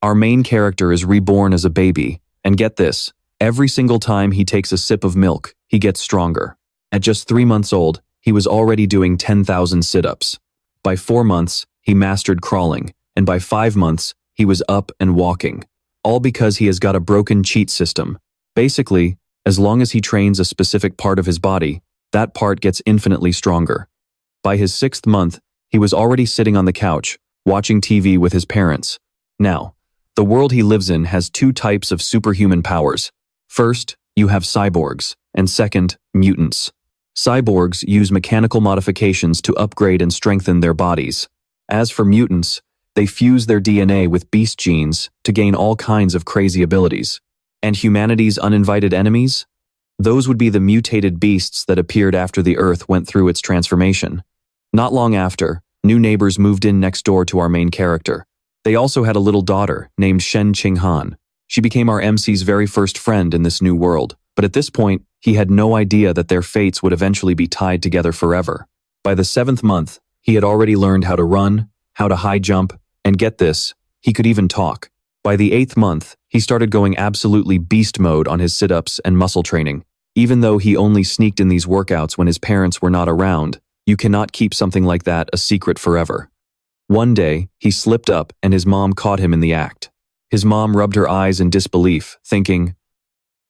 Our main character is reborn as a baby, and get this, every single time he takes a sip of milk, he gets stronger. At just 3 months old, he was already doing 10,000 sit-ups. By 4 months, he mastered crawling, and by 5 months, he was up and walking. All because he has got a broken cheat system. Basically, as long as he trains a specific part of his body, that part gets infinitely stronger. By his 6th month, he was already sitting on the couch, watching TV with his parents. Now, the world he lives in has 2 types of superhuman powers. First, you have cyborgs, and second, mutants. Cyborgs use mechanical modifications to upgrade and strengthen their bodies. As for mutants, they fuse their DNA with beast genes to gain all kinds of crazy abilities. And humanity's uninvited enemies? Those would be the mutated beasts that appeared after the Earth went through its transformation. Not long after, new neighbors moved in next door to our main character. They also had a little daughter named Shen Qinghan. She became our MC's very first friend in this new world, but at this point, he had no idea that their fates would eventually be tied together forever. By the 7th month, he had already learned how to run, how to high jump, and get this, he could even talk. By the 8th month, he started going absolutely beast mode on his sit-ups and muscle training. Even though he only sneaked in these workouts when his parents were not around, you cannot keep something like that a secret forever. One day, he slipped up and his mom caught him in the act. His mom rubbed her eyes in disbelief, thinking,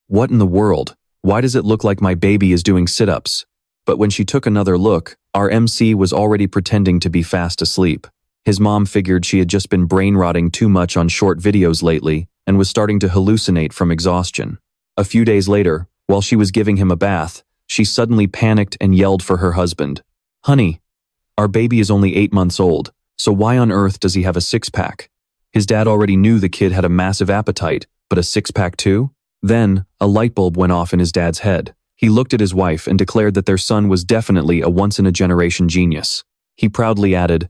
"What in the world? Why does it look like my baby is doing sit-ups?" But when she took another look, our MC was already pretending to be fast asleep. His mom figured she had just been brain-rotting too much on short videos lately and was starting to hallucinate from exhaustion. A few days later, while she was giving him a bath, she suddenly panicked and yelled for her husband. "Honey, our baby is only 8 months old, so why on earth does he have a 6-pack? His dad already knew the kid had a massive appetite, but a 6-pack too?" Then, a light bulb went off in his dad's head. He looked at his wife and declared that their son was definitely a once-in-a-generation genius. He proudly added,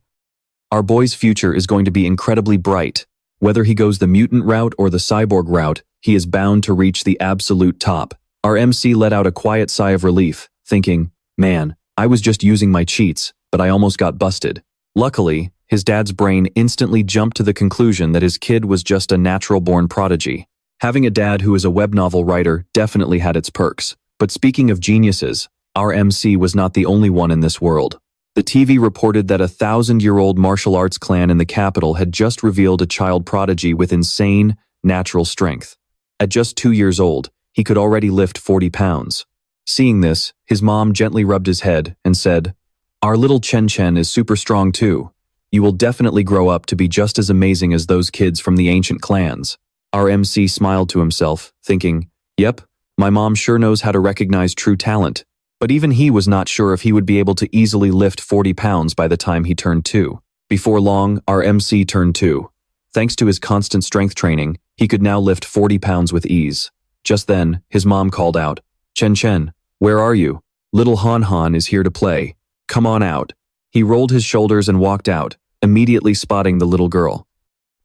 "Our boy's future is going to be incredibly bright. Whether he goes the mutant route or the cyborg route, he is bound to reach the absolute top." Our MC let out a quiet sigh of relief, thinking, "Man, I was just using my cheats, but I almost got busted." Luckily, his dad's brain instantly jumped to the conclusion that his kid was just a natural-born prodigy. Having a dad who is a web novel writer definitely had its perks. But speaking of geniuses, our MC was not the only one in this world. The TV reported that a 1,000-year-old martial arts clan in the capital had just revealed a child prodigy with insane, natural strength. At just 2 years old, he could already lift 40 pounds. Seeing this, his mom gently rubbed his head and said, "Our little Chen Chen is super strong too. You will definitely grow up to be just as amazing as those kids from the ancient clans." Our MC smiled to himself, thinking, "Yep, my mom sure knows how to recognize true talent." But even he was not sure if he would be able to easily lift 40 pounds by the time he turned 2. Before long, our MC turned 2. Thanks to his constant strength training, he could now lift 40 pounds with ease. Just then, his mom called out, "Chen Chen, where are you? Little Han Han is here to play. Come on out." He rolled his shoulders and walked out, immediately spotting the little girl.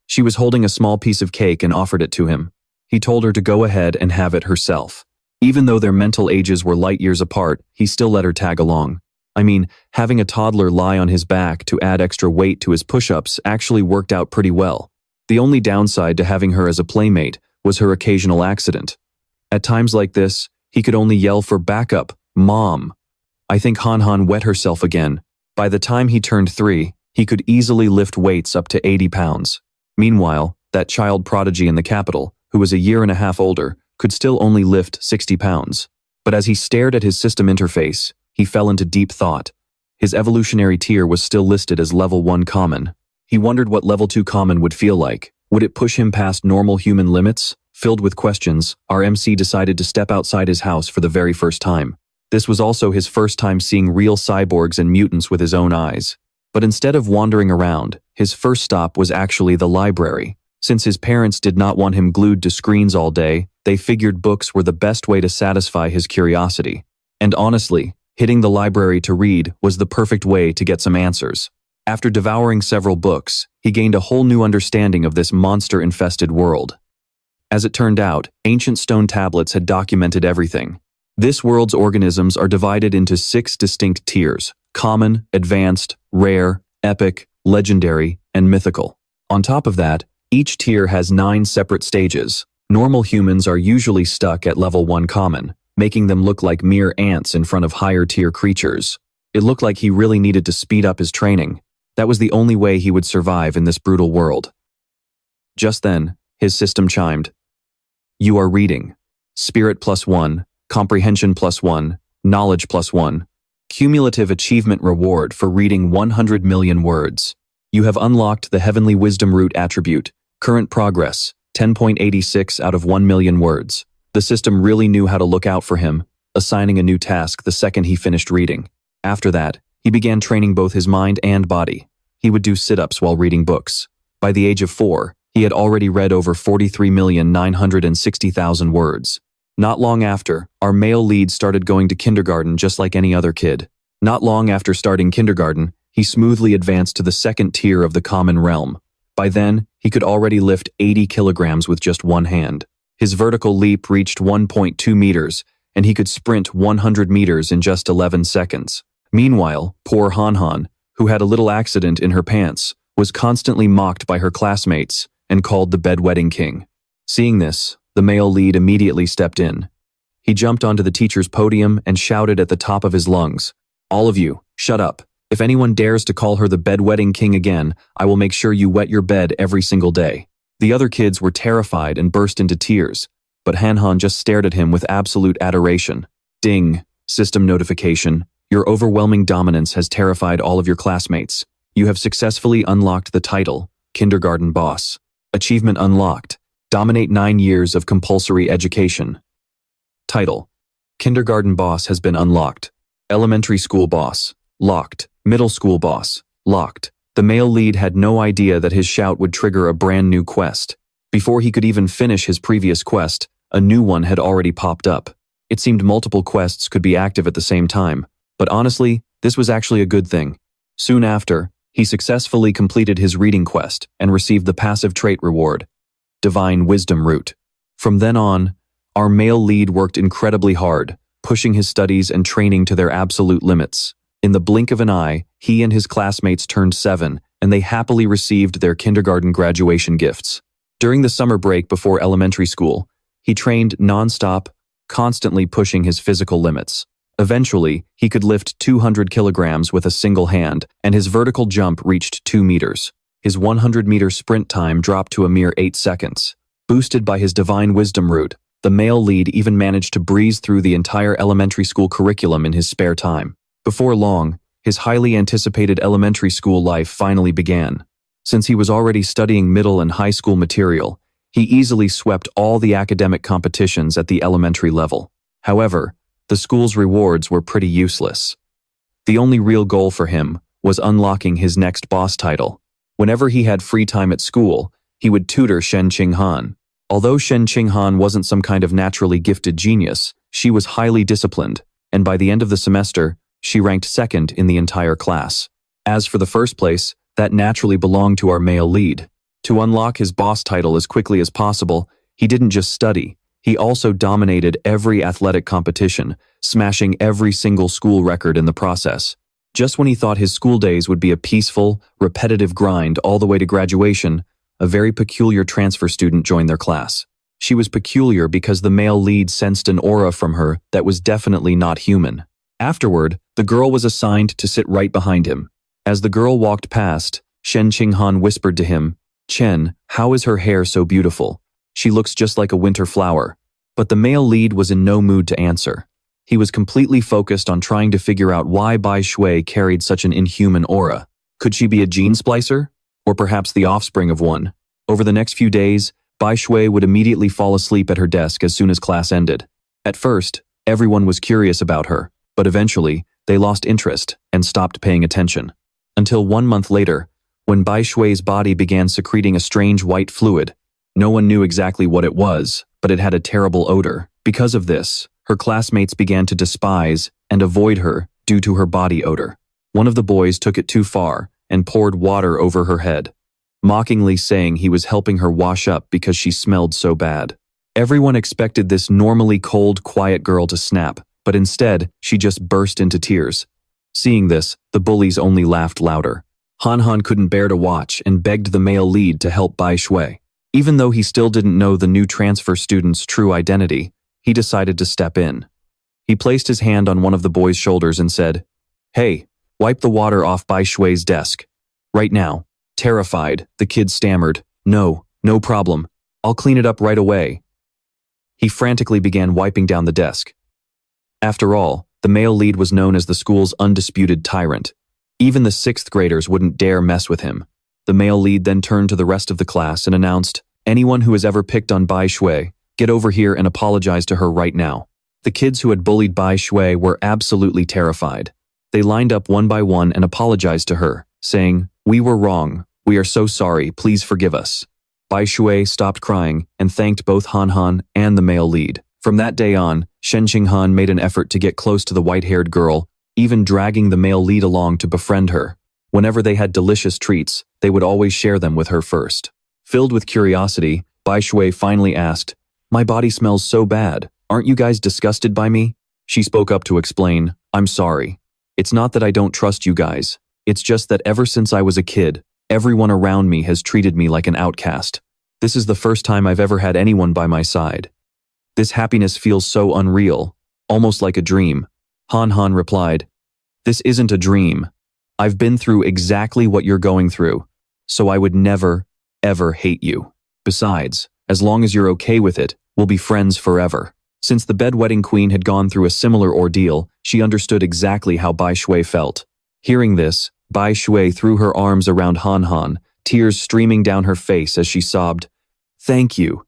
She was holding a small piece of cake and offered it to him. He told her to go ahead and have it herself. Even though their mental ages were light years apart, he still let her tag along. I mean, having a toddler lie on his back to add extra weight to his push-ups actually worked out pretty well. The only downside to having her as a playmate was her occasional accident. At times like this, he could only yell for backup, "Mom." I think Han Han wet herself again. By the time he turned 3, he could easily lift weights up to 80 pounds. Meanwhile, that child prodigy in the capital, who was a year and a half older, could still only lift 60 pounds. But as he stared at his system interface, he fell into deep thought. His evolutionary tier was still listed as level 1 common. He wondered what level 2 common would feel like. Would it push him past normal human limits? Filled with questions, our MC decided to step outside his house for the very first time. This was also his first time seeing real cyborgs and mutants with his own eyes. But instead of wandering around, his first stop was actually the library. Since his parents did not want him glued to screens all day, they figured books were the best way to satisfy his curiosity. And honestly, hitting the library to read was the perfect way to get some answers. After devouring several books, he gained a whole new understanding of this monster-infested world. As it turned out, ancient stone tablets had documented everything. This world's organisms are divided into 6 distinct tiers: common, advanced, rare, epic, legendary, and mythical. On top of that, Each tier has 9 separate stages. Normal humans are usually stuck at level 1 common, making them look like mere ants in front of higher tier creatures. It looked like he really needed to speed up his training. That was the only way he would survive in this brutal world. Just then, his system chimed. You are reading. Spirit +1, Comprehension +1, Knowledge +1. Cumulative achievement reward for reading 100 million words. You have unlocked the Heavenly Wisdom Root attribute. Current progress, 10.86 out of 1 million words. The system really knew how to look out for him, assigning a new task the second he finished reading. After that, he began training both his mind and body. He would do sit-ups while reading books. By the age of 4, he had already read over 43,960,000 words. Not long after, our male lead started going to kindergarten just like any other kid. Not long after starting kindergarten, he smoothly advanced to the second tier of the common realm. By then, he could already lift 80 kilograms with just one hand. His vertical leap reached 1.2 meters, and he could sprint 100 meters in just 11 seconds. Meanwhile, poor Han, who had a little accident in her pants, was constantly mocked by her classmates and called the bedwetting king. Seeing this, the male lead immediately stepped in. He jumped onto the teacher's podium and shouted at the top of his lungs, "All of you, shut up. If anyone dares to call her the bedwetting king again, I will make sure you wet your bed every single day." The other kids were terrified and burst into tears, but Han just stared at him with absolute adoration. Ding, system notification. Your overwhelming dominance has terrified all of your classmates. You have successfully unlocked the title, Kindergarten Boss. Achievement unlocked. Dominate 9 years of compulsory education. Title: Kindergarten Boss has been unlocked. Elementary School Boss, locked. Middle School Boss, locked. The male lead had no idea that his shout would trigger a brand new quest. Before he could even finish his previous quest, a new one had already popped up. It seemed multiple quests could be active at the same time, but honestly, this was actually a good thing. Soon after, he successfully completed his reading quest and received the passive trait reward, Divine Wisdom Root. From then on, our male lead worked incredibly hard, pushing his studies and training to their absolute limits. In the blink of an eye, he and his classmates turned 7, and they happily received their kindergarten graduation gifts. During the summer break before elementary school, he trained non-stop, constantly pushing his physical limits. Eventually, he could lift 200 kilograms with a single hand, and his vertical jump reached 2 meters. His 100-meter sprint time dropped to a mere 8 seconds. Boosted by his Divine Wisdom Root, the male lead even managed to breeze through the entire elementary school curriculum in his spare time. Before long, his highly anticipated elementary school life finally began. Since he was already studying middle and high school material, he easily swept all the academic competitions at the elementary level. However, the school's rewards were pretty useless. The only real goal for him was unlocking his next boss title. Whenever he had free time at school, he would tutor Shen Qinghan. Although Shen Qinghan wasn't some kind of naturally gifted genius, she was highly disciplined, and by the end of the semester, she ranked second in the entire class. As for the first place, that naturally belonged to our male lead. To unlock his boss title as quickly as possible, he didn't just study, he also dominated every athletic competition, smashing every single school record in the process. Just when he thought his school days would be a peaceful, repetitive grind all the way to graduation, a very peculiar transfer student joined their class. She was peculiar because the male lead sensed an aura from her that was definitely not human. Afterward, the girl was assigned to sit right behind him. As the girl walked past, Shen Qinghan whispered to him, "Chen, how is her hair so beautiful? She looks just like a winter flower." But the male lead was in no mood to answer. He was completely focused on trying to figure out why Bai Shui carried such an inhuman aura. Could she be a gene splicer? Or perhaps the offspring of one? Over the next few days, Bai Shui would immediately fall asleep at her desk as soon as class ended. At first, everyone was curious about her, but eventually, they lost interest and stopped paying attention. Until 1 month later, when Bai Shui's body began secreting a strange white fluid. No one knew exactly what it was, but it had a terrible odor. Because of this, her classmates began to despise and avoid her due to her body odor. One of the boys took it too far and poured water over her head, mockingly saying he was helping her wash up because she smelled so bad. Everyone expected this normally cold, quiet girl to snap, but instead, she just burst into tears. Seeing this, the bullies only laughed louder. Han Han couldn't bear to watch and begged the male lead to help Bai Shui. Even though he still didn't know the new transfer student's true identity, he decided to step in. He placed his hand on one of the boy's shoulders and said, "Hey, wipe the water off Bai Shui's desk. Right now." Terrified, the kid stammered, No problem. I'll clean it up right away." He frantically began wiping down the desk. After all, the male lead was known as the school's undisputed tyrant. Even the 6th graders wouldn't dare mess with him. The male lead then turned to the rest of the class and announced, "Anyone who has ever picked on Bai Shui, get over here and apologize to her right now." The kids who had bullied Bai Shui were absolutely terrified. They lined up one by one and apologized to her, saying, "We were wrong. We are so sorry. Please forgive us." Bai Shui stopped crying and thanked both Han Han and the male lead. From that day on, Shen Qinghan made an effort to get close to the white-haired girl, even dragging the male lead along to befriend her. Whenever they had delicious treats, they would always share them with her first. Filled with curiosity, Bai Shui finally asked, "My body smells so bad. Aren't you guys disgusted by me?" She spoke up to explain, "I'm sorry. It's not that I don't trust you guys. It's just that ever since I was a kid, everyone around me has treated me like an outcast. This is the first time I've ever had anyone by my side. This happiness feels so unreal, almost like a dream." Han Han replied, "This isn't a dream. I've been through exactly what you're going through, so I would never, ever hate you. Besides, as long as you're okay with it, we'll be friends forever." Since the bedwetting queen had gone through a similar ordeal, she understood exactly how Bai Shui felt. Hearing this, Bai Shui threw her arms around Han Han, tears streaming down her face as she sobbed, Thank you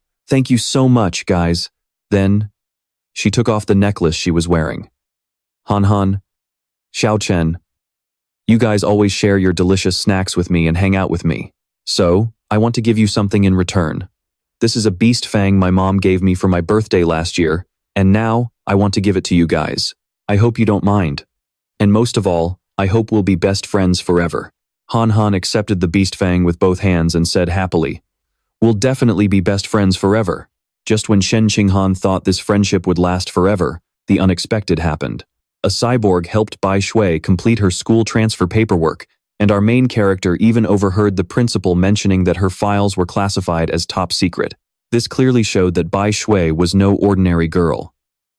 so much, guys." Then, she took off the necklace she was wearing. "Han Han, Xiao Chen, you guys always share your delicious snacks with me and hang out with me. So, I want to give you something in return. This is a beast fang my mom gave me for my birthday last year, and now I want to give it to you guys. I hope you don't mind. And most of all, I hope we'll be best friends forever." Han Han accepted the beast fang with both hands and said happily, "We'll definitely be best friends forever." Just when Shen Qinghan thought this friendship would last forever, the unexpected happened. A cyborg helped Bai Shui complete her school transfer paperwork, and our main character even overheard the principal mentioning that her files were classified as top secret. This clearly showed that Bai Shui was no ordinary girl.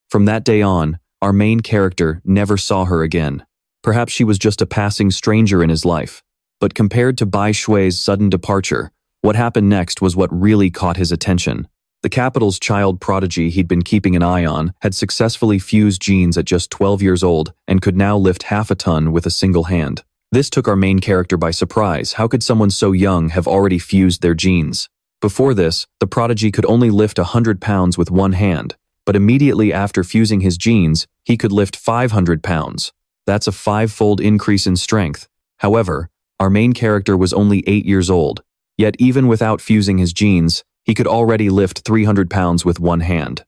From that day on, our main character never saw her again. Perhaps she was just a passing stranger in his life. But compared to Bai Shui's sudden departure, what happened next was what really caught his attention. The capital's child prodigy he'd been keeping an eye on had successfully fused genes at just 12 years old and could now lift half a ton with a single hand. This took our main character by surprise. How could someone so young have already fused their genes? Before this, the prodigy could only lift 100 pounds with one hand, but immediately after fusing his genes, he could lift 500 pounds. That's a 5-fold increase in strength. However, our main character was only 8 years old, yet even without fusing his genes, he could already lift 300 pounds with one hand.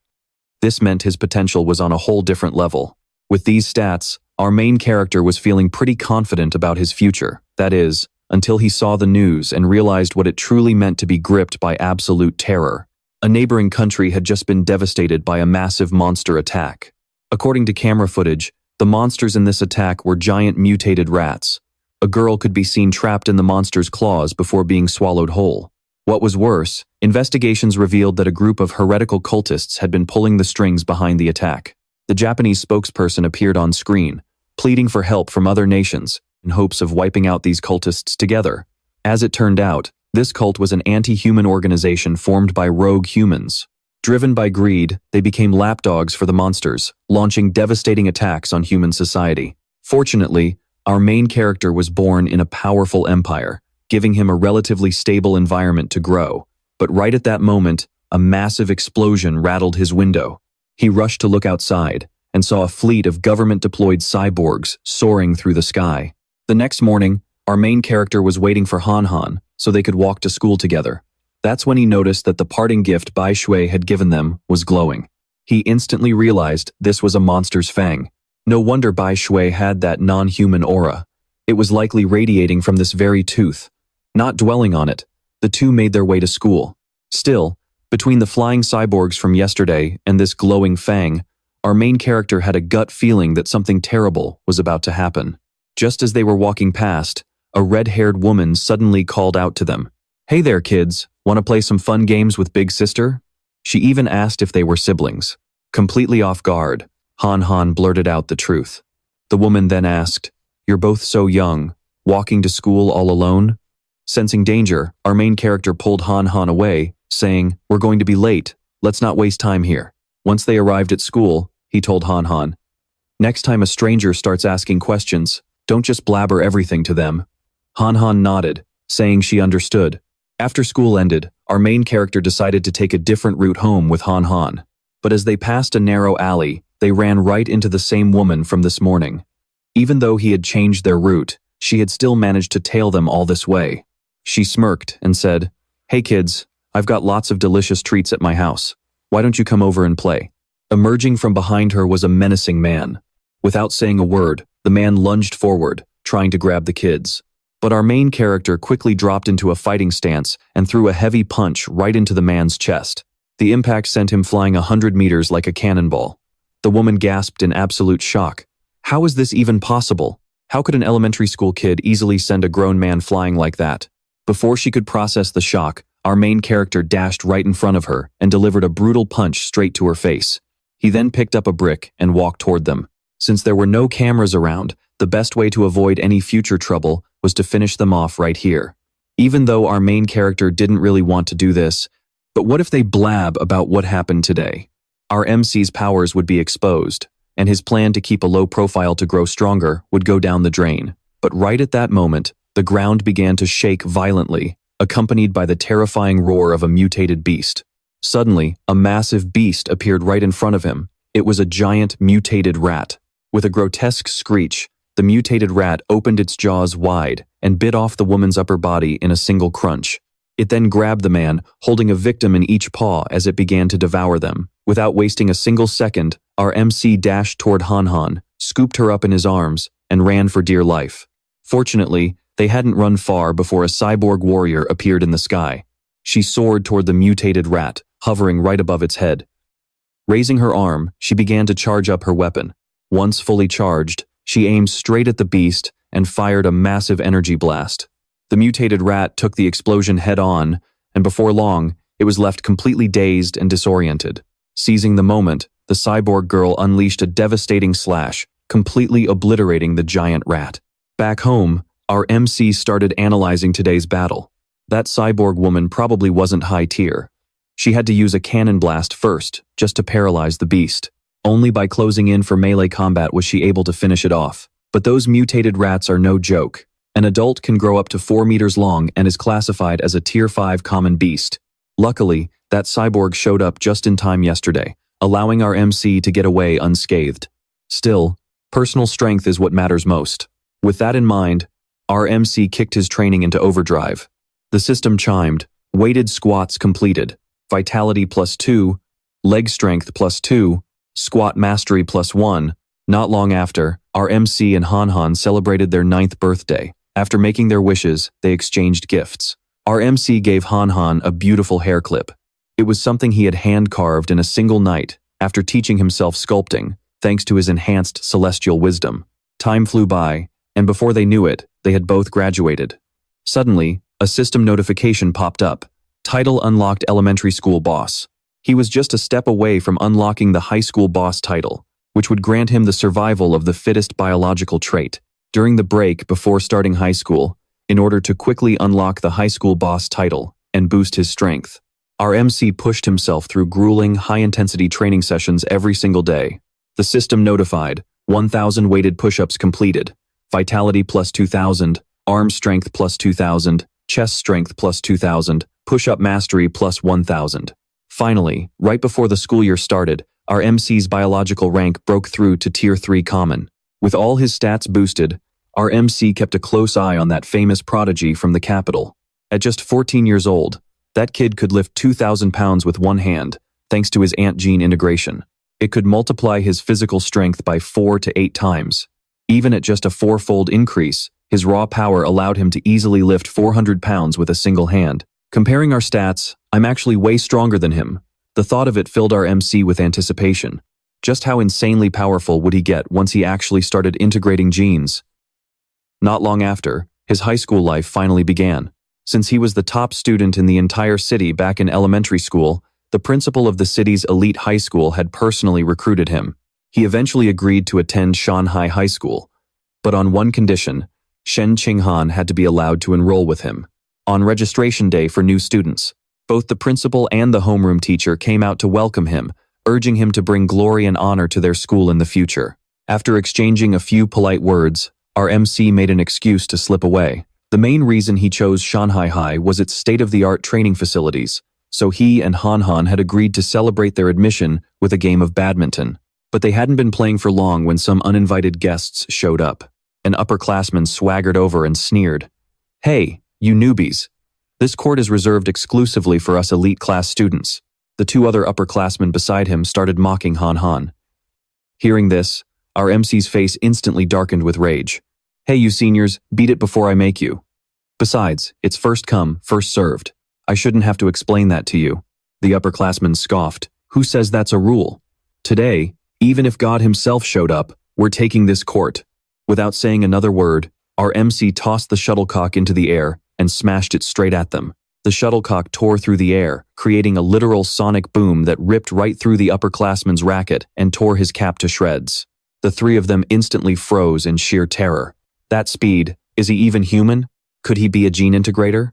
This meant his potential was on a whole different level. With these stats, our main character was feeling pretty confident about his future. That is, until he saw the news and realized what it truly meant to be gripped by absolute terror. A neighboring country had just been devastated by a massive monster attack. According to camera footage, the monsters in this attack were giant mutated rats. A girl could be seen trapped in the monster's claws before being swallowed whole. What was worse, investigations revealed that a group of heretical cultists had been pulling the strings behind the attack. The Japanese spokesperson appeared on screen, pleading for help from other nations, in hopes of wiping out these cultists together. As it turned out, this cult was an anti-human organization formed by rogue humans. Driven by greed, they became lapdogs for the monsters, launching devastating attacks on human society. Fortunately, our main character was born in a powerful empire, giving him a relatively stable environment to grow. But right at that moment, a massive explosion rattled his window. He rushed to look outside and saw a fleet of government-deployed cyborgs soaring through the sky. The next morning, our main character was waiting for Han Han so they could walk to school together. That's when he noticed that the parting gift Bai Shui had given them was glowing. He instantly realized this was a monster's fang. No wonder Bai Shui had that non-human aura. It was likely radiating from this very tooth. Not dwelling on it, the two made their way to school. Still, between the flying cyborgs from yesterday and this glowing fang, our main character had a gut feeling that something terrible was about to happen. Just as they were walking past, a red-haired woman suddenly called out to them. "Hey there, kids, want to play some fun games with Big Sister?" She even asked if they were siblings. Completely off guard, Han Han blurted out the truth. The woman then asked, "You're both so young, walking to school all alone?" Sensing danger, our main character pulled Han Han away, saying, "We're going to be late, let's not waste time here." Once they arrived at school, he told Han Han, "Next time a stranger starts asking questions, don't just blabber everything to them." Han Han nodded, saying she understood. After school ended, our main character decided to take a different route home with Han Han. But as they passed a narrow alley, they ran right into the same woman from this morning. Even though he had changed their route, she had still managed to tail them all this way. She smirked and said, "Hey kids, I've got lots of delicious treats at my house. Why don't you come over and play?" Emerging from behind her was a menacing man. Without saying a word, the man lunged forward, trying to grab the kids. But our main character quickly dropped into a fighting stance and threw a heavy punch right into the man's chest. The impact sent him flying 100 meters like a cannonball. The woman gasped in absolute shock. How is this even possible? How could an elementary school kid easily send a grown man flying like that? Before she could process the shock, our main character dashed right in front of her and delivered a brutal punch straight to her face. He then picked up a brick and walked toward them. Since there were no cameras around, the best way to avoid any future trouble was to finish them off right here. Even though our main character didn't really want to do this, but what if they blab about what happened today? Our MC's powers would be exposed, and his plan to keep a low profile to grow stronger would go down the drain. But right at that moment, the ground began to shake violently, accompanied by the terrifying roar of a mutated beast. Suddenly, a massive beast appeared right in front of him. It was a giant mutated rat. With a grotesque screech, the mutated rat opened its jaws wide and bit off the woman's upper body in a single crunch. It then grabbed the man, holding a victim in each paw as it began to devour them. Without wasting a single second, our MC dashed toward Han Han, scooped her up in his arms, and ran for dear life. Fortunately, they hadn't run far before a cyborg warrior appeared in the sky. She soared toward the mutated rat, hovering right above its head. Raising her arm, she began to charge up her weapon. Once fully charged, she aimed straight at the beast and fired a massive energy blast. The mutated rat took the explosion head-on, and before long, it was left completely dazed and disoriented. Seizing the moment, the cyborg girl unleashed a devastating slash, completely obliterating the giant rat. Back home, our MC started analyzing today's battle. That cyborg woman probably wasn't high tier. She had to use a cannon blast first, just to paralyze the beast. Only by closing in for melee combat was she able to finish it off. But those mutated rats are no joke. An adult can grow up to 4 meters long and is classified as a Tier 5 common beast. Luckily, that cyborg showed up just in time yesterday, allowing our MC to get away unscathed. Still, personal strength is what matters most. With that in mind, our MC kicked his training into overdrive. The system chimed, weighted squats completed, vitality +2, leg strength +2, squat mastery +1. Not long after, our MC and Han Han celebrated their 9th birthday. After making their wishes, they exchanged gifts. Our MC gave Han Han a beautiful hair clip. It was something he had hand-carved in a single night after teaching himself sculpting, thanks to his enhanced celestial wisdom. Time flew by, and before they knew it, they had both graduated. Suddenly, a system notification popped up. Title unlocked elementary school boss. He was just a step away from unlocking the high school boss title, which would grant him the survival of the fittest biological trait. During the break before starting high school, in order to quickly unlock the high school boss title and boost his strength, our MC pushed himself through grueling, high-intensity training sessions every single day. The system notified, 1,000 weighted push-ups completed, vitality +2,000, arm strength +2,000, chest strength +2,000, push-up mastery +1,000. Finally, right before the school year started, our MC's biological rank broke through to Tier 3 common. With all his stats boosted, our MC kept a close eye on that famous prodigy from the capital. At just 14 years old, that kid could lift 2,000 pounds with one hand, thanks to his ant gene integration. It could multiply his physical strength by 4 to 8 times. Even at just a 4-fold increase, his raw power allowed him to easily lift 400 pounds with a single hand. Comparing our stats, I'm actually way stronger than him. The thought of it filled our MC with anticipation. Just how insanely powerful would he get once he actually started integrating genes? Not long after, His high school life finally began. Since he was the top student in the entire city back in elementary school, the principal of the city's elite high school had personally recruited him. He eventually agreed to attend Shanghai High School, but on one condition: Shen Qinghan had to be allowed to enroll with him. On registration day for new students, both the principal and the homeroom teacher came out to welcome him, urging him to bring glory and honor to their school in the future. After exchanging a few polite words, our MC made an excuse to slip away. The main reason he chose Shanghai High was its state-of-the-art training facilities, so he and Han Han had agreed to celebrate their admission with a game of badminton. But they hadn't been playing for long when some uninvited guests showed up. An upperclassman swaggered over and sneered. "Hey, you newbies. This court is reserved exclusively for us elite class students." The two other upperclassmen beside him started mocking Han Han. Hearing this, our MC's face instantly darkened with rage. "Hey, you seniors, beat it before I make you. Besides, it's first come, first served. I shouldn't have to explain that to you." The upperclassman scoffed. "Who says that's a rule? Today, even if God himself showed up, we're taking this court." Without saying another word, our MC tossed the shuttlecock into the air and smashed it straight at them. The shuttlecock tore through the air, creating a literal sonic boom that ripped right through the upperclassman's racket and tore his cap to shreds. The three of them instantly froze in sheer terror. That speed, is he even human? Could he be a gene integrator?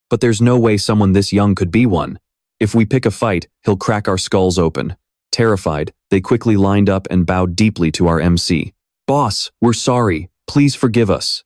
But there's no way someone this young could be one. If we pick a fight, he'll crack our skulls open. Terrified, they quickly lined up and bowed deeply to our MC. "Boss, we're sorry. Please forgive us."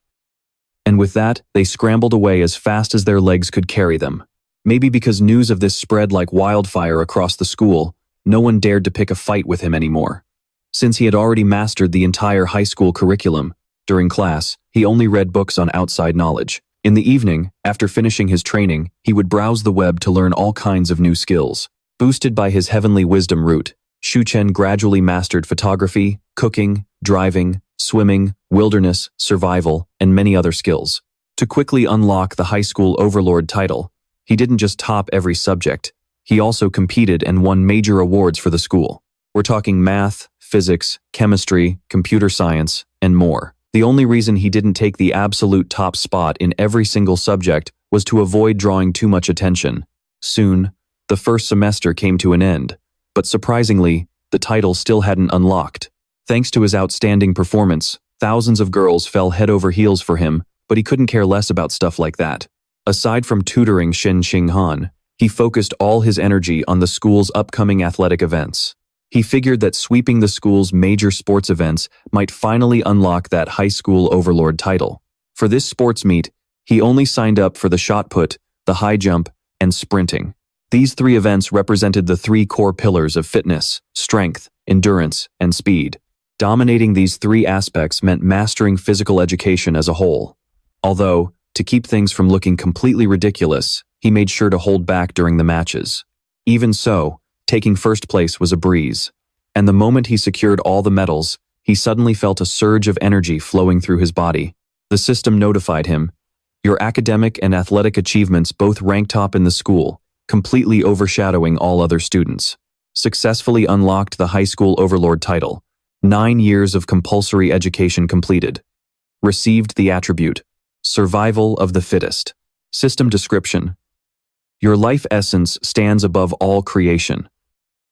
And with that, they scrambled away as fast as their legs could carry them. Maybe because news of this spread like wildfire across the school, no one dared to pick a fight with him anymore. Since he had already mastered the entire high school curriculum, during class, he only read books on outside knowledge. In the evening, after finishing his training, he would browse the web to learn all kinds of new skills. Boosted by his heavenly wisdom root, Shu Chen gradually mastered photography, cooking, driving, swimming, wilderness, survival, and many other skills. To quickly unlock the high school overlord title, he didn't just top every subject, he also competed and won major awards for the school. We're talking math, physics, chemistry, computer science, and more. The only reason he didn't take the absolute top spot in every single subject was to avoid drawing too much attention. Soon, the first semester came to an end, but surprisingly, the title still hadn't unlocked. Thanks to his outstanding performance, thousands of girls fell head over heels for him, but he couldn't care less about stuff like that. Aside from tutoring Shen Qinghan, he focused all his energy on the school's upcoming athletic events. He figured that sweeping the school's major sports events might finally unlock that high school overlord title. For this sports meet, he only signed up for the shot put, the high jump, and sprinting. These three events represented the three core pillars of fitness, strength, endurance, and speed. Dominating these three aspects meant mastering physical education as a whole. Although, to keep things from looking completely ridiculous, he made sure to hold back during the matches. Even so, taking first place was a breeze. And the moment he secured all the medals, he suddenly felt a surge of energy flowing through his body. The system notified him, "Your academic and athletic achievements both rank top in the school, completely overshadowing all other students. Successfully unlocked the high school overlord title. 9 years of compulsory education completed. Received the attribute, survival of the fittest. System description. Your life essence stands above all creation.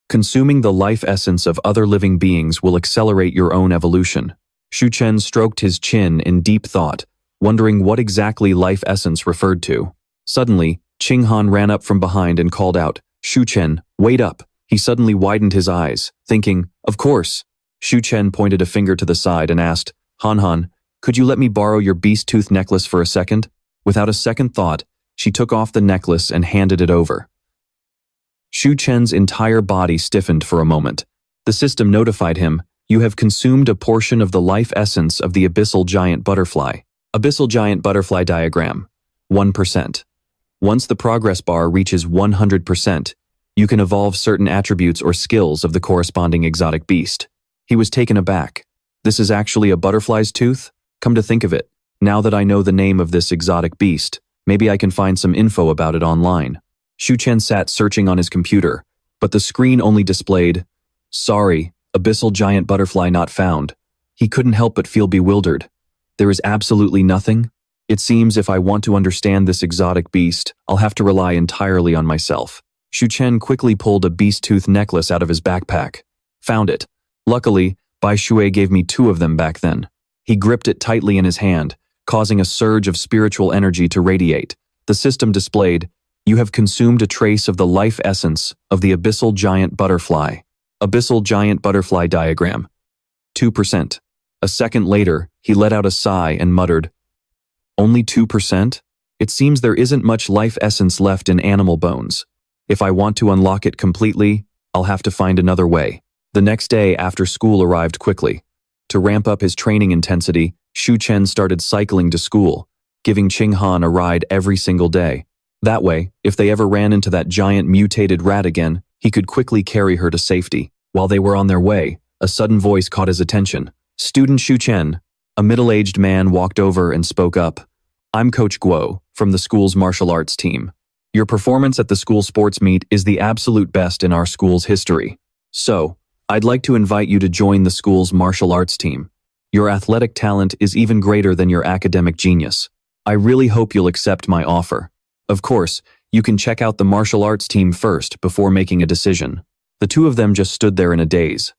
Consuming the life essence of other living beings will accelerate your own evolution." Shu Chen stroked his chin in deep thought, wondering what exactly life essence referred to. Suddenly, Qinghan ran up from behind and called out, "Shu Chen, wait up." He suddenly widened his eyes, thinking, "Of course." Shu Chen pointed a finger to the side and asked, "Han Han, could you let me borrow your beast tooth necklace for a second?" Without a second thought, she took off the necklace and handed it over. Shu Chen's entire body stiffened for a moment. The system notified him, "You have consumed a portion of the life essence of the abyssal giant butterfly." Abyssal giant butterfly diagram. 1%. Once the progress bar reaches 100%, you can evolve certain attributes or skills of the corresponding exotic beast. He was taken aback. This is actually a butterfly's tooth? Come to think of it, now that I know the name of this exotic beast, maybe I can find some info about it online. Shu Chen sat searching on his computer, but the screen only displayed, "Sorry, abyssal giant butterfly not found." He couldn't help but feel bewildered. There is absolutely nothing? It seems if I want to understand this exotic beast, I'll have to rely entirely on myself. Shu Chen quickly pulled a beast tooth necklace out of his backpack. Found it. Luckily, Bai Shui gave me 2 of them back then. He gripped it tightly in his hand, causing a surge of spiritual energy to radiate. The system displayed, "You have consumed a trace of the life essence of the abyssal giant butterfly." Abyssal giant butterfly diagram. 2%. A second later, he let out a sigh and muttered, "Only 2%? It seems there isn't much life essence left in animal bones. If I want to unlock it completely, I'll have to find another way." The next day after school arrived quickly. To ramp up his training intensity, Shu Chen started cycling to school, giving Qing Han a ride every single day. That way, if they ever ran into that giant mutated rat again, he could quickly carry her to safety. While they were on their way, a sudden voice caught his attention. "Student Shu Chen." A middle-aged man walked over and spoke up. "I'm Coach Guo, from the school's martial arts team. Your performance at the school sports meet is the absolute best in our school's history. So, I'd like to invite you to join the school's martial arts team. Your athletic talent is even greater than your academic genius. I really hope you'll accept my offer. Of course, you can check out the martial arts team first before making a decision." The 2 of them just stood there in a daze.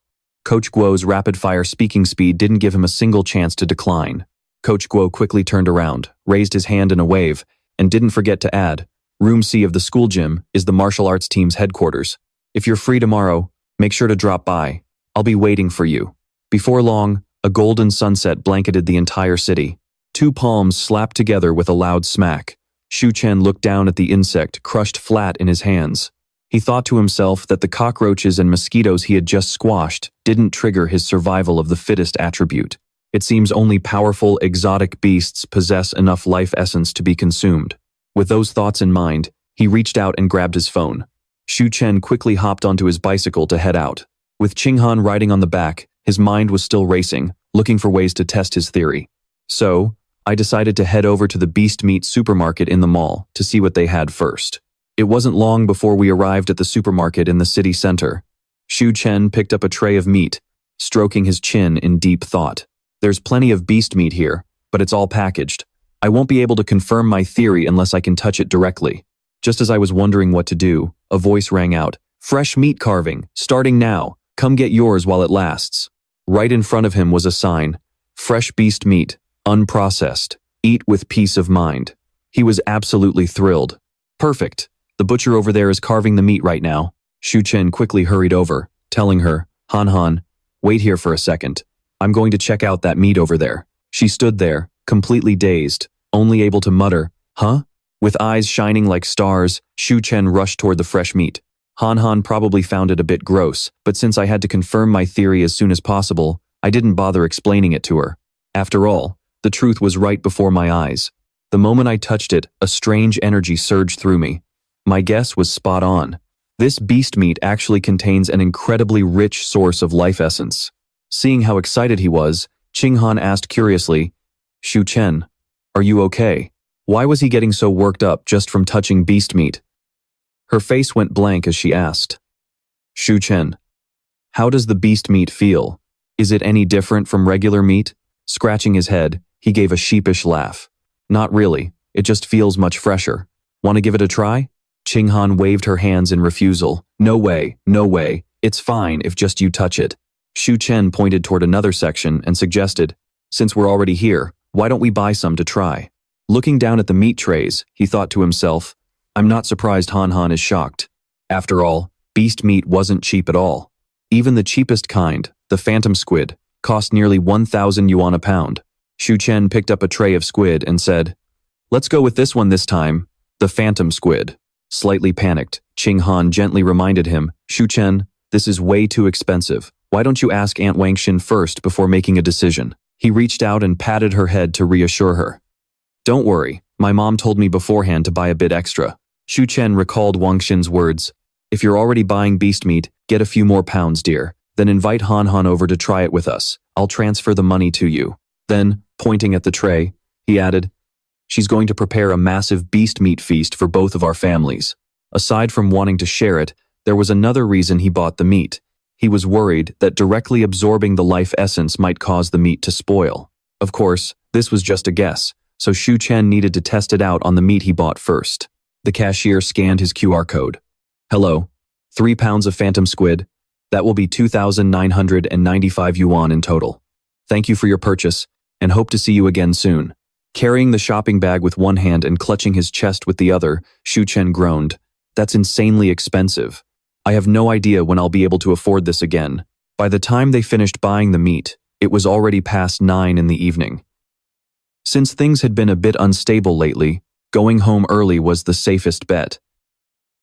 Coach Guo's rapid-fire speaking speed didn't give him a single chance to decline. Coach Guo quickly turned around, raised his hand in a wave, and didn't forget to add, "Room C of the school gym is the martial arts team's headquarters. If you're free tomorrow, make sure to drop by. I'll be waiting for you." Before long, a golden sunset blanketed the entire city. 2 palms slapped together with a loud smack. Shu Chen looked down at the insect crushed flat in his hands. He thought to himself that the cockroaches and mosquitoes he had just squashed didn't trigger his survival of the fittest attribute. It seems only powerful, exotic beasts possess enough life essence to be consumed. With those thoughts in mind, he reached out and grabbed his phone. Shu Chen quickly hopped onto his bicycle to head out. With Qing Han riding on the back, his mind was still racing, looking for ways to test his theory. So, I decided to head over to the Beast Meat supermarket in the mall to see what they had first. It wasn't long before we arrived at the supermarket in the city center. Shu Chen picked up a tray of meat, stroking his chin in deep thought. "There's plenty of beast meat here, but it's all packaged. I won't be able to confirm my theory unless I can touch it directly." Just as I was wondering what to do, a voice rang out, "Fresh meat carving, starting now. Come get yours while it lasts." Right in front of him was a sign, "Fresh beast meat, unprocessed. Eat with peace of mind." He was absolutely thrilled. "Perfect. The butcher over there is carving the meat right now." Shu Chen quickly hurried over, telling her, Han Han, wait here for a second. I'm going to check out that meat over there." She stood there, completely dazed, only able to mutter, "Huh?" With eyes shining like stars, Shu Chen rushed toward the fresh meat. Han Han probably found it a bit gross, but since I had to confirm my theory as soon as possible, I didn't bother explaining it to her. After all, the truth was right before my eyes. The moment I touched it, a strange energy surged through me. My guess was spot on. This beast meat actually contains an incredibly rich source of life essence. Seeing how excited he was, Qing Han asked curiously, "Shu Chen, are you okay? Why was he getting so worked up just from touching beast meat?" Her face went blank as she asked, "Shu Chen, how does the beast meat feel? Is it any different from regular meat?" Scratching his head, he gave a sheepish laugh. "Not really, it just feels much fresher. Want to give it a try?" Qing Han waved her hands in refusal. "No way, no way. It's fine if just you touch it." Shu Chen pointed toward another section and suggested, "Since we're already here, why don't we buy some to try?" Looking down at the meat trays, he thought to himself, I'm not surprised Han Han is shocked. After all, beast meat wasn't cheap at all. Even the cheapest kind, the phantom squid, cost nearly 1,000 yuan a pound. Shu Chen picked up a tray of squid and said, "Let's go with this one this time, the phantom squid." Slightly panicked, Qing Han gently reminded him, "Shu Chen, this is way too expensive. Why don't you ask Aunt Wangxin first before making a decision?" He reached out and patted her head to reassure her. "Don't worry, my mom told me beforehand to buy a bit extra." Shu Chen recalled Wangxin's words, "If you're already buying beast meat, get a few more pounds, dear. Then invite Han Han over to try it with us. I'll transfer the money to you." Then, pointing at the tray, he added, "She's going to prepare a massive beast meat feast for both of our families." Aside from wanting to share it, there was another reason he bought the meat. He was worried that directly absorbing the life essence might cause the meat to spoil. Of course, this was just a guess, so Shu Chen needed to test it out on the meat he bought first. The cashier scanned his QR code. Hello, 3 pounds of phantom squid. That will be 2,995 yuan in total. Thank you for your purchase, and hope to see you again soon. Carrying the shopping bag with one hand and clutching his chest with the other, Shu Chen groaned. That's insanely expensive. I have no idea when I'll be able to afford this again. By the time they finished buying the meat, it was already past 9 in the evening. Since things had been a bit unstable lately, going home early was the safest bet.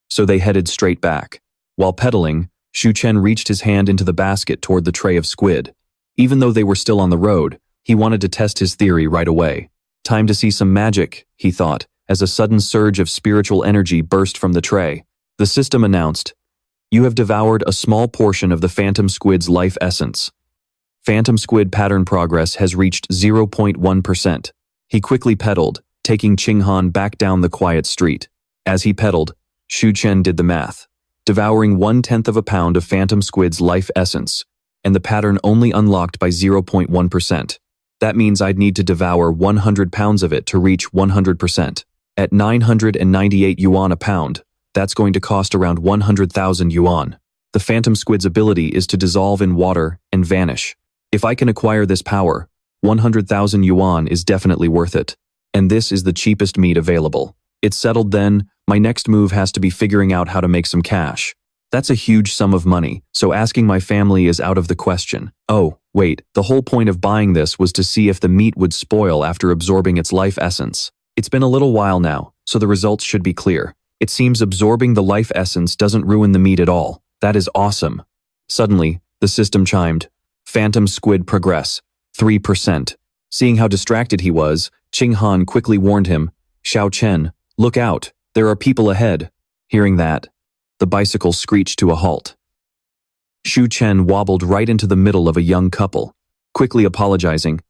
So they headed straight back. While pedaling, Shu Chen reached his hand into the basket toward the tray of squid. Even though they were still on the road, he wanted to test his theory right away. Time to see some magic, he thought, as a sudden surge of spiritual energy burst from the tray. The system announced, "You have devoured a small portion of the phantom squid's life essence. Phantom squid pattern progress has reached 0.1%. He quickly pedaled, taking Qinghan back down the quiet street. As he pedaled, Shu Chen did the math, devouring 1/10 of a pound of phantom squid's life essence, and the pattern only unlocked by 0.1%. That means I'd need to devour 100 pounds of it to reach 100%. At 998 yuan a pound, that's going to cost around 100,000 yuan. The phantom squid's ability is to dissolve in water and vanish. If I can acquire this power, 100,000 yuan is definitely worth it. And this is the cheapest meat available. It's settled then, my next move has to be figuring out how to make some cash. That's a huge sum of money, so asking my family is out of the question. Oh, wait, the whole point of buying this was to see if the meat would spoil after absorbing its life essence. It's been a little while now, so the results should be clear. It seems absorbing the life essence doesn't ruin the meat at all. That is awesome." Suddenly, the system chimed. Phantom squid progress, 3%. Seeing how distracted he was, Qinghan quickly warned him, "Xiao Chen, look out, there are people ahead." Hearing that, the bicycle screeched to a halt. Shu Chen wobbled right into the middle of a young couple, quickly apologizing.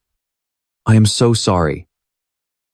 "I am so sorry.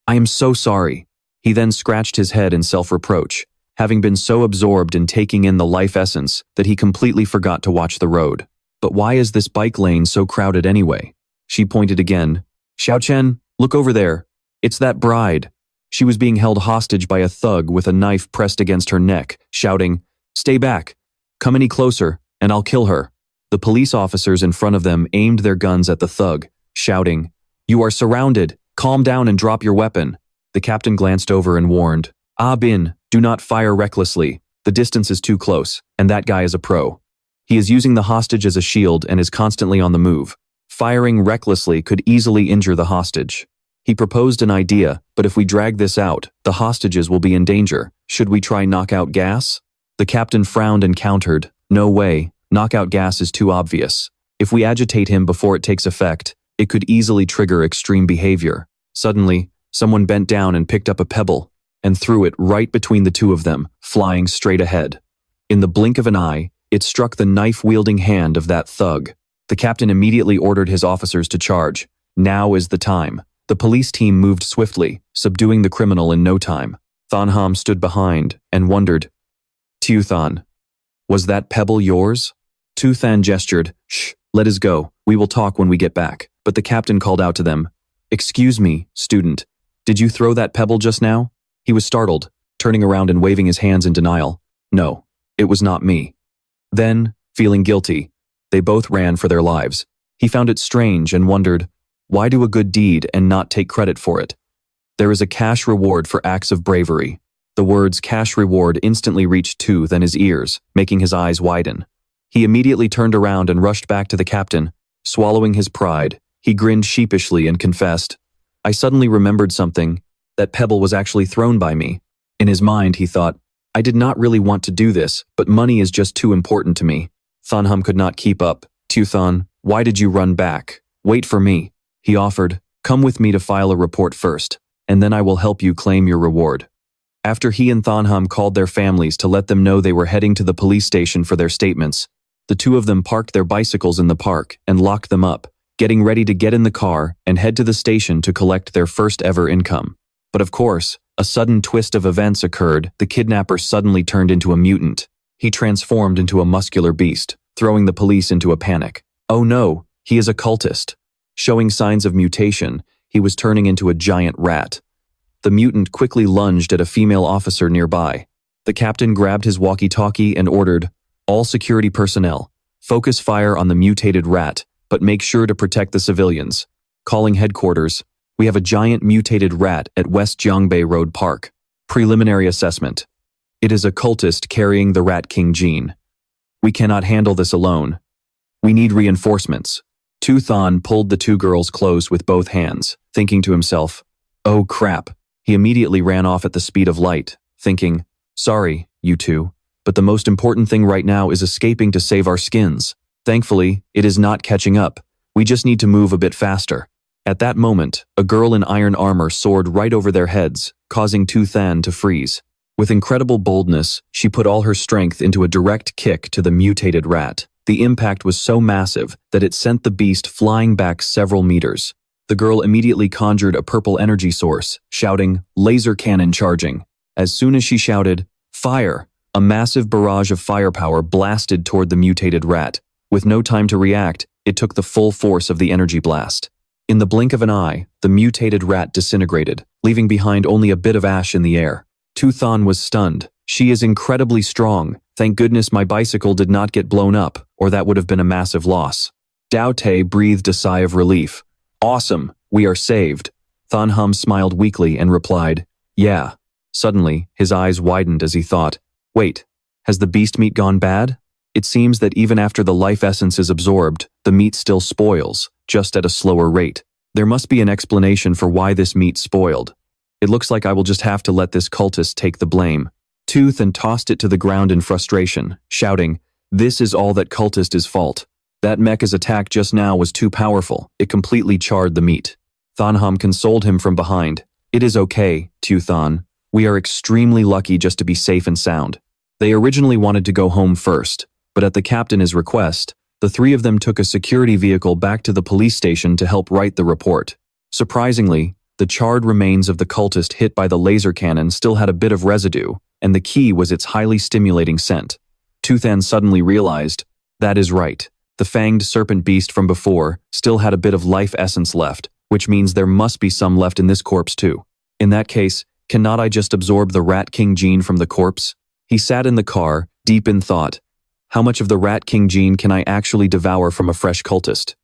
I am so sorry." He then scratched his head in self-reproach, having been so absorbed in taking in the life essence that he completely forgot to watch the road. But why is this bike lane so crowded anyway? She pointed again. "Xiao Chen, look over there. It's that bride." She was being held hostage by a thug with a knife pressed against her neck, shouting, "Stay back. Come any closer, and I'll kill her." The police officers in front of them aimed their guns at the thug, shouting, "You are surrounded. Calm down and drop your weapon." The captain glanced over and warned, "Ah Bin, do not fire recklessly. The distance is too close, and that guy is a pro. He is using the hostage as a shield and is constantly on the move. Firing recklessly could easily injure the hostage." He proposed an idea, "But if we drag this out, the hostages will be in danger. Should we try knockout gas?" The captain frowned and countered, "No way, knockout gas is too obvious. If we agitate him before it takes effect, it could easily trigger extreme behavior." Suddenly, someone bent down and picked up a pebble, and threw it right between the two of them, flying straight ahead. In the blink of an eye, it struck the knife-wielding hand of that thug. The captain immediately ordered his officers to charge. Now is the time. The police team moved swiftly, subduing the criminal in no time. Thanham stood behind and wondered, "Tu Than, was that pebble yours?" Tu Than gestured, "Shh, let us go. We will talk when we get back." But the captain called out to them, "Excuse me, student. Did you throw that pebble just now?" He was startled, turning around and waving his hands in denial. "No, it was not me." Then, feeling guilty, they both ran for their lives. He found it strange and wondered, why do a good deed and not take credit for it? There is a cash reward for acts of bravery. The words cash reward instantly reached Tu Than's ears, making his eyes widen. He immediately turned around and rushed back to the captain. Swallowing his pride, he grinned sheepishly and confessed, "I suddenly remembered something. That pebble was actually thrown by me." In his mind, he thought, "I did not really want to do this, but money is just too important to me." Thanham could not keep up. "Tu Than, why did you run back? Wait for me." He offered, "Come with me to file a report first, and then I will help you claim your reward." After he and Thanham called their families to let them know they were heading to the police station for their statements, the two of them parked their bicycles in the park and locked them up, getting ready to get in the car and head to the station to collect their first ever income. But of course, a sudden twist of events occurred. The kidnapper suddenly turned into a mutant. He transformed into a muscular beast, throwing the police into a panic. Oh no, he is a cultist. Showing signs of mutation, he was turning into a giant rat. The mutant quickly lunged at a female officer nearby. The captain grabbed his walkie-talkie and ordered, "All security personnel, focus fire on the mutated rat, but make sure to protect the civilians." Calling headquarters, "We have a giant mutated rat at West Jiangbei Road Park. Preliminary assessment. It is a cultist carrying the Rat King gene. We cannot handle this alone. We need reinforcements." Tu Thon pulled the two girls close with both hands, thinking to himself, "Oh crap." He immediately ran off at the speed of light, thinking, "Sorry, you two, but the most important thing right now is escaping to save our skins. Thankfully, it is not catching up. We just need to move a bit faster." At that moment, a girl in iron armor soared right over their heads, causing Tu Than to freeze. With incredible boldness, she put all her strength into a direct kick to the mutated rat. The impact was so massive that it sent the beast flying back several meters. The girl immediately conjured a purple energy source, shouting, "Laser cannon charging." As soon as she shouted, "Fire!" a massive barrage of firepower blasted toward the mutated rat. With no time to react, it took the full force of the energy blast. In the blink of an eye, the mutated rat disintegrated, leaving behind only a bit of ash in the air. Tu Thon was stunned. "She is incredibly strong. Thank goodness my bicycle did not get blown up, or that would have been a massive loss." Dao Te breathed a sigh of relief. "Awesome, we are saved." Thon Hum smiled weakly and replied, "Yeah." Suddenly, his eyes widened as he thought, "Wait, has the beast meat gone bad? It seems that even after the life essence is absorbed, the meat still spoils, just at a slower rate. There must be an explanation for why this meat spoiled. It looks like I will just have to let this cultist take the blame." Tooth and tossed it to the ground in frustration, shouting, "This is all that cultist's fault. That mecha's attack just now was too powerful. It completely charred the meat." Thon Hum consoled him from behind. "It is okay, Tu Thon. We are extremely lucky just to be safe and sound." They originally wanted to go home first, but at the captain's request, the three of them took a security vehicle back to the police station to help write the report. Surprisingly, the charred remains of the cultist hit by the laser cannon still had a bit of residue, and the key was its highly stimulating scent. Tu Than suddenly realized, that is right. The fanged serpent beast from before still had a bit of life essence left, which means there must be some left in this corpse too. In that case, cannot I just absorb the Rat King gene from the corpse? He sat in the car, deep in thought. How much of the Rat King gene can I actually devour from a fresh cultist?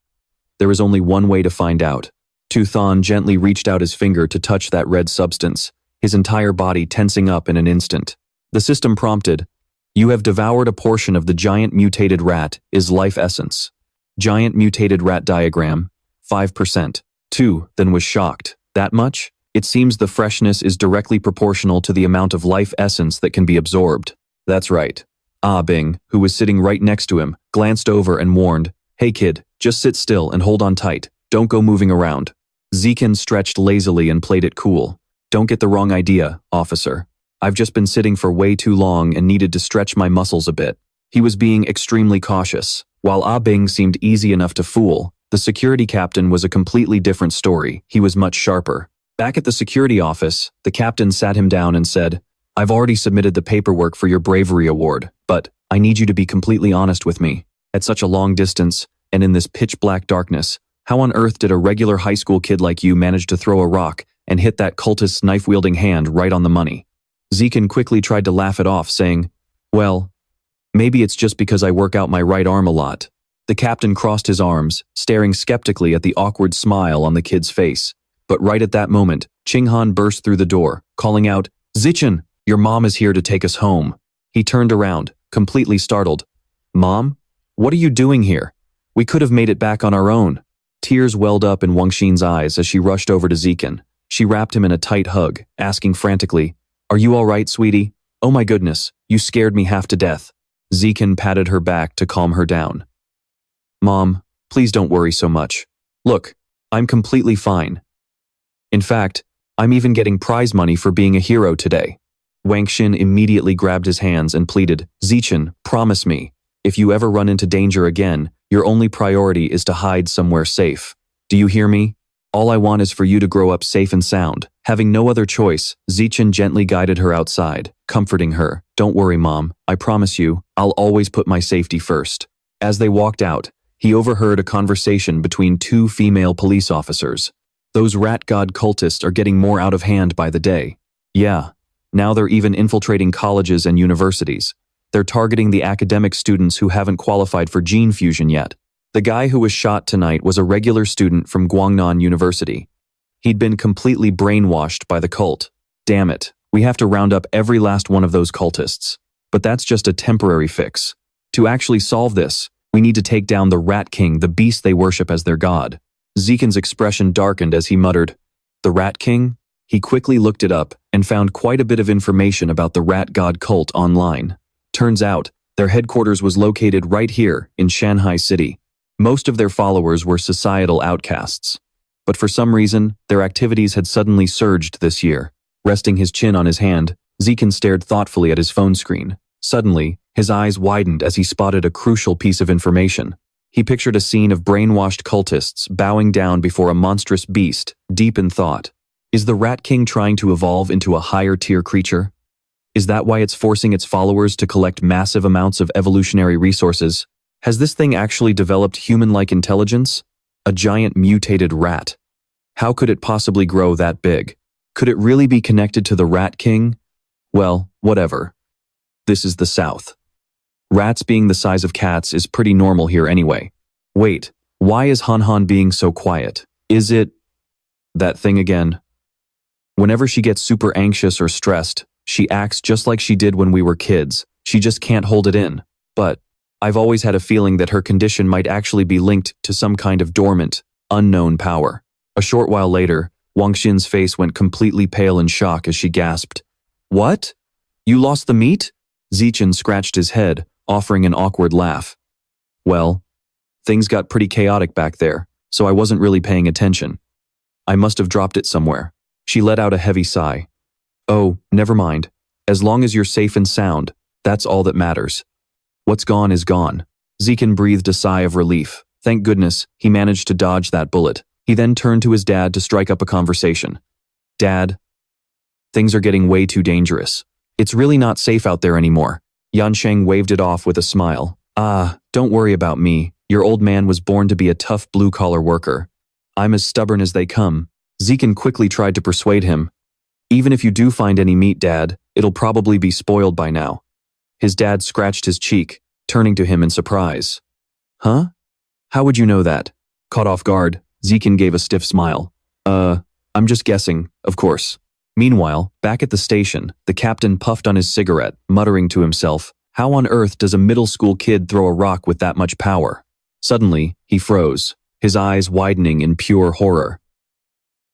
There is only one way to find out. Tu Thon gently reached out his finger to touch that red substance, his entire body tensing up in an instant. The system prompted, "You have devoured a portion of the giant mutated rat is life essence. Giant mutated rat diagram, 5%. Tu then was shocked. That much? It seems the freshness is directly proportional to the amount of life essence that can be absorbed." That's right. Ah Bing, who was sitting right next to him, glanced over and warned, "Hey kid, just sit still and hold on tight. Don't go moving around." Zikin stretched lazily and played it cool. "Don't get the wrong idea, officer. I've just been sitting for way too long and needed to stretch my muscles a bit." He was being extremely cautious. While Ah Bing seemed easy enough to fool, the security captain was a completely different story. He was much sharper. Back at the security office, the captain sat him down and said, "I've already submitted the paperwork for your bravery award, but I need you to be completely honest with me. At such a long distance, and in this pitch-black darkness, how on earth did a regular high school kid like you manage to throw a rock and hit that cultist's knife-wielding hand right on the money?" Zikin quickly tried to laugh it off, saying, "Well, maybe it's just because I work out my right arm a lot." The captain crossed his arms, staring skeptically at the awkward smile on the kid's face. But right at that moment, Qinghan burst through the door, calling out, "Zichen, your mom is here to take us home." He turned around, completely startled. "Mom? What are you doing here? We could have made it back on our own." Tears welled up in Wang Xin's eyes as she rushed over to Zikin. She wrapped him in a tight hug, asking frantically, "Are you all right, sweetie? Oh my goodness, you scared me half to death." Zikin patted her back to calm her down. "Mom, please don't worry so much. Look, I'm completely fine. In fact, I'm even getting prize money for being a hero today." Wang Xin immediately grabbed his hands and pleaded, "Zichen, promise me, if you ever run into danger again, your only priority is to hide somewhere safe. Do you hear me? All I want is for you to grow up safe and sound." Having no other choice, Zichen gently guided her outside, comforting her. "Don't worry, Mom. I promise you, I'll always put my safety first." As they walked out, he overheard a conversation between two female police officers. Those rat god cultists are getting more out of hand by the day. Yeah, now they're even infiltrating colleges and universities. They're targeting the academic students who haven't qualified for gene fusion yet. The guy who was shot tonight was a regular student from Guangnan University. He'd been completely brainwashed by the cult. Damn it, we have to round up every last one of those cultists. But that's just a temporary fix. To actually solve this, we need to take down the Rat King, the beast they worship as their god. Zekin's expression darkened as he muttered, "The Rat King?" He quickly looked it up and found quite a bit of information about the rat god cult online. Turns out, their headquarters was located right here in Shanghai City. Most of their followers were societal outcasts. But for some reason, their activities had suddenly surged this year. Resting his chin on his hand, Zekin stared thoughtfully at his phone screen. Suddenly, his eyes widened as he spotted a crucial piece of information. He pictured a scene of brainwashed cultists bowing down before a monstrous beast, deep in thought. Is the Rat King trying to evolve into a higher-tier creature? Is that why it's forcing its followers to collect massive amounts of evolutionary resources? Has this thing actually developed human-like intelligence? A giant mutated rat. How could it possibly grow that big? Could it really be connected to the Rat King? Well, whatever. This is the South. Rats being the size of cats is pretty normal here anyway. Wait, why is Han Han being so quiet? Is it that thing again? Whenever she gets super anxious or stressed, she acts just like she did when we were kids. She just can't hold it in. But I've always had a feeling that her condition might actually be linked to some kind of dormant, unknown power. A short while later, Wang Xin's face went completely pale in shock as she gasped. What? You lost the meat? Zichen scratched his head, offering an awkward laugh. Well, things got pretty chaotic back there, so I wasn't really paying attention. I must have dropped it somewhere. She let out a heavy sigh. Oh, never mind. As long as you're safe and sound, that's all that matters. What's gone is gone. Zekin breathed a sigh of relief. Thank goodness, he managed to dodge that bullet. He then turned to his dad to strike up a conversation. Dad, things are getting way too dangerous. It's really not safe out there anymore. Yansheng waved it off with a smile. Ah, don't worry about me. Your old man was born to be a tough blue-collar worker. I'm as stubborn as they come. Zekin quickly tried to persuade him. Even if you do find any meat, Dad, it'll probably be spoiled by now. His dad scratched his cheek, turning to him in surprise. Huh? How would you know that? Caught off guard, Zekin gave a stiff smile. I'm just guessing, of course. Meanwhile, back at the station, the captain puffed on his cigarette, muttering to himself, how on earth does a middle school kid throw a rock with that much power? Suddenly, he froze, his eyes widening in pure horror.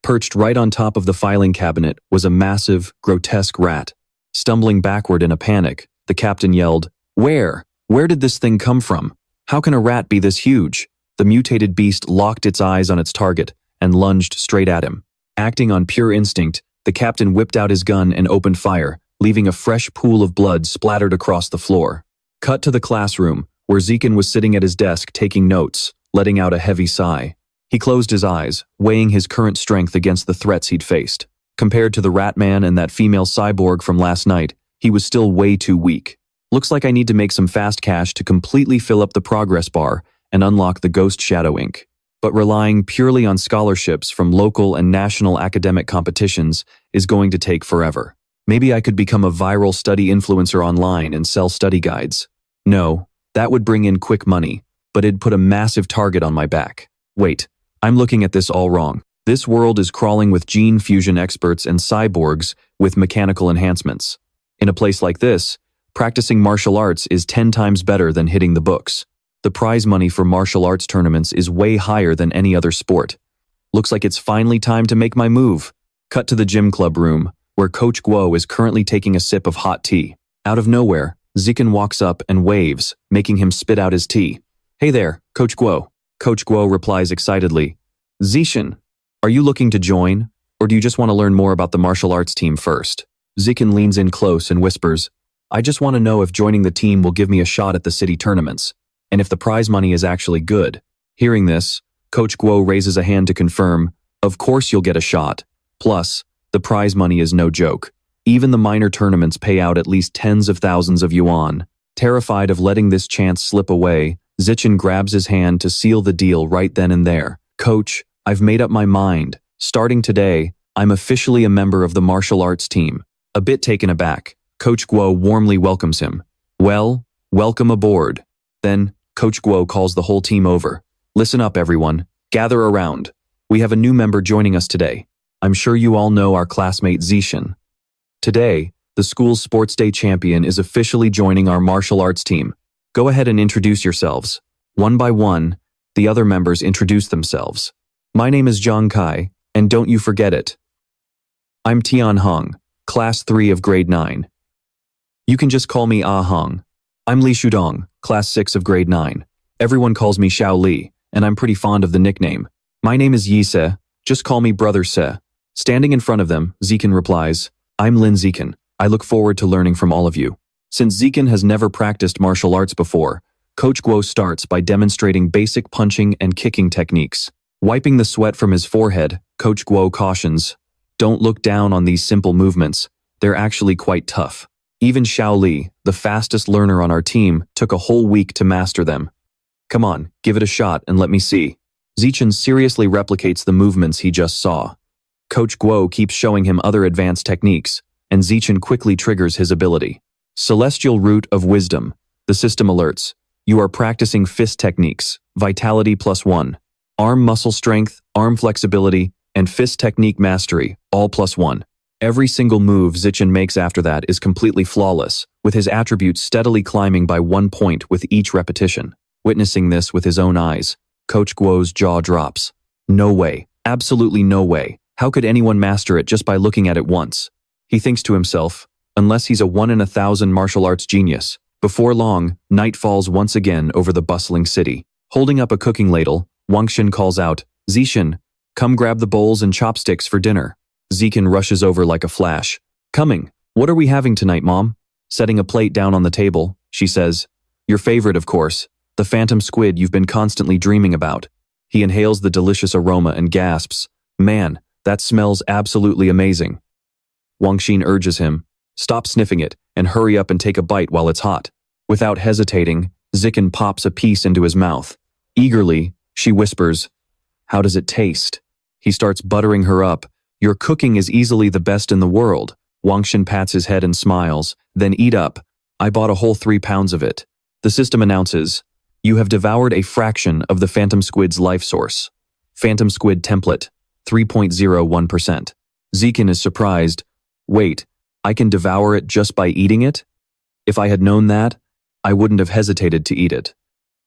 Perched right on top of the filing cabinet was a massive, grotesque rat. Stumbling backward in a panic, the captain yelled, Where? Where did this thing come from? How can a rat be this huge? The mutated beast locked its eyes on its target and lunged straight at him. Acting on pure instinct, the captain whipped out his gun and opened fire, leaving a fresh pool of blood splattered across the floor. Cut to the classroom, where Zekin was sitting at his desk taking notes, letting out a heavy sigh. He closed his eyes, weighing his current strength against the threats he'd faced. Compared to the rat man and that female cyborg from last night, he was still way too weak. Looks like I need to make some fast cash to completely fill up the progress bar and unlock the Ghost Shadow ink. But relying purely on scholarships from local and national academic competitions is going to take forever. Maybe I could become a viral study influencer online and sell study guides. No, that would bring in quick money, but it'd put a massive target on my back. Wait, I'm looking at this all wrong. This world is crawling with gene fusion experts and cyborgs with mechanical enhancements. In a place like this, practicing martial arts is 10 times better than hitting the books. The prize money for martial arts tournaments is way higher than any other sport. Looks like it's finally time to make my move. Cut to the gym club room, where Coach Guo is currently taking a sip of hot tea. Out of nowhere, Zekin walks up and waves, making him spit out his tea. Hey there, Coach Guo. Coach Guo replies excitedly. Zekin, are you looking to join, or do you just want to learn more about the martial arts team first? Zekin leans in close and whispers, I just want to know if joining the team will give me a shot at the city tournaments, and if the prize money is actually good. Hearing this, Coach Guo raises a hand to confirm, of course you'll get a shot. Plus, the prize money is no joke. Even the minor tournaments pay out at least tens of thousands of yuan. Terrified of letting this chance slip away, Zekin grabs his hand to seal the deal right then and there. Coach, I've made up my mind. Starting today, I'm officially a member of the martial arts team. A bit taken aback, Coach Guo warmly welcomes him. Well, welcome aboard. Then, Coach Guo calls the whole team over. Listen up, everyone. Gather around. We have a new member joining us today. I'm sure you all know our classmate Zishan. Today, the school's sports day champion is officially joining our martial arts team. Go ahead and introduce yourselves. One by one, the other members introduce themselves. My name is Zhang Kai, and don't you forget it. I'm Tian Hong, Class 3 of Grade 9. You can just call me Ah Hong. I'm Li Shudong, Class 6 of Grade 9. Everyone calls me Xiao Li, and I'm pretty fond of the nickname. My name is Yi Se, just call me Brother Se. Standing in front of them, Zikan replies, I'm Lin Zikan. I look forward to learning from all of you. Since Zikan has never practiced martial arts before, Coach Guo starts by demonstrating basic punching and kicking techniques. Wiping the sweat from his forehead, Coach Guo cautions, don't look down on these simple movements. They're actually quite tough. Even Xiao Li, the fastest learner on our team, took a whole week to master them. Come on, give it a shot and let me see. Zichen seriously replicates the movements he just saw. Coach Guo keeps showing him other advanced techniques, and Zichen quickly triggers his ability. Celestial Root of Wisdom. The system alerts. You are practicing fist techniques, vitality +1. Arm muscle strength, arm flexibility, and fist technique mastery, all +1. Every single move Zichen makes after that is completely flawless, with his attributes steadily climbing by 1 point with each repetition. Witnessing this with his own eyes, Coach Guo's jaw drops. No way, absolutely no way. How could anyone master it just by looking at it once? He thinks to himself, unless he's a 1 in 1,000 martial arts genius. Before long, night falls once again over the bustling city. Holding up a cooking ladle, Wangshin calls out, Zishan, come grab the bowls and chopsticks for dinner. Zikan rushes over like a flash. Coming. What are we having tonight, Mom? Setting a plate down on the table, she says, your favorite, of course, the phantom squid you've been constantly dreaming about. He inhales the delicious aroma and gasps, man, that smells absolutely amazing. Wangshin urges him, stop sniffing it and hurry up and take a bite while it's hot. Without hesitating, Zikan pops a piece into his mouth. Eagerly, she whispers, how does it taste? He starts buttering her up. Your cooking is easily the best in the world. Wangshin pats his head and smiles, then eat up. I bought a whole 3 pounds of it. The system announces, you have devoured a fraction of the phantom squid's life source. Phantom squid template, 3.01%. Zikan is surprised. Wait, I can devour it just by eating it? If I had known that, I wouldn't have hesitated to eat it.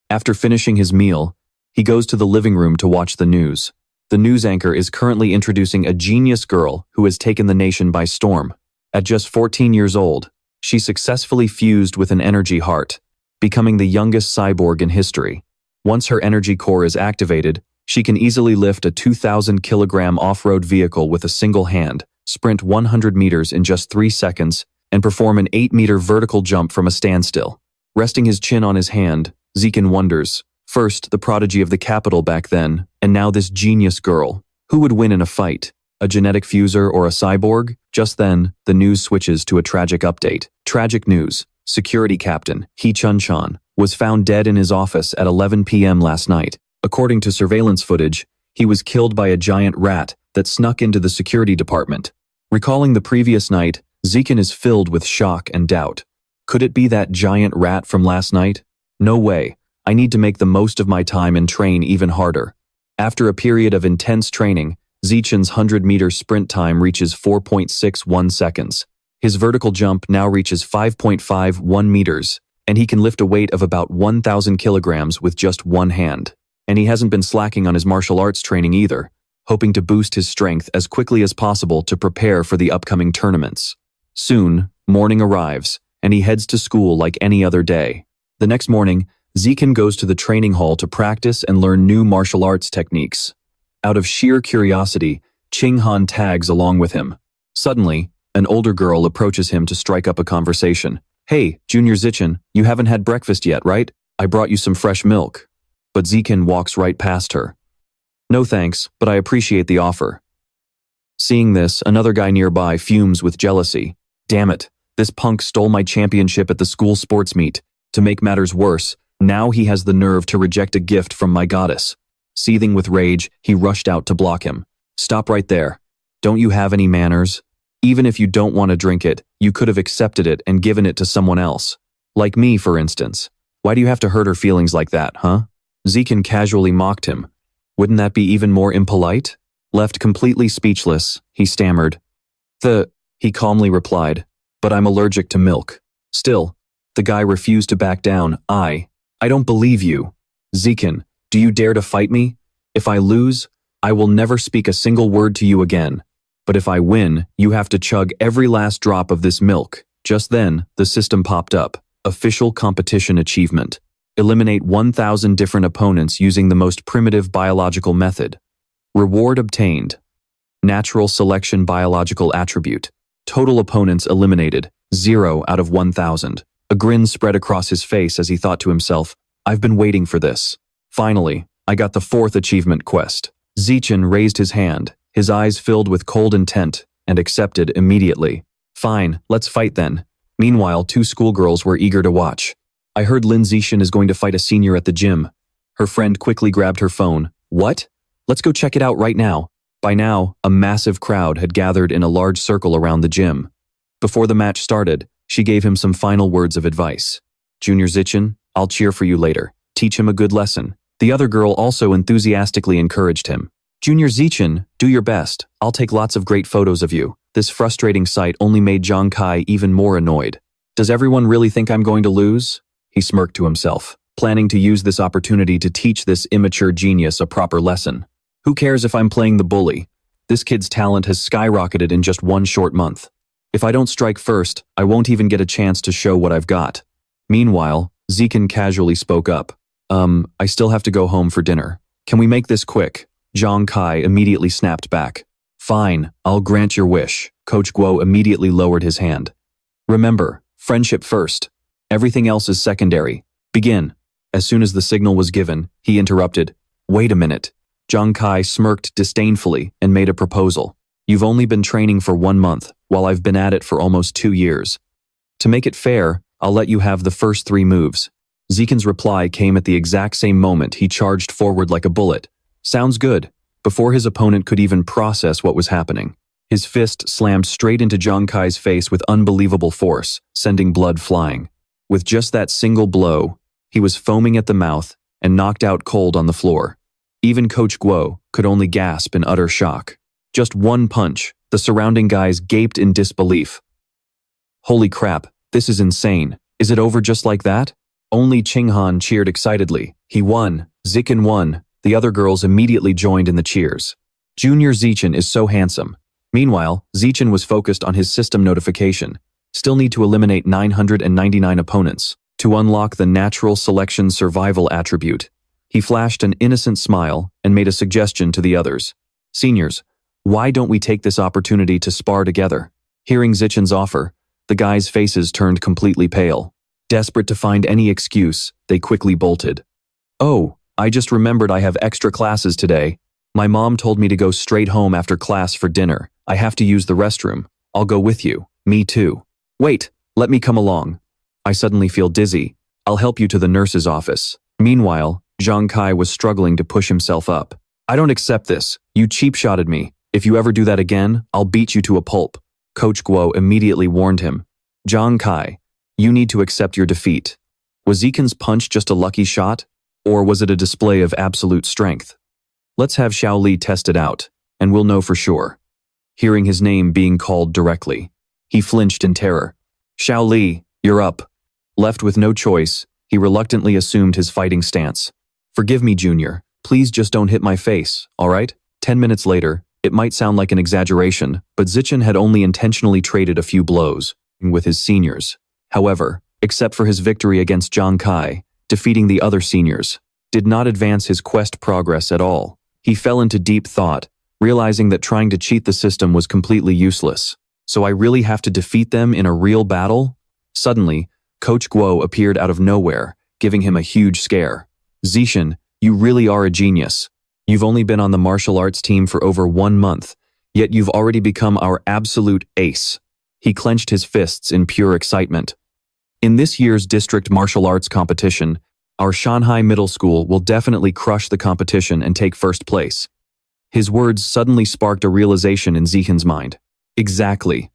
After finishing his meal, he goes to the living room to watch the news. The news anchor is currently introducing a genius girl who has taken the nation by storm. At just 14 years old, she successfully fused with an energy heart, becoming the youngest cyborg in history. Once her energy core is activated, she can easily lift a 2,000-kilogram off-road vehicle with a single hand, sprint 100 meters in just 3 seconds, and perform an 8-meter vertical jump from a standstill. Resting his chin on his hand, Zikan wonders, first the prodigy of the capital back then, and now this genius girl. Who would win in a fight? A genetic fuser or a cyborg? Just then, the news switches to a tragic update. Tragic news. Security Captain He Chun-chan was found dead in his office at 11 p.m. last night. According to surveillance footage, he was killed by a giant rat that snuck into the security department. Recalling the previous night, Zikan is filled with shock and doubt. Could it be that giant rat from last night? No way. I need to make the most of my time and train even harder. After a period of intense training, Zichen's 100-meter sprint time reaches 4.61 seconds. His vertical jump now reaches 5.51 meters, and he can lift a weight of about 1,000 kilograms with just one hand. And he hasn't been slacking on his martial arts training either, hoping to boost his strength as quickly as possible to prepare for the upcoming tournaments. Soon, morning arrives, and he heads to school like any other day. The next morning, Zikan goes to the training hall to practice and learn new martial arts techniques. Out of sheer curiosity, Ching Han tags along with him. Suddenly, an older girl approaches him to strike up a conversation. Hey, Junior Zichen, you haven't had breakfast yet, right? I brought you some fresh milk. But Zikan walks right past her. No thanks, but I appreciate the offer. Seeing this, another guy nearby fumes with jealousy. Damn it, this punk stole my championship at the school sports meet. To make matters worse, now he has the nerve to reject a gift from my goddess. Seething with rage, he rushed out to block him. Stop right there. Don't you have any manners? Even if you don't want to drink it, you could have accepted it and given it to someone else. Like me, for instance. Why do you have to hurt her feelings like that, huh? Zikin casually mocked him. Wouldn't that be even more impolite? Left completely speechless, he stammered. He calmly replied, but I'm allergic to milk. Still, the guy refused to back down. I don't believe you. Zikin, do you dare to fight me? If I lose, I will never speak a single word to you again. But if I win, you have to chug every last drop of this milk. Just then, the system popped up. Official competition achievement. Eliminate 1,000 different opponents using the most primitive biological method. Reward obtained. Natural selection biological attribute. Total opponents eliminated, 0 out of 1,000. A grin spread across his face as he thought to himself, I've been waiting for this. Finally, I got the 4th achievement quest. Zichen raised his hand, his eyes filled with cold intent, and accepted immediately. Fine, let's fight then. Meanwhile, 2 schoolgirls were eager to watch. I heard Lin Zichen is going to fight a senior at the gym. Her friend quickly grabbed her phone. What? Let's go check it out right now. By now, a massive crowd had gathered in a large circle around the gym. Before the match started, she gave him some final words of advice. Junior Zichen, I'll cheer for you later. Teach him a good lesson. The other girl also enthusiastically encouraged him. Junior Zichen, do your best. I'll take lots of great photos of you. This frustrating sight only made Zhang Kai even more annoyed. Does everyone really think I'm going to lose? He smirked to himself, planning to use this opportunity to teach this immature genius a proper lesson. Who cares if I'm playing the bully? This kid's talent has skyrocketed in just 1 short month. If I don't strike first, I won't even get a chance to show what I've got. Meanwhile, Zikin casually spoke up. I still have to go home for dinner. Can we make this quick? Zhang Kai immediately snapped back. Fine, I'll grant your wish. Coach Guo immediately lowered his hand. Remember, friendship first. Everything else is secondary. Begin. As soon as the signal was given, he interrupted. Wait a minute. Zhang Kai smirked disdainfully and made a proposal. You've only been training for 1 month, while I've been at it for almost 2 years. To make it fair, I'll let you have the first 3 moves. Zikin's reply came at the exact same moment he charged forward like a bullet. Sounds good. Before his opponent could even process what was happening, his fist slammed straight into Zhang Kai's face with unbelievable force, sending blood flying. With just that single blow, he was foaming at the mouth and knocked out cold on the floor. Even Coach Guo could only gasp in utter shock. Just 1 punch, the surrounding guys gaped in disbelief. Holy crap, this is insane. Is it over just like that? Only Qinghan cheered excitedly. He won. Zikin won. The other girls immediately joined in the cheers. Junior Zichen is so handsome. Meanwhile, Zichen was focused on his system notification. Still need to eliminate 999 opponents to unlock the natural selection survival attribute. He flashed an innocent smile and made a suggestion to the others. Seniors, why don't we take this opportunity to spar together? Hearing Zichen's offer, the guys' faces turned completely pale. Desperate to find any excuse, they quickly bolted. Oh, I just remembered I have extra classes today. My mom told me to go straight home after class for dinner. I have to use the restroom. I'll go with you. Me too. Wait, let me come along. I suddenly feel dizzy. I'll help you to the nurse's office. Meanwhile, Zhang Kai was struggling to push himself up. I don't accept this. You cheap-shotted me. If you ever do that again, I'll beat you to a pulp. Coach Guo immediately warned him. Zhang Kai, you need to accept your defeat. Was Zikin's punch just a lucky shot? Or was it a display of absolute strength? Let's have Xiao Li test it out, and we'll know for sure. Hearing his name being called directly, he flinched in terror. Xiao Li, you're up. Left with no choice, he reluctantly assumed his fighting stance. Forgive me, Junior. Please just don't hit my face, all right? 10 minutes later, it might sound like an exaggeration, but Zichen had only intentionally traded a few blows with his seniors. However, except for his victory against Zhang Kai, defeating the other seniors did not advance his quest progress at all. He fell into deep thought, realizing that trying to cheat the system was completely useless. So I really have to defeat them in a real battle? Suddenly, Coach Guo appeared out of nowhere, giving him a huge scare. Zichen, you really are a genius. You've only been on the martial arts team for over 1 month, yet you've already become our absolute ace. He clenched his fists in pure excitement. In this year's district martial arts competition, our Shanghai Middle School will definitely crush the competition and take first place. His words suddenly sparked a realization in Zikin's mind. Exactly.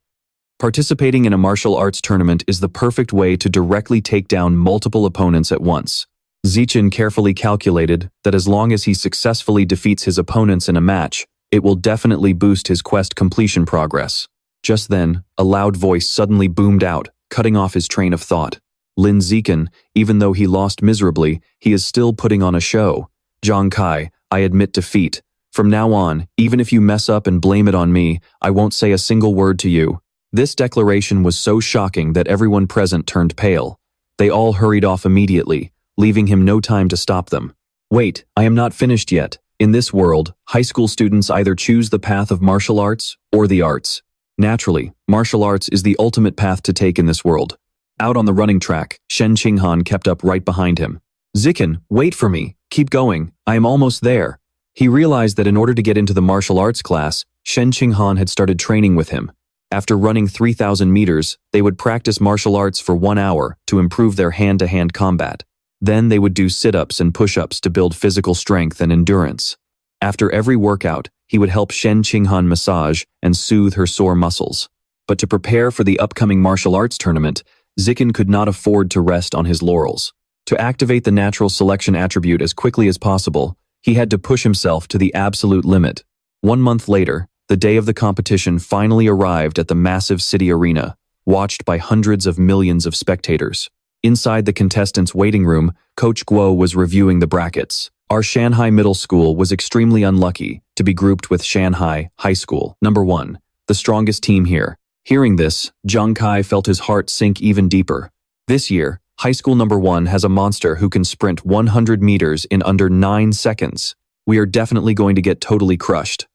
Participating in a martial arts tournament is the perfect way to directly take down multiple opponents at once. Zikin carefully calculated that as long as he successfully defeats his opponents in a match, it will definitely boost his quest completion progress. Just then, a loud voice suddenly boomed out, cutting off his train of thought. Lin Zikin, even though he lost miserably, he is still putting on a show. Zhang Kai, I admit defeat. From now on, even if you mess up and blame it on me, I won't say a single word to you. This declaration was so shocking that everyone present turned pale. They all hurried off immediately, leaving him no time to stop them. Wait, I am not finished yet. In this world, high school students either choose the path of martial arts or the arts. Naturally, martial arts is the ultimate path to take in this world. Out on the running track, Shen Qinghan kept up right behind him. Zikin, wait for me. Keep going. I am almost there. He realized that in order to get into the martial arts class, Shen Qinghan had started training with him. After running 3,000 meters, they would practice martial arts for 1 hour to improve their hand-to-hand combat. Then they would do sit-ups and push-ups to build physical strength and endurance. After every workout, he would help Shen Qinghan massage and soothe her sore muscles. But to prepare for the upcoming martial arts tournament, Zikin could not afford to rest on his laurels. To activate the natural selection attribute as quickly as possible, he had to push himself to the absolute limit. 1 month later, the day of the competition finally arrived at the massive city arena, watched by hundreds of millions of spectators. Inside the contestants' waiting room, Coach Guo was reviewing the brackets. Our Shanghai Middle School was extremely unlucky to be grouped with Shanghai High School, number 1, the strongest team here. Hearing this, Zhang Kai felt his heart sink even deeper. This year, High School number 1 has a monster who can sprint 100 meters in under 9 seconds. We are definitely going to get totally crushed.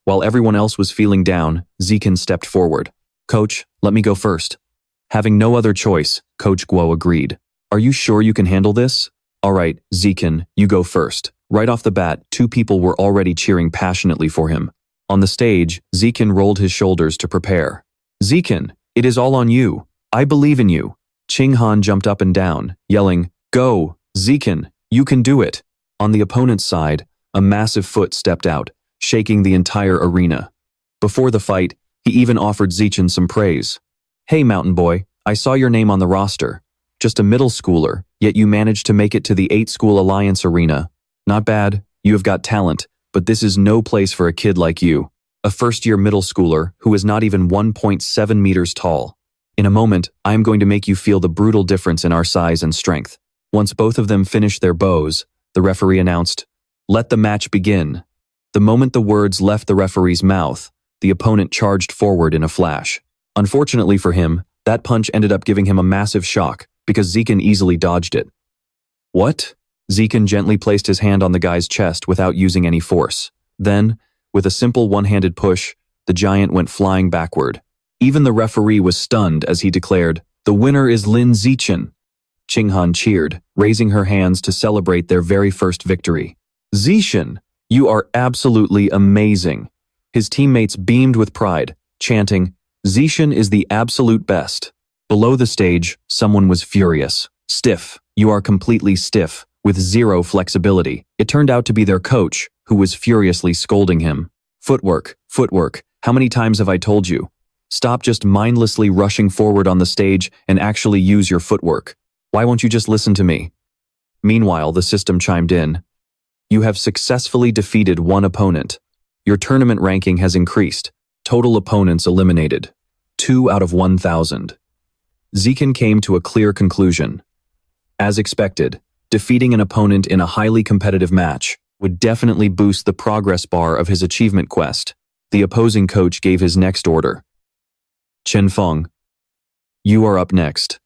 While everyone else was feeling down, Zikin stepped forward. Coach, let me go first. Having no other choice, Coach Guo agreed. Are you sure you can handle this? All right, Zikin, you go first. Right off the bat, 2 people were already cheering passionately for him. On the stage, Zikin rolled his shoulders to prepare. Zikin, it is all on you. I believe in you. Qinghan jumped up and down, yelling, Go, Zikin, you can do it. On the opponent's side, a massive foot stepped out, shaking the entire arena. Before the fight, he even offered Zikin some praise. Hey, mountain boy, I saw your name on the roster. Just a middle schooler, yet you managed to make it to the 8-school alliance arena. Not bad, you have got talent, but this is no place for a kid like you. A first-year middle schooler who is not even 1.7 meters tall. In a moment, I am going to make you feel the brutal difference in our size and strength. Once both of them finished their bows, the referee announced, Let the match begin. The moment the words left the referee's mouth, the opponent charged forward in a flash. Unfortunately for him, that punch ended up giving him a massive shock, because Zikin easily dodged it. What? Zikin gently placed his hand on the guy's chest without using any force. Then, with a simple one-handed push, the giant went flying backward. Even the referee was stunned as he declared, The winner is Lin Zikin. Qinghan cheered, raising her hands to celebrate their very first victory. Zikin, you are absolutely amazing. His teammates beamed with pride, chanting, Zikin is the absolute best. Below the stage, someone was furious. Stiff, you are completely stiff, with zero flexibility. It turned out to be their coach, who was furiously scolding him. Footwork, how many times have I told you? Stop just mindlessly rushing forward on the stage and actually use your footwork. Why won't you just listen to me? Meanwhile, the system chimed in. You have successfully defeated 1 opponent. Your tournament ranking has increased. Total opponents eliminated. 2 out of 1,000. Zikin came to a clear conclusion. As expected, defeating an opponent in a highly competitive match would definitely boost the progress bar of his achievement quest. The opposing coach gave his next order. Chen Feng, you are up next.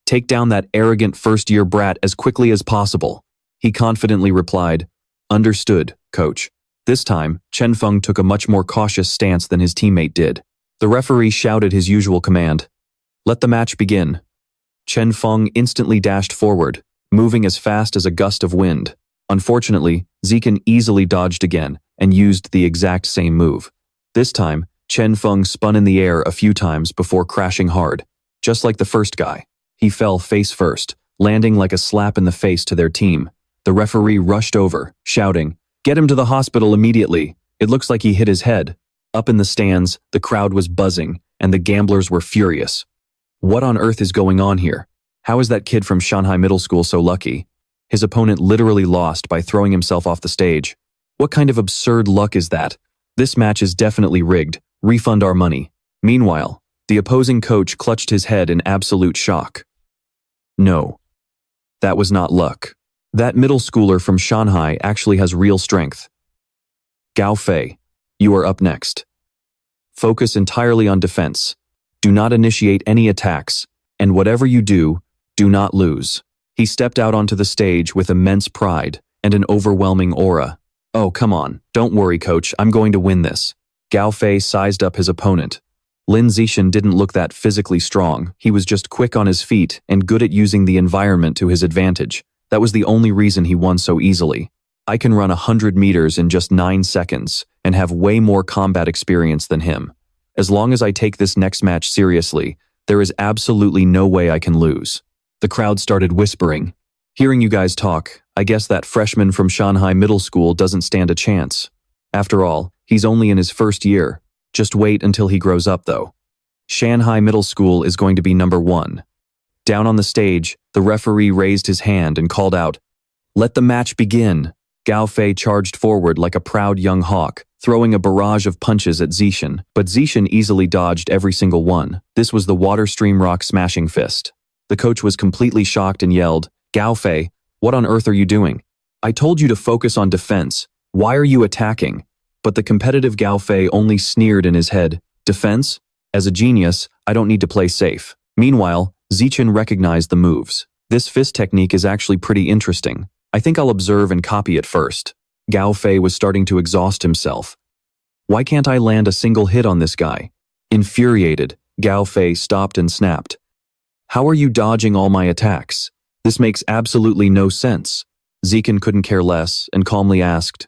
Take down that arrogant first-year brat as quickly as possible. He confidently replied, Understood, coach. This time, Chen Feng took a much more cautious stance than his teammate did. The referee shouted his usual command. Let the match begin. Chen Feng instantly dashed forward, moving as fast as a gust of wind. Unfortunately, Zikin easily dodged again and used the exact same move. This time, Chen Feng spun in the air a few times before crashing hard. Just like the first guy, he fell face first, landing like a slap in the face to their team. The referee rushed over, shouting, Get him to the hospital immediately. It looks like he hit his head. Up in the stands, the crowd was buzzing, and the gamblers were furious. What on earth is going on here? How is that kid from Shanghai Middle School so lucky? His opponent literally lost by throwing himself off the stage. What kind of absurd luck is that? This match is definitely rigged. Refund our money. Meanwhile, the opposing coach clutched his head in absolute shock. No. That was not luck. That middle schooler from Shanghai actually has real strength. Gao Fei, you are up next. Focus entirely on defense. Do not initiate any attacks, and whatever you do, do not lose. He stepped out onto the stage with immense pride and an overwhelming aura. Oh, come on, don't worry, coach, I'm going to win this. Gao Fei sized up his opponent. Lin Zixin didn't look that physically strong. He was just quick on his feet and good at using the environment to his advantage. That was the only reason he won so easily. I can run 100 meters in just 9 seconds and have way more combat experience than him. As long as I take this next match seriously, there is absolutely no way I can lose. The crowd started whispering. Hearing you guys talk, I guess that freshman from Shanghai Middle School doesn't stand a chance. After all, he's only in his first year. Just wait until he grows up, though. Shanghai Middle School is going to be number 1. Down on the stage, the referee raised his hand and called out, "Let the match begin." Gao Fei charged forward like a proud young hawk, throwing a barrage of punches at Zixin, but Zixin easily dodged every single one. This was the water stream rock smashing fist. The coach was completely shocked and yelled, "Gao Fei, what on earth are you doing? I told you to focus on defense. Why are you attacking?" But the competitive Gao Fei only sneered in his head. Defense? As a genius, I don't need to play safe. Meanwhile, Zixin recognized the moves. This fist technique is actually pretty interesting. I think I'll observe and copy it first. Gao Fei was starting to exhaust himself. Why can't I land a single hit on this guy? Infuriated, Gao Fei stopped and snapped. How are you dodging all my attacks? This makes absolutely no sense. Zixin couldn't care less and calmly asked,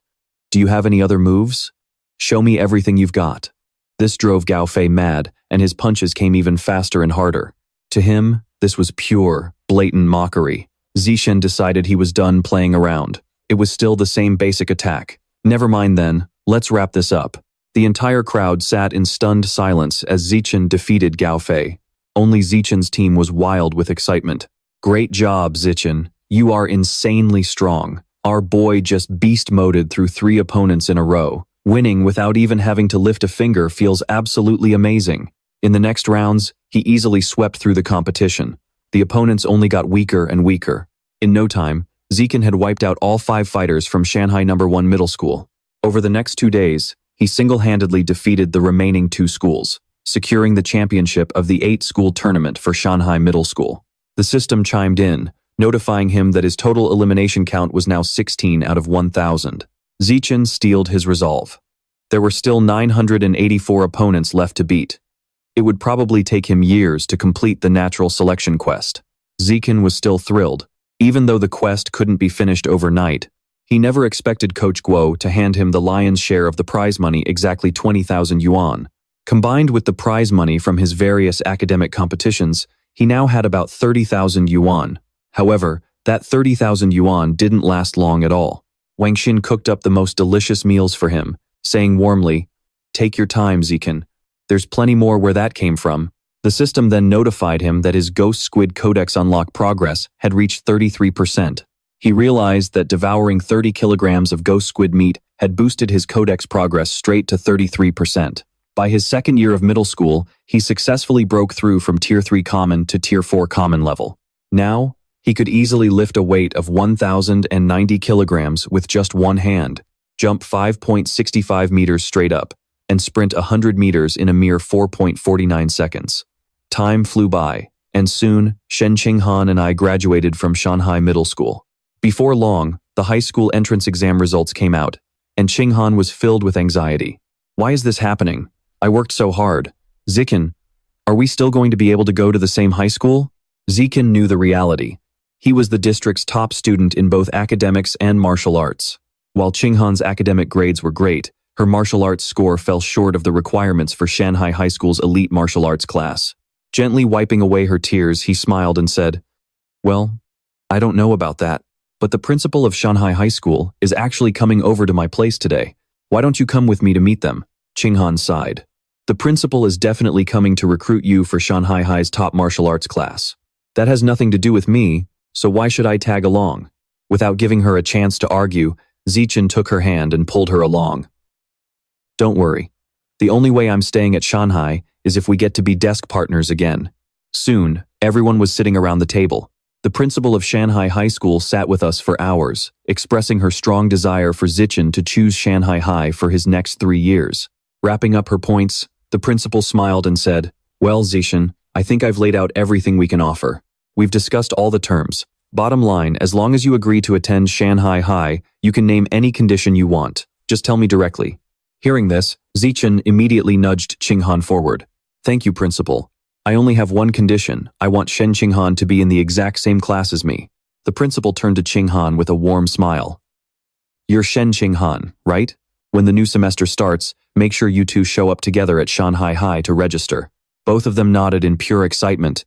"Do you have any other moves? Show me everything you've got." This drove Gao Fei mad, and his punches came even faster and harder. To him, this was pure, blatant mockery. Zixin decided he was done playing around. It was still the same basic attack. Never mind then, let's wrap this up. The entire crowd sat in stunned silence as Zixin defeated Gao Fei. Only Zixin's team was wild with excitement. Great job, Zixin. You are insanely strong. Our boy just beast-moded through 3 opponents in a row. Winning without even having to lift a finger feels absolutely amazing. In the next rounds, he easily swept through the competition. The opponents only got weaker and weaker. In no time, Zixin had wiped out all 5 fighters from Shanghai No. 1 Middle School. Over the next 2 days, he single-handedly defeated the remaining 2 schools, securing the championship of the 8-school tournament for Shanghai Middle School. The system chimed in, notifying him that his total elimination count was now 16 out of 1,000. Zixin steeled his resolve. There were still 984 opponents left to beat. It would probably take him years to complete the natural selection quest. Zixin was still thrilled. Even though the quest couldn't be finished overnight, he never expected Coach Guo to hand him the lion's share of the prize money, exactly 20,000 yuan. Combined with the prize money from his various academic competitions, he now had about 30,000 yuan. However, that 30,000 yuan didn't last long at all. Wang Xin cooked up the most delicious meals for him, saying warmly, "Take your time, Zixin. There's plenty more where that came from." The system then notified him that his Ghost Squid Codex unlock progress had reached 33%. He realized that devouring 30 kilograms of ghost squid meat had boosted his Codex progress straight to 33%. By his second year of middle school, he successfully broke through from Tier 3 Common to Tier 4 Common level. Now, he could easily lift a weight of 1,090 kilograms with just one hand, jump 5.65 meters straight up, and sprint 100 meters in a mere 4.49 seconds. Time flew by, and soon, Shen Qinghan and I graduated from Shanghai Middle School. Before long, the high school entrance exam results came out, and Qinghan was filled with anxiety. Why is this happening? I worked so hard. Zixin, are we still going to be able to go to the same high school? Zixin knew the reality. He was the district's top student in both academics and martial arts. While Qinghan's academic grades were great, her martial arts score fell short of the requirements for Shanghai High School's elite martial arts class. Gently wiping away her tears, he smiled and said, "Well, I don't know about that, but the principal of Shanghai High School is actually coming over to my place today. Why don't you come with me to meet them? Qinghan sighed. The principal is definitely coming to recruit you for Shanghai High's top martial arts class. That has nothing to do with me, so why should I tag along? Without giving her a chance to argue, Zichen took her hand and pulled her along. Don't worry. The only way I'm staying at Shanghai is if we get to be desk partners again. Soon, everyone was sitting around the table. The principal of Shanghai High School sat with us for hours, expressing her strong desire for Zichen to choose Shanghai High for his next 3 years. Wrapping up her points, the principal smiled and said, "Well, Zichen, I think I've laid out everything we can offer. We've discussed all the terms. Bottom line, as long as you agree to attend Shanghai High, you can name any condition you want. Just tell me directly." Hearing this, Zichen immediately nudged Qinghan forward. "Thank you, principal. I only have one condition. I want Shen Qinghan to be in the exact same class as me." The principal turned to Qinghan with a warm smile. "You're Shen Qinghan, right? When the new semester starts, make sure you two show up together at Shanghai High to register." Both of them nodded in pure excitement.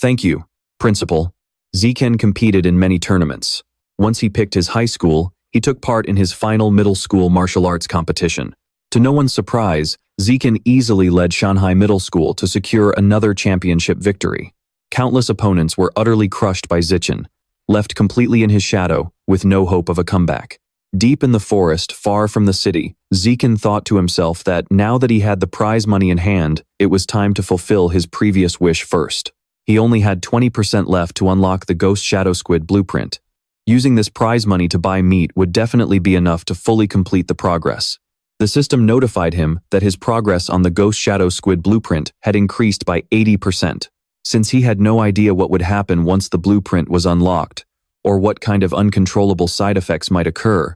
"Thank you, principal." Zichen competed in many tournaments. Once he picked his high school, he took part in his final middle school martial arts competition. To no one's surprise, Zichen easily led Shanghai Middle School to secure another championship victory. Countless opponents were utterly crushed by Zichen, left completely in his shadow, with no hope of a comeback. Deep in the forest, far from the city, Zichen thought to himself that now that he had the prize money in hand, it was time to fulfill his previous wish first. He only had 20% left to unlock the Ghost Shadow Squid blueprint. Using this prize money to buy meat would definitely be enough to fully complete the progress. The system notified him that his progress on the Ghost Shadow Squid blueprint had increased by 80%. Since he had no idea what would happen once the blueprint was unlocked, or what kind of uncontrollable side effects might occur,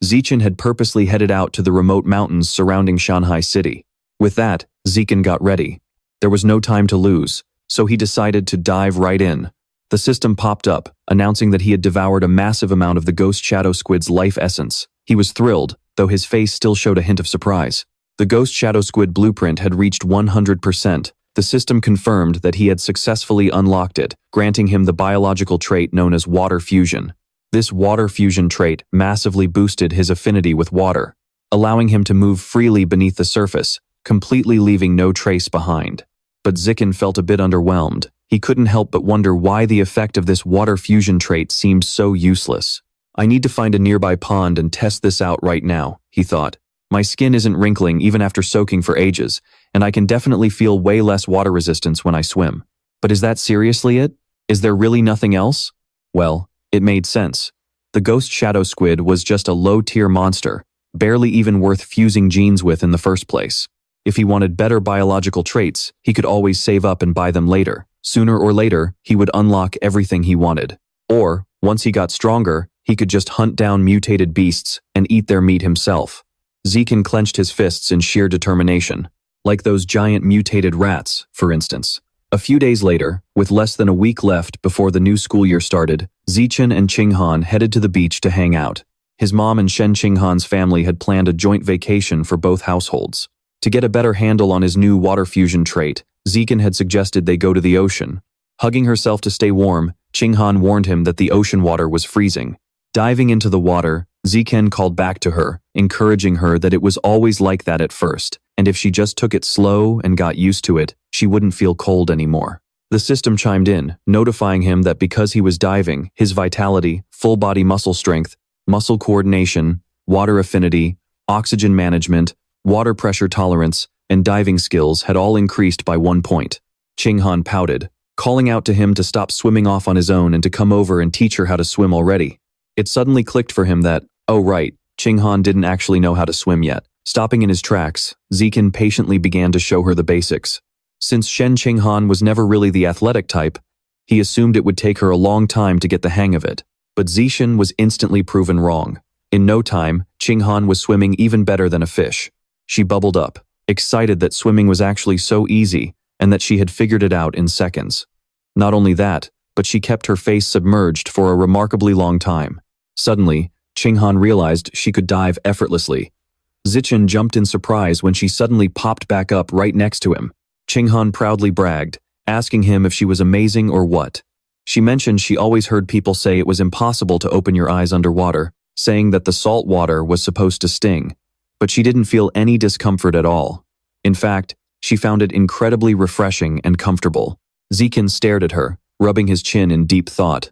Zichen had purposely headed out to the remote mountains surrounding Shanghai City. With that, Zichen got ready. There was no time to lose, so he decided to dive right in. The system popped up, announcing that he had devoured a massive amount of the Ghost Shadow Squid's life essence. He was thrilled, though his face still showed a hint of surprise. The Ghost Shadow Squid blueprint had reached 100%. The system confirmed that he had successfully unlocked it, granting him the biological trait known as water fusion. This water fusion trait massively boosted his affinity with water, allowing him to move freely beneath the surface, completely leaving no trace behind. But Zichen felt a bit underwhelmed. He couldn't help but wonder why the effect of this water fusion trait seemed so useless. "I need to find a nearby pond and test this out right now," he thought. "My skin isn't wrinkling even after soaking for ages, and I can definitely feel way less water resistance when I swim. But is that seriously it? Is there really nothing else?" Well, it made sense. The Ghost Shadow Squid was just a low-tier monster, barely even worth fusing genes with in the first place. If he wanted better biological traits, he could always save up and buy them later. Sooner or later, he would unlock everything he wanted. Or, once he got stronger, he could just hunt down mutated beasts and eat their meat himself. Zichen clenched his fists in sheer determination, like those giant mutated rats, for instance. A few days later, with less than a week left before the new school year started, Zichen and Qinghan headed to the beach to hang out. His mom and Shen Qinghan's family had planned a joint vacation for both households. To get a better handle on his new water fusion trait, Zichen had suggested they go to the ocean. Hugging herself to stay warm, Qinghan warned him that the ocean water was freezing. Diving into the water, Zichen called back to her, encouraging her that it was always like that at first, and if she just took it slow and got used to it, she wouldn't feel cold anymore. The system chimed in, notifying him that because he was diving, his vitality, full-body muscle strength, muscle coordination, water affinity, oxygen management, water pressure tolerance, and diving skills had all increased by 1 point. Qinghan pouted, calling out to him to stop swimming off on his own and to come over and teach her how to swim already. It suddenly clicked for him that, oh right, Qinghan didn't actually know how to swim yet. Stopping in his tracks, Zichen patiently began to show her the basics. Since Shen Qinghan was never really the athletic type, he assumed it would take her a long time to get the hang of it. But Zichen was instantly proven wrong. In no time, Qinghan was swimming even better than a fish. She bubbled up, excited that swimming was actually so easy and that she had figured it out in seconds. Not only that, but she kept her face submerged for a remarkably long time. Suddenly, Qinghan realized she could dive effortlessly. Zichen jumped in surprise when she suddenly popped back up right next to him. Qinghan proudly bragged, asking him if she was amazing or what. She mentioned she always heard people say it was impossible to open your eyes underwater, saying that the salt water was supposed to sting. But she didn't feel any discomfort at all. In fact, she found it incredibly refreshing and comfortable. Zikin stared at her, rubbing his chin in deep thought.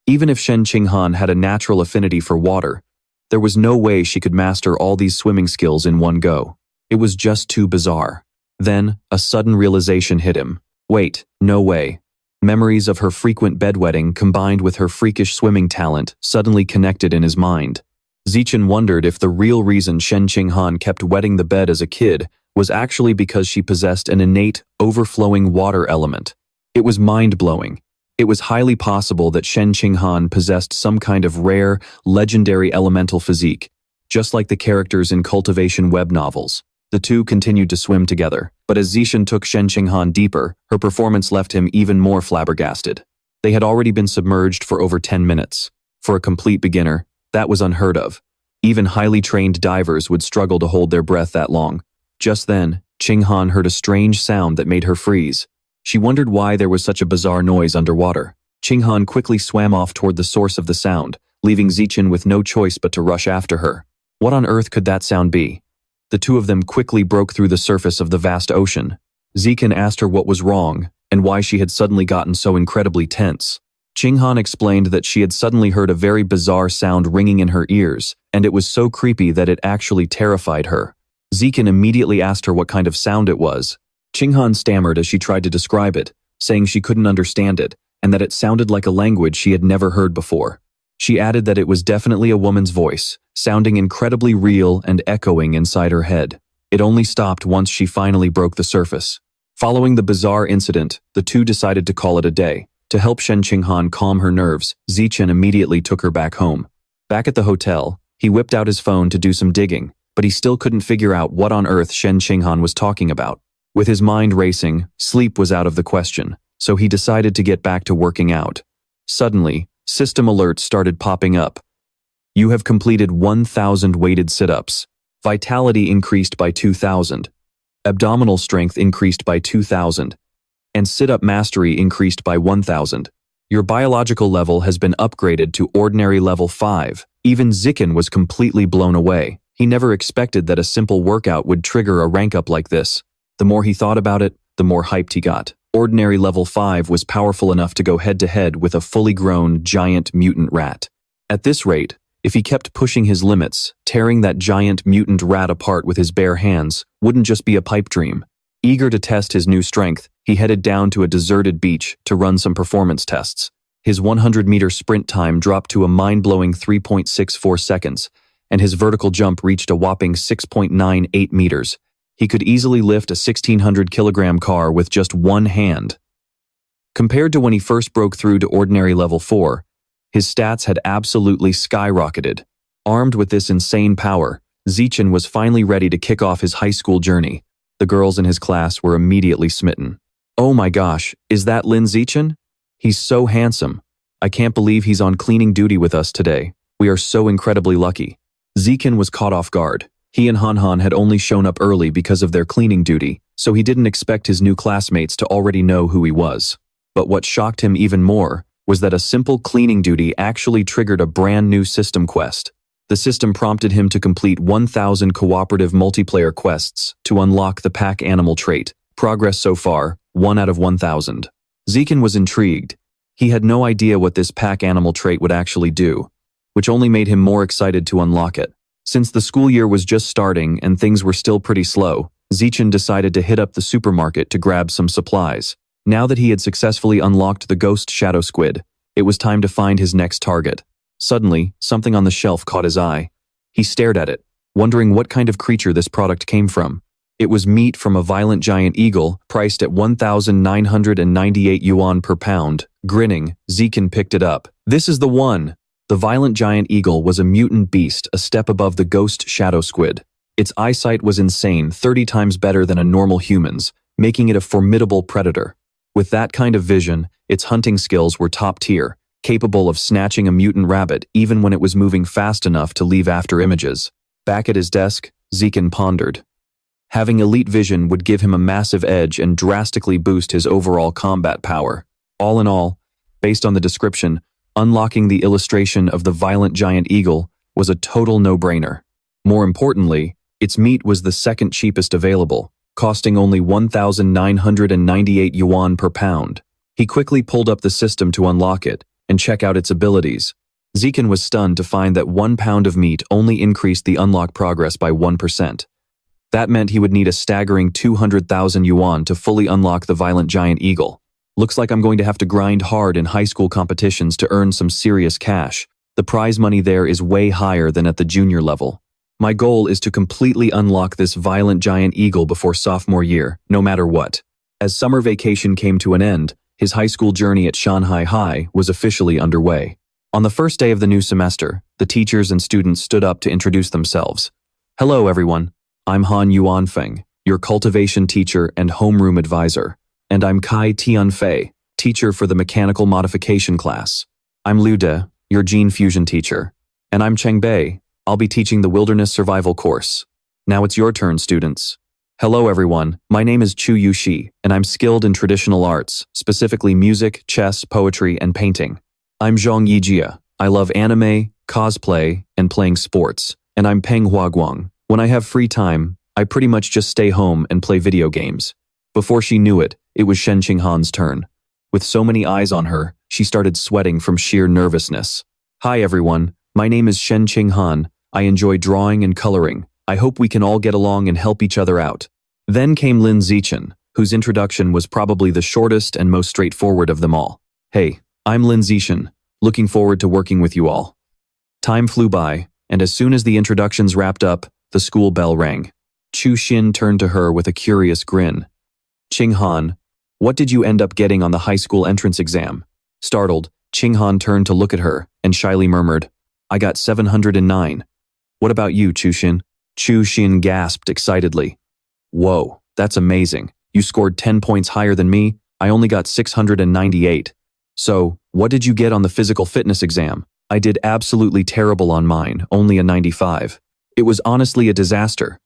Even if Shen Qinghan had a natural affinity for water, there was no way she could master all these swimming skills in one go. It was just too bizarre. Then, a sudden realization hit him. Wait, no way. Memories of her frequent bedwetting combined with her freakish swimming talent suddenly connected in his mind. Zichen wondered if the real reason Shen Qinghan kept wetting the bed as a kid was actually because she possessed an innate, overflowing water element. It was mind-blowing. It was highly possible that Shen Qinghan possessed some kind of rare, legendary elemental physique, just like the characters in cultivation web novels. The two continued to swim together, but as Zichen took Shen Qinghan deeper, her performance left him even more flabbergasted. They had already been submerged for over 10 minutes. For a complete beginner, that was unheard of. Even highly trained divers would struggle to hold their breath that long. Just then, Qinghan heard a strange sound that made her freeze. She wondered why there was such a bizarre noise underwater. Qinghan quickly swam off toward the source of the sound, leaving Zichen with no choice but to rush after her. What on earth could that sound be? The two of them quickly broke through the surface of the vast ocean. Zichen asked her what was wrong, and why she had suddenly gotten so incredibly tense. Qinghan explained that she had suddenly heard a very bizarre sound ringing in her ears, and it was so creepy that it actually terrified her. Zichen immediately asked her what kind of sound it was. Qinghan stammered as she tried to describe it, saying she couldn't understand it, and that it sounded like a language she had never heard before. She added that it was definitely a woman's voice, sounding incredibly real and echoing inside her head. It only stopped once she finally broke the surface. Following the bizarre incident, the two decided to call it a day. To help Shen Qinghan calm her nerves, Zichen immediately took her back home. Back at the hotel, he whipped out his phone to do some digging, but he still couldn't figure out what on earth Shen Qinghan was talking about. With his mind racing, sleep was out of the question, so he decided to get back to working out. Suddenly, system alerts started popping up. You have completed 1,000 weighted sit-ups. Vitality increased by 2,000. Abdominal strength increased by 2,000. And sit-up mastery increased by 1,000. Your biological level has been upgraded to ordinary level 5. Even Zichen was completely blown away. He never expected that a simple workout would trigger a rank up like this. The more he thought about it, the more hyped he got. Ordinary level 5 was powerful enough to go head-to-head with a fully grown, giant mutant rat. At this rate, if he kept pushing his limits, tearing that giant mutant rat apart with his bare hands wouldn't just be a pipe dream. Eager to test his new strength, he headed down to a deserted beach to run some performance tests. His 100-meter sprint time dropped to a mind-blowing 3.64 seconds, and his vertical jump reached a whopping 6.98 meters. He could easily lift a 1,600-kilogram car with just one hand. Compared to when he first broke through to ordinary level 4, his stats had absolutely skyrocketed. Armed with this insane power, Zichen was finally ready to kick off his high school journey. The girls in his class were immediately smitten. Oh my gosh, is that Lin Zichen? He's so handsome. I can't believe he's on cleaning duty with us today. We are so incredibly lucky. Zichen was caught off guard. He and Han had only shown up early because of their cleaning duty, so he didn't expect his new classmates to already know who he was. But what shocked him even more was that a simple cleaning duty actually triggered a brand new system quest. The system prompted him to complete 1,000 cooperative multiplayer quests to unlock the pack animal trait. Progress so far, 1 out of 1,000. Zichen was intrigued. He had no idea what this pack animal trait would actually do, which only made him more excited to unlock it. Since the school year was just starting and things were still pretty slow, Zichen decided to hit up the supermarket to grab some supplies. Now that he had successfully unlocked the ghost shadow squid, it was time to find his next target. Suddenly, something on the shelf caught his eye. He stared at it, wondering what kind of creature this product came from. It was meat from a violent giant eagle, priced at 1,998 yuan per pound. Grinning, Zichen picked it up. This is the one! The violent giant eagle was a mutant beast, a step above the ghost shadow squid. Its eyesight was insane, 30 times better than a normal human's, making it a formidable predator. With that kind of vision, its hunting skills were top tier, capable of snatching a mutant rabbit even when it was moving fast enough to leave after images. Back at his desk, Zichen pondered. Having elite vision would give him a massive edge and drastically boost his overall combat power. All in all, Based on the description, unlocking the illustration of the violent giant eagle was a total no-brainer. More importantly, its meat was the second cheapest available, costing only 1,998 yuan per pound. He quickly pulled up the system to unlock it and check out its abilities. Zikan was stunned to find that 1 pound of meat only increased the unlock progress by 1%. That meant he would need a staggering 200,000 yuan to fully unlock the violent giant eagle. Looks like I'm going to have to grind hard in high school competitions to earn some serious cash. The prize money there is way higher than at the junior level. My goal is to completely unlock this violent giant eagle before sophomore year, no matter what. As summer vacation came to an end, his high school journey at Shanghai High was officially underway. On the first day of the new semester, the teachers and students stood up to introduce themselves. Hello, everyone. I'm Han Yuanfeng, your cultivation teacher and homeroom advisor. And I'm Kai Tianfei, teacher for the mechanical modification class. I'm Liu De, your gene fusion teacher. And I'm Cheng Bei. I'll be teaching the wilderness survival course. Now it's your turn, students. Hello, everyone. My name is Chu Yushi, and I'm skilled in traditional arts, specifically music, chess, poetry, and painting. I'm Zhang Yijia. I love anime, cosplay, and playing sports. And I'm Peng Huaguang. When I have free time, I pretty much just stay home and play video games. Before she knew it, it was Shen Qinghan's turn. With so many eyes on her, she started sweating from sheer nervousness. Hi, everyone. My name is Shen Qinghan. I enjoy drawing and coloring. I hope we can all get along and help each other out. Then came Lin Zichen, whose introduction was probably the shortest and most straightforward of them all. Hey, I'm Lin Zichen. Looking forward to working with you all. Time flew by, and as soon as the introductions wrapped up, the school bell rang. Chu Xin turned to her with a curious grin. Qinghan, what did you end up getting on the high school entrance exam? Startled, Qinghan turned to look at her and shyly murmured, I got 709. What about you, Chu Xin? Chu Xin gasped excitedly. Whoa, that's amazing. You scored 10 points higher than me. I only got 698. So, what did you get on the physical fitness exam? I did absolutely terrible on mine, only a 95. It was honestly a disaster.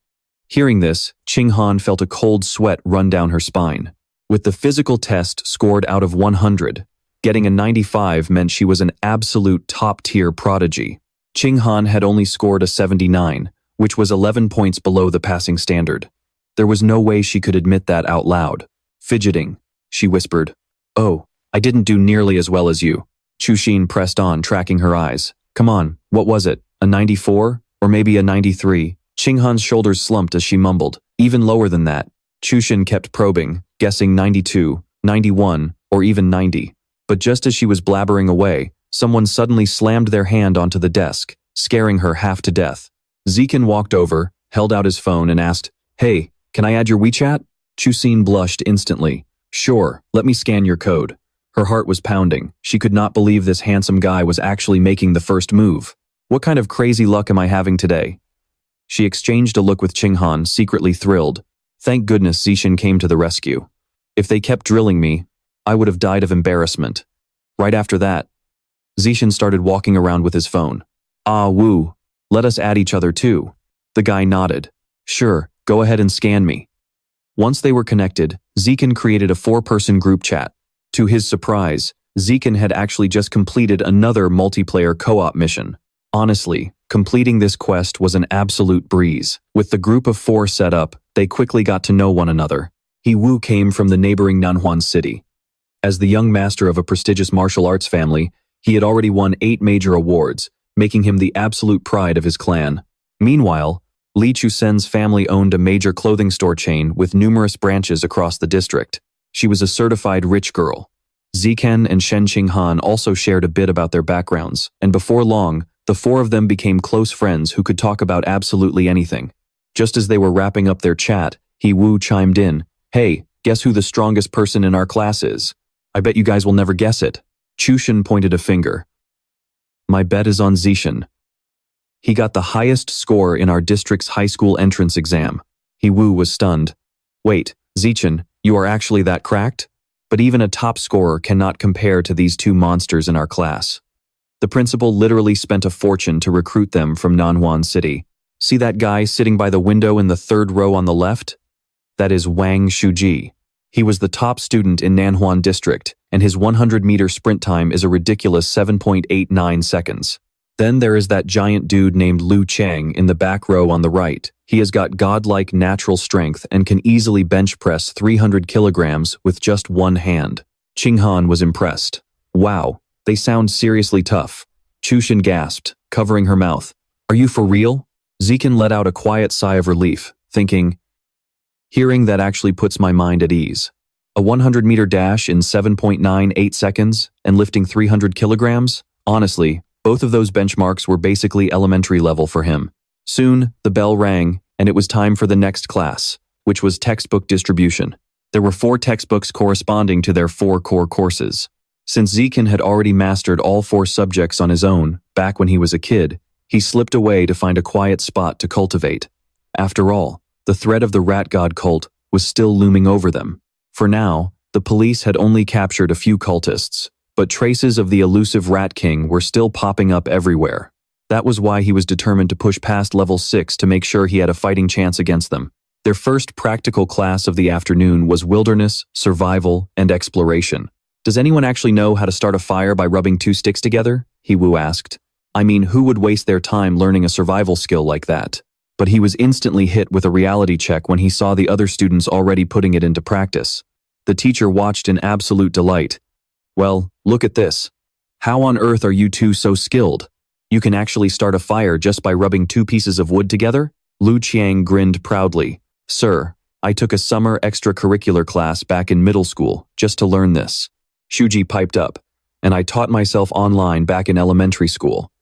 Hearing this, Qinghan felt a cold sweat run down her spine. With the physical test scored out of 100, getting a 95 meant she was an absolute top-tier prodigy. Qinghan had only scored a 79, which was 11 points below the passing standard. There was no way she could admit that out loud. Fidgeting, she whispered, Oh, I didn't do nearly as well as you. Chu Xin pressed on, tracking her eyes. Come on, what was it? A 94? Or maybe a 93? Qinghan's shoulders slumped as she mumbled. Even lower than that. Chu Xin kept probing, guessing 92, 91, or even 90. But just as she was blabbering away, someone suddenly slammed their hand onto the desk, scaring her half to death. Zikan walked over, held out his phone and asked, Hey, can I add your WeChat? Chu Xin blushed instantly. Sure, let me scan your code. Her heart was pounding. She could not believe this handsome guy was actually making the first move. What kind of crazy luck am I having today? She exchanged a look with Qinghan, secretly thrilled. Thank goodness Zishin came to the rescue. If they kept drilling me, I would have died of embarrassment. Right after that, Zishin started walking around with his phone. Ah, woo. Let us add each other too. The guy nodded. Sure, go ahead and scan me. Once they were connected, Zikan created a 4-person group chat. To his surprise, Zikan had actually just completed another multiplayer co-op mission. Honestly, completing this quest was an absolute breeze. With the group of 4 set up, they quickly got to know one another. He Wu came from the neighboring Nanhuan city. As the young master of a prestigious martial arts family, he had already won 8 major awards, making him the absolute pride of his clan. Meanwhile, Li Chusen's family owned a major clothing store chain with numerous branches across the district. She was a certified rich girl. Zikan and Shen Qinghan also shared a bit about their backgrounds, and before long, the 4 of them became close friends who could talk about absolutely anything. Just as they were wrapping up their chat, He Wu chimed in, Hey, guess who the strongest person in our class is? I bet you guys will never guess it. Chu Xin pointed a finger. My bet is on Zishin. He got the highest score in our district's high school entrance exam. He Wu was stunned. Wait, Zishin, you are actually that cracked? But even a top scorer cannot compare to these 2 monsters in our class. The principal literally spent a fortune to recruit them from Nanhuan City. See that guy sitting by the window in the 3rd row on the left? That is Wang Shuji. He was the top student in Nanhuan District, and his 100-meter sprint time is a ridiculous 7.89 seconds. Then there is that giant dude named Lu Chang in the back row on the right. He has got godlike natural strength and can easily bench press 300 kilograms with just one hand. Qinghan was impressed. Wow, they sound seriously tough. Chushin gasped, covering her mouth. Are you for real? Zikin let out a quiet sigh of relief, thinking, hearing that actually puts my mind at ease. A 100-meter dash in 7.98 seconds and lifting 300 kilograms? Honestly, both of those benchmarks were basically elementary level for him. Soon, the bell rang, and it was time for the next class, which was textbook distribution. There were 4 textbooks corresponding to their 4 core courses. Since Zikin had already mastered all 4 subjects on his own, back when he was a kid, he slipped away to find a quiet spot to cultivate. After all, the threat of the rat god cult was still looming over them. For now, the police had only captured a few cultists, but traces of the elusive Rat King were still popping up everywhere. That was why he was determined to push past level 6 to make sure he had a fighting chance against them. Their first practical class of the afternoon was Wilderness, Survival, and Exploration. Does anyone actually know how to start a fire by rubbing 2 sticks together? He asked. I mean, who would waste their time learning a survival skill like that? But he was instantly hit with a reality check when he saw the other students already putting it into practice. The teacher watched in absolute delight. Well, look at this. How on earth are you two so skilled? You can actually start a fire just by rubbing 2 pieces of wood together? Lu Qiang grinned proudly. Sir, I took a summer extracurricular class back in middle school just to learn this. Shuji piped up. And I taught myself online back in elementary school.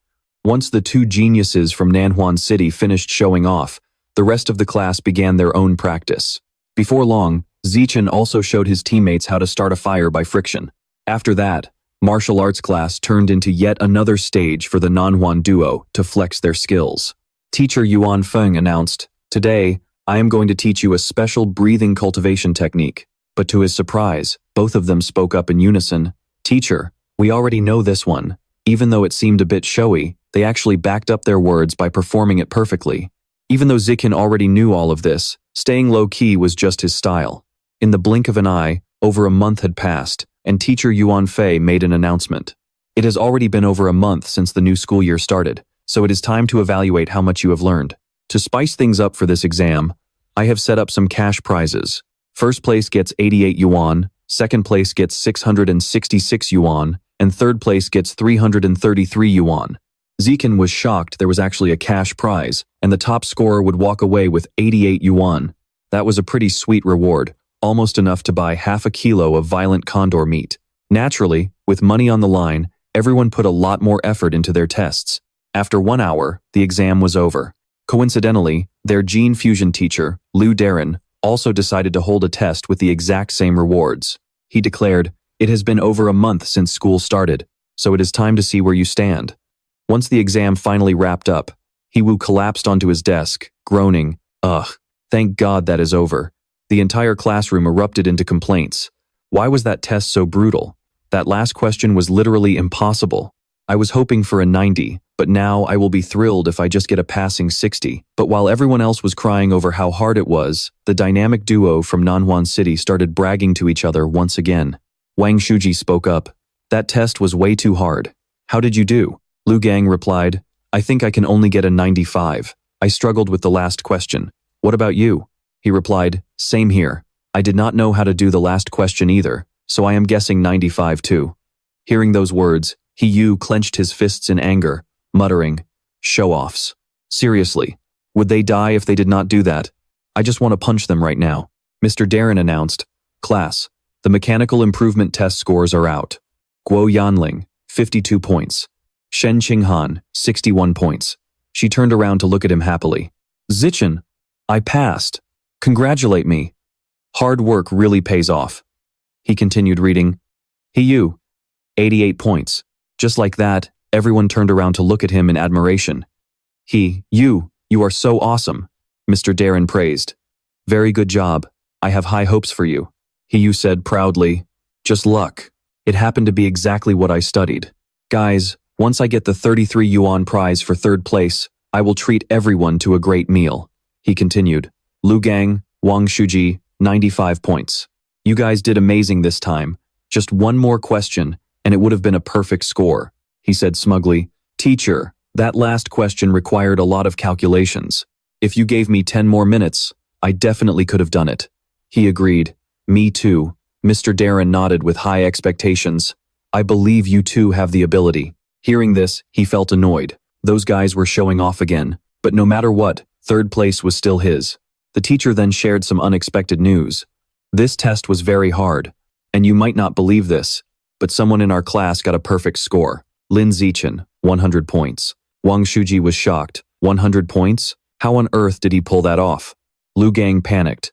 Once the 2 geniuses from Nanhuan City finished showing off, the rest of the class began their own practice. Before long, Zichen also showed his teammates how to start a fire by friction. After that, martial arts class turned into yet another stage for the Nanhuan duo to flex their skills. Teacher Yuan Feng announced, Today, I am going to teach you a special breathing cultivation technique. But to his surprise, both of them spoke up in unison. Teacher, we already know this one. Even though it seemed a bit showy, they actually backed up their words by performing it perfectly. Even though Zikin already knew all of this, staying low-key was just his style. In the blink of an eye, over a month had passed, and teacher Yuan Fei made an announcement. It has already been over a month since the new school year started, so it is time to evaluate how much you have learned. To spice things up for this exam, I have set up some cash prizes. First place gets 88 yuan, second place gets 666 yuan, and third place gets 333 yuan. Zikin was shocked there was actually a cash prize, and the top scorer would walk away with 88 yuan. That was a pretty sweet reward, almost enough to buy half a kilo of violent condor meat. Naturally, with money on the line, everyone put a lot more effort into their tests. After 1 hour, the exam was over. Coincidentally, their gene fusion teacher, Liu Darren, also decided to hold a test with the exact same rewards. He declared, It has been over a month since school started, so it is time to see where you stand. Once the exam finally wrapped up, Hiwu collapsed onto his desk, groaning, Ugh, thank God that is over. The entire classroom erupted into complaints. Why was that test so brutal? That last question was literally impossible. I was hoping for a 90, but now I will be thrilled if I just get a passing 60. But while everyone else was crying over how hard it was, the dynamic duo from Nanhuan City started bragging to each other once again. Wang Shuji spoke up. That test was way too hard. How did you do? Lu Gang replied, I think I can only get a 95. I struggled with the last question. What about you? He replied, Same here. I did not know how to do the last question either, so I am guessing 95 too. Hearing those words, Yu clenched his fists in anger, muttering, Show-offs. Seriously, would they die if they did not do that? I just want to punch them right now. Mr. Darren announced, Class, the mechanical improvement test scores are out. Guo Yanling, 52 points. Shen Qinghan, 61 points. She turned around to look at him happily. Zichen, I passed. Congratulate me. Hard work really pays off. He continued reading. Yu, 88 points. Just like that, everyone turned around to look at him in admiration. You are so awesome, Mr. Darren praised. Very good job. I have high hopes for you. Yu said proudly. Just luck. It happened to be exactly what I studied. Guys, once I get the 33 yuan prize for third place, I will treat everyone to a great meal. He continued. Lu Gang, Wang Shuji, 95 points. You guys did amazing this time. Just one more question, and it would have been a perfect score," he said smugly. "Teacher, that last question required a lot of calculations. If you gave me 10 more minutes, I definitely could have done it." He agreed. "Me too." Mr. Darren nodded with high expectations. "I believe you two have the ability." Hearing this, he felt annoyed. Those guys were showing off again. But no matter what, third place was still his. The teacher then shared some unexpected news. "This test was very hard, and you might not believe this, but someone in our class got a perfect score. Lin Zichen, 100 points. Wang Shuji was shocked. 100 points? How on earth did he pull that off?" Lu Gang panicked.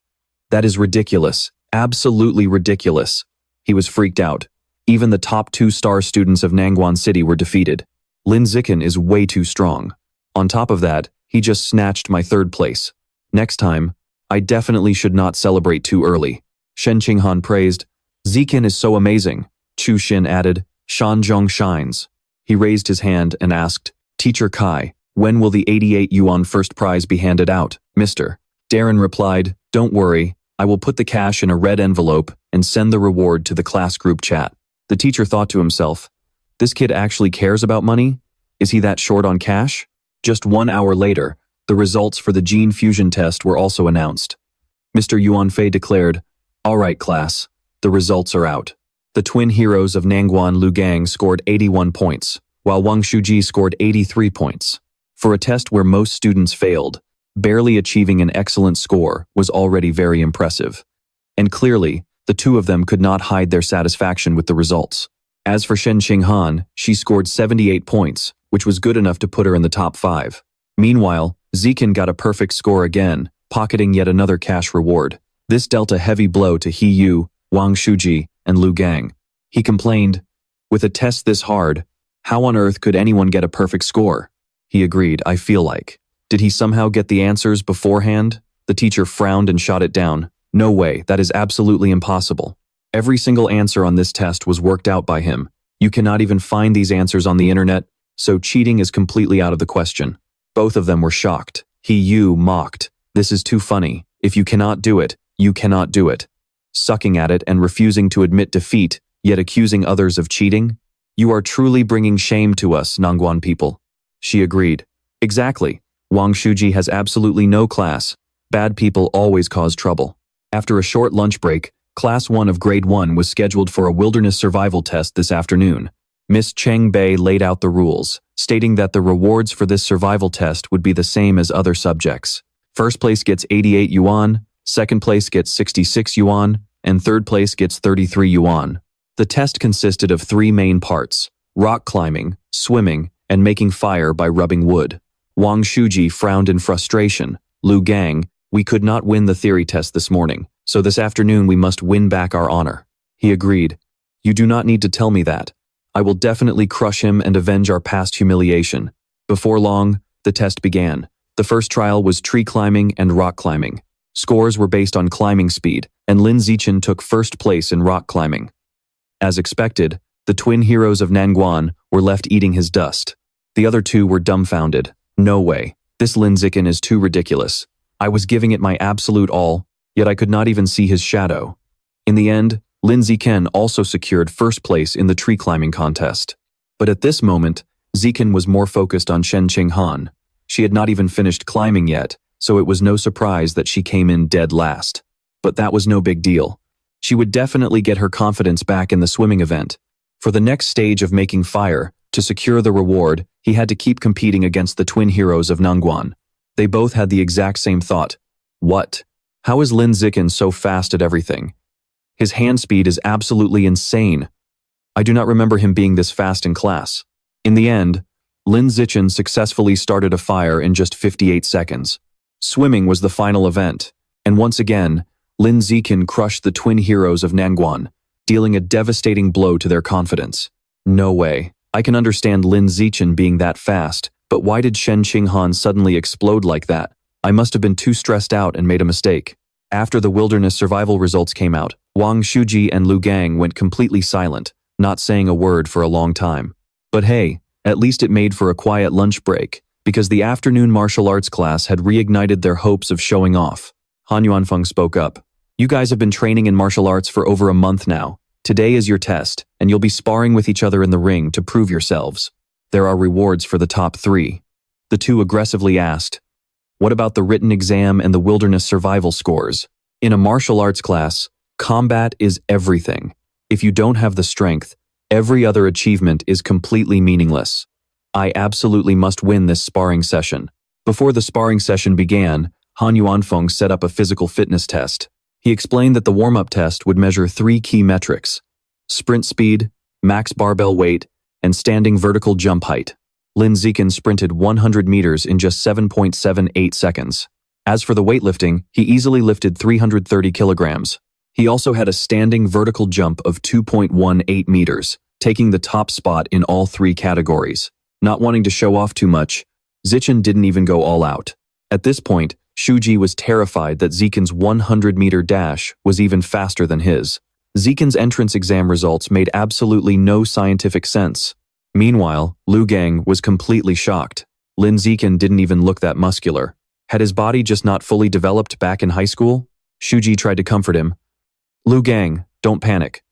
"That is ridiculous. Absolutely ridiculous." He was freaked out. Even the top 2-star students of Nangguan City were defeated. Lin Zichen is way too strong. On top of that, he just snatched my third place. Next time, I definitely should not celebrate too early. Shen Qinghan praised. "Zichen is so amazing." Chu Xin added. "Shan Zhong shines." He raised his hand and asked, "Teacher Kai, when will the 88 yuan first prize be handed out, Mr.?" Darren replied, "Don't worry, I will put the cash in a red envelope and send the reward to the class group chat." The teacher thought to himself, "This kid actually cares about money? Is he that short on cash?" Just 1 hour later, the results for the gene fusion test were also announced. Mr. Yuanfei declared, "All right, class, the results are out." The twin heroes of Nangguan Lu Gang scored 81 points, while Wang Shuji scored 83 points. For a test where most students failed, barely achieving an excellent score was already very impressive. And clearly, the two of them could not hide their satisfaction with the results. As for Shen Qinghan, she scored 78 points, which was good enough to put her in the top 5. Meanwhile, Zichen got a perfect score again, pocketing yet another cash reward. This dealt a heavy blow to He Yu, Wang Shuji, and Lu Gang. He complained, "With a test this hard, how on earth could anyone get a perfect score?" He agreed, "I feel like. Did he somehow get the answers beforehand?" The teacher frowned and shot it down. "No way, that is absolutely impossible. Every single answer on this test was worked out by him. You cannot even find these answers on the internet, so cheating is completely out of the question." Both of them were shocked. He Yu mocked, "This is too funny. If you cannot do it, you cannot do it." Sucking at it and refusing to admit defeat, yet accusing others of cheating? "You are truly bringing shame to us, Nangguan people." She agreed. "Exactly. Wang Shuji has absolutely no class. Bad people always cause trouble." After a short lunch break, Class 1 of Grade 1 was scheduled for a wilderness survival test this afternoon. Miss Cheng Bei laid out the rules, stating that the rewards for this survival test would be the same as other subjects. First place gets 88 yuan, second place gets 66 yuan, and third place gets 33 yuan. The test consisted of 3 main parts: rock climbing, swimming, and making fire by rubbing wood. Wang Shuji frowned in frustration. "Lu Gang, we could not win the theory test this morning, so this afternoon we must win back our honor." He agreed. "You do not need to tell me that. I will definitely crush him and avenge our past humiliation." Before long, the test began. The first trial was tree climbing and rock climbing. Scores were based on climbing speed, and Lin Zichen took first place in rock climbing. As expected, the twin heroes of Nangguan were left eating his dust. The other two were dumbfounded. "No way. This Lin Zichen is too ridiculous. I was giving it my absolute all, yet I could not even see his shadow." In the end, Lin Zichen also secured first place in the tree climbing contest. But at this moment, Zichen was more focused on Shen Qinghan. She had not even finished climbing yet, so it was no surprise that she came in dead last. But that was no big deal. She would definitely get her confidence back in the swimming event. For the next stage of making fire, to secure the reward, he had to keep competing against the twin heroes of Nangguan. They both had the exact same thought. What? How is Lin Zichen so fast at everything? His hand speed is absolutely insane. I do not remember him being this fast in class. In the end, Lin Zichen successfully started a fire in just 58 seconds. Swimming was the final event, and once again, Lin Zichen crushed the twin heroes of Nangguan, dealing a devastating blow to their confidence. No way. I can understand Lin Zichen being that fast, but why did Shen Qinghan suddenly explode like that? I must have been too stressed out and made a mistake. After the wilderness survival results came out, Wang Shuji and Lu Gang went completely silent, not saying a word for a long time. But hey, at least it made for a quiet lunch break, because the afternoon martial arts class had reignited their hopes of showing off. Han Yuanfeng spoke up. You guys have been training in martial arts for over a month now. Today is your test, and you'll be sparring with each other in the ring to prove yourselves. There are rewards for the top 3. The two aggressively asked, "What about the written exam and the wilderness survival scores?" In a martial arts class, combat is everything. If you don't have the strength, every other achievement is completely meaningless. I absolutely must win this sparring session. Before the sparring session began, Han Yuanfeng set up a physical fitness test. He explained that the warm-up test would measure 3 key metrics: sprint speed, max barbell weight, and standing vertical jump height. Lin Zikin sprinted 100 meters in just 7.78 seconds. As for the weightlifting, he easily lifted 330 kilograms. He also had a standing vertical jump of 2.18 meters, taking the top spot in all 3 categories. Not wanting to show off too much, Zichen didn't even go all out. At this point, Shuji was terrified that Zikin's 100-meter dash was even faster than his. Zikin's entrance exam results made absolutely no scientific sense. Meanwhile, Lu Gang was completely shocked. Lin Zikin didn't even look that muscular. Had his body just not fully developed back in high school? Shuji tried to comfort him. "Lu Gang, don't panic.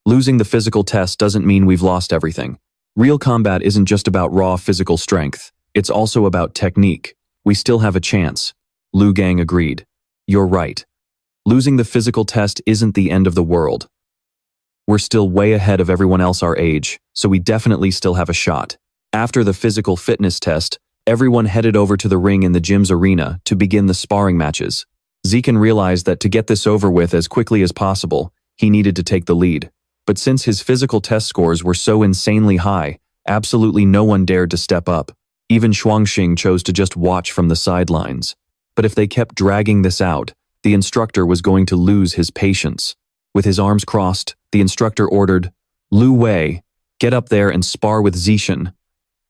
Losing the physical test doesn't mean we've lost everything. Real combat isn't just about raw physical strength. It's also about technique. We still have a chance." Lu Gang agreed. "You're right. Losing the physical test isn't the end of the world. We're still way ahead of everyone else our age, so we definitely still have a shot." After the physical fitness test, everyone headed over to the ring in the gym's arena to begin the sparring matches. Zikin realized that to get this over with as quickly as possible, he needed to take the lead. But since his physical test scores were so insanely high, absolutely no one dared to step up. Even Shuangxing chose to just watch from the sidelines. But if they kept dragging this out, the instructor was going to lose his patience. With his arms crossed, the instructor ordered, "Lu Wei, get up there and spar with Zishan."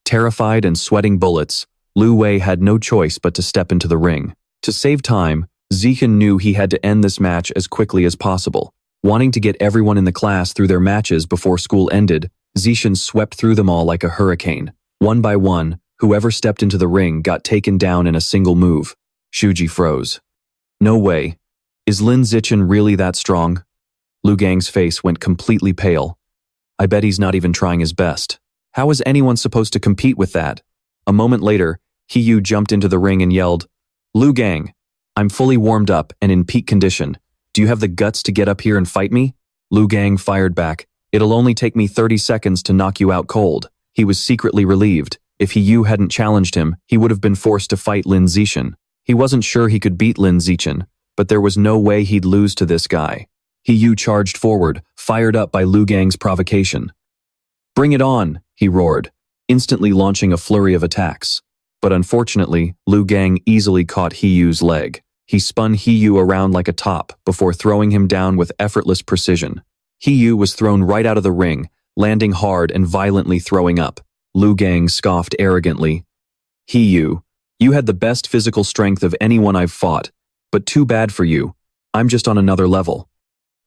Terrified and sweating bullets, Lu Wei had no choice but to step into the ring. To save time, Zishan knew he had to end this match as quickly as possible. Wanting to get everyone in the class through their matches before school ended, Zishan swept through them all like a hurricane. One by one, whoever stepped into the ring got taken down in a single move. Shuji froze. No way. Is Lin Zichen really that strong? Lu Gang's face went completely pale. I bet he's not even trying his best. How is anyone supposed to compete with that? A moment later, He Yu jumped into the ring and yelled, "Lu Gang, I'm fully warmed up and in peak condition. Do you have the guts to get up here and fight me?" Lu Gang fired back, "It'll only take me 30 seconds to knock you out cold." He was secretly relieved. If He Yu hadn't challenged him, he would have been forced to fight Lin Zichen. He wasn't sure he could beat Lin Zichen, but there was no way he'd lose to this guy. He Yu charged forward, fired up by Lu Gang's provocation. "Bring it on," he roared, instantly launching a flurry of attacks. But unfortunately, Lu Gang easily caught He Yu's leg. He spun He Yu around like a top before throwing him down with effortless precision. He Yu was thrown right out of the ring, landing hard and violently throwing up. Lu Gang scoffed arrogantly. "He Yu, you had the best physical strength of anyone I've fought, but too bad for you. I'm just on another level."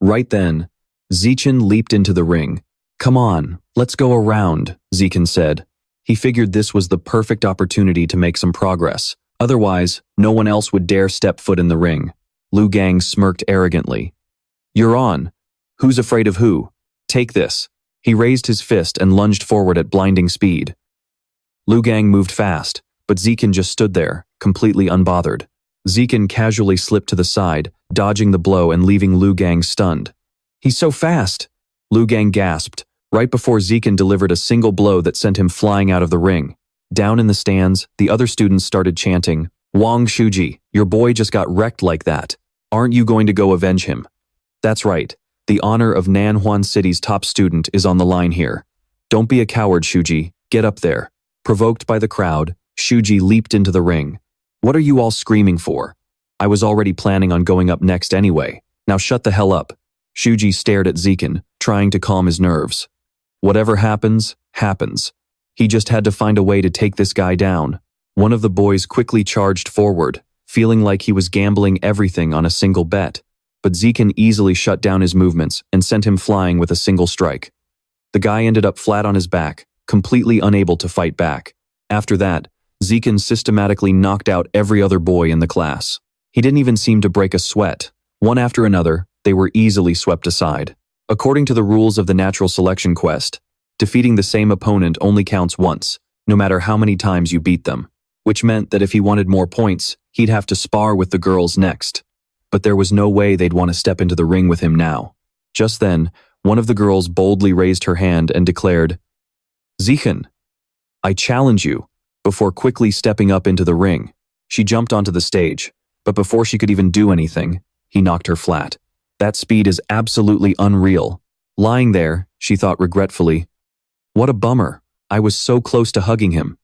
Right then, Zichen leaped into the ring. "Come on, let's go around," Zichen said. He figured this was the perfect opportunity to make some progress. Otherwise, no one else would dare step foot in the ring. Lu Gang smirked arrogantly. "You're on. Who's afraid of who? Take this." He raised his fist and lunged forward at blinding speed. Lu Gang moved fast, but Zichen just stood there, completely unbothered. Zichen casually slipped to the side, dodging the blow and leaving Lu Gang stunned. "He's so fast!" Lu Gang gasped, right before Zichen delivered a single blow that sent him flying out of the ring. Down in the stands, the other students started chanting, "Wang Shuji, your boy just got wrecked like that. Aren't you going to go avenge him?" That's right. The honor of Nanhuan City's top student is on the line here. Don't be a coward, Shuji. Get up there. Provoked by the crowd, Shuji leaped into the ring. "What are you all screaming for? I was already planning on going up next anyway. Now shut the hell up." Shuji stared at Zichen, trying to calm his nerves. Whatever happens, happens. He just had to find a way to take this guy down. One of the boys quickly charged forward, feeling like he was gambling everything on a single bet. But Zichen easily shut down his movements and sent him flying with a single strike. The guy ended up flat on his back, completely unable to fight back. After that, Zichen systematically knocked out every other boy in the class. He didn't even seem to break a sweat. One after another, they were easily swept aside. According to the rules of the natural selection quest, defeating the same opponent only counts once, no matter how many times you beat them, which meant that if he wanted more points, he'd have to spar with the girls next. But there was no way they'd want to step into the ring with him now. Just then, one of the girls boldly raised her hand and declared, "Zichen, I challenge you," before quickly stepping up into the ring. She jumped onto the stage, but before she could even do anything, he knocked her flat. That speed is absolutely unreal. Lying there, she thought regretfully, "What a bummer. I was so close to hugging him."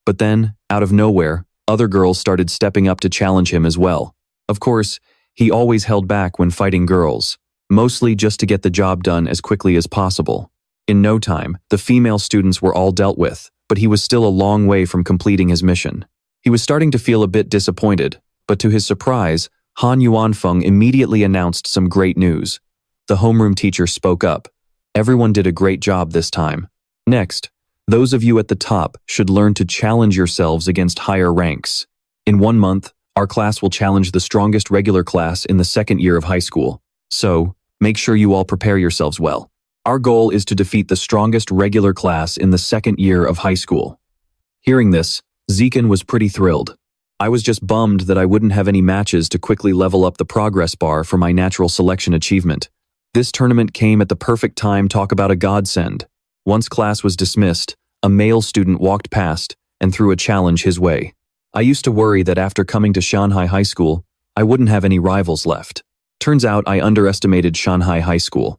But then, out of nowhere, other girls started stepping up to challenge him as well. Of course, he always held back when fighting girls, mostly just to get the job done as quickly as possible. In no time, the female students were all dealt with, but he was still a long way from completing his mission. He was starting to feel a bit disappointed, but to his surprise, Han Yuanfeng immediately announced some great news. The homeroom teacher spoke up. Everyone did a great job this time. Next, those of you at the top should learn to challenge yourselves against higher ranks. In 1 month, our class will challenge the strongest regular class in the second year of high school. So, make sure you all prepare yourselves well. Our goal is to defeat the strongest regular class in the second year of high school. Hearing this, Zichen was pretty thrilled. I was just bummed that I wouldn't have any matches to quickly level up the progress bar for my natural selection achievement. This tournament came at the perfect time. Talk about a godsend. Once class was dismissed, a male student walked past and threw a challenge his way. I used to worry that after coming to Shanghai High School, I wouldn't have any rivals left. Turns out I underestimated Shanghai High School.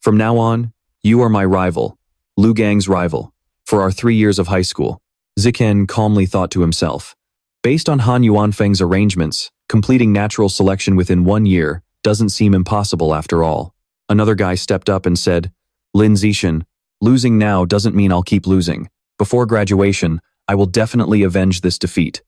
From now on, you are my rival, Lu Gang's rival, for our 3 years of high school. Zichen calmly thought to himself. Based on Han Yuanfeng's arrangements, completing natural selection within 1 year doesn't seem impossible after all. Another guy stepped up and said, "Lin Zichen, losing now doesn't mean I'll keep losing. Before graduation, I will definitely avenge this defeat."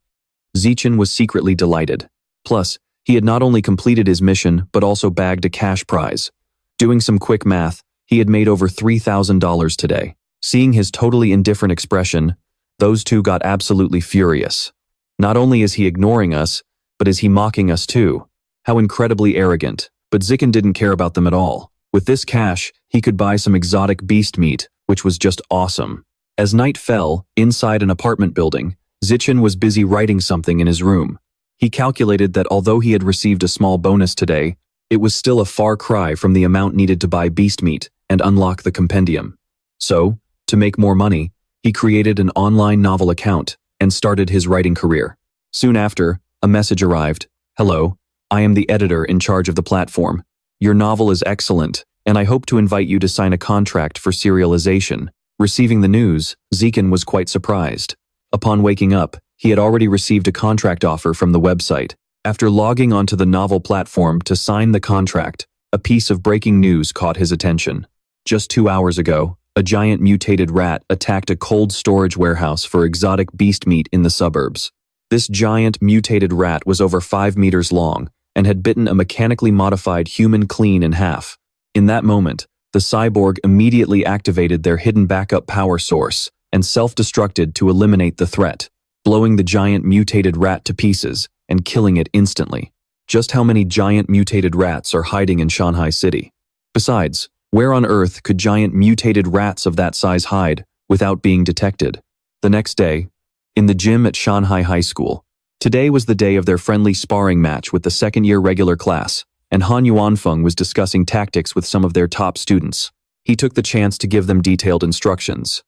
Zichen was secretly delighted. Plus, he had not only completed his mission but also bagged a cash prize. Doing some quick math, he had made over $3,000 today. Seeing his totally indifferent expression, those two got absolutely furious. Not only is he ignoring us, but is he mocking us too? How incredibly arrogant. But Zichen didn't care about them at all. With this cash, he could buy some exotic beast meat, which was just awesome. As night fell, inside an apartment building, Zichen was busy writing something in his room. He calculated that although he had received a small bonus today, it was still a far cry from the amount needed to buy beast meat and unlock the compendium. So, to make more money, he created an online novel account and started his writing career. Soon after, a message arrived. "Hello, I am the editor in charge of the platform. Your novel is excellent, and I hope to invite you to sign a contract for serialization." Receiving the news, Zichen was quite surprised. Upon waking up, he had already received a contract offer from the website. After logging onto the novel platform to sign the contract, a piece of breaking news caught his attention. Just 2 hours ago, a giant mutated rat attacked a cold storage warehouse for exotic beast meat in the suburbs. This giant mutated rat was over 5 meters long and had bitten a mechanically modified human clean in half. In that moment, the cyborg immediately activated their hidden backup power source and self-destructed to eliminate the threat, blowing the giant mutated rat to pieces and killing it instantly. Just how many giant mutated rats are hiding in Shanghai City? Besides, where on earth could giant mutated rats of that size hide without being detected? The next day, in the gym at Shanghai High School, today was the day of their friendly sparring match with the second-year regular class, and Han Yuanfeng was discussing tactics with some of their top students. He took the chance to give them detailed instructions.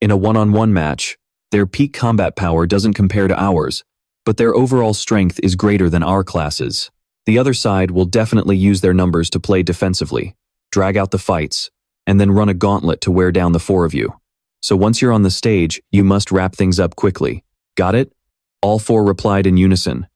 In a one-on-one match, their peak combat power doesn't compare to ours, but their overall strength is greater than our classes. The other side will definitely use their numbers to play defensively, drag out the fights, and then run a gauntlet to wear down the 4 of you. So once you're on the stage, you must wrap things up quickly. Got it? All 4 replied in unison.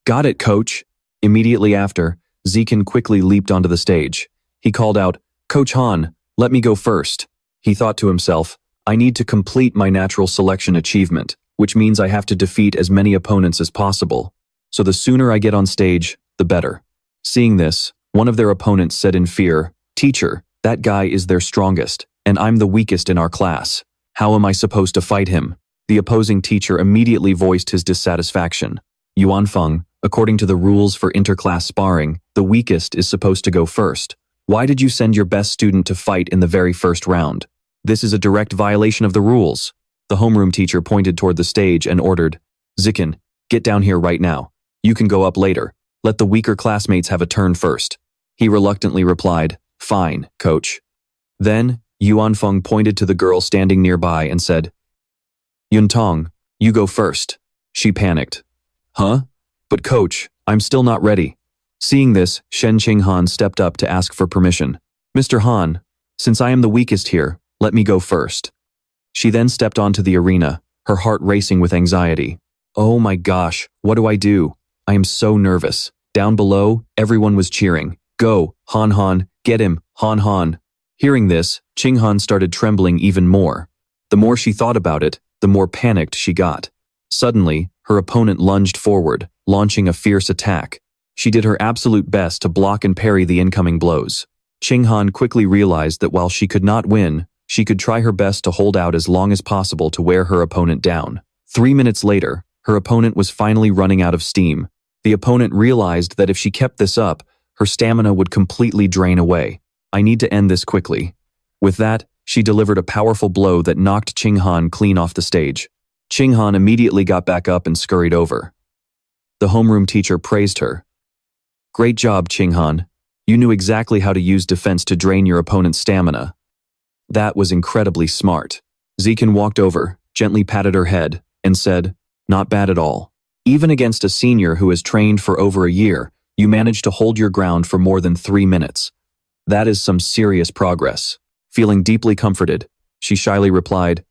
Got it, coach. Immediately after, Zichen quickly leaped onto the stage. He called out, "Coach Han, let me go first." He thought to himself, I need to complete my natural selection achievement, which means I have to defeat as many opponents as possible. So the sooner I get on stage, the better. Seeing this, one of their opponents said in fear, "Teacher, that guy is their strongest, and I'm the weakest in our class. How am I supposed to fight him?" The opposing teacher immediately voiced his dissatisfaction. Yuanfeng, According to the rules for interclass sparring, the weakest is supposed to go first. Why did you send your best student to fight in the very first round? This is a direct violation of the rules. The homeroom teacher pointed toward the stage and ordered, Zikin, get down here right now. You can go up later. Let the weaker classmates have a turn first. He reluctantly replied, Fine, coach. Then, Yuan Feng pointed to the girl standing nearby and said, Yuntong, you go first. She panicked. Huh? But coach, I'm still not ready. Seeing this, Shen Qinghan stepped up to ask for permission. Mr. Han, since I am the weakest here, let me go first. She then stepped onto the arena, her heart racing with anxiety. Oh my gosh, what do I do? I am so nervous. Down below, everyone was cheering. Go, Han Han, get him, Han Han. Hearing this, Qinghan started trembling even more. The more she thought about it, the more panicked she got. Suddenly, her opponent lunged forward, launching a fierce attack. She did her absolute best to block and parry the incoming blows. Qinghan quickly realized that while she could not win, she could try her best to hold out as long as possible to wear her opponent down. 3 minutes later, her opponent was finally running out of steam. The opponent realized that if she kept this up, her stamina would completely drain away. I need to end this quickly. With that, she delivered a powerful blow that knocked Qinghan clean off the stage. Qinghan immediately got back up and scurried over. The homeroom teacher praised her. Great job, Qinghan. You knew exactly how to use defense to drain your opponent's stamina. That was incredibly smart. Zikin walked over, gently patted her head, and said, Not bad at all. Even against a senior who has trained for over a year, you managed to hold your ground for more than 3 minutes. That is some serious progress. Feeling deeply comforted, she shyly replied,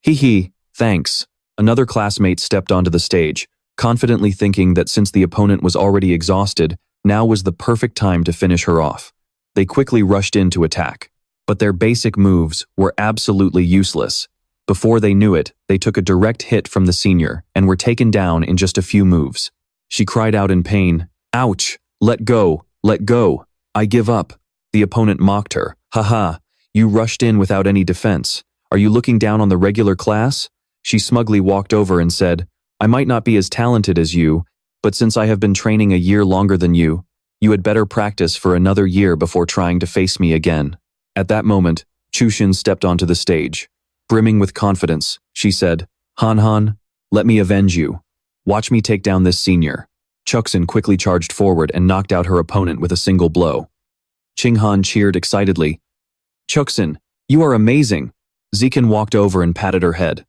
Hee hee, thanks. Another classmate stepped onto the stage, confidently thinking that since the opponent was already exhausted, now was the perfect time to finish her off. They quickly rushed in to attack. But their basic moves were absolutely useless. Before they knew it, they took a direct hit from the senior and were taken down in just a few moves. She cried out in pain, Ouch! Let go! Let go! I give up! The opponent mocked her. Haha, you rushed in without any defense. Are you looking down on the regular class? She smugly walked over and said, I might not be as talented as you, but since I have been training a year longer than you had better practice for another year before trying to face me again. At that moment, Chushin stepped onto the stage. Brimming with confidence, she said, Han Han, let me avenge you. Watch me take down this senior. Chuxin quickly charged forward and knocked out her opponent with a single blow. Qinghan cheered excitedly. Chuxin, you are amazing. Zikin walked over and patted her head.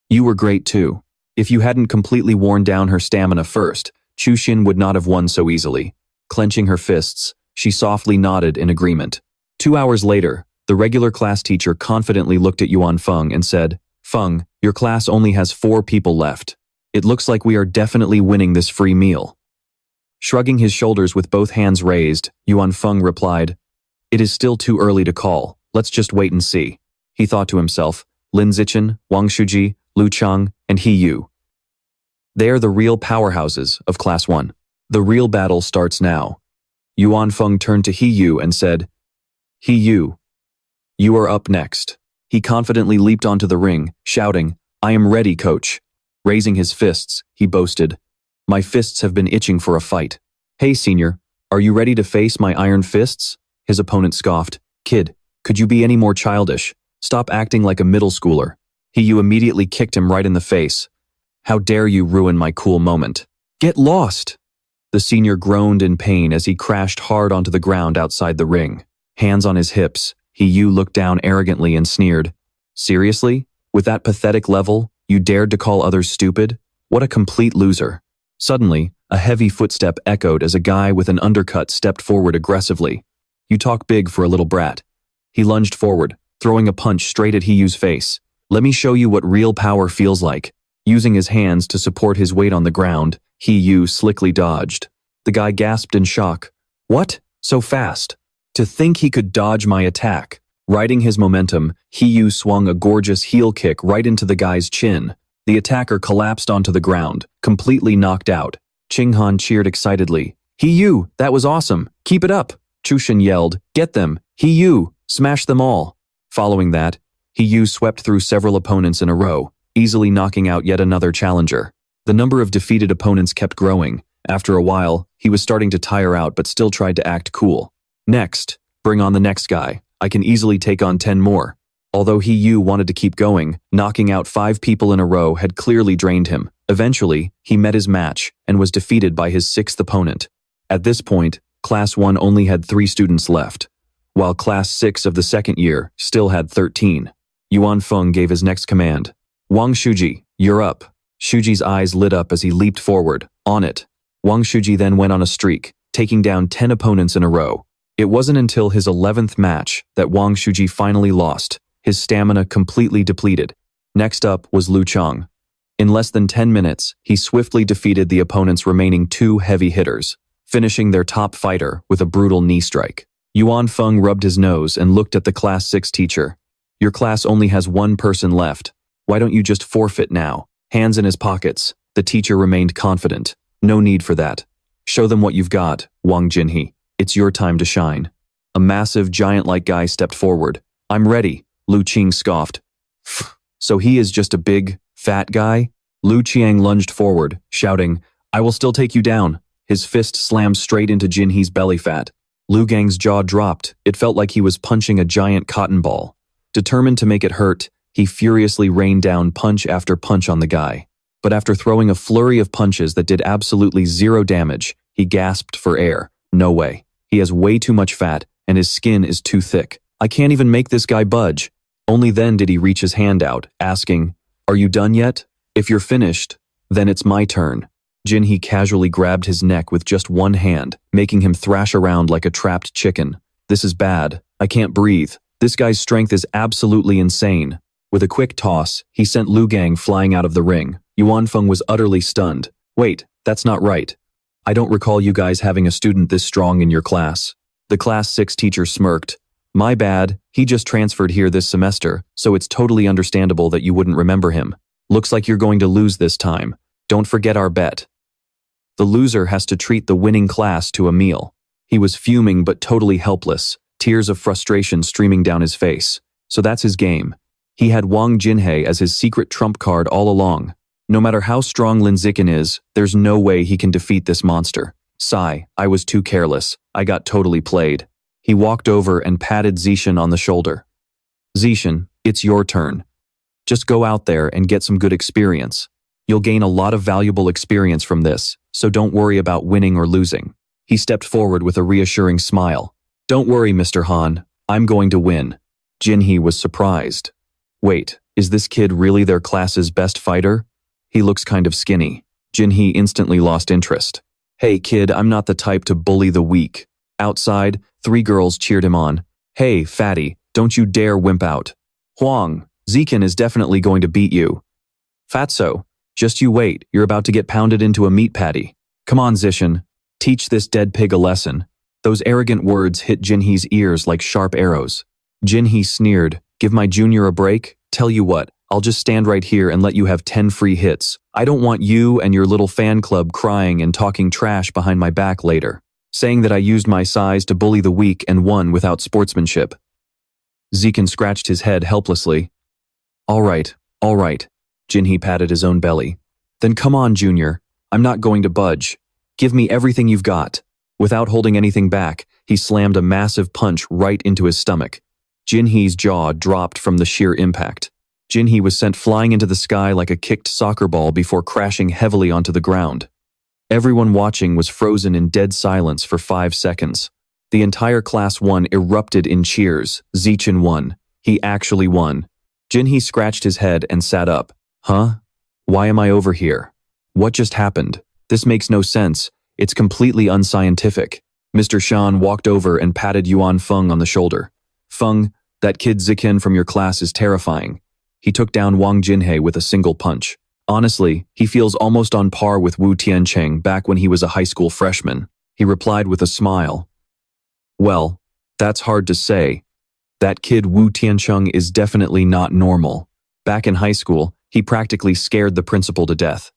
You were great too. If you hadn't completely worn down her stamina first, Chushin would not have won so easily. Clenching her fists, she softly nodded in agreement. 2 hours later, the regular class teacher confidently looked at Yuan Feng and said, Feng, your class only has 4 people left. It looks like we are definitely winning this free meal. Shrugging his shoulders with both hands raised, Yuan Feng replied, It is still too early to call. Let's just wait and see. He thought to himself, Lin Zichen, Wang Shuji, Lu Chang, and He Yu. They are the real powerhouses of Class 1. The real battle starts now. Yuan Feng turned to He Yu and said, He Yu, you are up next. He confidently leaped onto the ring, shouting, I am ready, coach. Raising his fists, he boasted, My fists have been itching for a fight. Hey, senior, are you ready to face my iron fists? His opponent scoffed, Kid, could you be any more childish? Stop acting like a middle schooler. He Yu immediately kicked him right in the face. How dare you ruin my cool moment? Get lost! The senior groaned in pain as he crashed hard onto the ground outside the ring. Hands on his hips, He Yu looked down arrogantly and sneered. Seriously? With that pathetic level, you dared to call others stupid? What a complete loser. Suddenly, a heavy footstep echoed as a guy with an undercut stepped forward aggressively. You talk big for a little brat. He lunged forward, throwing a punch straight at He Yu's face. Let me show you what real power feels like. Using his hands to support his weight on the ground, He Yu slickly dodged. The guy gasped in shock. What? So fast? To think he could dodge my attack. Riding his momentum, He Yu swung a gorgeous heel kick right into the guy's chin. The attacker collapsed onto the ground, completely knocked out. Qinghan cheered excitedly. He Yu, that was awesome. Keep it up. Chushin yelled, Get them. He Yu, smash them all. Following that, He Yu swept through several opponents in a row, easily knocking out yet another challenger. The number of defeated opponents kept growing, After a while, he was starting to tire out but still tried to act cool. Next, bring on the next guy. I can easily take on 10 more. Although Yu wanted to keep going, knocking out 5 people in a row had clearly drained him. Eventually, he met his match and was defeated by his 6th opponent. At this point, Class 1 only had 3 students left, while Class 6 of the second year still had 13. Yuan Feng gave his next command. Wang Shuji, you're up. Shuji's eyes lit up as he leaped forward. On it. Wang Shuji then went on a streak, taking down 10 opponents in a row. It wasn't until his 11th match that Wang Shuji finally lost, his stamina completely depleted. Next up was Lu Chang. In less than 10 minutes, he swiftly defeated the opponent's remaining 2 heavy hitters, finishing their top fighter with a brutal knee strike. Yuan Feng rubbed his nose and looked at the Class 6 teacher. Your class only has 1 person left. Why don't you just forfeit now? Hands in his pockets, the teacher remained confident. No need for that. Show them what you've got, Wang Jinhe. It's your time to shine. A massive, giant-like guy stepped forward. I'm ready, Lu Qing scoffed. So he is just a big, fat guy? Lu Qiang lunged forward, shouting, I will still take you down. His fist slammed straight into Jinhe's belly fat. Lu Gang's jaw dropped. It felt like he was punching a giant cotton ball. Determined to make it hurt, he furiously rained down punch after punch on the guy. But after throwing a flurry of punches that did absolutely 0 damage, he gasped for air. No way. He has way too much fat, and his skin is too thick. I can't even make this guy budge. Only then did he reach his hand out, asking, Are you done yet? If you're finished, then it's my turn. Jinhe casually grabbed his neck with just one hand, making him thrash around like a trapped chicken. This is bad. I can't breathe. This guy's strength is absolutely insane. With a quick toss, he sent Lu Gang flying out of the ring. Yuan Feng was utterly stunned. Wait, that's not right. I don't recall you guys having a student this strong in your class. The Class 6 teacher smirked. My bad, he just transferred here this semester, so it's totally understandable that you wouldn't remember him. Looks like you're going to lose this time. Don't forget our bet. The loser has to treat the winning class to a meal. He was fuming but totally helpless, tears of frustration streaming down his face. So that's his game. He had Wang Jinhe as his secret trump card all along. No matter how strong Lin Zikin is, there's no way he can defeat this monster. Sigh, I was too careless. I got totally played. He walked over and patted Zishan on the shoulder. Zishan, it's your turn. Just go out there and get some good experience. You'll gain a lot of valuable experience from this, so don't worry about winning or losing. He stepped forward with a reassuring smile. Don't worry, Mr. Han. I'm going to win. Jinhe was surprised. Wait, is this kid really their class's best fighter? He looks kind of skinny. Jinhe instantly lost interest. Hey kid, I'm not the type to bully the weak. Outside, 3 girls cheered him on. Hey, fatty, don't you dare wimp out. Huang, Zikin is definitely going to beat you. Fatso, just you wait, you're about to get pounded into a meat patty. Come on, Zishan, teach this dead pig a lesson. Those arrogant words hit Jinhe's ears like sharp arrows. Jinhe sneered, give my junior a break? Tell you what, I'll just stand right here and let you have 10 free hits. I don't want you and your little fan club crying and talking trash behind my back later, saying that I used my size to bully the weak and won without sportsmanship. Zikin scratched his head helplessly. All right, Jinhe patted his own belly. Then come on, Junior. I'm not going to budge. Give me everything you've got. Without holding anything back, he slammed a massive punch right into his stomach. Jinhe's jaw dropped from the sheer impact. Jinhe was sent flying into the sky like a kicked soccer ball before crashing heavily onto the ground. Everyone watching was frozen in dead silence for 5 seconds. The entire Class 1 erupted in cheers. Zichin won. He actually won. Jinhe scratched his head and sat up. Huh? Why am I over here? What just happened? This makes no sense. It's completely unscientific. Mr. Shan walked over and patted Yuan Feng on the shoulder. Feng, that kid Zikin from your class is terrifying. He took down Wang Jinhe with a single punch. Honestly, he feels almost on par with Wu Tiancheng back when he was a high school freshman. He replied with a smile. Well, that's hard to say. That kid Wu Tiancheng is definitely not normal. Back in high school, he practically scared the principal to death.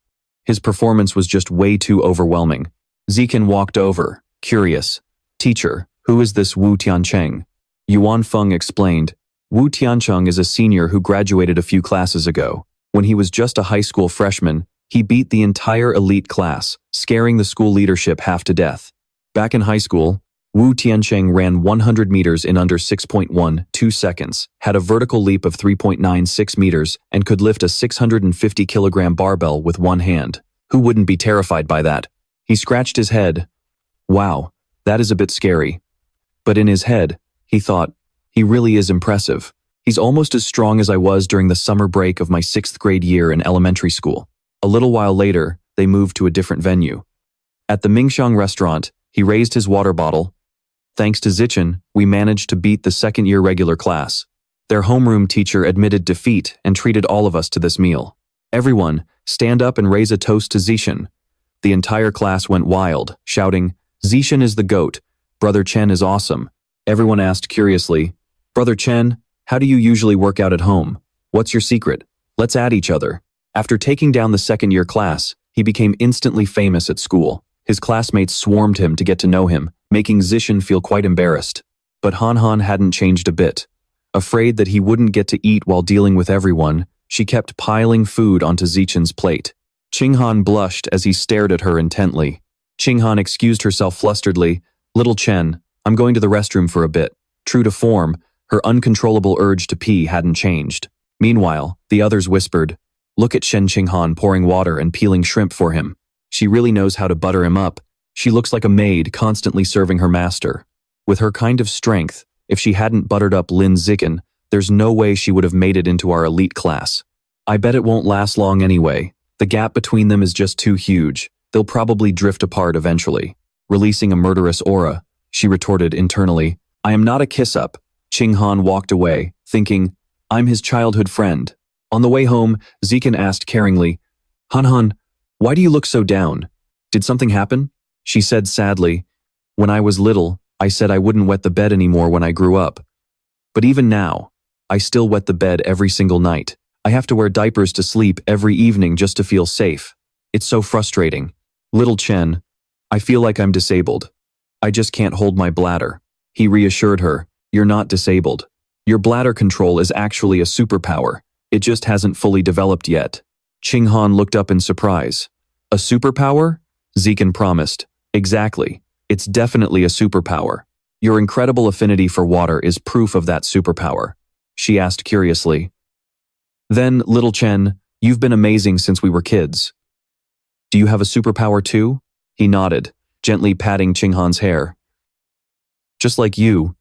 His performance was just way too overwhelming. Zikin walked over, curious. Teacher, who is this Wu Tiancheng? Yuan Feng explained. Wu Tiancheng is a senior who graduated a few classes ago. When he was just a high school freshman, He beat the entire elite class, scaring the school leadership half to death. Back in high school, Wu Tiancheng ran 100 meters in under 6.12 seconds, had a vertical leap of 3.96 meters, and could lift a 650-kilogram barbell with one hand. Who wouldn't be terrified by that? He scratched his head. Wow, that is a bit scary. But in his head, he thought, he really is impressive. He's almost as strong as I was during the summer break of my 6th grade year in elementary school. A little while later, they moved to a different venue. At the Mingxiang restaurant, he raised his water bottle. Thanks to Zichen, we managed to beat the second-year regular class. Their homeroom teacher admitted defeat and treated all of us to this meal. Everyone, stand up and raise a toast to Zichen. The entire class went wild, shouting, Zichen is the GOAT. Brother Chen is awesome. Everyone asked curiously, Brother Chen, how do you usually work out at home? What's your secret? Let's add each other. After taking down the second-year class, he became instantly famous at school. His classmates swarmed him to get to know him, making Zichen feel quite embarrassed. But Han Han hadn't changed a bit. Afraid that he wouldn't get to eat while dealing with everyone, she kept piling food onto Zichen's plate. Qinghan blushed as he stared at her intently. Qinghan excused herself flusteredly. Little Chen, I'm going to the restroom for a bit. True to form, her uncontrollable urge to pee hadn't changed. Meanwhile, the others whispered, Look at Shen Qinghan pouring water and peeling shrimp for him. She really knows how to butter him up. She looks like a maid constantly serving her master. With her kind of strength, if she hadn't buttered up Lin Zichen, there's no way she would have made it into our elite class. I bet it won't last long anyway. The gap between them is just too huge. They'll probably drift apart eventually. Releasing a murderous aura, she retorted internally, I am not a kiss-up. Qinghan walked away, thinking, I'm his childhood friend. On the way home, Zichen asked caringly, Han Han, why do you look so down? Did something happen? She said sadly, When I was little, I said I wouldn't wet the bed anymore when I grew up. But even now, I still wet the bed every single night. I have to wear diapers to sleep every evening just to feel safe. It's so frustrating. Little Chen, I feel like I'm disabled. I just can't hold my bladder. He reassured her, You're not disabled. Your bladder control is actually a superpower. It just hasn't fully developed yet. Qinghan looked up in surprise. A superpower? Zichen promised. Exactly. It's definitely a superpower. Your incredible affinity for water is proof of that superpower. She asked curiously. Then, little Chen, you've been amazing since we were kids. Do you have a superpower too? He nodded, gently patting Qinghan's hair. Just like you,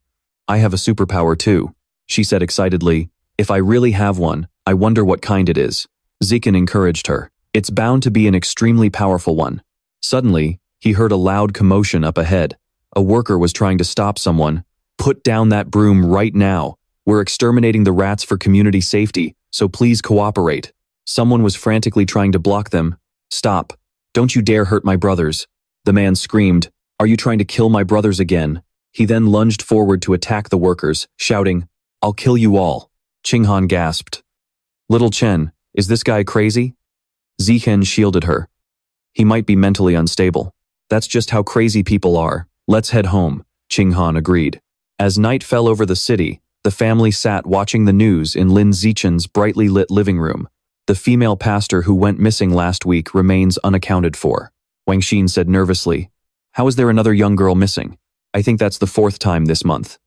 I have a superpower too, she said excitedly. If I really have one, I wonder what kind it is. Zichen encouraged her. It's bound to be an extremely powerful one. Suddenly, he heard a loud commotion up ahead. A worker was trying to stop someone. Put down that broom right now. We're exterminating the rats for community safety, so please cooperate. Someone was frantically trying to block them. Stop. Don't you dare hurt my brothers. The man screamed. Are you trying to kill my brothers again? He then lunged forward to attack the workers, shouting, I'll kill you all. Qinghan gasped. Little Chen, is this guy crazy? Zichen shielded her. He might be mentally unstable. That's just how crazy people are. Let's head home, Qinghan agreed. As night fell over the city, the family sat watching the news in Lin Zichen's brightly lit living room. The female pastor who went missing last week remains unaccounted for. Wang Xin said nervously, How is there another young girl missing? I think that's the 4th time this month.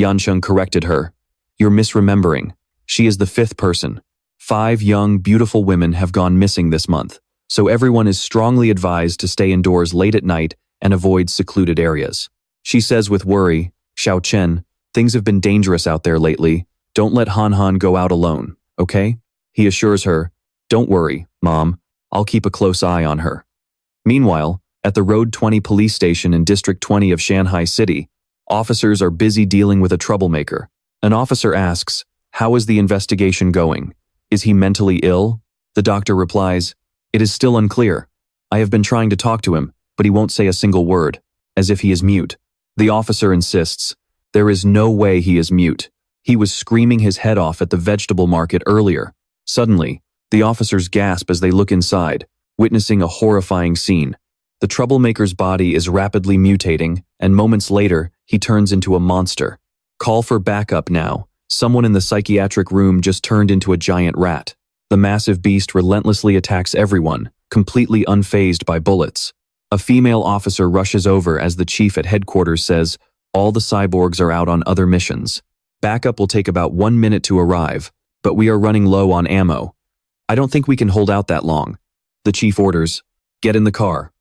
Yansheng corrected her. You're misremembering. She is the 5th person. 5 young, beautiful women have gone missing this month, so everyone is strongly advised to stay indoors late at night and avoid secluded areas. She says with worry, Xiao Chen, things have been dangerous out there lately. Don't let Han Han go out alone, okay? He assures her, Don't worry, Mom. I'll keep a close eye on her. Meanwhile, at the Road 20 police station in District 20 of Shanghai City, officers are busy dealing with a troublemaker. An officer asks, How is the investigation going? Is he mentally ill? The doctor replies, It is still unclear. I have been trying to talk to him, but he won't say a single word, as if he is mute. The officer insists, There is no way he is mute. He was screaming his head off at the vegetable market earlier. Suddenly, the officers gasp as they look inside, witnessing a horrifying scene. The troublemaker's body is rapidly mutating, and moments later, he turns into a monster. Call for backup now. Someone in the psychiatric room just turned into a giant rat. The massive beast relentlessly attacks everyone, completely unfazed by bullets. A female officer rushes over as the chief at headquarters says, all the cyborgs are out on other missions. Backup will take about 1 minute to arrive, but we are running low on ammo. I don't think we can hold out that long. The chief orders, get in the car.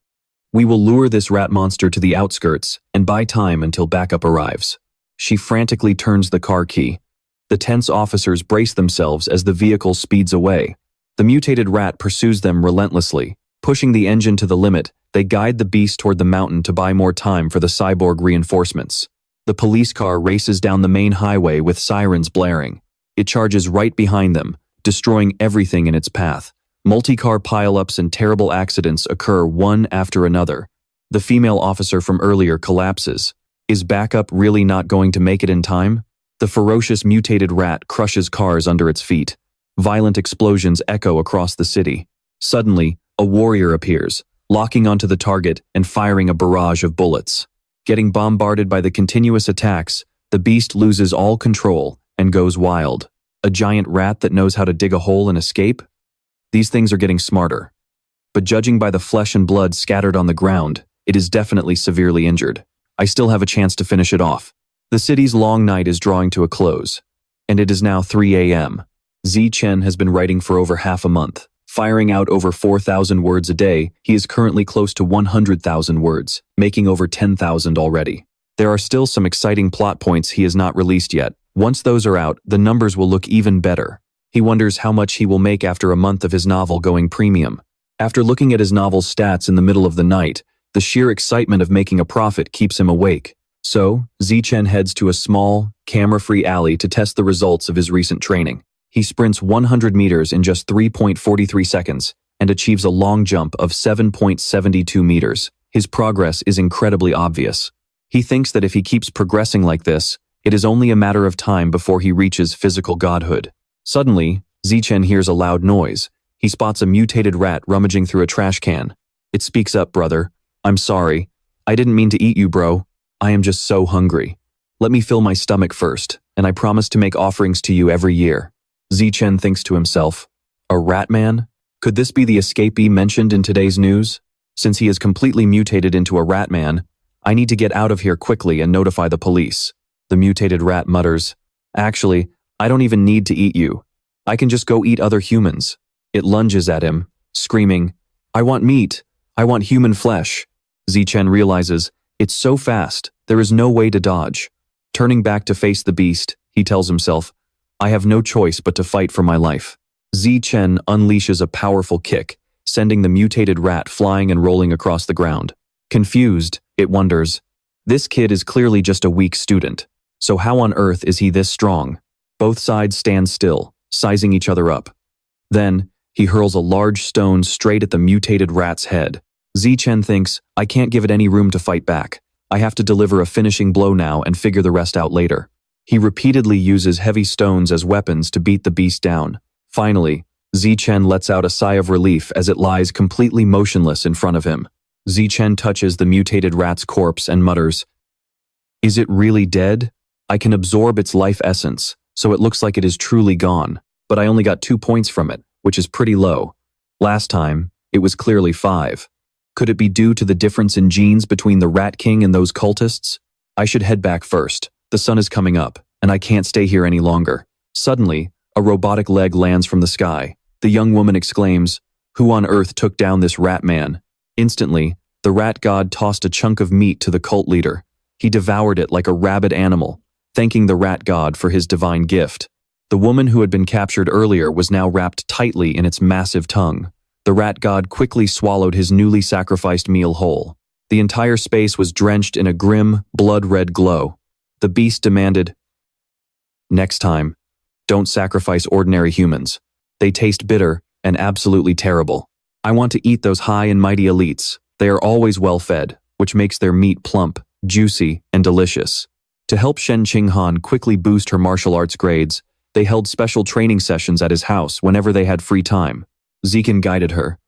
We will lure this rat monster to the outskirts and buy time until backup arrives. She frantically turns the car key. The tense officers brace themselves as the vehicle speeds away. The mutated rat pursues them relentlessly. Pushing the engine to the limit, they guide the beast toward the mountain to buy more time for the cyborg reinforcements. The police car races down the main highway with sirens blaring. It charges right behind them, destroying everything in its path. Multi-car pileups and terrible accidents occur one after another. The female officer from earlier collapses. Is backup really not going to make it in time? The ferocious mutated rat crushes cars under its feet. Violent explosions echo across the city. Suddenly, a warrior appears, locking onto the target and firing a barrage of bullets. Getting bombarded by the continuous attacks, the beast loses all control and goes wild. A giant rat that knows how to dig a hole and escape? These things are getting smarter. But judging by the flesh and blood scattered on the ground, it is definitely severely injured. I still have a chance to finish it off. The city's long night is drawing to a close, and it is now 3 a.m. Chen has been writing for over half a month. Firing out over 4,000 words a day, he is currently close to 100,000 words, making over 10,000 already. There are still some exciting plot points he has not released yet. Once those are out, the numbers will look even better. He wonders how much he will make after a month of his novel going premium. After looking at his novel's stats in the middle of the night, the sheer excitement of making a profit keeps him awake. So, Chen heads to a small, camera-free alley to test the results of his recent training. He sprints 100 meters in just 3.43 seconds and achieves a long jump of 7.72 meters. His progress is incredibly obvious. He thinks that if he keeps progressing like this, it is only a matter of time before he reaches physical godhood. Suddenly, Chen hears a loud noise. He spots a mutated rat rummaging through a trash can. It speaks up, brother. I'm sorry. I didn't mean to eat you, bro. I am just so hungry. Let me fill my stomach first, and I promise to make offerings to you every year. Chen thinks to himself, a rat man? Could this be the escapee mentioned in today's news? Since he is completely mutated into a rat man, I need to get out of here quickly and notify the police. The mutated rat mutters, actually, I don't even need to eat you. I can just go eat other humans. It lunges at him, screaming, I want meat. I want human flesh. Chen realizes, it's so fast, there is no way to dodge. Turning back to face the beast, he tells himself, I have no choice but to fight for my life. Chen unleashes a powerful kick, sending the mutated rat flying and rolling across the ground. Confused, it wonders, this kid is clearly just a weak student. So how on earth is he this strong? Both sides stand still, sizing each other up. Then, he hurls a large stone straight at the mutated rat's head. Chen thinks, I can't give it any room to fight back. I have to deliver a finishing blow now and figure the rest out later. He repeatedly uses heavy stones as weapons to beat the beast down. Finally, Chen lets out a sigh of relief as it lies completely motionless in front of him. Chen touches the mutated rat's corpse and mutters, is it really dead? I can absorb its life essence, so it looks like it is truly gone, but I only got 2 points from it, which is pretty low. Last time, it was clearly 5. Could it be due to the difference in genes between the Rat King and those cultists? I should head back first. The sun is coming up, and I can't stay here any longer. Suddenly, a robotic leg lands from the sky. The young woman exclaims, who on earth took down this rat man? Instantly, the rat god tossed a chunk of meat to the cult leader. He devoured it like a rabid animal, thanking the rat god for his divine gift. The woman who had been captured earlier was now wrapped tightly in its massive tongue. The rat god quickly swallowed his newly sacrificed meal whole. The entire space was drenched in a grim, blood-red glow. The beast demanded, next time, don't sacrifice ordinary humans. They taste bitter and absolutely terrible. I want to eat those high and mighty elites. They are always well-fed, which makes their meat plump, juicy, and delicious. To help Shen Qinghan quickly boost her martial arts grades, they held special training sessions at his house whenever they had free time. Zekin guided her.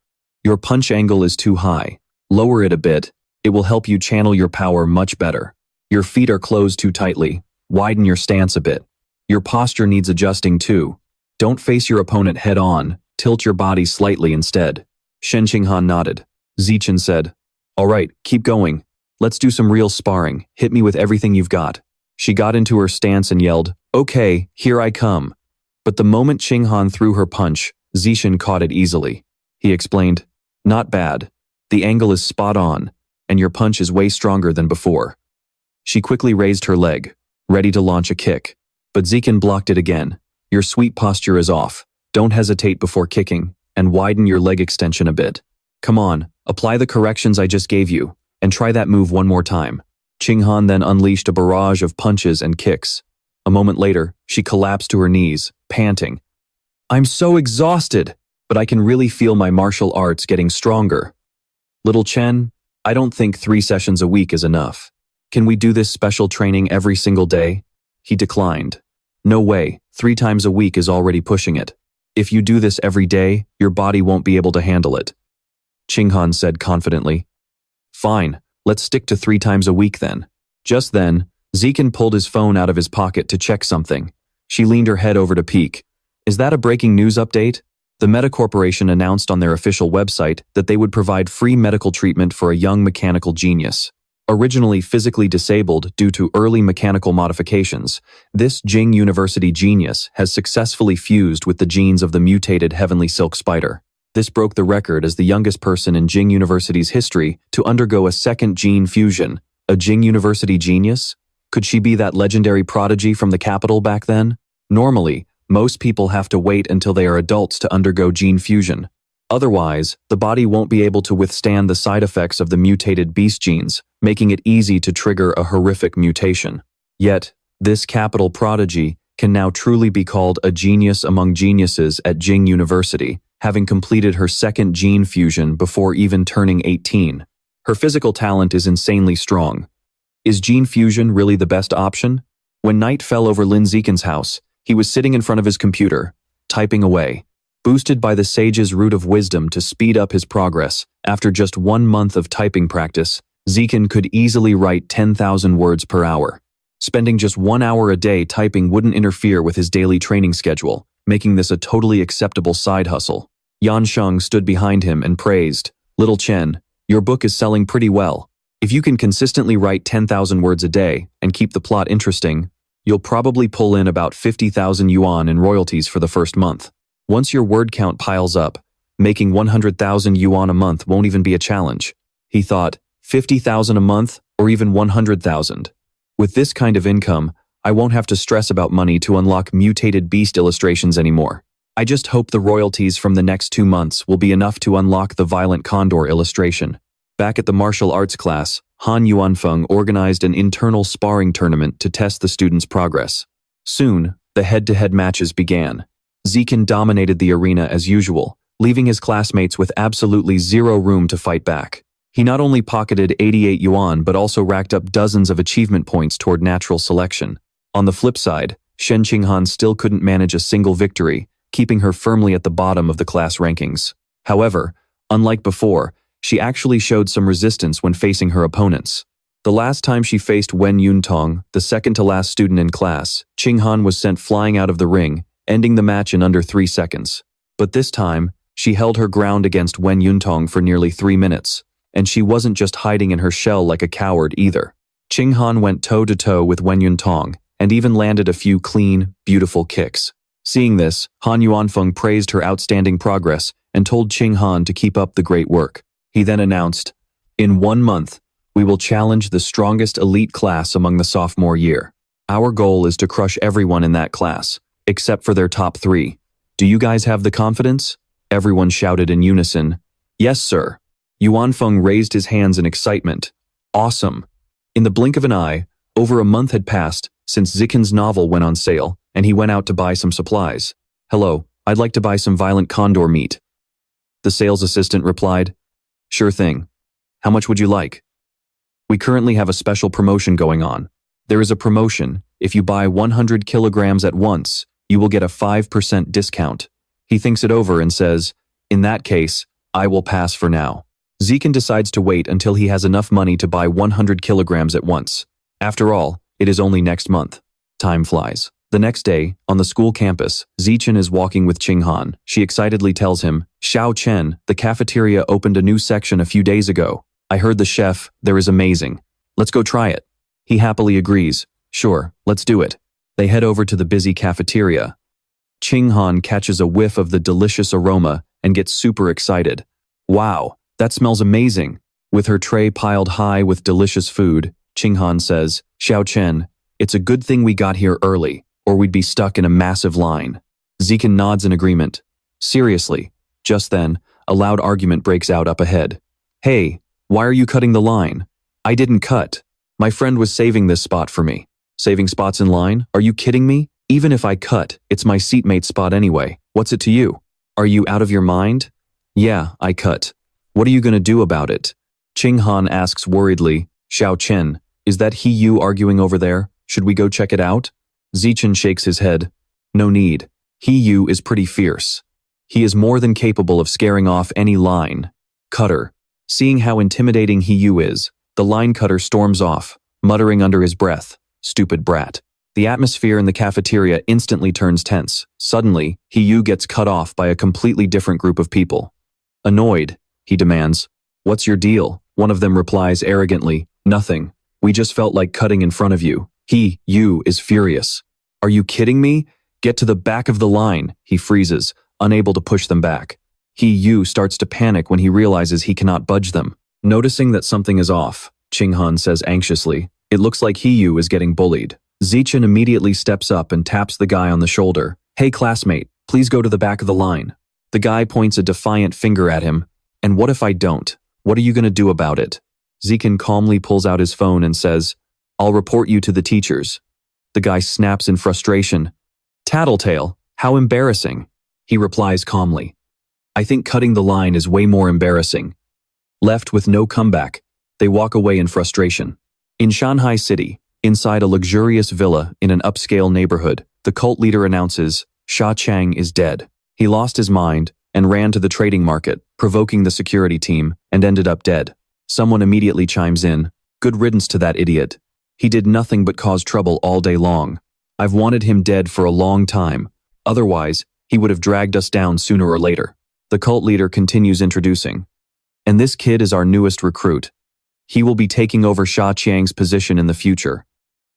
Your punch angle is too high. Lower it a bit. It will help you channel your power much better. Your feet are closed too tightly. Widen your stance a bit. Your posture needs adjusting too. Don't face your opponent head on. Tilt your body slightly instead. Shen Qinghan nodded. Zichen said, "All right, keep going. Let's do some real sparring. Hit me with everything you've got." She got into her stance and yelled, "Okay, here I come." But the moment Qinghan threw her punch, Zichen caught it easily. He explained, "Not bad. The angle is spot on, and your punch is way stronger than before." She quickly raised her leg, ready to launch a kick. But Zichen blocked it again. "Your sweep posture is off. Don't hesitate before kicking, and widen your leg extension a bit. Come on, apply the corrections I just gave you, and try that move one more time." Qinghan then unleashed a barrage of punches and kicks. A moment later, she collapsed to her knees, panting. "I'm so exhausted, but I can really feel my martial arts getting stronger. Little Chen, I don't think 3 sessions a week is enough. Can we do this special training every single day?" He declined. "No way, 3 times a week is already pushing it. If you do this every day, your body won't be able to handle it." Qinghan said confidently. "Fine, let's stick to 3 times a week then." Just then, Zichen pulled his phone out of his pocket to check something. She leaned her head over to peek. "Is that a breaking news update?" The Meta Corporation announced on their official website that they would provide free medical treatment for a young mechanical genius. Originally physically disabled due to early mechanical modifications, this Jing University genius has successfully fused with the genes of the mutated heavenly silk spider. This broke the record as the youngest person in Jing University's history to undergo a second gene fusion. A Jing University genius? Could she be that legendary prodigy from the capital back then? Normally, most people have to wait until they are adults to undergo gene fusion. Otherwise, the body won't be able to withstand the side effects of the mutated beast genes, making it easy to trigger a horrific mutation. Yet, this capital prodigy can now truly be called a genius among geniuses at Jing University, having completed her second gene fusion before even turning 18. Her physical talent is insanely strong. Is gene fusion really the best option? When night fell over Lin Zichen's house, he was sitting in front of his computer, typing away. Boosted by the sage's root of wisdom to speed up his progress, after just 1 month of typing practice, Zichen could easily write 10,000 words per hour. Spending just 1 hour a day typing wouldn't interfere with his daily training schedule, making this a totally acceptable side hustle. Yan Sheng stood behind him and praised, "Little Chen, your book is selling pretty well. If you can consistently write 10,000 words a day and keep the plot interesting, you'll probably pull in about 50,000 yuan in royalties for the first month. Once your word count piles up, making 100,000 yuan a month won't even be a challenge." He thought, 50,000 a month or even 100,000. With this kind of income, I won't have to stress about money to unlock mutated beast illustrations anymore. I just hope the royalties from the next 2 months will be enough to unlock the violent condor illustration. Back at the martial arts class, Han Yuanfeng organized an internal sparring tournament to test the students' progress. Soon, the head-to-head matches began. Zichen dominated the arena as usual, leaving his classmates with absolutely zero room to fight back. He not only pocketed 88 yuan but also racked up dozens of achievement points toward natural selection. On the flip side, Shen Qinghan still couldn't manage a single victory, keeping her firmly at the bottom of the class rankings. However, unlike before, she actually showed some resistance when facing her opponents. The last time she faced Wen Yuntong, the second-to-last student in class, Qinghan was sent flying out of the ring, ending the match in under 3 seconds. But this time, she held her ground against Wen Yuntong for nearly 3 minutes, and she wasn't just hiding in her shell like a coward either. Qinghan went toe-to-toe with Wen Yuntong, and even landed a few clean, beautiful kicks. Seeing this, Han Yuanfeng praised her outstanding progress and told Qinghan to keep up the great work. He then announced, "In 1 month, we will challenge the strongest elite class among the sophomore year. Our goal is to crush everyone in that class, except for their top 3. Do you guys have the confidence?" Everyone shouted in unison, "Yes, sir." Yuanfeng raised his hands in excitement. "Awesome." In the blink of an eye, over a month had passed since Zichen's novel went on sale, and he went out to buy some supplies. "Hello, I'd like to buy some violent condor meat." The sales assistant replied, "Sure thing. How much would you like?" "We currently have a special promotion going on. There is a promotion. If you buy 100 kilograms at once, you will get a 5% discount." He thinks it over and says, "In that case, I will pass for now." Zichen decides to wait until he has enough money to buy 100 kilograms at once. After all, it is only next month. Time flies. The next day, on the school campus, Zichen is walking with Qinghan. She excitedly tells him, Xiao Chen, the cafeteria opened a new section a few days ago. I heard the chef, there is amazing. Let's go try it. He happily agrees. Sure, let's do it. They head over to the busy cafeteria. Qinghan catches a whiff of the delicious aroma and gets super excited. Wow, that smells amazing. With her tray piled high with delicious food, Qinghan says, Xiao Chen, it's a good thing we got here early, or we'd be stuck in a massive line. Zichen nods in agreement. Seriously. Just then, a loud argument breaks out up ahead. Hey, why are you cutting the line? I didn't cut. My friend was saving this spot for me. Saving spots in line? Are you kidding me? Even if I cut, it's my seatmate's spot anyway. What's it to you? Are you out of your mind? Yeah, I cut. What are you gonna do about it? Qinghan asks worriedly, Xiao Chen, is that he you arguing over there? Should we go check it out? Zichen shakes his head. No need. He you is pretty fierce. He is more than capable of scaring off any line cutter. Seeing how intimidating he you is, the line cutter storms off, muttering under his breath, stupid brat. The atmosphere in the cafeteria instantly turns tense. Suddenly, he you gets cut off by a completely different group of people. Annoyed, he demands, what's your deal? One of them replies arrogantly, nothing. We just felt like cutting in front of you. He, you, is furious. Are you kidding me? Get to the back of the line, he freezes, unable to push them back. He, you, starts to panic when he realizes he cannot budge them. Noticing that something is off, Qinghan says anxiously, it looks like he, you, is getting bullied. Zichen immediately steps up and taps the guy on the shoulder. Hey classmate, please go to the back of the line. The guy points a defiant finger at him. And what if I don't? What are you gonna do about it? Zichen calmly pulls out his phone and says, I'll report you to the teachers. The guy snaps in frustration. Tattletale, how embarrassing. He replies calmly. I think cutting the line is way more embarrassing. Left with no comeback, they walk away in frustration. In Shanghai City, inside a luxurious villa in an upscale neighborhood, the cult leader announces, Sha Chang is dead. He lost his mind and ran to the trading market, provoking the security team, and ended up dead. Someone immediately chimes in, good riddance to that idiot. He did nothing but cause trouble all day long. I've wanted him dead for a long time. Otherwise, he would have dragged us down sooner or later. The cult leader continues introducing. And this kid is our newest recruit. He will be taking over Sha Qiang's position in the future.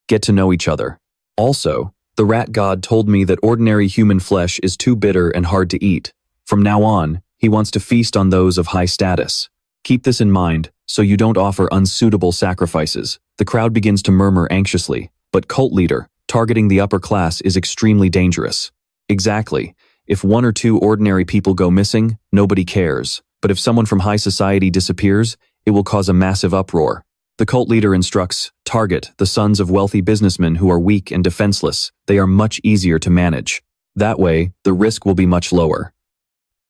Get to know each other. Also, the rat god told me that ordinary human flesh is too bitter and hard to eat. From now on, he wants to feast on those of high status. Keep this in mind, so you don't offer unsuitable sacrifices. The crowd begins to murmur anxiously, but cult leader, targeting the upper class is extremely dangerous. Exactly. If one or two ordinary people go missing, nobody cares. But if someone from high society disappears, it will cause a massive uproar. The cult leader instructs, target the sons of wealthy businessmen who are weak and defenseless. They are much easier to manage. That way, the risk will be much lower.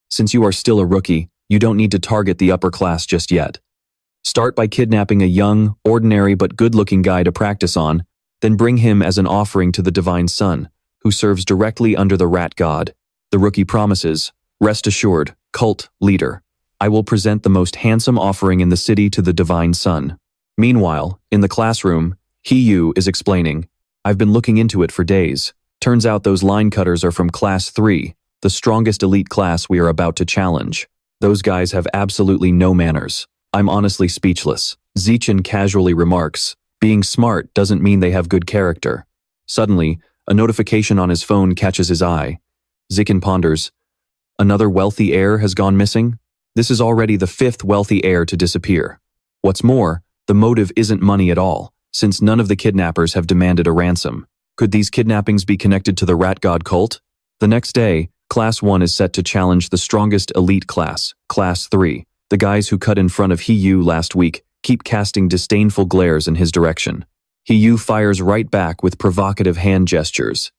Since you are still a rookie, you don't need to target the upper class just yet. Start by kidnapping a young, ordinary but good-looking guy to practice on, then bring him as an offering to the Divine Son, who serves directly under the rat god. The rookie promises, rest assured, cult leader, I will present the most handsome offering in the city to the Divine Son. Meanwhile, in the classroom, He-Yu is explaining, I've been looking into it for days. Turns out those line cutters are from Class 3, the strongest elite class we are about to challenge. Those guys have absolutely no manners. I'm honestly speechless. Zichen casually remarks, being smart doesn't mean they have good character. Suddenly, a notification on his phone catches his eye. Zichen ponders, another wealthy heir has gone missing? This is already the 5th wealthy heir to disappear. What's more, the motive isn't money at all, since none of the kidnappers have demanded a ransom. Could these kidnappings be connected to the rat god cult? The next day, Class 1 is set to challenge the strongest elite class, Class 3. The guys who cut in front of He-Yu last week keep casting disdainful glares in his direction. He-Yu fires right back with provocative hand gestures.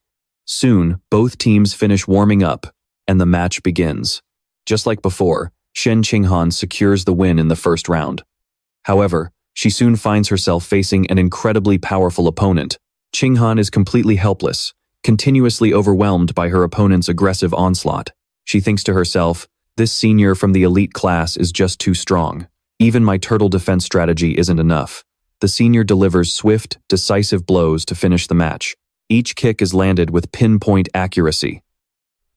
Soon, both teams finish warming up, and the match begins. Just like before, Shen Qinghan secures the win in the first round. However, she soon finds herself facing an incredibly powerful opponent. Qinghan is completely helpless, continuously overwhelmed by her opponent's aggressive onslaught. She thinks to herself, this senior from the elite class is just too strong. Even my turtle defense strategy isn't enough. The senior delivers swift, decisive blows to finish the match. Each kick is landed with pinpoint accuracy.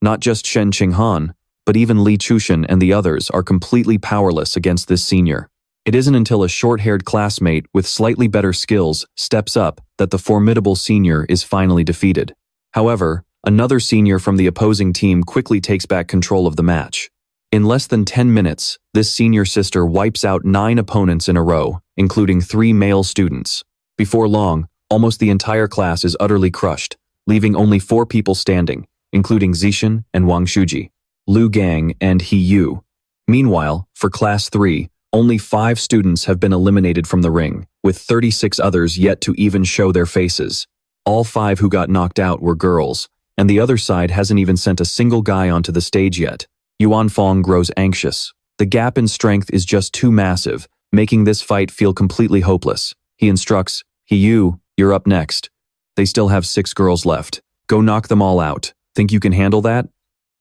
Not just Shen Qinghan, but even Li Chushan and the others are completely powerless against this senior. It isn't until a short-haired classmate with slightly better skills steps up that the formidable senior is finally defeated. However, another senior from the opposing team quickly takes back control of the match. In less than 10 minutes, this senior sister wipes out 9 opponents in a row, including 3 male students. Before long, almost the entire class is utterly crushed, leaving only 4 people standing, including Zixin and Wang Shuji, Lu Gang and He Yu. Meanwhile, for Class 3, only 5 students have been eliminated from the ring, with 36 others yet to even show their faces. All 5 who got knocked out were girls, and the other side hasn't even sent a single guy onto the stage yet. Yuan Fong grows anxious. The gap in strength is just too massive, making this fight feel completely hopeless. He instructs, He Yu, you're up next. They still have 6 girls left. Go knock them all out. Think you can handle that?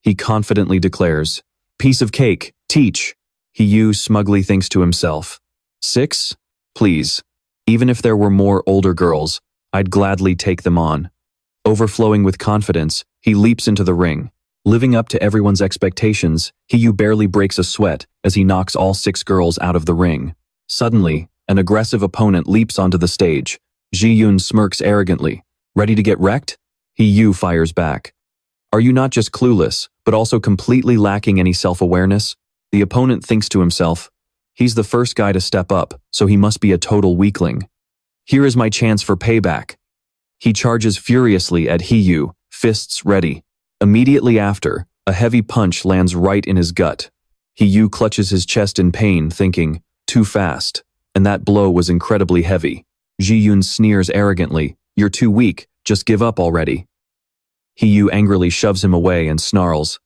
He confidently declares. Piece of cake, teach. He Yu smugly thinks to himself. 6? Please. Even if there were more older girls, I'd gladly take them on. Overflowing with confidence, he leaps into the ring. Living up to everyone's expectations, He Yu barely breaks a sweat as he knocks all 6 girls out of the ring. Suddenly, an aggressive opponent leaps onto the stage. Ji Yun smirks arrogantly. Ready to get wrecked? He Yu fires back. Are you not just clueless, but also completely lacking any self-awareness? The opponent thinks to himself, he's the first guy to step up, so he must be a total weakling. Here is my chance for payback. He charges furiously at He Yu, fists ready. Immediately after, a heavy punch lands right in his gut. He Yu clutches his chest in pain, thinking, too fast, and that blow was incredibly heavy. Ji Yun sneers arrogantly, you're too weak, just give up already. He Yu angrily shoves him away and snarls,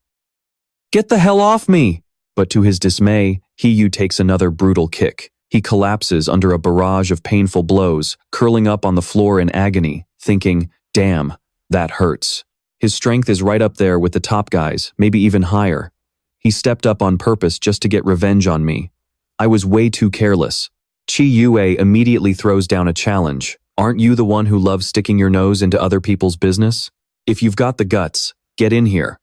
get the hell off me! But to his dismay, He Yu takes another brutal kick. He collapses under a barrage of painful blows, curling up on the floor in agony, thinking, damn, that hurts. His strength is right up there with the top guys, maybe even higher. He stepped up on purpose just to get revenge on me. I was way too careless. Qi Yue immediately throws down a challenge. Aren't you the one who loves sticking your nose into other people's business? If you've got the guts, get in here.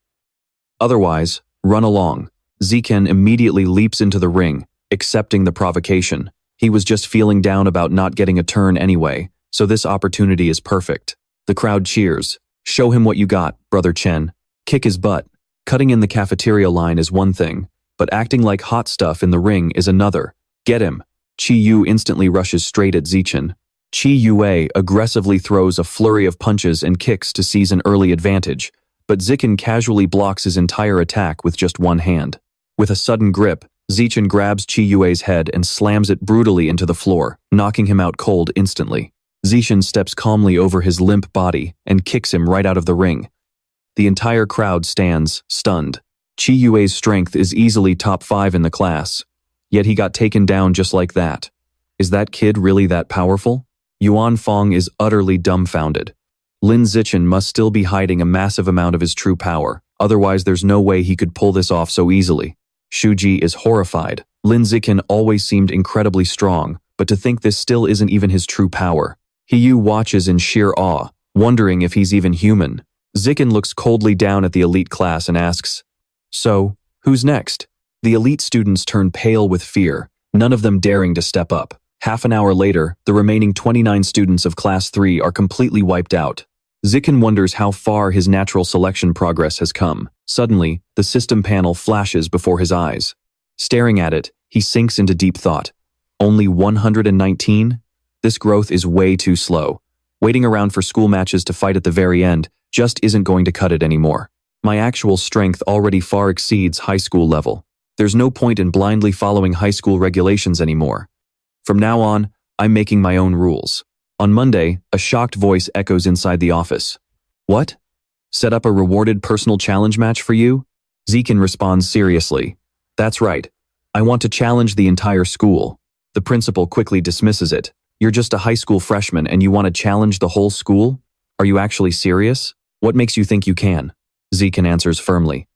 Otherwise, run along. Ziken immediately leaps into the ring, accepting the provocation. He was just feeling down about not getting a turn anyway, so this opportunity is perfect. The crowd cheers. Show him what you got, Brother Chen. Kick his butt. Cutting in the cafeteria line is one thing, but acting like hot stuff in the ring is another. Get him. Qi Yu instantly rushes straight at Zichen. Qi Yue aggressively throws a flurry of punches and kicks to seize an early advantage, but Zichen casually blocks his entire attack with just one hand. With a sudden grip, Zichen grabs Qi Yue's head and slams it brutally into the floor, knocking him out cold instantly. Zichen steps calmly over his limp body and kicks him right out of the ring. The entire crowd stands, stunned. Qi Yue's strength is easily top 5 in the class, yet he got taken down just like that. Is that kid really that powerful? Yuan Fong is utterly dumbfounded. Lin Zichen must still be hiding a massive amount of his true power, otherwise there's no way he could pull this off so easily. Shuji is horrified. Lin Zichen always seemed incredibly strong, but to think this still isn't even his true power. He Yu watches in sheer awe, wondering if he's even human. Zichen looks coldly down at the elite class and asks, so, who's next? The elite students turn pale with fear, none of them daring to step up. Half an hour later, the remaining 29 students of Class 3 are completely wiped out. Zichen wonders how far his natural selection progress has come. Suddenly, the system panel flashes before his eyes. Staring at it, he sinks into deep thought. Only 119? This growth is way too slow. Waiting around for school matches to fight at the very end just isn't going to cut it anymore. My actual strength already far exceeds high school level. There's no point in blindly following high school regulations anymore. From now on, I'm making my own rules. On Monday, a shocked voice echoes inside the office. What? Set up a rewarded personal challenge match for you? Ziken responds seriously. That's right. I want to challenge the entire school. The principal quickly dismisses it. You're just a high school freshman and you want to challenge the whole school? Are you actually serious? What makes you think you can? Ziken answers firmly.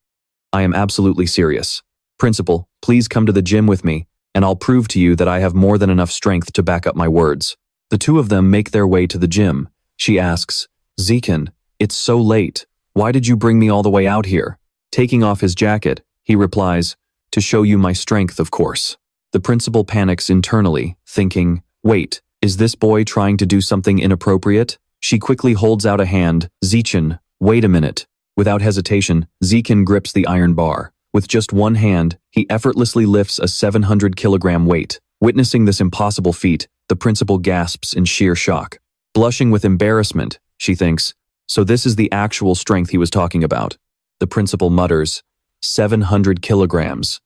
I am absolutely serious. Principal, please come to the gym with me, and I'll prove to you that I have more than enough strength to back up my words. The two of them make their way to the gym. She asks, Zikin, it's so late. Why did you bring me all the way out here? Taking off his jacket, he replies, to show you my strength, of course. The principal panics internally, thinking, wait, is this boy trying to do something inappropriate? She quickly holds out a hand. Zikin, wait a minute. Without hesitation, Zikin grips the iron bar. With just one hand, he effortlessly lifts a 700-kilogram weight. Witnessing this impossible feat, the principal gasps in sheer shock. Blushing with embarrassment, she thinks, so this is the actual strength he was talking about. The principal mutters, 700 kilograms.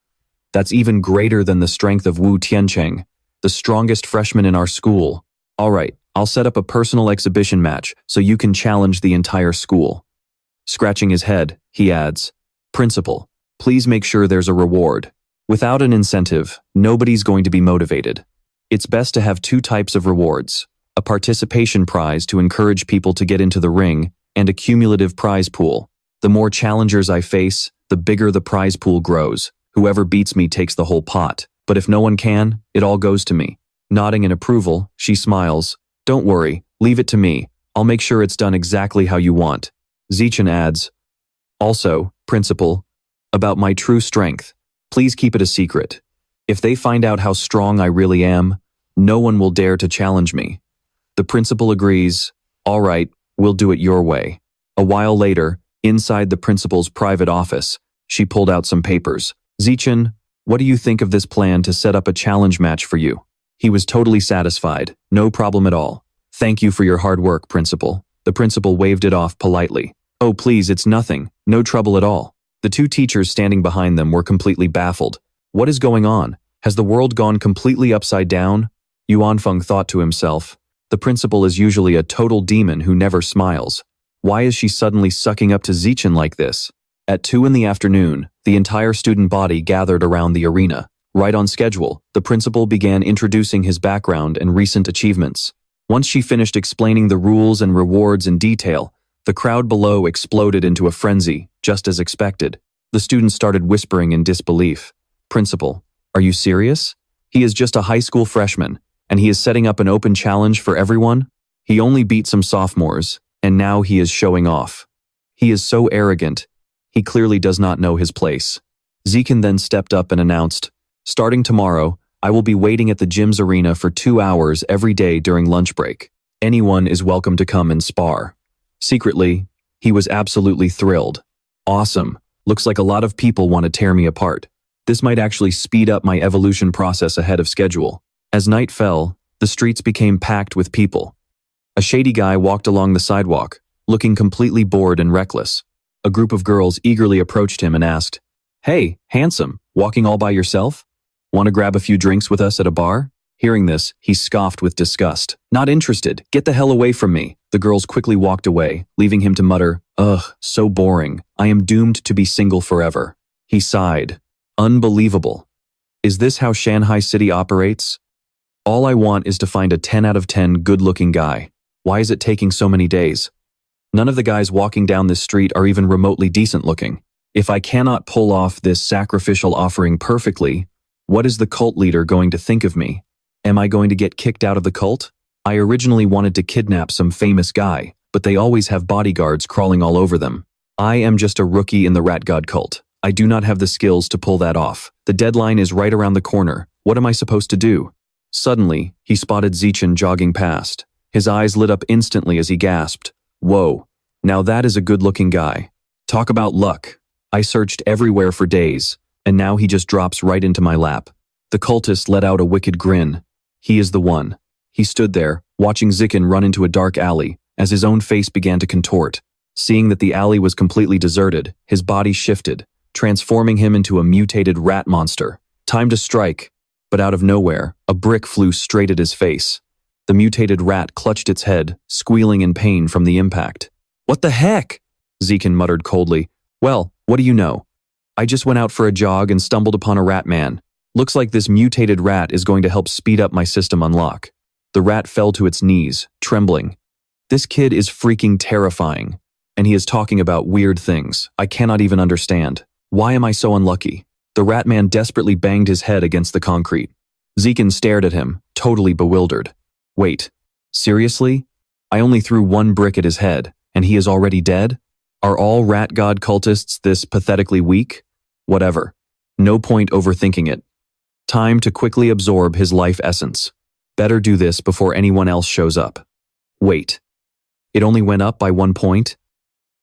That's even greater than the strength of Wu Tiancheng, the strongest freshman in our school. All right, I'll set up a personal exhibition match so you can challenge the entire school. Scratching his head, he adds, Principal, please make sure there's a reward. Without an incentive, nobody's going to be motivated. It's best to have two types of rewards, a participation prize to encourage people to get into the ring, and a cumulative prize pool. The more challengers I face, the bigger the prize pool grows. Whoever beats me takes the whole pot. But if no one can, it all goes to me. Nodding in approval, she smiles. Don't worry, leave it to me. I'll make sure it's done exactly how you want. Zichen adds, also, Principal, about my true strength, please keep it a secret. If they find out how strong I really am, no one will dare to challenge me. The principal agrees, all right, we'll do it your way. A while later, inside the principal's private office, she pulled out some papers. Zichen, what do you think of this plan to set up a challenge match for you? He was totally satisfied, no problem at all. Thank you for your hard work, Principal. The principal waved it off politely. Oh please, it's nothing, no trouble at all. The two teachers standing behind them were completely baffled. What is going on? Has the world gone completely upside down? Yuanfeng thought to himself. The principal is usually a total demon who never smiles. Why is she suddenly sucking up to Zichen like this? At 2 in the afternoon, the entire student body gathered around the arena. Right on schedule, the principal began introducing his background and recent achievements. Once she finished explaining the rules and rewards in detail, the crowd below exploded into a frenzy, just as expected. The students started whispering in disbelief. Principal, are you serious? He is just a high school freshman, and he is setting up an open challenge for everyone? He only beat some sophomores, and now he is showing off. He is so arrogant. He clearly does not know his place. Ziken then stepped up and announced, starting tomorrow, I will be waiting at the gym's arena for 2 hours every day during lunch break. Anyone is welcome to come and spar. Secretly, he was absolutely thrilled. Awesome. Looks like a lot of people want to tear me apart. This might actually speed up my evolution process ahead of schedule. As night fell, the streets became packed with people. A shady guy walked along the sidewalk, looking completely bored and reckless. A group of girls eagerly approached him and asked, Hey, handsome, walking all by yourself? Want to grab a few drinks with us at a bar? Hearing this, he scoffed with disgust. Not interested, get the hell away from me. The girls quickly walked away, leaving him to mutter, Ugh, so boring. I am doomed to be single forever. He sighed. Unbelievable. Is this how Shanghai City operates? All I want is to find a 10 out of 10 good-looking guy. Why is it taking so many days? None of the guys walking down this street are even remotely decent-looking. If I cannot pull off this sacrificial offering perfectly, what is the cult leader going to think of me? Am I going to get kicked out of the cult? I originally wanted to kidnap some famous guy, but they always have bodyguards crawling all over them. I am just a rookie in the rat god cult. I do not have the skills to pull that off. The deadline is right around the corner. What am I supposed to do? Suddenly, he spotted Zichen jogging past. His eyes lit up instantly as he gasped. Whoa, now that is a good-looking guy. Talk about luck. I searched everywhere for days, and now he just drops right into my lap. The cultist let out a wicked grin. He is the one. He stood there, watching Zichen run into a dark alley, as his own face began to contort. Seeing that the alley was completely deserted, his body shifted, transforming him into a mutated rat monster. Time to strike. But out of nowhere, a brick flew straight at his face. The mutated rat clutched its head, squealing in pain from the impact. What the heck? Zichen muttered coldly. Well, what do you know? I just went out for a jog and stumbled upon a rat man. Looks like this mutated rat is going to help speed up my system unlock. The rat fell to its knees, trembling. This kid is freaking terrifying. And he is talking about weird things I cannot even understand. Why am I so unlucky? The rat man desperately banged his head against the concrete. Zichen stared at him, totally bewildered. Wait, seriously? I only threw one brick at his head. And he is already dead? Are all rat god cultists this pathetically weak? Whatever. No point overthinking it. Time to quickly absorb his life essence. Better do this before anyone else shows up. Wait. It only went up by 1 point?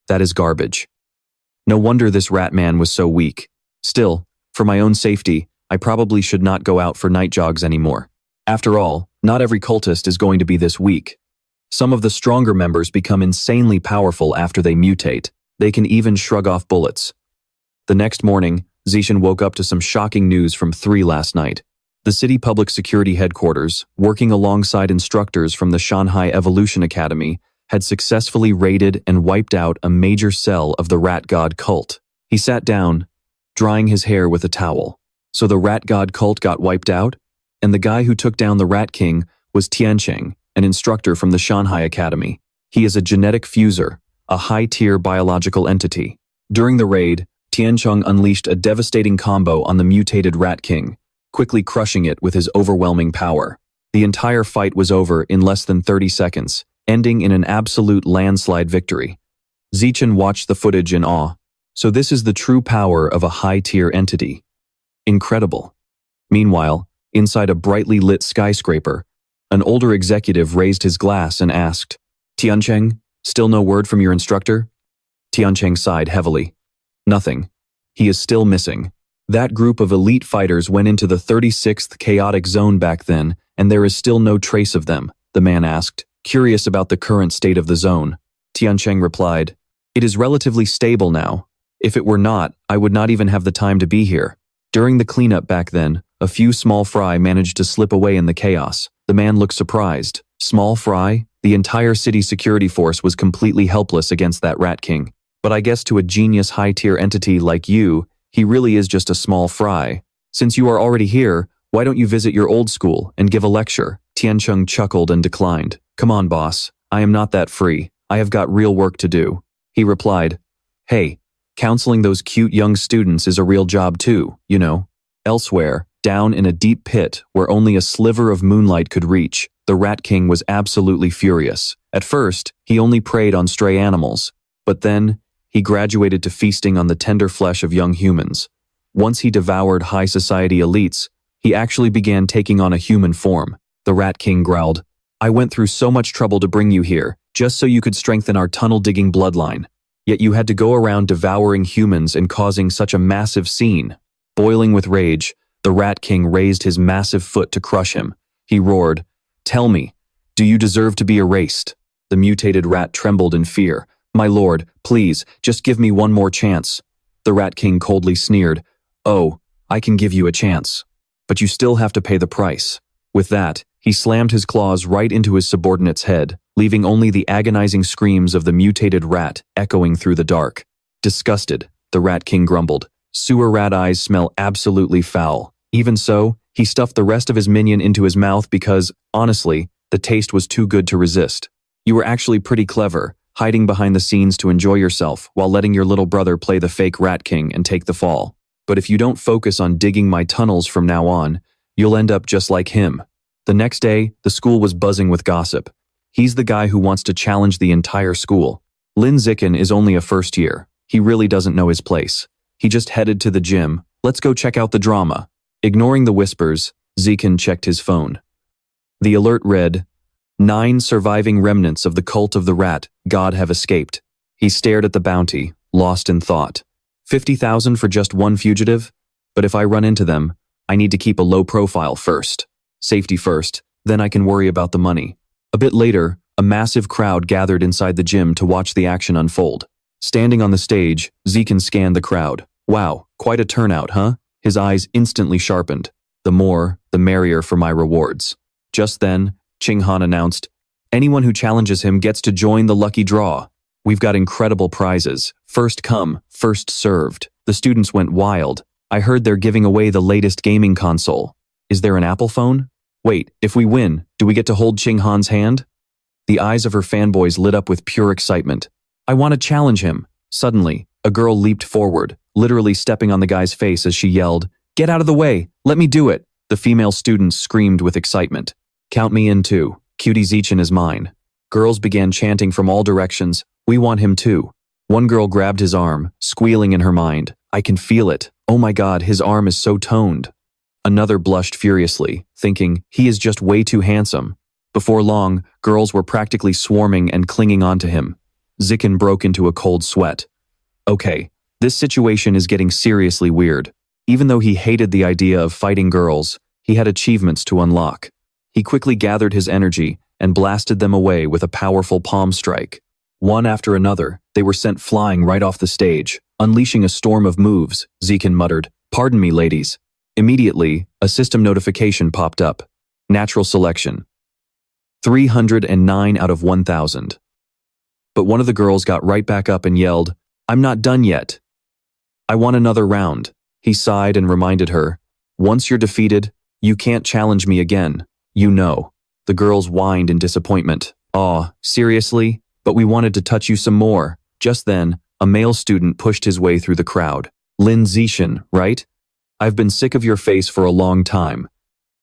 That is garbage. No wonder this rat man was so weak. Still, for my own safety, I probably should not go out for night jogs anymore. After all, not every cultist is going to be this weak. Some of the stronger members become insanely powerful after they mutate. They can even shrug off bullets. The next morning, Zishan woke up to some shocking news from 3 last night. The city public security headquarters, working alongside instructors from the Shanghai Evolution Academy, had successfully raided and wiped out a major cell of the rat god cult. He sat down, drying his hair with a towel. So the rat god cult got wiped out? And the guy who took down the Rat King was Tiancheng, an instructor from the Shanghai Academy. He is a genetic fuser, a high-tier biological entity. During the raid, Tiancheng unleashed a devastating combo on the mutated Rat King, quickly crushing it with his overwhelming power. The entire fight was over in less than 30 seconds, ending in an absolute landslide victory. Zichen watched the footage in awe. So this is the true power of a high-tier entity. Incredible. Meanwhile, inside a brightly lit skyscraper, an older executive raised his glass and asked, "Tiancheng, still no word from your instructor?" Tiancheng sighed heavily. "Nothing. He is still missing. That group of elite fighters went into the 36th chaotic zone back then, and there is still no trace of them," the man asked, curious about the current state of the zone. Tiancheng replied, "It is relatively stable now. If it were not, I would not even have the time to be here. During the cleanup back then, a few small fry managed to slip away in the chaos." The man looked surprised. Small fry? The entire city security force was completely helpless against that Rat King. But I guess to a genius high-tier entity like you, he really is just a small fry. Since you are already here, why don't you visit your old school and give a lecture? Tiancheng chuckled and declined. "Come on, boss. I am not that free. I have got real work to do." He replied, "Hey, counseling those cute young students is a real job too, you know." Elsewhere, down in a deep pit where only a sliver of moonlight could reach, the Rat King was absolutely furious. At first, he only preyed on stray animals, but then he graduated to feasting on the tender flesh of young humans. Once he devoured high society elites, he actually began taking on a human form. The Rat King growled, "I went through so much trouble to bring you here, just so you could strengthen our tunnel-digging bloodline. Yet you had to go around devouring humans and causing such a massive scene." Boiling with rage, the Rat King raised his massive foot to crush him. He roared, "Tell me, do you deserve to be erased?" The mutated rat trembled in fear. "My lord, please, just give me one more chance." The Rat King coldly sneered, "Oh, I can give you a chance. But you still have to pay the price." With that, he slammed his claws right into his subordinate's head, leaving only the agonizing screams of the mutated rat echoing through the dark. Disgusted, the Rat King grumbled, "Sewer rat eyes smell absolutely foul." Even so, he stuffed the rest of his minion into his mouth because, honestly, the taste was too good to resist. "You were actually pretty clever, hiding behind the scenes to enjoy yourself while letting your little brother play the fake Rat King and take the fall. But if you don't focus on digging my tunnels from now on, you'll end up just like him." The next day, the school was buzzing with gossip. He's the guy who wants to challenge the entire school. Lin Zicken is only a first year. He really doesn't know his place. He just headed to the gym. "Let's go check out the drama." Ignoring the whispers, Zicken checked his phone. The alert read, 9 surviving remnants of the cult of the rat god have escaped. He stared at the bounty, lost in thought. 50,000 for just one fugitive? But if I run into them, I need to keep a low profile first. Safety first, then I can worry about the money. A bit later, a massive crowd gathered inside the gym to watch the action unfold. Standing on the stage, Zicken scanned the crowd. "Wow, quite a turnout, huh?" His eyes instantly sharpened. "The more, the merrier for my rewards." Just then, Ching Han announced, "Anyone who challenges him gets to join the lucky draw. We've got incredible prizes. First come, first served." The students went wild. "I heard they're giving away the latest gaming console. Is there an Apple phone? Wait, if we win, do we get to hold Ching Han's hand?" The eyes of her fanboys lit up with pure excitement. "I want to challenge him." Suddenly, a girl leaped forward, literally stepping on the guy's face as she yelled, "Get out of the way! Let me do it!" The female students screamed with excitement. "Count me in too. Cutie Zichen is mine." Girls began chanting from all directions, "We want him too." One girl grabbed his arm, squealing in her mind, "I can feel it. Oh my God, his arm is so toned." Another blushed furiously, thinking, "He is just way too handsome." Before long, girls were practically swarming and clinging onto him. Zikin broke into a cold sweat. Okay, this situation is getting seriously weird. Even though he hated the idea of fighting girls, he had achievements to unlock. He quickly gathered his energy and blasted them away with a powerful palm strike. One after another, they were sent flying right off the stage, unleashing a storm of moves. Zikin muttered, "Pardon me, ladies." Immediately, a system notification popped up. Natural selection. 309 out of 1,000. But one of the girls got right back up and yelled, "I'm not done yet. I want another round." He sighed and reminded her, "Once you're defeated, you can't challenge me again. You know." The girls whined in disappointment. "Aw, seriously? But we wanted to touch you some more." Just then, a male student pushed his way through the crowd. "Lin Zishan, right? I've been sick of your face for a long time.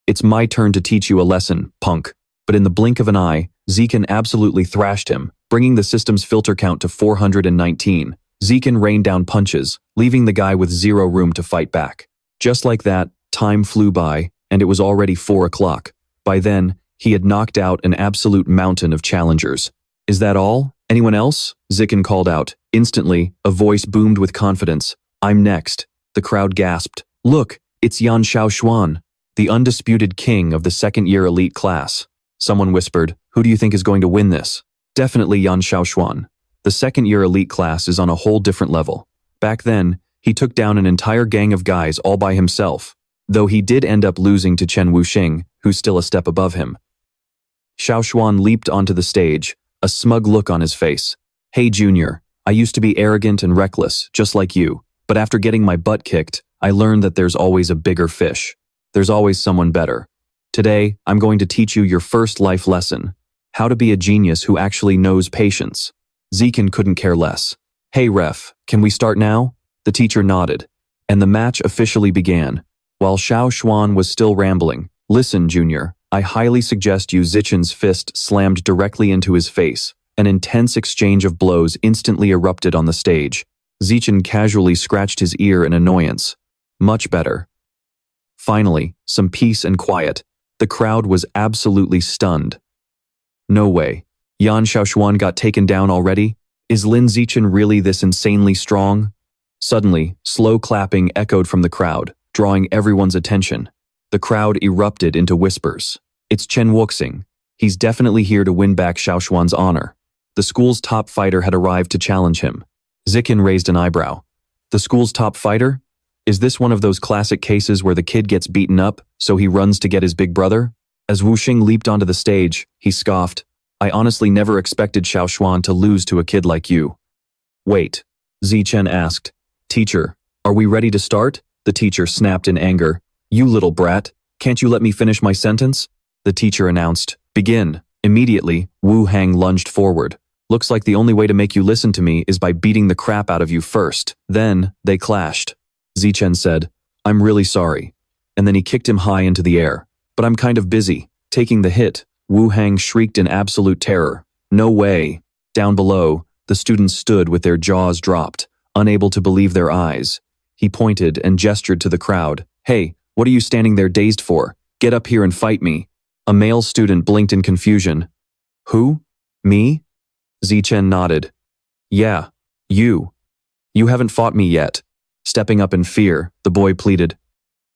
It's my turn to teach you a lesson, punk." But in the blink of an eye, Zikin absolutely thrashed him, bringing the system's filter count to 419. Zikin rained down punches, leaving the guy with zero room to fight back. Just like that, time flew by, and it was already 4 o'clock. By then, he had knocked out an absolute mountain of challengers. "Is that all? Anyone else?" Zikin called out. Instantly, a voice boomed with confidence. "I'm next." The crowd gasped. "Look, it's Yan Shaoxuan, the undisputed king of the second-year elite class." Someone whispered, "Who do you think is going to win this?" "Definitely Yan Shaoxuan. The second-year elite class is on a whole different level. Back then, he took down an entire gang of guys all by himself, though he did end up losing to Chen Wuxing, who's still a step above him." Shaoxuan leaped onto the stage, a smug look on his face. "Hey, Junior, I used to be arrogant and reckless, just like you, but after getting my butt kicked, I learned that there's always a bigger fish. There's always someone better. Today, I'm going to teach you your first life lesson, how to be a genius who actually knows patience." Zikin couldn't care less. "Hey ref, can we start now?" The teacher nodded, and the match officially began. While Shaoxuan was still rambling, "Listen, Junior, I highly suggest you." Zichen's fist slammed directly into his face. An intense exchange of blows instantly erupted on the stage. Zichen casually scratched his ear in annoyance. Much better. Finally, some peace and quiet. The crowd was absolutely stunned. No way. Yan Shaoxuan got taken down already? Is Lin Zichen really this insanely strong? Suddenly, slow clapping echoed from the crowd, drawing everyone's attention. The crowd erupted into whispers. "It's Chen Wuxing. He's definitely here to win back Shaoxuan's honor." The school's top fighter had arrived to challenge him. Zikin raised an eyebrow. "The school's top fighter? Is this one of those classic cases where the kid gets beaten up, so he runs to get his big brother?" As Wuxing leaped onto the stage, he scoffed, "I honestly never expected Shaoxuan to lose to a kid like you." "Wait," Zichen asked. "Teacher, are we ready to start?" The teacher snapped in anger. "You little brat, can't you let me finish my sentence?" The teacher announced, "Begin." Immediately, Wu Hang lunged forward. "Looks like the only way to make you listen to me is by beating the crap out of you first." Then, they clashed. Zichen said, "I'm really sorry." And then he kicked him high into the air. "But I'm kind of busy." Taking the hit, Wu Hang shrieked in absolute terror. "No way." Down below, the students stood with their jaws dropped, unable to believe their eyes. He pointed and gestured to the crowd. "Hey, what are you standing there dazed for? Get up here and fight me." A male student blinked in confusion. "Who? Me?" Zichen nodded. "Yeah, you. You haven't fought me yet." Stepping up in fear, the boy pleaded,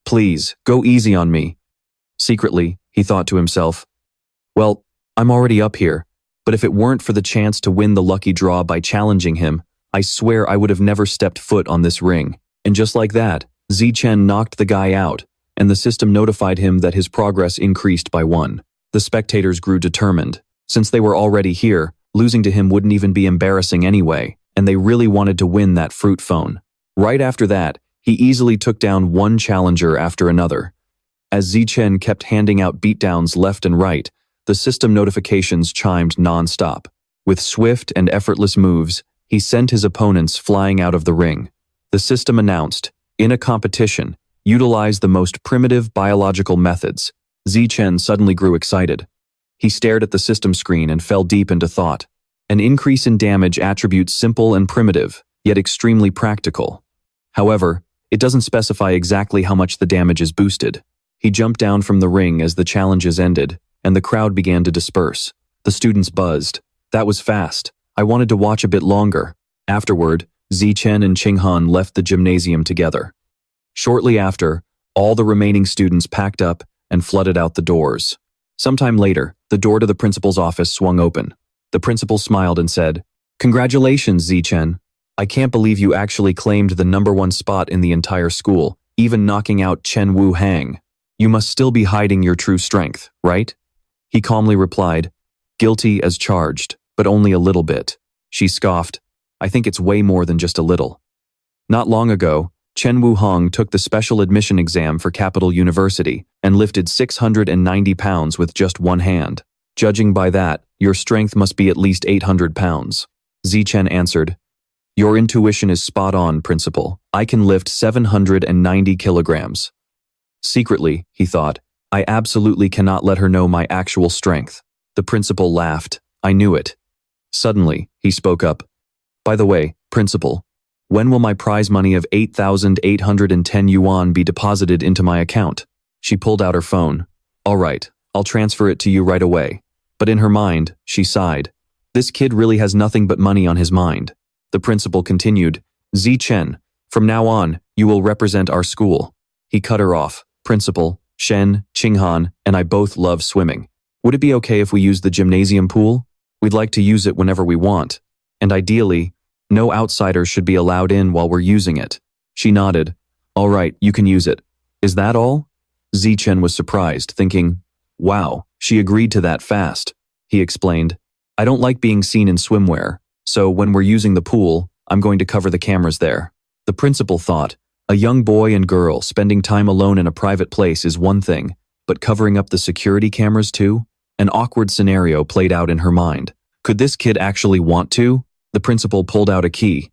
"Please, go easy on me." Secretly, he thought to himself, "Well, I'm already up here, but if it weren't for the chance to win the lucky draw by challenging him, I swear I would have never stepped foot on this ring." And just like that, Zichen knocked the guy out, and the system notified him that his progress increased by 1. The spectators grew determined. Since they were already here, losing to him wouldn't even be embarrassing anyway, and they really wanted to win that fruit phone. Right after that, he easily took down one challenger after another. As Zichen kept handing out beatdowns left and right, the system notifications chimed non-stop. With swift and effortless moves, he sent his opponents flying out of the ring. The system announced, "In a competition, utilize the most primitive biological methods." Zichen suddenly grew excited. He stared at the system screen and fell deep into thought. An increase in damage attribute simple and primitive, yet extremely practical. However, it doesn't specify exactly how much the damage is boosted. He jumped down from the ring as the challenges ended, and the crowd began to disperse. The students buzzed. That was fast. I wanted to watch a bit longer. Afterward, Zichen and Qinghan left the gymnasium together. Shortly after, all the remaining students packed up and flooded out the doors. Sometime later, the door to the principal's office swung open. The principal smiled and said, "Congratulations, Zichen. I can't believe you actually claimed the #1 spot in the entire school, even knocking out Chen Wu Hang. You must still be hiding your true strength, right?" He calmly replied, "Guilty as charged, but only a little bit." She scoffed, "I think it's way more than just a little." Not long ago, Chen Wu Hong took the special admission exam for Capital University and lifted 690 pounds with just one hand. Judging by that, your strength must be at least 800 pounds. Zichen answered, "Your intuition is spot on, Principal. I can lift 790 kilograms. Secretly, he thought, I absolutely cannot let her know my actual strength. The principal laughed. I knew it. Suddenly, he spoke up. By the way, Principal, when will my prize money of 8,810 yuan be deposited into my account? She pulled out her phone. All right, I'll transfer it to you right away. But in her mind, she sighed. This kid really has nothing but money on his mind. The principal continued, Zichen, from now on, you will represent our school. He cut her off. Principal, Shen, Qinghan, and I both love swimming. Would it be okay if we use the gymnasium pool? We'd like to use it whenever we want. And ideally, no outsiders should be allowed in while we're using it. She nodded. All right, you can use it. Is that all? Zichen was surprised, thinking, wow, she agreed to that fast. He explained, I don't like being seen in swimwear, so when we're using the pool, I'm going to cover the cameras there. The principal thought, a young boy and girl spending time alone in a private place is one thing, but covering up the security cameras too? An awkward scenario played out in her mind. Could this kid actually want to? The principal pulled out a key.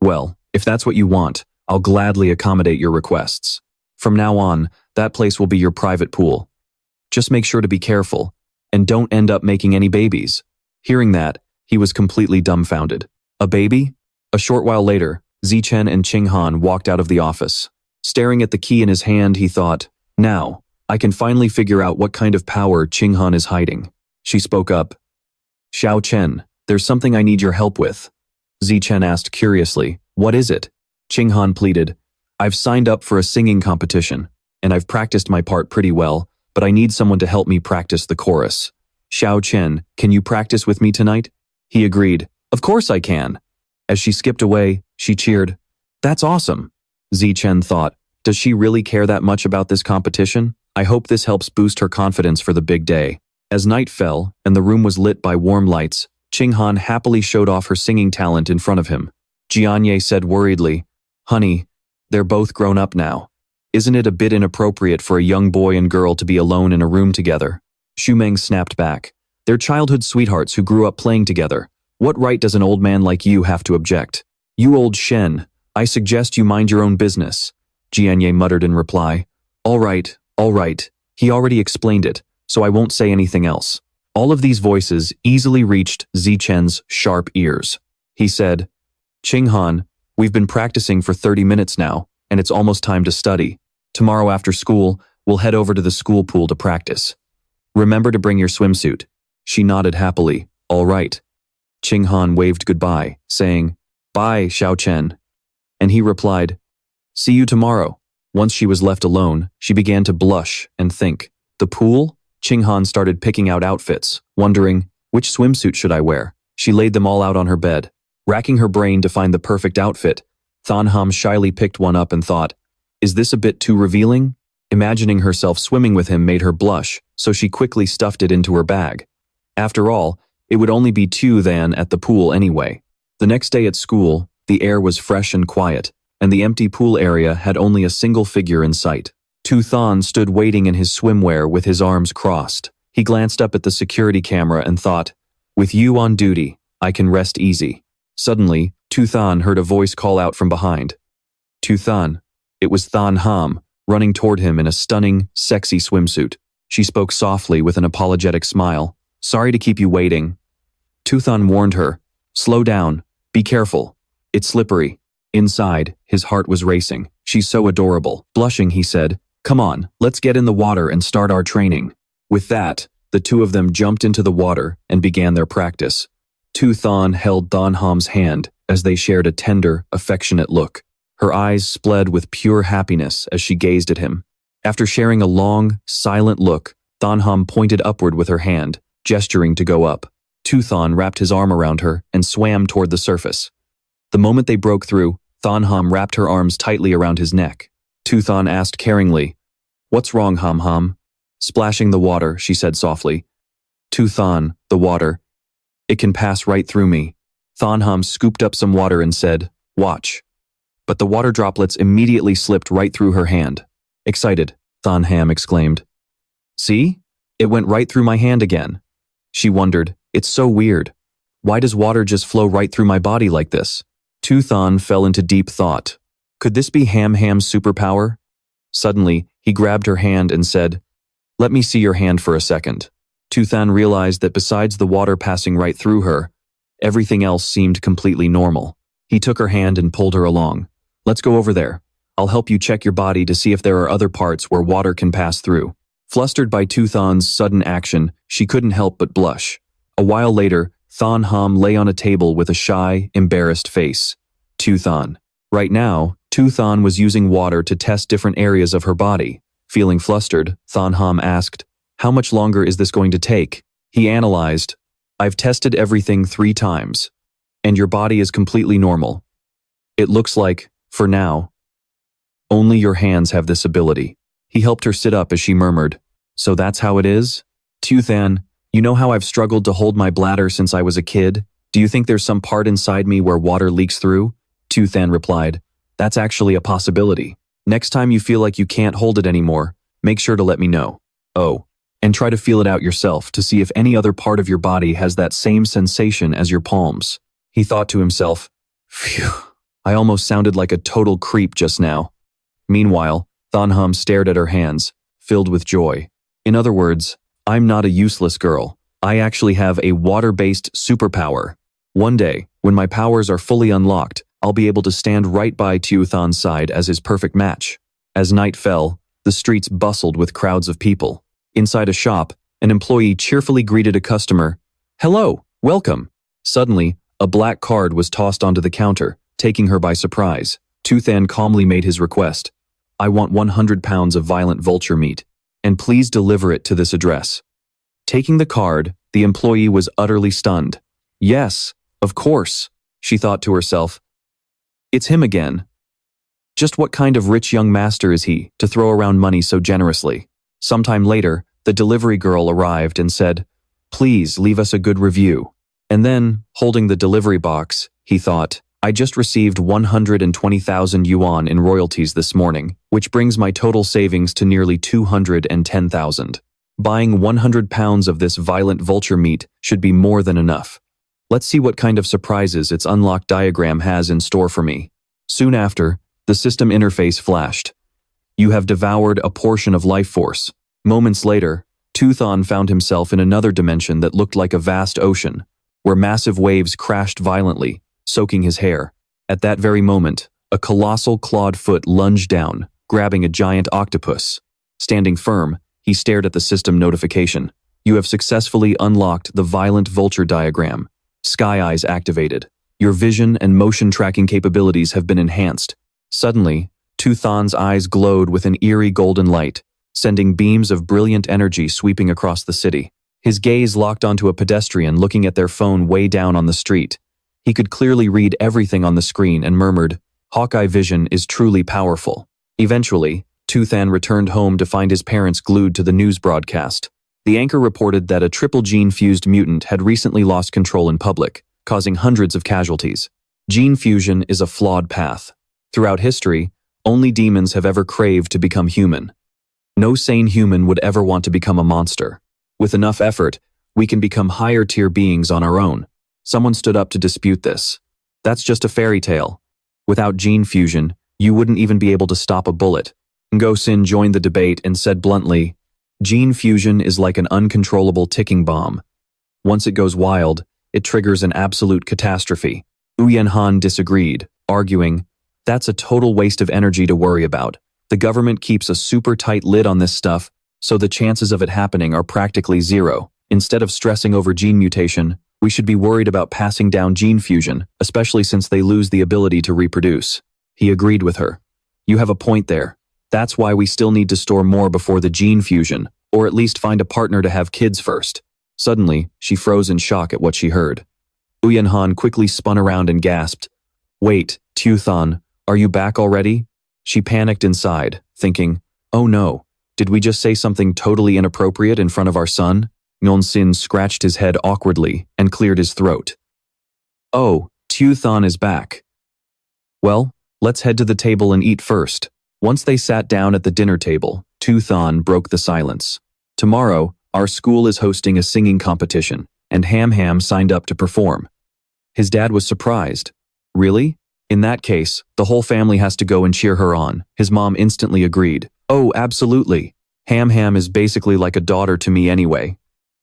Well, if that's what you want, I'll gladly accommodate your requests. From now on, that place will be your private pool. Just make sure to be careful, and don't end up making any babies. Hearing that, he was completely dumbfounded. A baby? A short while later, Zichen and Qinghan walked out of the office. Staring at the key in his hand, he thought, now, I can finally figure out what kind of power Qinghan is hiding. She spoke up. Xiao Chen, there's something I need your help with. Zichen asked curiously, what is it? Qinghan pleaded, I've signed up for a singing competition, and I've practiced my part pretty well, but I need someone to help me practice the chorus. Xiao Chen, can you practice with me tonight? He agreed, of course I can. As she skipped away, she cheered, that's awesome. Zichen thought, does she really care that much about this competition? I hope this helps boost her confidence for the big day. As night fell, and the room was lit by warm lights, Qinghan happily showed off her singing talent in front of him. Jianye said worriedly, honey, they're both grown up now. Isn't it a bit inappropriate for a young boy and girl to be alone in a room together? Shumeng snapped back. They're childhood sweethearts who grew up playing together. What right does an old man like you have to object? You old Shen, I suggest you mind your own business. Jianye muttered in reply. All right, he already explained it, so I won't say anything else. All of these voices easily reached Zichen's sharp ears. He said, Qinghan, we've been practicing for 30 minutes now, and it's almost time to study. Tomorrow after school, we'll head over to the school pool to practice. Remember to bring your swimsuit. She nodded happily. All right. Qinghan waved goodbye, saying, Bye, Xiao Chen. And he replied, See you tomorrow. Once she was left alone, she began to blush and think. The pool? Qinghan started picking out outfits, wondering, which swimsuit should I wear? She laid them all out on her bed. Racking her brain to find the perfect outfit, Thanham shyly picked one up and thought, is this a bit too revealing? Imagining herself swimming with him made her blush, so she quickly stuffed it into her bag. After all, it would only be two than at the pool anyway. The next day at school, the air was fresh and quiet, and the empty pool area had only a single figure in sight. Tu Than stood waiting in his swimwear with his arms crossed. He glanced up at the security camera and thought, with you on duty, I can rest easy. Suddenly, Tu Than heard a voice call out from behind. Tu Than. It was Than Ham, running toward him in a stunning, sexy swimsuit. She spoke softly with an apologetic smile. Sorry to keep you waiting. Tuthan warned her. Slow down. Be careful. It's slippery. Inside, his heart was racing. She's so adorable. Blushing, he said, come on, let's get in the water and start our training. With that, the two of them jumped into the water and began their practice. Tuthan held Thanham's hand as they shared a tender, affectionate look. Her eyes spled with pure happiness as she gazed at him. After sharing a long, silent look, Thanham pointed upward with her hand, gesturing to go up. Tuthan wrapped his arm around her and swam toward the surface. The moment they broke through, Thanham wrapped her arms tightly around his neck. Tuthan asked caringly, What's wrong, Ham? Splashing the water, she said softly. Tuthan, the water. It can pass right through me. Thanham scooped up some water and said, Watch. But the water droplets immediately slipped right through her hand. Excited, Thanham exclaimed. See? It went right through my hand again. She wondered, It's so weird. Why does water just flow right through my body like this? Tuthan fell into deep thought. Could this be Ham's superpower? Suddenly, he grabbed her hand and said, Let me see your hand for a second. Tuthan realized that besides the water passing right through her, everything else seemed completely normal. He took her hand and pulled her along. Let's go over there. I'll help you check your body to see if there are other parts where water can pass through. Flustered by Tuthan's sudden action, she couldn't help but blush. A while later, Thanham lay on a table with a shy, embarrassed face. Tuthan. Right now, Tuthan was using water to test different areas of her body. Feeling flustered, Thanham asked, How much longer is this going to take? He analyzed, I've tested everything 3 times, and your body is completely normal. It looks like, for now, only your hands have this ability. He helped her sit up as she murmured, So that's how it is? Tuthan, you know how I've struggled to hold my bladder since I was a kid? Do you think there's some part inside me where water leaks through? Tuthan replied, That's actually a possibility. Next time you feel like you can't hold it anymore, make sure to let me know. Oh, and try to feel it out yourself to see if any other part of your body has that same sensation as your palms. He thought to himself, Phew, I almost sounded like a total creep just now. Meanwhile, Thanham stared at her hands, filled with joy. In other words, I'm not a useless girl. I actually have a water-based superpower. One day, when my powers are fully unlocked, I'll be able to stand right by Tuthan's side as his perfect match. As night fell, the streets bustled with crowds of people. Inside a shop, an employee cheerfully greeted a customer. Hello, welcome. Suddenly, a black card was tossed onto the counter, taking her by surprise. Tuthan calmly made his request. I want 100 pounds of violent vulture meat, and please deliver it to this address. Taking the card, the employee was utterly stunned. Yes, of course, she thought to herself. It's him again. Just what kind of rich young master is he to throw around money so generously? Sometime later, the delivery girl arrived and said, Please leave us a good review. And then, holding the delivery box, he thought, I just received 120,000 yuan in royalties this morning, which brings my total savings to nearly 210,000. Buying 100 pounds of this violent vulture meat should be more than enough. Let's see what kind of surprises its unlocked diagram has in store for me. Soon after, the system interface flashed. You have devoured a portion of life force. Moments later, Tuthan found himself in another dimension that looked like a vast ocean, where massive waves crashed violently, soaking his hair. At that very moment, a colossal clawed foot lunged down, grabbing a giant octopus. Standing firm, he stared at the system notification. You have successfully unlocked the violent vulture diagram. Sky Eyes activated. Your vision and motion tracking capabilities have been enhanced. Suddenly, Tuthan's eyes glowed with an eerie golden light, sending beams of brilliant energy sweeping across the city. His gaze locked onto a pedestrian looking at their phone way down on the street. He could clearly read everything on the screen and murmured, Hawkeye vision is truly powerful. Eventually, Tuthan returned home to find his parents glued to the news broadcast. The anchor reported that a triple gene-fused mutant had recently lost control in public, causing hundreds of casualties. Gene fusion is a flawed path. Throughout history, only demons have ever craved to become human. No sane human would ever want to become a monster. With enough effort, we can become higher-tier beings on our own. Someone stood up to dispute this. That's just a fairy tale. Without gene fusion, you wouldn't even be able to stop a bullet. Ngo-Sin joined the debate and said bluntly, Gene fusion is like an uncontrollable ticking bomb. Once it goes wild, it triggers an absolute catastrophe. Uyenhan disagreed, arguing, "That's a total waste of energy to worry about. The government keeps a super tight lid on this stuff, so the chances of it happening are practically zero. Instead of stressing over gene mutation, we should be worried about passing down gene fusion, especially since they lose the ability to reproduce." He agreed with her. "You have a point there. That's why we still need to store more before the gene fusion, or at least find a partner to have kids first." Suddenly, she froze in shock at what she heard. Uyenhan quickly spun around and gasped, "Wait, Tuthan, are you back already?" She panicked inside, thinking, "Oh no, did we just say something totally inappropriate in front of our son?" Nonsin scratched his head awkwardly and cleared his throat. "Oh, Tuthan is back. Well, let's head to the table and eat first." Once they sat down at the dinner table, Tuthan broke the silence. "Tomorrow, our school is hosting a singing competition, and Ham Ham signed up to perform." His dad was surprised. "Really? In that case, the whole family has to go and cheer her on." His mom instantly agreed. "Oh, absolutely. Ham Ham is basically like a daughter to me anyway."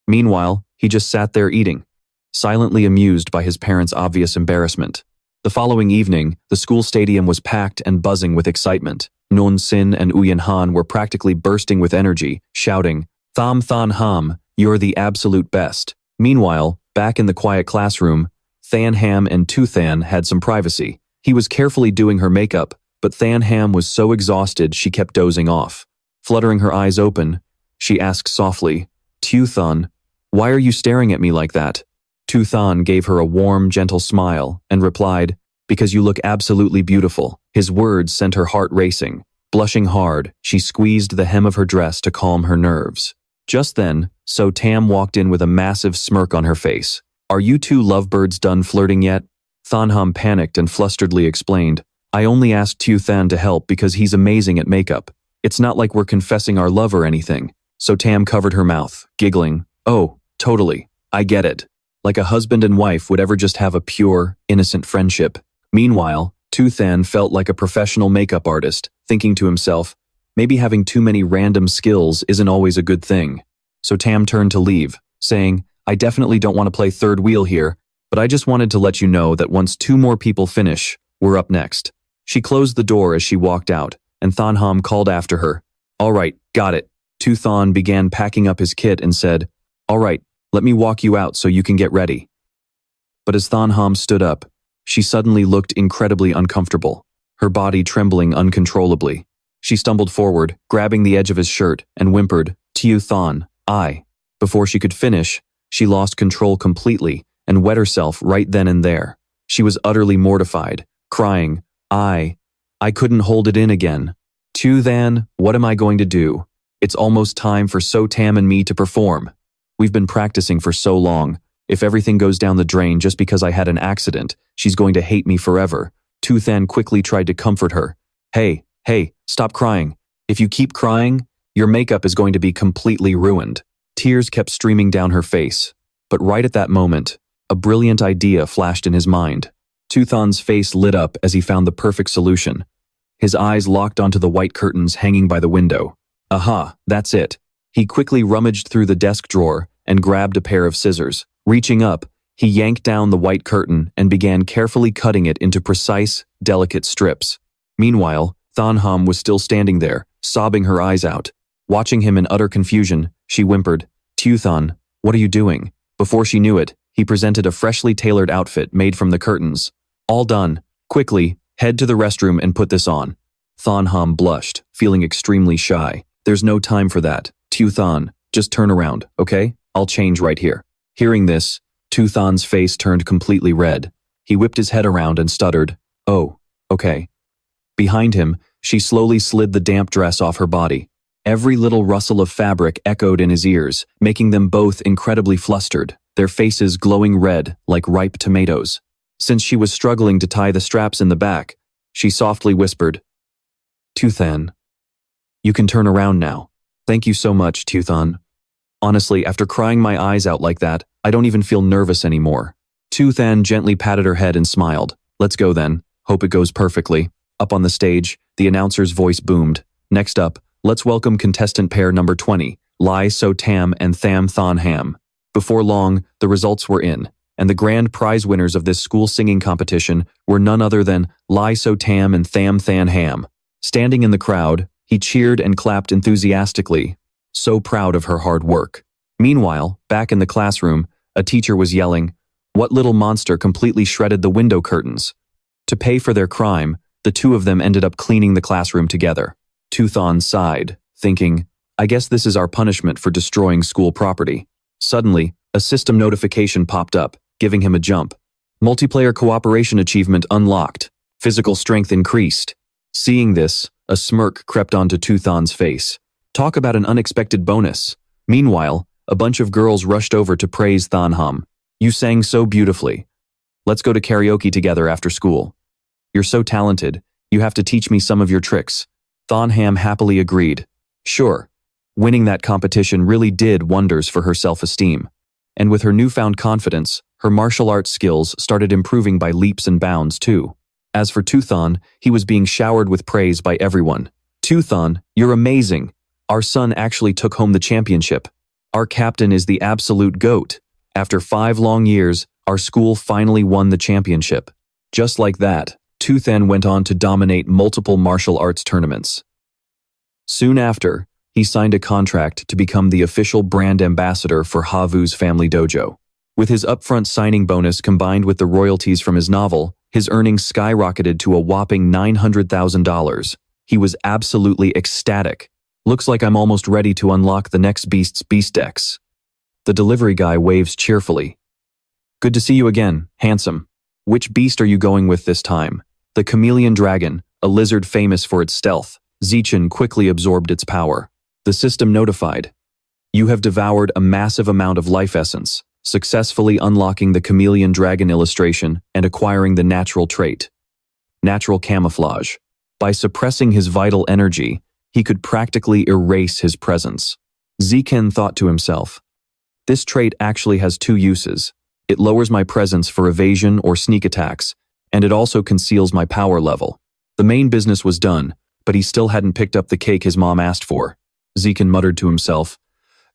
Meanwhile, he just sat there eating, silently amused by his parents' obvious embarrassment. The following evening, the school stadium was packed and buzzing with excitement. Non-Sin and Uyenhan were practically bursting with energy, shouting, "Tham Than Ham, you're the absolute best." Meanwhile, back in the quiet classroom, Than Ham and Tuthan had some privacy. He was carefully doing her makeup, but Than Ham was so exhausted she kept dozing off. Fluttering her eyes open, she asked softly, "Tuthan, why are you staring at me like that?" Tuthan gave her a warm, gentle smile and replied, "Because you look absolutely beautiful." His words sent her heart racing. Blushing hard, she squeezed the hem of her dress to calm her nerves. Just then, So Tam walked in with a massive smirk on her face. "Are you two lovebirds done flirting yet?" Thanham panicked and flusteredly explained, "I only asked Tuthan to help because he's amazing at makeup. It's not like we're confessing our love or anything." So Tam covered her mouth, giggling, "Oh, totally. I get it. Like a husband and wife would ever just have a pure, innocent friendship." Meanwhile, Tuthan felt like a professional makeup artist, thinking to himself, maybe having too many random skills isn't always a good thing. So Tam turned to leave, saying, "I definitely don't want to play third wheel here, but I just wanted to let you know that once two more people finish, we're up next." She closed the door as she walked out, and Thanham called after her. "All right, got it." Tuthan began packing up his kit and said, "All right, let me walk you out so you can get ready." But as Thanham stood up, she suddenly looked incredibly uncomfortable, her body trembling uncontrollably. She stumbled forward, grabbing the edge of his shirt, and whimpered, "Tuthan, I." Before she could finish, she lost control completely and wet herself right then and there. She was utterly mortified, crying, I couldn't hold it in again. Tuthan, what am I going to do? It's almost time for So Tam and me to perform. We've been practicing for so long. If everything goes down the drain just because I had an accident, she's going to hate me forever." Tuthan quickly tried to comfort her. Hey, stop crying. If you keep crying, your makeup is going to be completely ruined." Tears kept streaming down her face. But right at that moment, a brilliant idea flashed in his mind. Tuthan's face lit up as he found the perfect solution. His eyes locked onto the white curtains hanging by the window. Aha, that's it. He quickly rummaged through the desk drawer and grabbed a pair of scissors. Reaching up, he yanked down the white curtain and began carefully cutting it into precise, delicate strips. Meanwhile, Thanham was still standing there, sobbing her eyes out. Watching him in utter confusion, she whimpered, "Tuthan, what are you doing?" Before she knew it, he presented a freshly tailored outfit made from the curtains. "All done. Quickly, head to the restroom and put this on." Thanham blushed, feeling extremely shy. "There's no time for that. Tuthan, just turn around, okay? I'll change right here." Hearing this, Tuthan's face turned completely red. He whipped his head around and stuttered, "Oh, okay." Behind him, she slowly slid the damp dress off her body. Every little rustle of fabric echoed in his ears, making them both incredibly flustered, their faces glowing red like ripe tomatoes. Since she was struggling to tie the straps in the back, she softly whispered, "Tuthan, you can turn around now. Thank you so much, Tuthan. Honestly, after crying my eyes out like that, I don't even feel nervous anymore." Tuthan gently patted her head and smiled. "Let's go then. Hope it goes perfectly." Up on the stage, the announcer's voice boomed. "Next up, let's welcome contestant pair number 20, Lai So Tam and Tham Thanham." Before long, the results were in, and the grand prize winners of this school singing competition were none other than Lai So Tam and Tham Than Ham. Standing in the crowd, he cheered and clapped enthusiastically, so proud of her hard work. Meanwhile, back in the classroom, a teacher was yelling, "What little monster completely shredded the window curtains?" To pay for their crime, the two of them ended up cleaning the classroom together. Tuthon sighed, thinking, "I guess this is our punishment for destroying school property." Suddenly, a system notification popped up, giving him a jump. Multiplayer cooperation achievement unlocked. Physical strength increased. Seeing this, a smirk crept onto Tuthon's face. Talk about an unexpected bonus. Meanwhile, a bunch of girls rushed over to praise Thanham. "You sang so beautifully. Let's go to karaoke together after school. You're so talented, you have to teach me some of your tricks." Thanham happily agreed. Sure. Winning that competition really did wonders for her self-esteem. And with her newfound confidence, her martial arts skills started improving by leaps and bounds too. As for Tuthon, he was being showered with praise by everyone. "Tuthon, you're amazing. Our son actually took home the championship. Our captain is the absolute GOAT. After 5 long years, our school finally won the championship." Just like that, Tuthon went on to dominate multiple martial arts tournaments. Soon after, he signed a contract to become the official brand ambassador for Havu's family dojo. With his upfront signing bonus combined with the royalties from his novel, his earnings skyrocketed to a whopping $900,000. He was absolutely ecstatic. "Looks like I'm almost ready to unlock the next beast's beast decks." The delivery guy waves cheerfully. "Good to see you again, handsome. Which beast are you going with this time?" The chameleon dragon, a lizard famous for its stealth. Zichen quickly absorbed its power. The system notified. "You have devoured a massive amount of life essence, successfully unlocking the chameleon dragon illustration and acquiring the natural trait. Natural camouflage. By suppressing his vital energy, he could practically erase his presence." Zichen thought to himself, "This trait actually has 2 uses. It lowers my presence for evasion or sneak attacks, and it also conceals my power level." The main business was done, but he still hadn't picked up the cake his mom asked for. Zichen muttered to himself,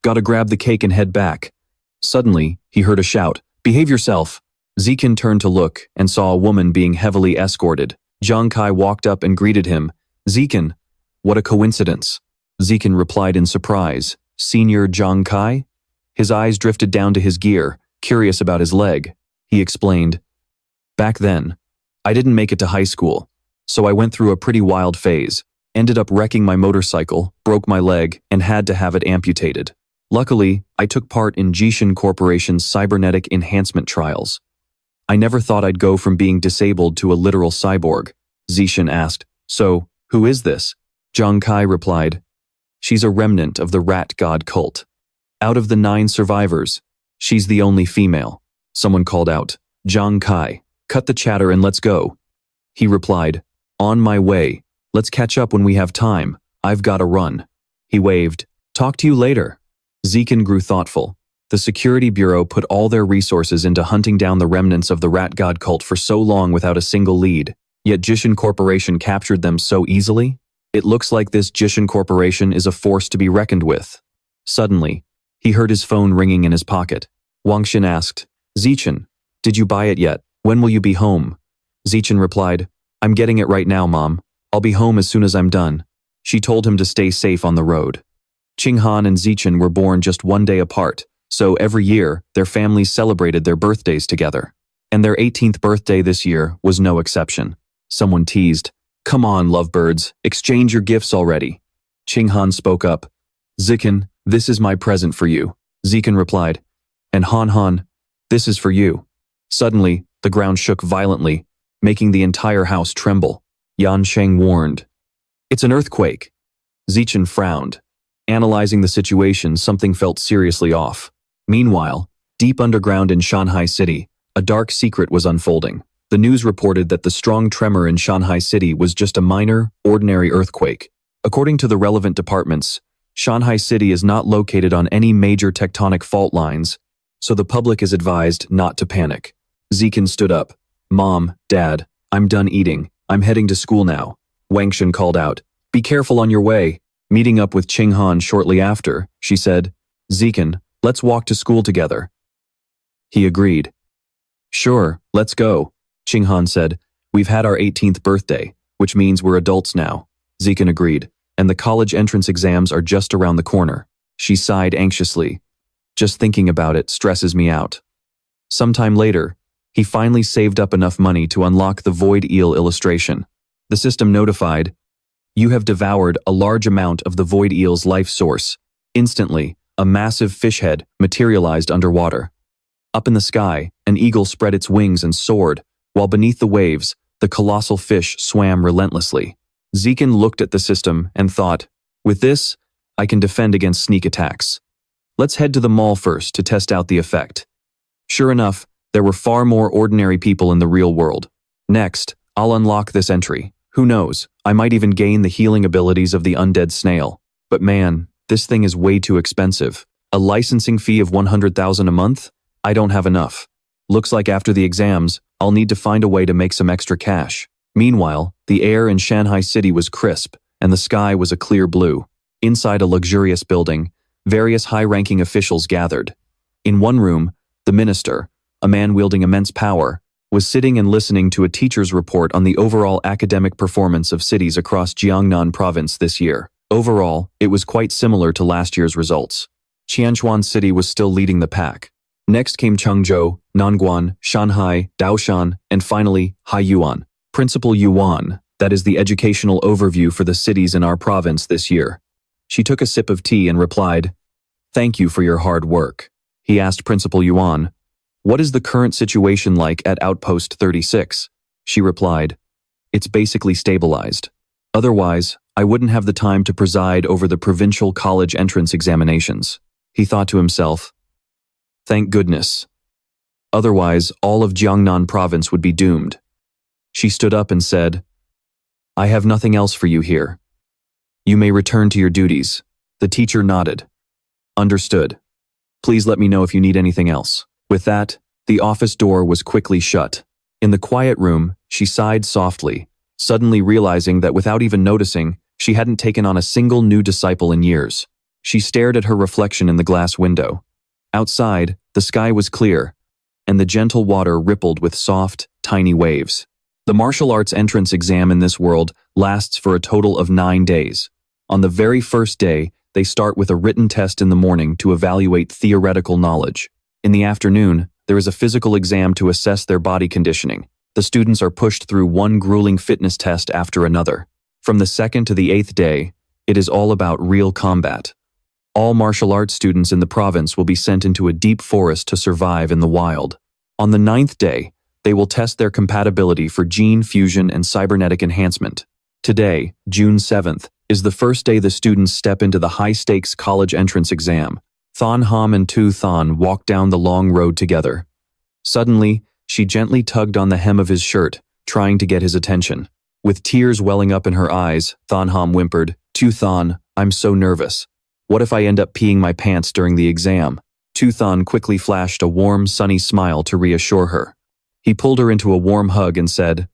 "Gotta grab the cake and head back." Suddenly, he heard a shout, "Behave yourself!" Zichen turned to look and saw a woman being heavily escorted. Zhang Kai walked up and greeted him. "Zichen, what a coincidence." Zichen replied in surprise, "Senior Zhang Kai?" His eyes drifted down to his gear, curious about his leg. He explained, "Back then, I didn't make it to high school, so I went through a pretty wild phase. Ended up wrecking my motorcycle, broke my leg, and had to have it amputated. Luckily, I took part in Jishin Corporation's cybernetic enhancement trials. I never thought I'd go from being disabled to a literal cyborg." Zishin asked, "So, who is this?" Zhang Kai replied, "She's a remnant of the rat god cult. Out of the 9 survivors, she's the only female." Someone called out, "Zhang Kai, cut the chatter and let's go." He replied, "On my way. Let's catch up when we have time. I've gotta run." He waved, "Talk to you later." Zichen grew thoughtful. The Security Bureau put all their resources into hunting down the remnants of the rat god cult for so long without a single lead, yet Jishin Corporation captured them so easily? It looks like this Jishin Corporation is a force to be reckoned with. Suddenly, he heard his phone ringing in his pocket. Wangshin asked, "Zichen, did you buy it yet? When will you be home?" Zichen replied, "I'm getting it right now, Mom. I'll be home as soon as I'm done." She told him to stay safe on the road. Qinghan and Zichen were born just 1 day apart, so every year, their families celebrated their birthdays together. And their 18th birthday this year was no exception. Someone teased, "Come on, lovebirds, exchange your gifts already." Qinghan spoke up, "Zichen, this is my present for you." Zichen replied, "And Han Han, this is for you." Suddenly, the ground shook violently, making the entire house tremble. Yan Sheng warned, "It's an earthquake." Zichen frowned. Analyzing the situation, something felt seriously off. Meanwhile, deep underground in Shanghai City, a dark secret was unfolding. The news reported that the strong tremor in Shanghai City was just a minor, ordinary earthquake. According to the relevant departments, Shanghai City is not located on any major tectonic fault lines, so the public is advised not to panic. Zichen stood up. "Mom, Dad, I'm done eating. I'm heading to school now." Wangshin called out, "Be careful on your way." Meeting up with Qinghan shortly after, she said, "Zichen, Let's walk to school together. He agreed. Sure, let's go, Qinghan said. We've had our 18th birthday, which means we're adults now. Zikan agreed, and the college entrance exams are just around the corner. She sighed anxiously. Just thinking about it stresses me out. Sometime later, he finally saved up enough money to unlock the void eel illustration. The system notified, "You have devoured a large amount of the void eel's life source." Instantly, a massive fish head materialized underwater. Up in the sky, an eagle spread its wings and soared, while beneath the waves, the colossal fish swam relentlessly. Zikan looked at the system and thought, with this, I can defend against sneak attacks. Let's head to the mall first to test out the effect. Sure enough, there were far more ordinary people in the real world. Next, I'll unlock this entry. Who knows, I might even gain the healing abilities of the undead snail. But man, this thing is way too expensive. A licensing fee of 100,000 a month? I don't have enough. Looks like after the exams, I'll need to find a way to make some extra cash. Meanwhile, the air in Shanghai City was crisp, and the sky was a clear blue. Inside a luxurious building, various high-ranking officials gathered. In one room, the minister, a man wielding immense power, was sitting and listening to a teacher's report on the overall academic performance of cities across Jiangnan province this year. Overall, it was quite similar to last year's results. Qianchuan City was still leading the pack. Next came Chengzhou, Nanguan, Shanghai, Daoshan, and finally, Haiyuan. Principal Yuan, that is the educational overview for the cities in our province this year. She took a sip of tea and replied, "Thank you for your hard work." He asked Principal Yuan, "What is the current situation like at Outpost 36? She replied, "It's basically stabilized. Otherwise, I wouldn't have the time to preside over the provincial college entrance examinations." He thought to himself, "Thank goodness. Otherwise, all of Jiangnan province would be doomed." She stood up and said, "I have nothing else for you here. You may return to your duties." The teacher nodded. "Understood. Please let me know if you need anything else." With that, the office door was quickly shut. In the quiet room, she sighed softly, suddenly realizing that without even noticing, she hadn't taken on a single new disciple in years. She stared at her reflection in the glass window. Outside, the sky was clear, and the gentle water rippled with soft, tiny waves. The martial arts entrance exam in this world lasts for a total of 9 days. On the very first day, they start with a written test in the morning to evaluate theoretical knowledge. In the afternoon, there is a physical exam to assess their body conditioning. The students are pushed through one grueling fitness test after another. From the 2nd to the 8th day, it is all about real combat. All martial arts students in the province will be sent into a deep forest to survive in the wild. On the 9th day, they will test their compatibility for gene fusion and cybernetic enhancement. Today, June 7th, is the first day the students step into the high-stakes college entrance exam. Thon Ham and Tu Thon walked down the long road together. Suddenly, she gently tugged on the hem of his shirt, trying to get his attention. With tears welling up in her eyes, Thon Ham whimpered, "Tu Thon, I'm so nervous. What if I end up peeing my pants during the exam?" Tu Thon quickly flashed a warm, sunny smile to reassure her. He pulled her into a warm hug and said,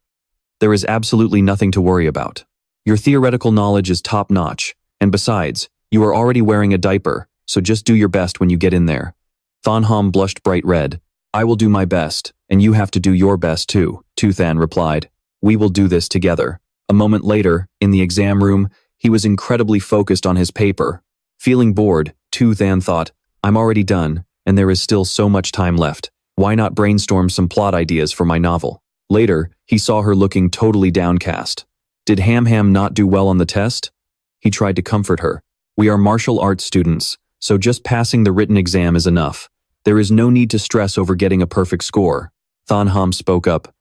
"There is absolutely nothing to worry about. Your theoretical knowledge is top-notch, and besides, you are already wearing a diaper, so just do your best when you get in there." Thon Ham blushed bright red. "I will do my best, and you have to do your best too," Tu Than replied. "We will do this together." A moment later, in the exam room, he was incredibly focused on his paper. Feeling bored, Tu Than thought, "I'm already done, and there is still so much time left. Why not brainstorm some plot ideas for my novel?" Later, he saw her looking totally downcast. Did Ham Ham not do well on the test? He tried to comfort her. "We are martial arts students, so just passing the written exam is enough. There is no need to stress over getting a perfect score." Thon Ham spoke up.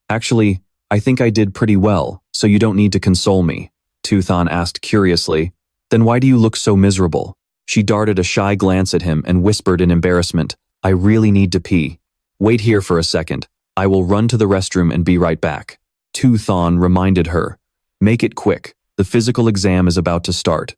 "Actually, I think I did pretty well, so you don't need to console me." Tu Thon asked curiously. "Then why do you look so miserable?" She darted a shy glance at him and whispered in embarrassment, "I really need to pee. Wait here for a second. I will run to the restroom and be right back." Tu Thon reminded her, "Make it quick. The physical exam is about to start."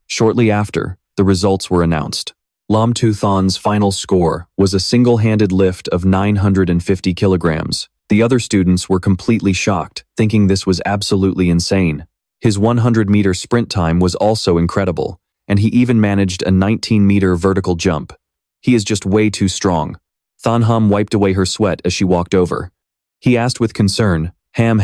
Shortly after, the results were announced. Lam Tu Thon's final score was a single-handed lift of 950 kilograms. The other students were completely shocked, thinking this was absolutely insane. His 100-meter sprint time was also incredible, and he even managed a 19-meter vertical jump. He is just way too strong. Thanham wiped away her sweat as she walked over. He asked with concern, Ham,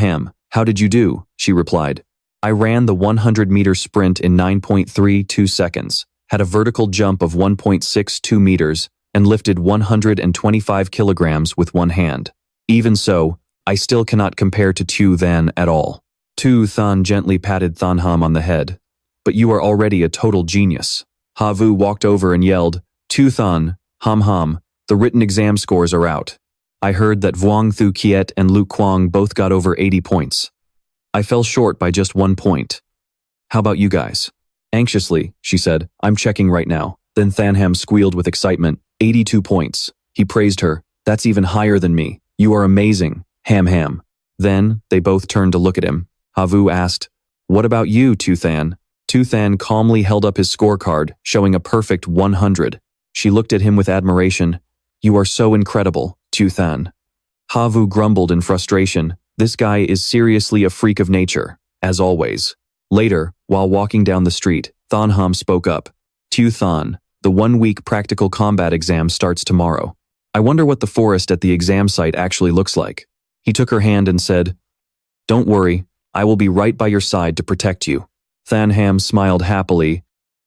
how did you do? She replied. I ran the 100-meter sprint in 9.32 seconds, had a vertical jump of 1.62 meters, and lifted 125 kilograms with one hand. Even so, I still cannot compare to Tu Than at all. Tu Than gently patted Thanham on the head. But you are already a total genius. Havu walked over and yelled, Tu Than, Ham, the written exam scores are out. I heard that Vuong Thu Kiet and Lu Quang both got over 80 points. I fell short by just 1 point. How about you guys? Anxiously, she said, I'm checking right now. Then Thanham squealed with excitement, 82 points. He praised her. That's even higher than me. You are amazing, Ham. Then, they both turned to look at him. Havu asked, What about you, Tu Than? Tu Than calmly held up his scorecard, showing a perfect 100. She looked at him with admiration. You are so incredible, Tu Than. Havu grumbled in frustration. This guy is seriously a freak of nature, as always. Later, while walking down the street, Thanham spoke up. Tu Than, the 1-week practical combat exam starts tomorrow. I wonder what the forest at the exam site actually looks like. He took her hand and said, Don't worry, I will be right by your side to protect you. Thanham smiled happily.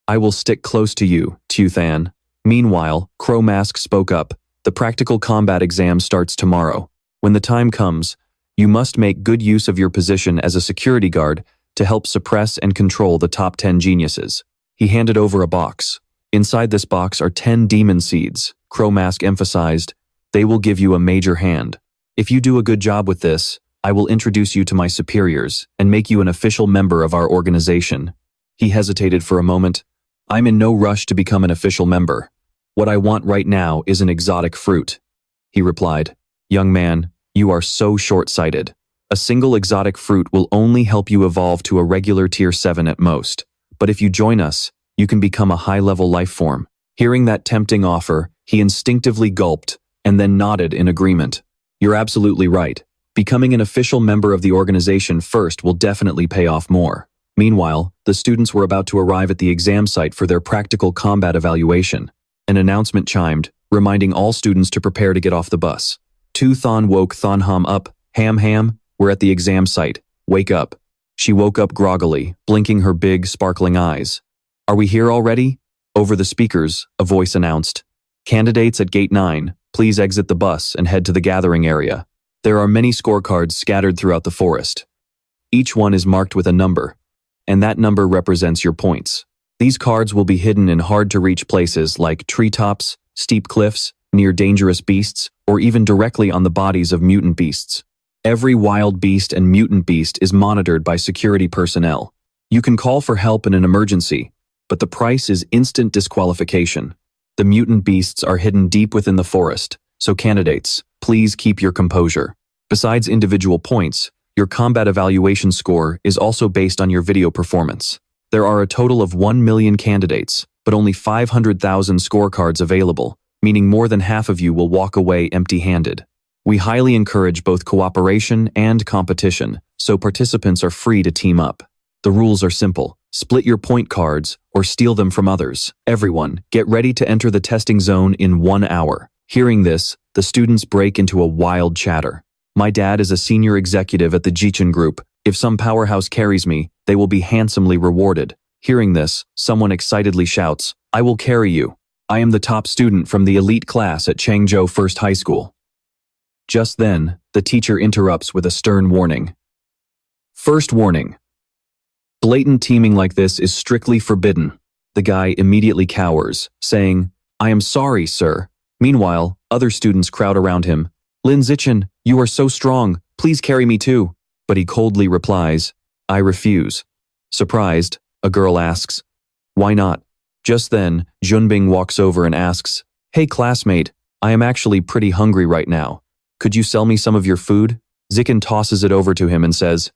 I will stick close to you, Tu Than. Meanwhile, Crow Mask spoke up. The practical combat exam starts tomorrow. When the time comes, you must make good use of your position as a security guard to help suppress and control the top 10 geniuses. He handed over a box. Inside this box are 10 demon seeds. Crow Mask emphasized, they will give you a major hand. If you do a good job with this, I will introduce you to my superiors and make you an official member of our organization. He hesitated for a moment. I'm in no rush to become an official member. What I want right now is an exotic fruit. He replied, Young man, you are so short-sighted. A single exotic fruit will only help you evolve to a regular tier 7 at most. But if you join us, you can become a high-level life form. Hearing that tempting offer, he instinctively gulped and then nodded in agreement. You're absolutely right. Becoming an official member of the organization first will definitely pay off more. Meanwhile, the students were about to arrive at the exam site for their practical combat evaluation. An announcement chimed, reminding all students to prepare to get off the bus. Tu Than woke Thanham up. Ham, we're at the exam site. Wake up. She woke up groggily, blinking her big, sparkling eyes. Are we here already? Over the speakers, a voice announced. Candidates at Gate 9, please exit the bus and head to the gathering area. There are many scorecards scattered throughout the forest. Each one is marked with a number, and that number represents your points. These cards will be hidden in hard-to-reach places like treetops, steep cliffs, near dangerous beasts, or even directly on the bodies of mutant beasts. Every wild beast and mutant beast is monitored by security personnel. You can call for help in an emergency, but the price is instant disqualification. The mutant beasts are hidden deep within the forest, so candidates, please keep your composure. Besides individual points, your combat evaluation score is also based on your video performance. There are a total of 1 million candidates, but only 500,000 scorecards available, meaning more than half of you will walk away empty-handed. We highly encourage both cooperation and competition, so participants are free to team up. The rules are simple. Split your point cards or steal them from others. Everyone, get ready to enter the testing zone in 1 hour. Hearing this, the students break into a wild chatter. My dad is a senior executive at the Jichin Group. If some powerhouse carries me, they will be handsomely rewarded. Hearing this, someone excitedly shouts, I will carry you. I am the top student from the elite class at Changzhou First High School. Just then, the teacher interrupts with a stern warning. First warning. Blatant teaming like this is strictly forbidden. The guy immediately cowers, saying, I am sorry, sir. Meanwhile, other students crowd around him. Lin Zichin, you are so strong, please carry me too. But he coldly replies, I refuse. Surprised, a girl asks, why not? Just then, Junbing walks over and asks, hey classmate, I am actually pretty hungry right now. Could you sell me some of your food? Zikin tosses it over to him and says,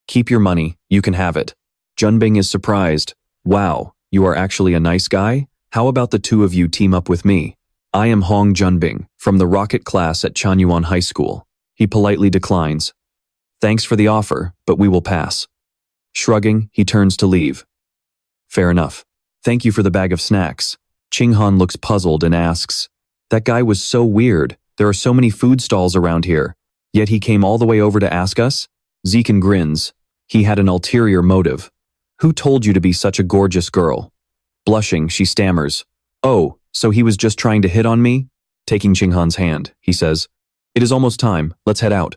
keep your money, you can have it. Junbing is surprised. Wow, you are actually a nice guy? How about the two of you team up with me? I am Hong Junbing, from the rocket class at Chanyuan High School. He politely declines. Thanks for the offer, but we will pass. Shrugging, he turns to leave. Fair enough. Thank you for the bag of snacks. Ching-han looks puzzled and asks, "That guy was so weird. There are so many food stalls around here. Yet he came all the way over to ask us?" Zikan grins. He had an ulterior motive. "Who told you to be such a gorgeous girl?" Blushing, she stammers, "Oh, so he was just trying to hit on me?" Taking Ching-han's hand, he says, "It is almost time, let's head out."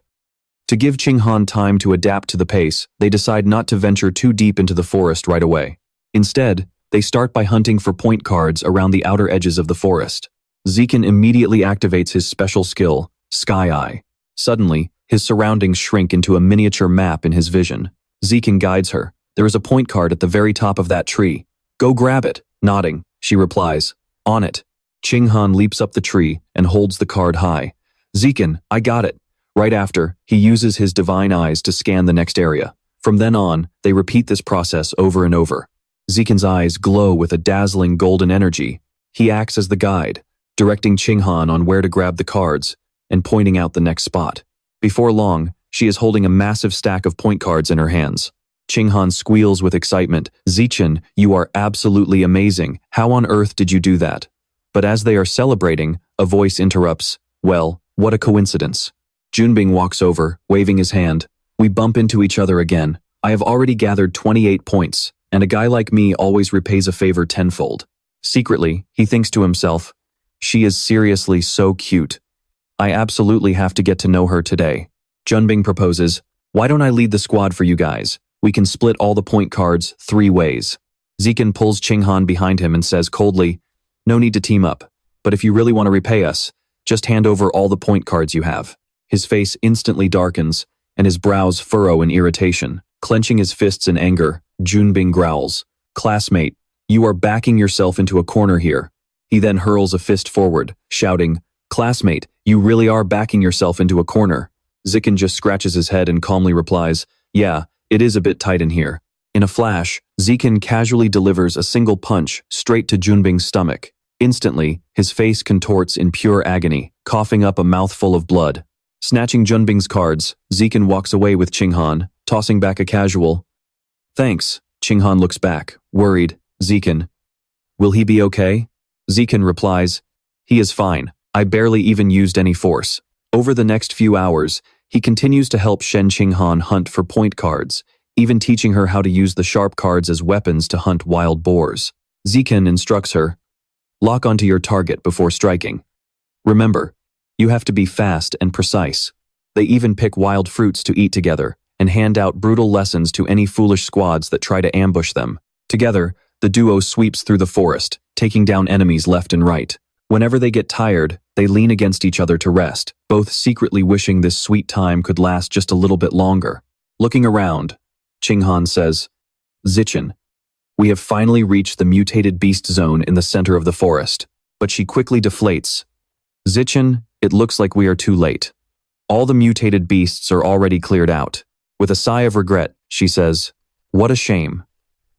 To give Ching-han time to adapt to the pace, they decide not to venture too deep into the forest right away. Instead, they start by hunting for point cards around the outer edges of the forest. Zikan immediately activates his special skill, Sky Eye. Suddenly, his surroundings shrink into a miniature map in his vision. Zikan guides her. "There is a point card at the very top of that tree. Go grab it." Nodding, she replies, "On it." Ching-han leaps up the tree and holds the card high. "Zikan, I got it." Right after, he uses his divine eyes to scan the next area. From then on, they repeat this process over and over. Zikan's eyes glow with a dazzling golden energy. He acts as the guide, directing Ching-han on where to grab the cards and pointing out the next spot. Before long, she is holding a massive stack of point cards in her hands. Ching-han squeals with excitement. "Zichen, you are absolutely amazing. How on earth did you do that?" But as they are celebrating, a voice interrupts. "Well, what a coincidence." Junbing walks over, waving his hand. "We bump into each other again. I have already gathered 28 points, and a guy like me always repays a favor tenfold." Secretly, he thinks to himself, "She is seriously so cute. I absolutely have to get to know her today." Junbing proposes, "Why don't I lead the squad for you guys? We can split all the point cards 3 ways. Zikan pulls Ching-han behind him and says coldly, "No need to team up, but if you really want to repay us, just hand over all the point cards you have." His face instantly darkens, and his brows furrow in irritation. Clenching his fists in anger, Junbing growls, "Classmate, you are backing yourself into a corner here." He then hurls a fist forward, shouting, "Classmate, you really are backing yourself into a corner." Zikan just scratches his head and calmly replies, "Yeah, it is a bit tight in here." In a flash, Zikan casually delivers a single punch straight to Junbing's stomach. Instantly, his face contorts in pure agony, coughing up a mouthful of blood. Snatching Junbing's cards, Zikan walks away with Ching-han, tossing back a casual, "Thanks." Ching-han looks back, worried. "Zikan, will he be okay?" Zikan replies, "He is fine. I barely even used any force." Over the next few hours, he continues to help Shen Ching-han hunt for point cards, even teaching her how to use the sharp cards as weapons to hunt wild boars. Zikan instructs her, "Lock onto your target before striking. Remember, you have to be fast and precise." They even pick wild fruits to eat together and hand out brutal lessons to any foolish squads that try to ambush them. Together, the duo sweeps through the forest, taking down enemies left and right. Whenever they get tired, they lean against each other to rest, both secretly wishing this sweet time could last just a little bit longer. Looking around, Ching-han says, "Zichen, we have finally reached the mutated beast zone in the center of the forest." But she quickly deflates. "Zichen, it looks like we are too late. All the mutated beasts are already cleared out." With a sigh of regret, she says, "What a shame.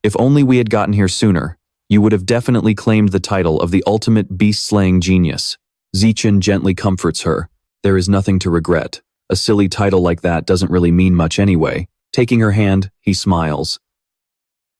If only we had gotten here sooner, you would have definitely claimed the title of the ultimate beast-slaying genius." Zichen gently comforts her. There is nothing to regret. A silly title like that doesn't really mean much anyway. Taking her hand, he smiles.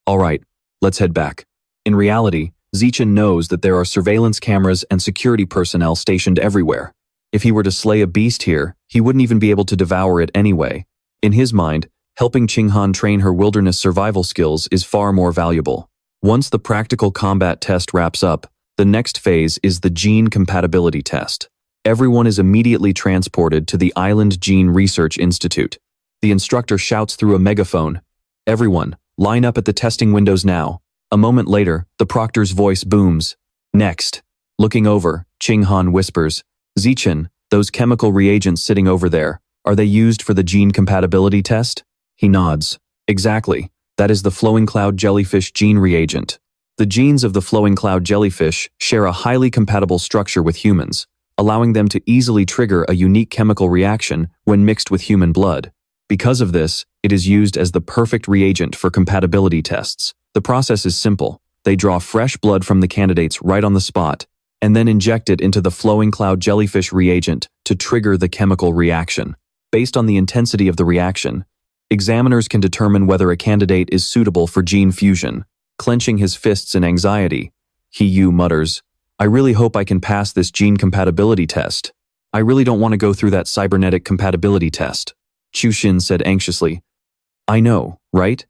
"All right, let's head back." In reality, Zichen knows that there are surveillance cameras and security personnel stationed everywhere. If he were to slay a beast here, he wouldn't even be able to devour it anyway. In his mind, helping Ching-han train her wilderness survival skills is far more valuable. Once the practical combat test wraps up, the next phase is the gene compatibility test. Everyone is immediately transported to the Island Gene Research Institute. The instructor shouts through a megaphone, "Everyone, line up at the testing windows now." A moment later, the proctor's voice booms, "Next." Looking over, Ching-han whispers, "Zichen, those chemical reagents sitting over there, are they used for the gene compatibility test?" He nods. "Exactly. That is the flowing cloud jellyfish gene reagent." The genes of the flowing cloud jellyfish share a highly compatible structure with humans, allowing them to easily trigger a unique chemical reaction when mixed with human blood. Because of this, it is used as the perfect reagent for compatibility tests. The process is simple. They draw fresh blood from the candidates right on the spot, and then inject it into the flowing cloud jellyfish reagent to trigger the chemical reaction. Based on the intensity of the reaction, examiners can determine whether a candidate is suitable for gene fusion. Clenching his fists in anxiety, He Yu mutters, I really hope I can pass this gene compatibility test. I really don't want to go through that cybernetic compatibility test. Chu Xin said anxiously. I know, right?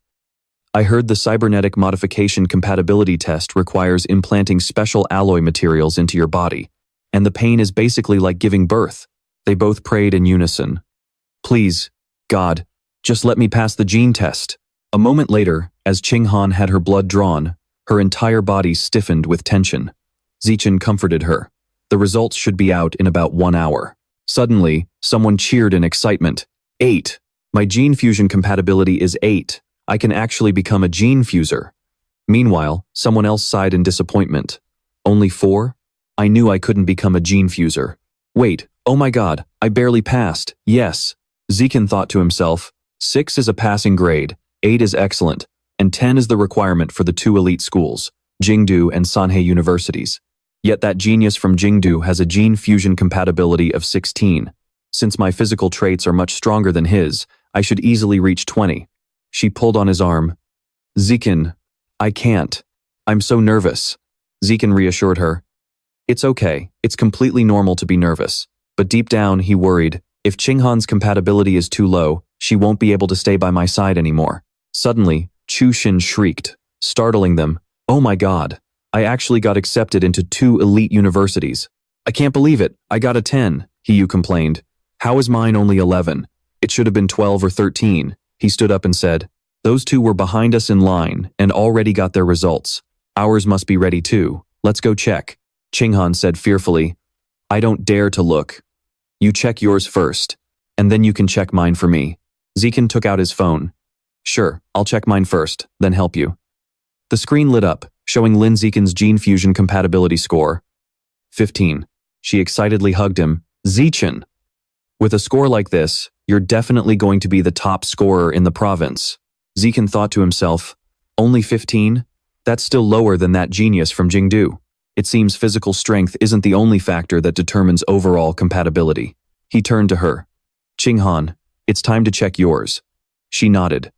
I heard the cybernetic modification compatibility test requires implanting special alloy materials into your body, and the pain is basically like giving birth. They both prayed in unison. Please, God, just let me pass the gene test. A moment later, as Qinghan had her blood drawn, her entire body stiffened with tension. Zichen comforted her. The results should be out in about 1 hour. Suddenly, someone cheered in excitement. 8. My gene fusion compatibility is 8. I can actually become a gene fuser. Meanwhile, someone else sighed in disappointment. Only 4? I knew I couldn't become a gene fuser. Wait, oh my god, I barely passed. Yes. Zichen thought to himself, 6 is a passing grade, 8 is excellent, and 10 is the requirement for the 2 elite schools, Jingdu and Sanhe universities. Yet that genius from Jingdu has a gene fusion compatibility of 16. Since my physical traits are much stronger than his, I should easily reach 20. She pulled on his arm. Zichen, I can't. I'm so nervous. Zichen reassured her. It's okay, it's completely normal to be nervous. But deep down, he worried, if Qinghan's compatibility is too low, she won't be able to stay by my side anymore. Suddenly, Chu Xin shrieked, startling them. Oh my god, I actually got accepted into 2 elite universities. I can't believe it, I got a 10, Hiyu complained. How is mine only 11? It should have been 12 or 13. He stood up and said, those 2 were behind us in line and already got their results. Ours must be ready too. Let's go check. Qinghan said fearfully, I don't dare to look. You check yours first, and then you can check mine for me. Zichen took out his phone. Sure, I'll check mine first, then help you. The screen lit up, showing Lin Zichen's gene fusion compatibility score. 15. She excitedly hugged him. Zichen! With a score like this, you're definitely going to be the top scorer in the province. Zichen thought to himself, only 15? That's still lower than that genius from Jingdu. It seems physical strength isn't the only factor that determines overall compatibility. He turned to her. Qinghan, it's time to check yours. She nodded.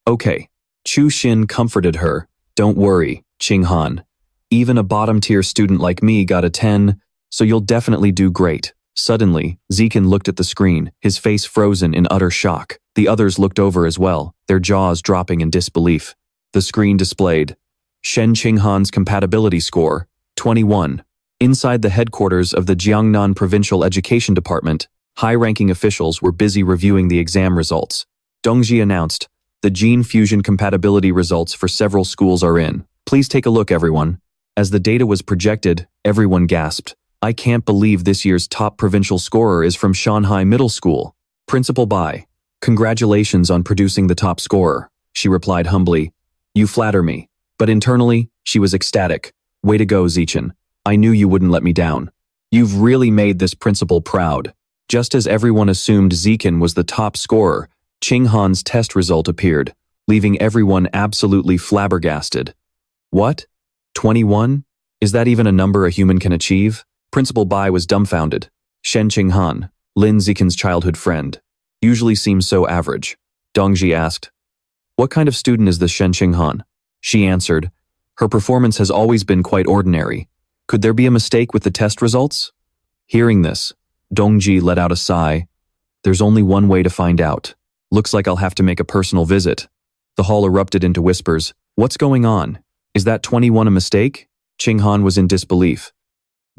Okay. Chu Xin comforted her. Don't worry, Qinghan. Even a bottom-tier student like me got a 10, so you'll definitely do great. Suddenly, Zichen looked at the screen, his face frozen in utter shock. The others looked over as well, their jaws dropping in disbelief. The screen displayed Shen Qinghan's compatibility score, 21. Inside the headquarters of the Jiangnan Provincial Education Department, high-ranking officials were busy reviewing the exam results. Dongji announced, the gene fusion compatibility results for several schools are in. Please take a look, everyone. As the data was projected, everyone gasped. I can't believe this year's top provincial scorer is from Shanghai Middle School. Principal Bai, congratulations on producing the top scorer, she replied humbly. You flatter me. But internally, she was ecstatic. Way to go, Zichen. I knew you wouldn't let me down. You've really made this principal proud. Just as everyone assumed Zichen was the top scorer, Qinghan's test result appeared, leaving everyone absolutely flabbergasted. What? 21? Is that even a number a human can achieve? Principal Bai was dumbfounded. Shen Qinghan, Lin Zichen's childhood friend, usually seems so average. Dongji asked, what kind of student is this Shen Qinghan? She answered, her performance has always been quite ordinary. Could there be a mistake with the test results? Hearing this, Dongji let out a sigh. There's only one way to find out. Looks like I'll have to make a personal visit. The hall erupted into whispers. What's going on? Is that 21 a mistake? Qinghan was in disbelief.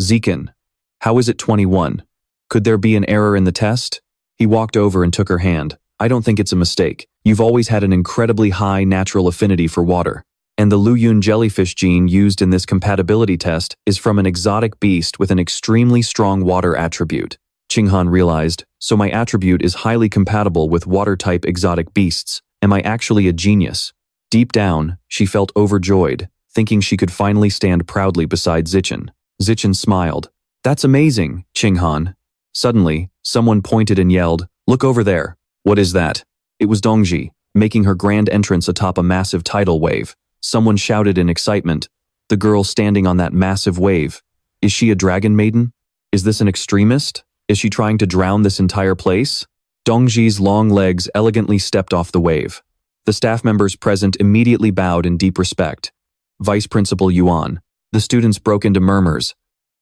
Zichen, how is it 21? Could there be an error in the test? He walked over and took her hand. I don't think it's a mistake. You've always had an incredibly high natural affinity for water. And the Luyun jellyfish gene used in this compatibility test is from an exotic beast with an extremely strong water attribute. Qinghan realized, so my attribute is highly compatible with water-type exotic beasts. Am I actually a genius? Deep down, she felt overjoyed, thinking she could finally stand proudly beside Zichen. Zichen smiled. That's amazing, Qinghan. Suddenly, someone pointed and yelled, look over there. What is that? It was Dongji, making her grand entrance atop a massive tidal wave. Someone shouted in excitement. The girl standing on that massive wave. Is she a dragon maiden? Is this an extremist? Is she trying to drown this entire place? Dongji's long legs elegantly stepped off the wave. The staff members present immediately bowed in deep respect. Vice Principal Yuan. The students broke into murmurs.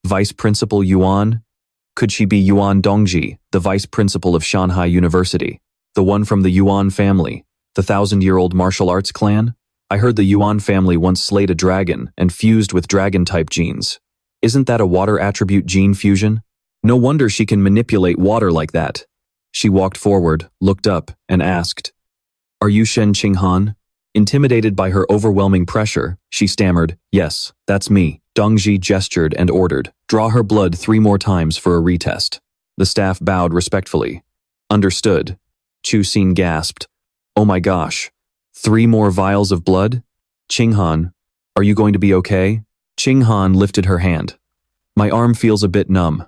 Vice Principal Yuan? Could she be Yuan Dongji, the Vice Principal of Shanghai University? The one from the Yuan family, the 1,000-year-old martial arts clan? I heard the Yuan family once slayed a dragon and fused with dragon-type genes. Isn't that a water attribute gene fusion? No wonder she can manipulate water like that. She walked forward, looked up, and asked, "Are you Shen Qinghan?" Intimidated by her overwhelming pressure, she stammered, "Yes, that's me." Dongji gestured and ordered, "Draw her blood 3 more times for a retest." The staff bowed respectfully. "Understood." Chu Xin gasped, "Oh my gosh, 3 more vials of blood? Qinghan, are you going to be okay?" Qinghan lifted her hand. "My arm feels a bit numb."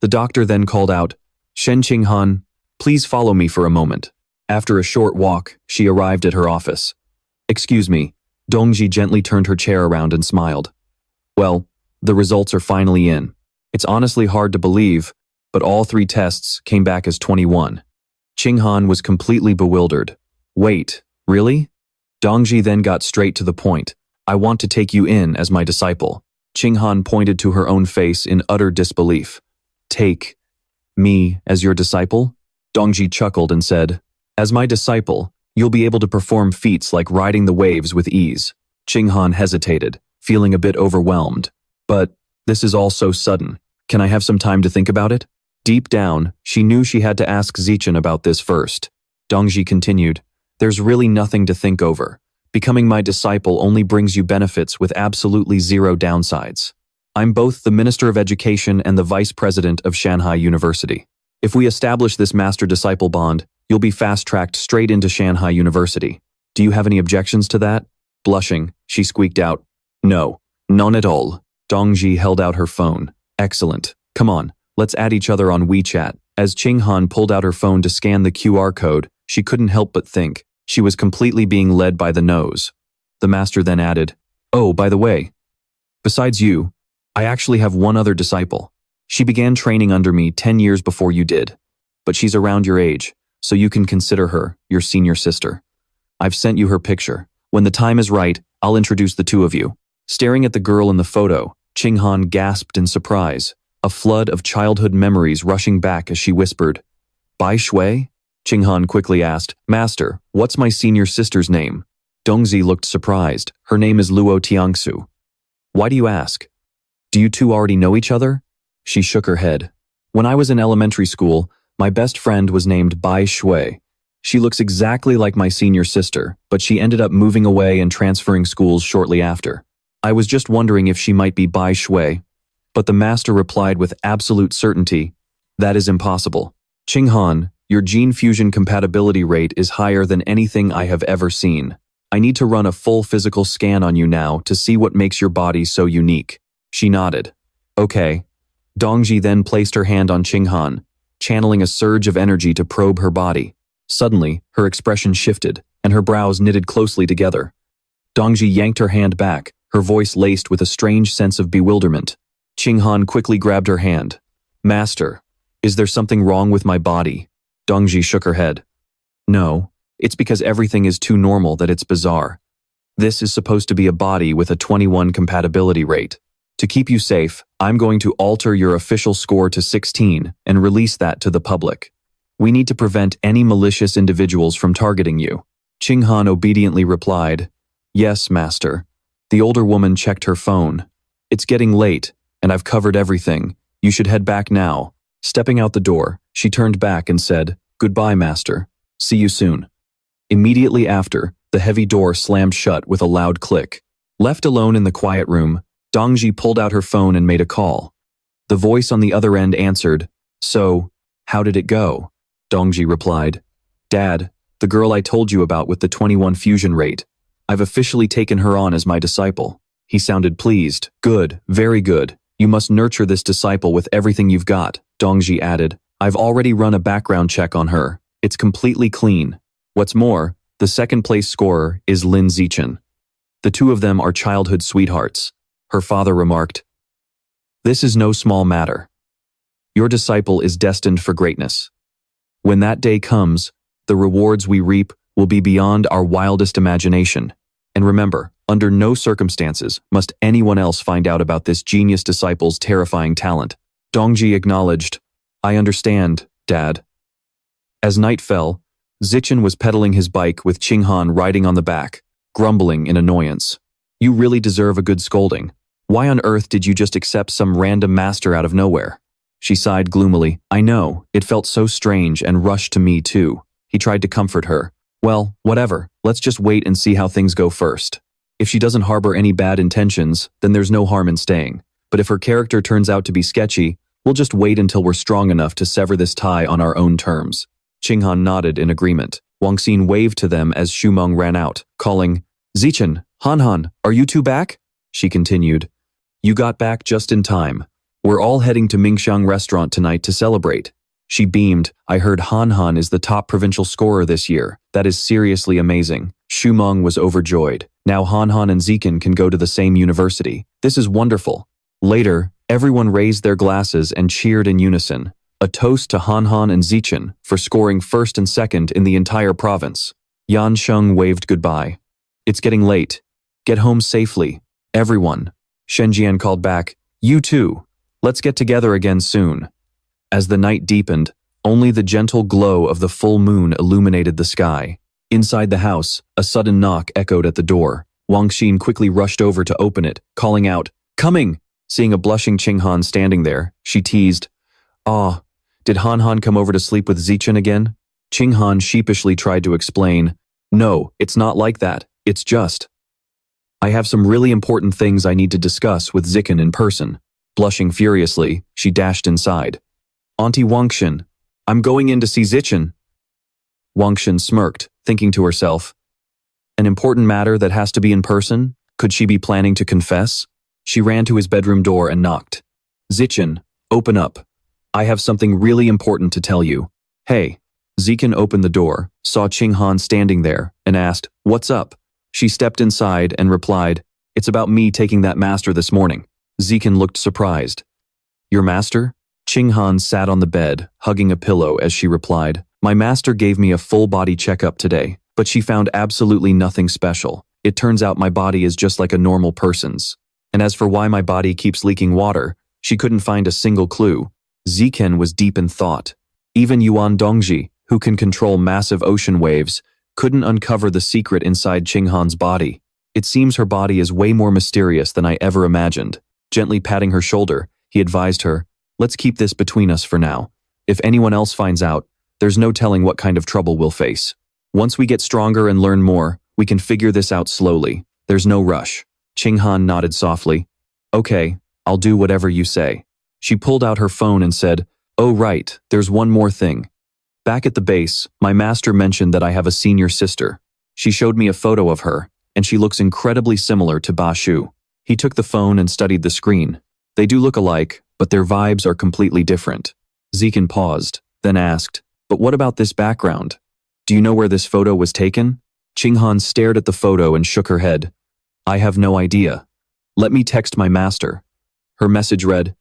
The doctor then called out, "Shen Qinghan, please follow me for a moment." After a short walk, she arrived at her office. "Excuse me." Dongji gently turned her chair around and smiled. "Well, the results are finally in. It's honestly hard to believe, but all 3 tests came back as 21. Qinghan was completely bewildered. "Wait, really?" Dongji then got straight to the point. "I want to take you in as my disciple." Qinghan pointed to her own face in utter disbelief. "Take me as your disciple?" Dongji chuckled and said, "As my disciple, you'll be able to perform feats like riding the waves with ease." Qinghan hesitated, feeling a bit overwhelmed. "But this is all so sudden. Can I have some time to think about it?" Deep down, she knew she had to ask Zichen about this first. Dongji continued, "There's really nothing to think over. Becoming my disciple only brings you benefits with absolutely 0 downsides. I'm both the Minister of Education and the Vice President of Shanghai University. If we establish this master-disciple bond, you'll be fast-tracked straight into Shanghai University. Do you have any objections to that?" Blushing, she squeaked out, "No, none at all." Dongji held out her phone. "Excellent. Come on, let's add each other on WeChat." As Qinghan pulled out her phone to scan the QR code, she couldn't help but think she was completely being led by the nose. The master then added, "Oh, by the way, besides you, I actually have one other disciple. She began training under me 10 years before you did, but she's around your age, so you can consider her your senior sister. I've sent you her picture. When the time is right, I'll introduce the 2 of you." Staring at the girl in the photo, Qinghan gasped in surprise, a flood of childhood memories rushing back as she whispered, "Bai Shui?" Qinghan quickly asked, "Master, what's my senior sister's name?" Dongzi looked surprised. "Her name is Luo Tiangsu." "Why do you ask? Do you 2 already know each other?" She shook her head. "When I was in elementary school, my best friend was named Bai Shui. She looks exactly like my senior sister, but she ended up moving away and transferring schools shortly after. I was just wondering if she might be Bai Shui." But the master replied with absolute certainty, "That is impossible. Qinghan, your gene fusion compatibility rate is higher than anything I have ever seen. I need to run a full physical scan on you now to see what makes your body so unique." She nodded. "Okay." Dongji then placed her hand on Qinghan, channeling a surge of energy to probe her body. Suddenly, her expression shifted, and her brows knitted closely together. Dongji yanked her hand back, her voice laced with a strange sense of bewilderment. Qinghan quickly grabbed her hand. "Master, is there something wrong with my body?" Dongji shook her head. "No, it's because everything is too normal that it's bizarre. This is supposed to be a body with a 21 compatibility rate. To keep you safe, I'm going to alter your official score to 16 and release that to the public. We need to prevent any malicious individuals from targeting you." Qinghan obediently replied, "Yes, master." The older woman checked her phone. "It's getting late, and I've covered everything. You should head back now." Stepping out the door, she turned back and said, "Goodbye, master. See you soon." Immediately after, the heavy door slammed shut with a loud click. Left alone in the quiet room, Dongji pulled out her phone and made a call. The voice on the other end answered, "So, how did it go?" Dongji replied, "Dad, the girl I told you about with the 21 fusion rate. I've officially taken her on as my disciple." He sounded pleased. "Good, very good. You must nurture this disciple with everything you've got," Dongji added. "I've already run a background check on her. It's completely clean. What's more, the 2nd place scorer is Lin Zichen. The 2 of them are childhood sweethearts." Her father remarked, "This is no small matter. Your disciple is destined for greatness. When that day comes, the rewards we reap will be beyond our wildest imagination. And remember, Under no circumstances must anyone else find out about this genius disciple's terrifying talent. Dongji acknowledged, I understand, Dad. As night fell, Zichen was pedaling his bike with Qinghan riding on the back, grumbling in annoyance. You really deserve a good scolding. Why on earth did you just accept some random master out of nowhere? She sighed gloomily. I know, it felt so strange and rushed to me too. He tried to comfort her. Well, whatever, let's just wait and see how things go first. If she doesn't harbor any bad intentions, then there's no harm in staying. But if her character turns out to be sketchy, we'll just wait until we're strong enough to sever this tie on our own terms. Qinghan nodded in agreement. Wang Xin waved to them as Shumeng ran out, calling, Zichen, Han, are you two back? She continued, You got back just in time. We're all heading to Mingxiang restaurant tonight to celebrate. She beamed, I heard Han is the top provincial scorer this year. That is seriously amazing. Shumeng was overjoyed. Now Han and Zichen can go to the same university. This is wonderful. Later, everyone raised their glasses and cheered in unison. A toast to Han and Zichen for scoring first and second in the entire province. Yan Sheng waved goodbye. It's getting late. Get home safely. Everyone. Shenjian called back, You too. Let's get together again soon. As the night deepened, only the gentle glow of the full moon illuminated the sky. Inside the house, a sudden knock echoed at the door. Wang Xin quickly rushed over to open it, calling out, Coming! Seeing a blushing Qinghan standing there, she teased, Ah, did Han come over to sleep with Zichen again? Qinghan sheepishly tried to explain, No, it's not like that, it's just. I have some really important things I need to discuss with Zichen in person. Blushing furiously, she dashed inside. Auntie Wangxin, I'm going in to see Zichen. Wangxin smirked, thinking to herself, An important matter that has to be in person? Could she be planning to confess? She ran to his bedroom door and knocked. Zichen, open up. I have something really important to tell you. Hey. Zichen opened the door, saw Qinghan standing there, and asked, What's up? She stepped inside and replied, It's about me taking that master this morning. Zichen looked surprised. Your master? Qinghan sat on the bed, hugging a pillow as she replied, My master gave me a full-body checkup today, but she found absolutely nothing special. It turns out my body is just like a normal person's. And as for why my body keeps leaking water, she couldn't find a single clue. Zichen was deep in thought. Even Yuan Dongji, who can control massive ocean waves, couldn't uncover the secret inside Qinghan's body. It seems her body is way more mysterious than I ever imagined. Gently patting her shoulder, he advised her, Let's keep this between us for now. If anyone else finds out, there's no telling what kind of trouble we'll face. Once we get stronger and learn more, we can figure this out slowly. There's no rush. Qinghan nodded softly. Okay, I'll do whatever you say. She pulled out her phone and said, Oh right, there's one more thing. Back at the base, my master mentioned that I have a senior sister. She showed me a photo of her, and she looks incredibly similar to Ba Shu. He took the phone and studied the screen. They do look alike, but their vibes are completely different. Zichen paused, then asked, But what about this background? Do you know where this photo was taken? Qinghan stared at the photo and shook her head. I have no idea. Let me text my master. Her message read,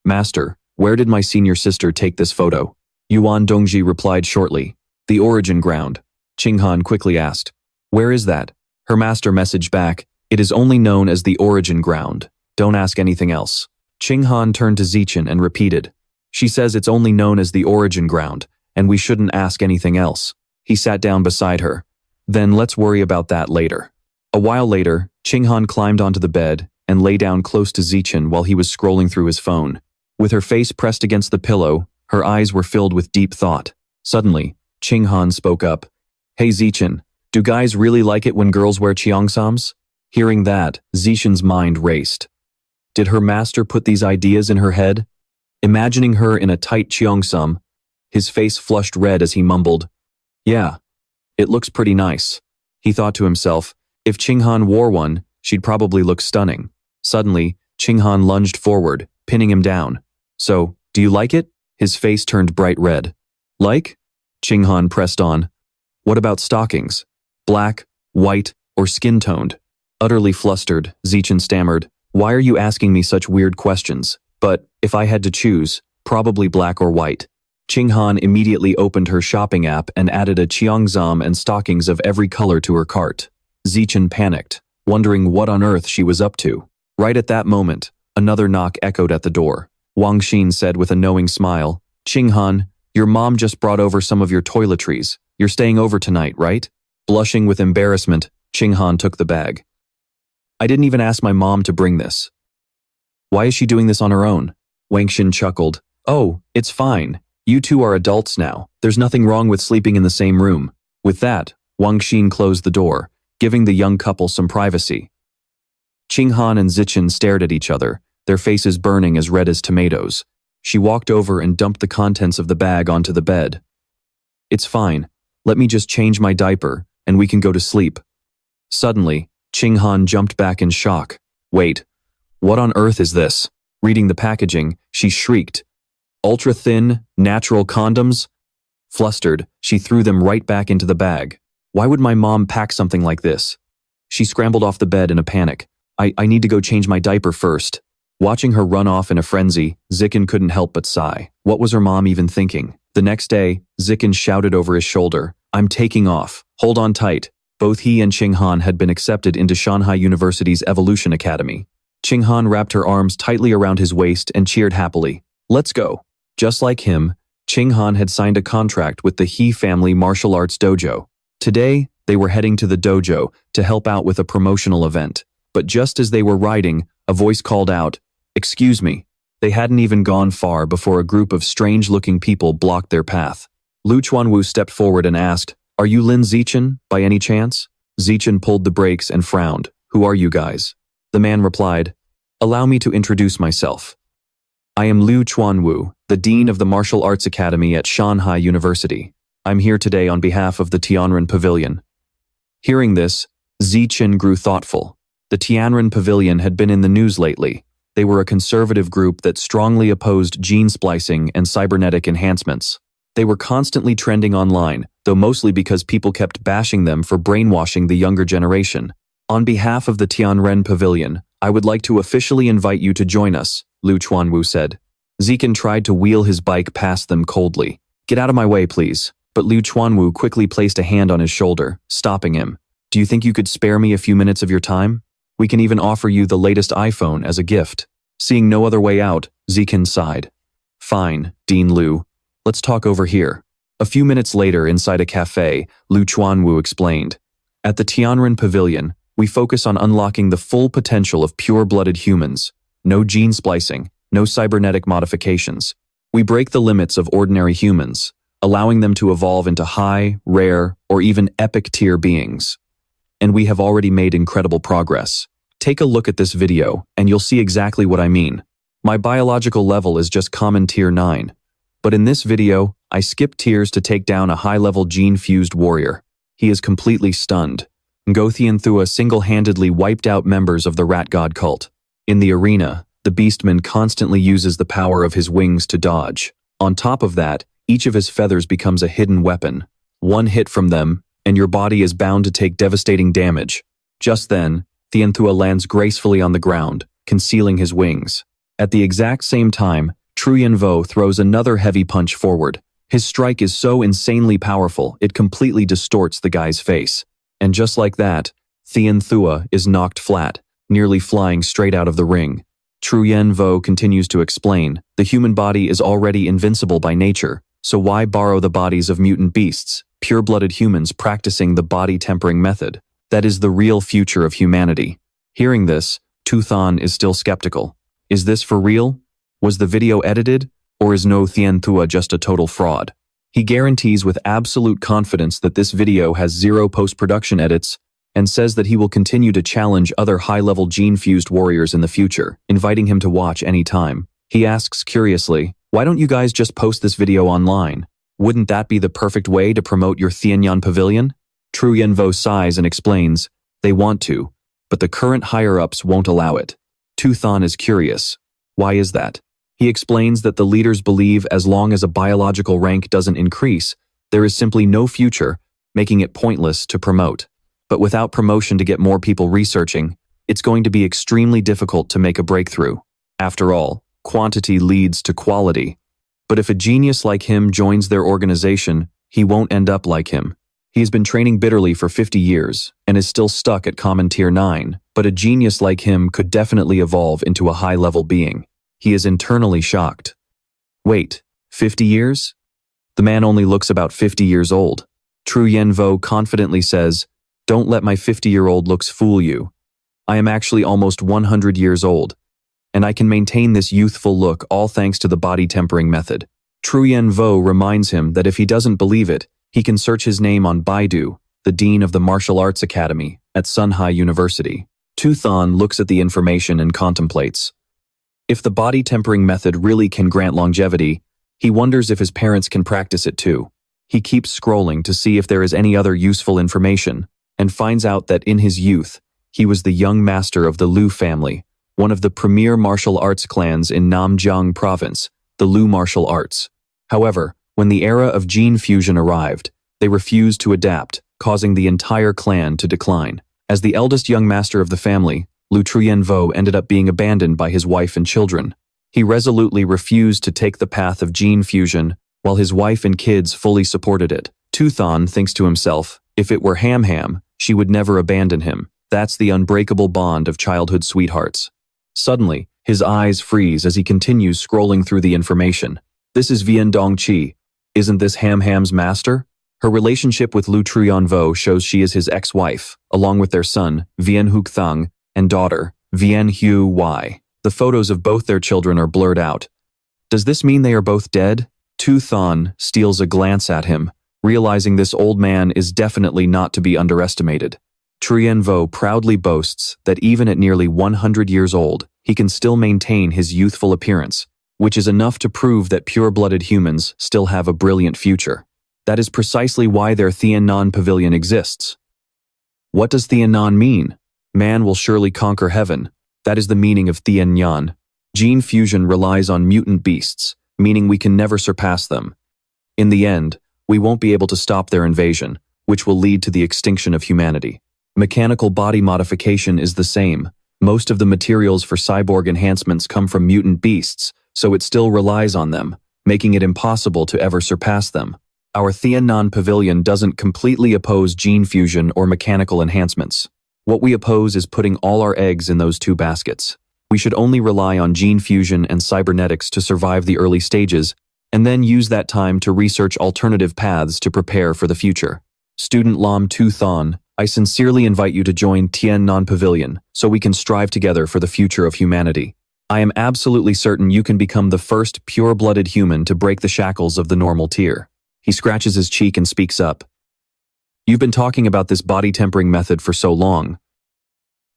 Master, where did my senior sister take this photo? Yuan Dongji replied shortly, The origin ground. Qinghan quickly asked, Where is that? Her master messaged back, It is only known as the origin ground. Don't ask anything else. Qinghan turned to Zichen and repeated, She says it's only known as the origin ground, and we shouldn't ask anything else. He sat down beside her. Then let's worry about that later. A while later, Qinghan climbed onto the bed and lay down close to Zichen while he was scrolling through his phone. With her face pressed against the pillow, her eyes were filled with deep thought. Suddenly, Qinghan spoke up. Hey Zichen, do guys really like it when girls wear cheongsams? Hearing that, Zichen's mind raced. Did her master put these ideas in her head? Imagining her in a tight cheongsam, his face flushed red as he mumbled, Yeah, it looks pretty nice. He thought to himself, if Qinghan wore one, she'd probably look stunning. Suddenly, Qinghan lunged forward, pinning him down. So, do you like it? His face turned bright red. Like? Qinghan pressed on. What about stockings? Black, white, or skin-toned? Utterly flustered, Zichen stammered. Why are you asking me such weird questions? But, if I had to choose, probably black or white. Qinghan immediately opened her shopping app and added a cheongsam and stockings of every color to her cart. Zichen panicked. wondering what on earth she was up to. Right at that moment, another knock echoed at the door. Wang Xin said with a knowing smile, "Qinghan, your mom just brought over some of your toiletries. You're staying over tonight, right?" Blushing with embarrassment, Qinghan took the bag. "I didn't even ask my mom to bring this." "Why is she doing this on her own?" Wang Xin chuckled. "Oh, it's fine. You two are adults now. There's nothing wrong with sleeping in the same room." With that, Wang Xin closed the door, giving the young couple some privacy. Qinghan and Zichen stared at each other, their faces burning as red as tomatoes. She walked over and dumped the contents of the bag onto the bed. "It's fine. Let me just change my diaper, and we can go to sleep." Suddenly, Qinghan jumped back in shock. "Wait, what on earth is this?" Reading the packaging, she shrieked. "Ultra-thin, natural condoms?" Flustered, she threw them right back into the bag. Why would my mom pack something like this? She scrambled off the bed in a panic. I need to go change my diaper first." Watching her run off in a frenzy, Zichen couldn't help but sigh. What was her mom even thinking? The next day, Zichen shouted over his shoulder, "I'm taking off. Hold on tight." Both he and Qinghan had been accepted into Shanghai University's Evolution Academy. Qinghan wrapped her arms tightly around his waist and cheered happily. "Let's go." Just like him, Qinghan had signed a contract with the He family martial arts dojo. Today, they were heading to the dojo to help out with a promotional event. But just as they were riding, a voice called out, "Excuse me." They hadn't even gone far before a group of strange-looking people blocked their path. Lu Chuanwu stepped forward and asked, "Are you Lin Zichen, by any chance?" Zichen pulled the brakes and frowned. "Who are you guys?" The man replied, "Allow me to introduce myself. I am Lu Chuanwu, the Dean of the Martial Arts Academy at Shanghai University. I'm here today on behalf of the Tianren Pavilion." Hearing this, Zichen grew thoughtful. The Tianren Pavilion had been in the news lately. They were a conservative group that strongly opposed gene splicing and cybernetic enhancements. They were constantly trending online, though mostly because people kept bashing them for brainwashing the younger generation. "On behalf of the Tianren Pavilion, I would like to officially invite you to join us," Lu Chuanwu said. Zichen tried to wheel his bike past them coldly. "Get out of my way, please." But Lu Chuanwu quickly placed a hand on his shoulder, stopping him. "Do you think you could spare me a few minutes of your time? We can even offer you the latest iPhone as a gift." Seeing no other way out, Zichen sighed. "Fine, Dean Lu. Let's talk over here." A few minutes later, inside a cafe, Lu Chuanwu explained, "At the Tianren Pavilion, we focus on unlocking the full potential of pure-blooded humans. No gene splicing, no cybernetic modifications. We break the limits of ordinary humans, allowing them to evolve into high, rare, or even epic-tier beings. And we have already made incredible progress. Take a look at this video, and you'll see exactly what I mean. My biological level is just common tier 9. But in this video, I skip tiers to take down a high-level gene-fused warrior. He is completely stunned. Ngothian Thua single-handedly wiped out members of the rat god cult. In the arena, the beastman constantly uses the power of his wings to dodge. On top of that, each of his feathers becomes a hidden weapon. One hit from them, and your body is bound to take devastating damage. Just then, Thianthua lands gracefully on the ground, concealing his wings. At the exact same time, Truyen Vo throws another heavy punch forward. His strike is so insanely powerful, it completely distorts the guy's face. And just like that, Thianthua is knocked flat, nearly flying straight out of the ring. Truyen Vo continues to explain, "The human body is already invincible by nature, so why borrow the bodies of mutant beasts, pure-blooded humans practicing the body-tempering method? That is the real future of humanity." Hearing this, Tuthan is still skeptical. Is this for real? Was the video edited? Or is No Thianthua just a total fraud? He guarantees with absolute confidence that this video has 0 post-production edits and says that he will continue to challenge other high-level gene-fused warriors in the future, inviting him to watch any time. He asks curiously, "Why don't you guys just post this video online? Wouldn't that be the perfect way to promote your Tianyan Pavilion?" Truyen Vo sighs and explains, "They want to, but the current higher-ups won't allow it." Tuthan is curious. Why is that? He explains that the leaders believe as long as a biological rank doesn't increase, there is simply no future, making it pointless to promote. But without promotion to get more people researching, it's going to be extremely difficult to make a breakthrough. After all, quantity leads to quality. But if a genius like him joins their organization, he won't end up like him. He has been training bitterly for 50 years and is still stuck at Common Tier 9, but a genius like him could definitely evolve into a high-level being. He is internally shocked. Wait, 50 years? The man only looks about 50 years old. Tru Yenvo confidently says, "Don't let my 50-year-old looks fool you. I am actually almost 100 years old, and I can maintain this youthful look all thanks to the body tempering method." Tru Yenvo reminds him that if he doesn't believe it, he can search his name on Baidu, the dean of the Martial Arts Academy at Sunhai University. Tu Thon looks at the information and contemplates. If the body tempering method really can grant longevity, he wonders if his parents can practice it too. He keeps scrolling to see if there is any other useful information, and finds out that in his youth, he was the young master of the Lu family, one of the premier martial arts clans in Namjiang province, the Lu martial arts. However, when the era of gene fusion arrived, they refused to adapt, causing the entire clan to decline. As the eldest young master of the family, Lu Truyenvo ended up being abandoned by his wife and children. He resolutely refused to take the path of gene fusion, while his wife and kids fully supported it. Tuthon thinks to himself, if it were Ham Ham, she would never abandon him. That's the unbreakable bond of childhood sweethearts. Suddenly, his eyes freeze as he continues scrolling through the information. This is Vian Dongqi. Isn't this Ham Ham's master? Her relationship with Lu Truyenvo shows she is his ex-wife, along with their son, Vian Hucthang, and daughter, Vian Hu Y. The photos of both their children are blurred out. Does this mean they are both dead? Tu Thon steals a glance at him, realizing this old man is definitely not to be underestimated. Truyenvo proudly boasts that even at nearly 100 years old, he can still maintain his youthful appearance, which is enough to prove that pure-blooded humans still have a brilliant future. That is precisely why their Tiannan Pavilion exists. What does Tiannan mean? Man will surely conquer heaven. That is the meaning of Tiannan. Gene fusion relies on mutant beasts, meaning we can never surpass them. In the end, we won't be able to stop their invasion, which will lead to the extinction of humanity. Mechanical body modification is the same. Most of the materials for cyborg enhancements come from mutant beasts, so it still relies on them, making it impossible to ever surpass them. Our Tiannan Pavilion doesn't completely oppose gene fusion or mechanical enhancements. What we oppose is putting all our eggs in those two baskets. We should only rely on gene fusion and cybernetics to survive the early stages, and then use that time to research alternative paths to prepare for the future. Student Lam Tu Thon, I sincerely invite you to join Tiannan Pavilion so we can strive together for the future of humanity. I am absolutely certain you can become the first pure-blooded human to break the shackles of the normal tier. He scratches his cheek and speaks up. You've been talking about this body tempering method for so long.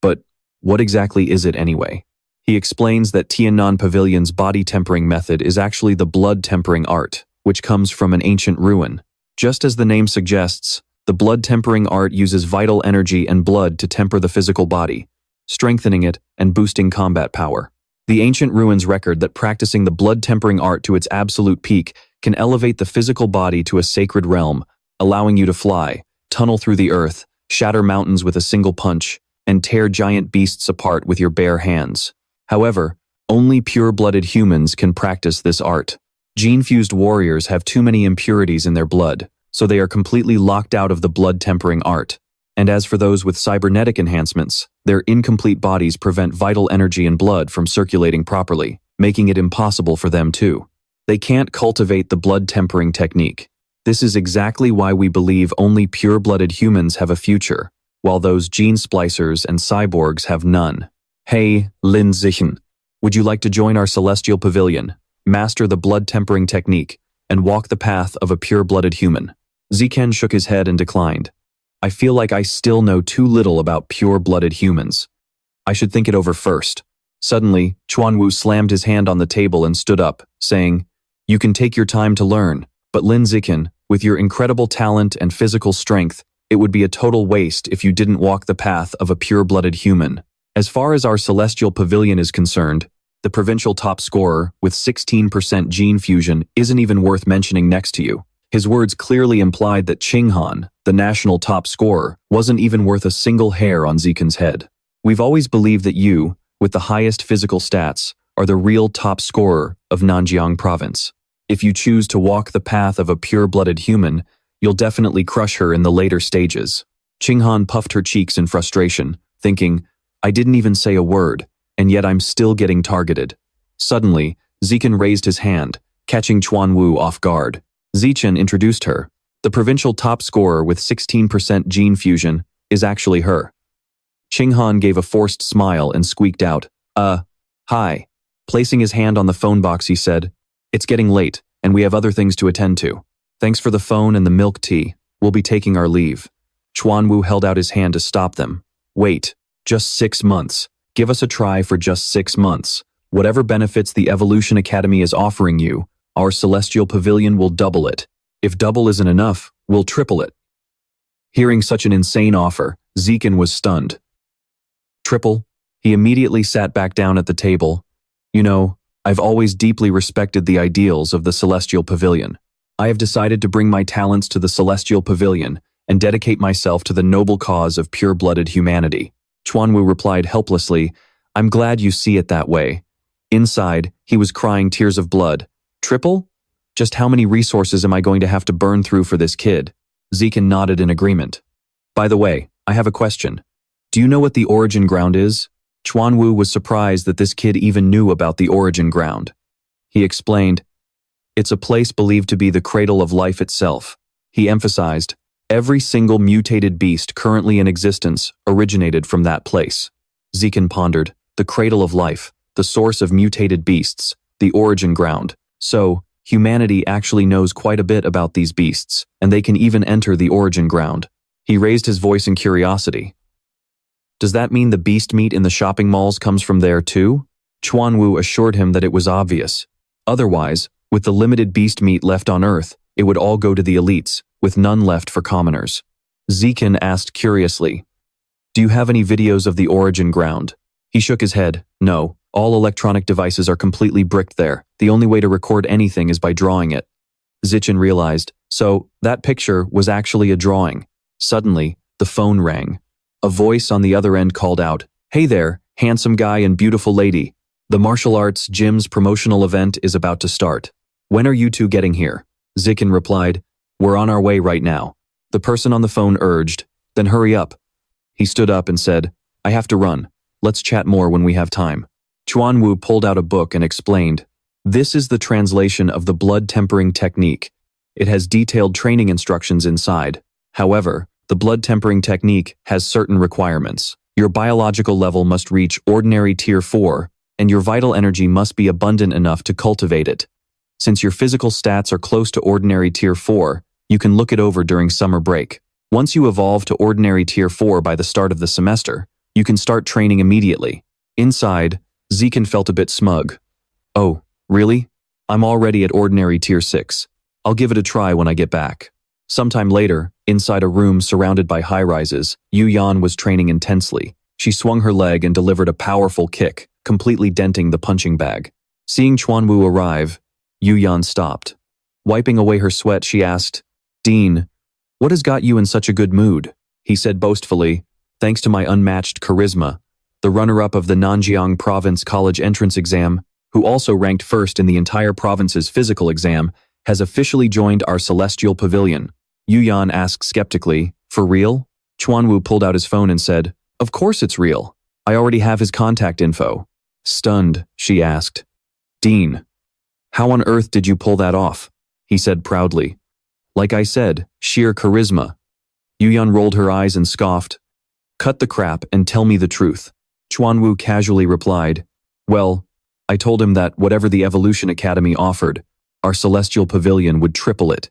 But what exactly is it anyway? He explains that Tiannan Pavilion's body tempering method is actually the blood tempering art, which comes from an ancient ruin. Just as the name suggests, the blood tempering art uses vital energy and blood to temper the physical body, strengthening it and boosting combat power. The ancient ruins record that practicing the blood tempering art to its absolute peak can elevate the physical body to a sacred realm, allowing you to fly, tunnel through the earth, shatter mountains with a single punch, and tear giant beasts apart with your bare hands. However, only pure-blooded humans can practice this art. Gene-fused warriors have too many impurities in their blood, so they are completely locked out of the blood-tempering art. And as for those with cybernetic enhancements, their incomplete bodies prevent vital energy and blood from circulating properly, making it impossible for them too. They can't cultivate the blood-tempering technique. This is exactly why we believe only pure-blooded humans have a future, while those gene splicers and cyborgs have none. Hey, Lin Zichen, would you like to join our celestial pavilion, master the blood-tempering technique, and walk the path of a pure-blooded human? Ziken shook his head and declined. I feel like I still know too little about pure-blooded humans. I should think it over first. Suddenly, Chuanwu slammed his hand on the table and stood up, saying, You can take your time to learn, but Lin Ziken, with your incredible talent and physical strength, it would be a total waste if you didn't walk the path of a pure-blooded human. As far as our celestial pavilion is concerned, the provincial top scorer with 16% gene fusion isn't even worth mentioning next to you. His words clearly implied that Qinghan, the national top scorer, wasn't even worth a single hair on Ziken's head. We've always believed that you, with the highest physical stats, are the real top scorer of Nanjiang province. If you choose to walk the path of a pure-blooded human, You'll definitely crush her in the later stages. Qinghan puffed her cheeks in frustration, thinking, I didn't even say a word, and yet I'm still getting targeted. Suddenly, Zichen raised his hand, catching Chuanwu off guard. Zichen introduced her. The provincial top scorer with 16% gene fusion is actually her. Qinghan gave a forced smile and squeaked out, hi. Placing his hand on the phone box, he said, It's getting late, and we have other things to attend to. Thanks for the phone and the milk tea. We'll be taking our leave. Chuanwu held out his hand to stop them. Wait, just 6 months. Give us a try for just 6 months. Whatever benefits the Evolution Academy is offering you, our Celestial Pavilion will double it. If double isn't enough, we'll triple it. Hearing such an insane offer, Zichen was stunned. Triple? He immediately sat back down at the table. You know, I've always deeply respected the ideals of the Celestial Pavilion. I have decided to bring my talents to the Celestial Pavilion and dedicate myself to the noble cause of pure-blooded humanity. Chuanwu replied helplessly, I'm glad you see it that way. Inside, he was crying tears of blood. Triple? Just how many resources am I going to have to burn through for this kid? Zichen nodded in agreement. By the way, I have a question. Do you know what the origin ground is? Chuanwu was surprised that this kid even knew about the origin ground. He explained, It's a place believed to be the cradle of life itself. He emphasized, every single mutated beast currently in existence originated from that place. Zichen pondered, the cradle of life, the source of mutated beasts, the origin ground. So, humanity actually knows quite a bit about these beasts, and they can even enter the origin ground. He raised his voice in curiosity. Does that mean the beast meat in the shopping malls comes from there too? Chuanwu assured him that it was obvious. Otherwise, with the limited beast meat left on Earth, it would all go to the elites, with none left for commoners. Zichen asked curiously, Do you have any videos of the origin ground? He shook his head. No, all electronic devices are completely bricked there. The only way to record anything is by drawing it. Zichen realized, so that picture was actually a drawing. Suddenly, the phone rang. A voice on the other end called out, Hey there, handsome guy and beautiful lady. The martial arts gym's promotional event is about to start. When are you two getting here? Zichen replied, We're on our way right now. The person on the phone urged, Then hurry up. He stood up and said, I have to run. Let's chat more when we have time. Chuanwu pulled out a book and explained, This is the translation of the blood tempering technique. It has detailed training instructions inside. However, the blood tempering technique has certain requirements. Your biological level must reach ordinary tier 4, and your vital energy must be abundant enough to cultivate it. Since your physical stats are close to ordinary tier 4, you can look it over during summer break. Once you evolve to ordinary tier 4 by the start of the semester, you can start training immediately. Inside, Zichen felt a bit smug. Oh, really? I'm already at ordinary tier 6. I'll give it a try when I get back. Sometime later, inside a room surrounded by high-rises, Yu Yan was training intensely. She swung her leg and delivered a powerful kick, completely denting the punching bag. Seeing Chuanwu arrive, Yu Yan stopped. Wiping away her sweat, she asked, Dean, what has got you in such a good mood? He said boastfully, Thanks to my unmatched charisma, the runner-up of the Nanjiang Province College entrance exam, who also ranked first in the entire province's physical exam, has officially joined our Celestial Pavilion. Yu Yan asked skeptically, For real? Chuanwu pulled out his phone and said, Of course it's real. I already have his contact info. Stunned, she asked, Dean, how on earth did you pull that off? He said proudly. Like I said, sheer charisma. Yu Yan rolled her eyes and scoffed. Cut the crap and tell me the truth. Chuanwu casually replied, Well, I told him that whatever the Evolution Academy offered, our Celestial Pavilion would triple it.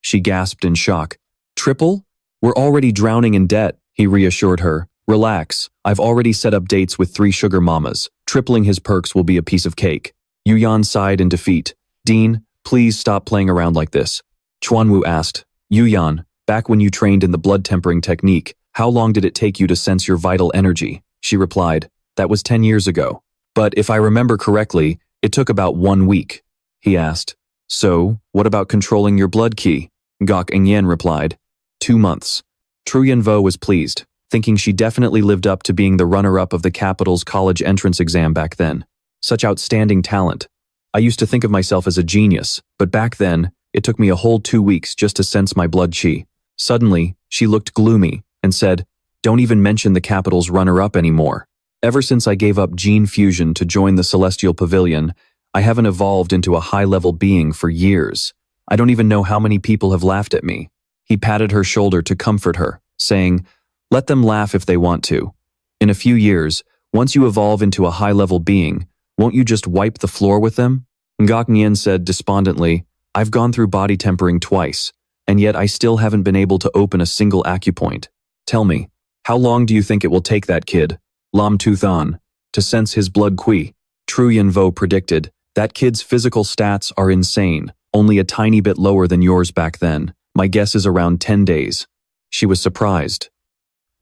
She gasped in shock. Triple? We're already drowning in debt, he reassured her. Relax, I've already set up dates with 3 sugar mamas. Tripling his perks will be a piece of cake. Yu Yan sighed in defeat. Dean, please stop playing around like this. Chuanwu asked, Yu Yan, back when you trained in the blood tempering technique, how long did it take you to sense your vital energy? She replied, That was 10 years ago. But if I remember correctly, it took about 1 week. He asked, So, what about controlling your blood ki? Gok Engyen replied, 2 months. Tru Yanvo was pleased, thinking she definitely lived up to being the runner-up of the capital's college entrance exam back then. Such outstanding talent. I used to think of myself as a genius, but back then, It took me a whole 2 weeks just to sense my blood chi. Suddenly, she looked gloomy and said, "Don't even mention the capital's runner-up anymore. Ever since I gave up gene fusion to join the Celestial Pavilion, I haven't evolved into a high-level being for years. I don't even know how many people have laughed at me." He patted her shoulder to comfort her, saying, "Let them laugh if they want to. In a few years, once you evolve into a high-level being, won't you just wipe the floor with them?" Ngak Nien said despondently, "I've gone through body tempering twice, and yet I still haven't been able to open a single acupoint. Tell me, how long do you think it will take that kid, Lam Tu Than, to sense his blood qi?" Truyen Vo predicted, "That kid's physical stats are insane, only a tiny bit lower than yours back then. My guess is around 10 days. She was surprised.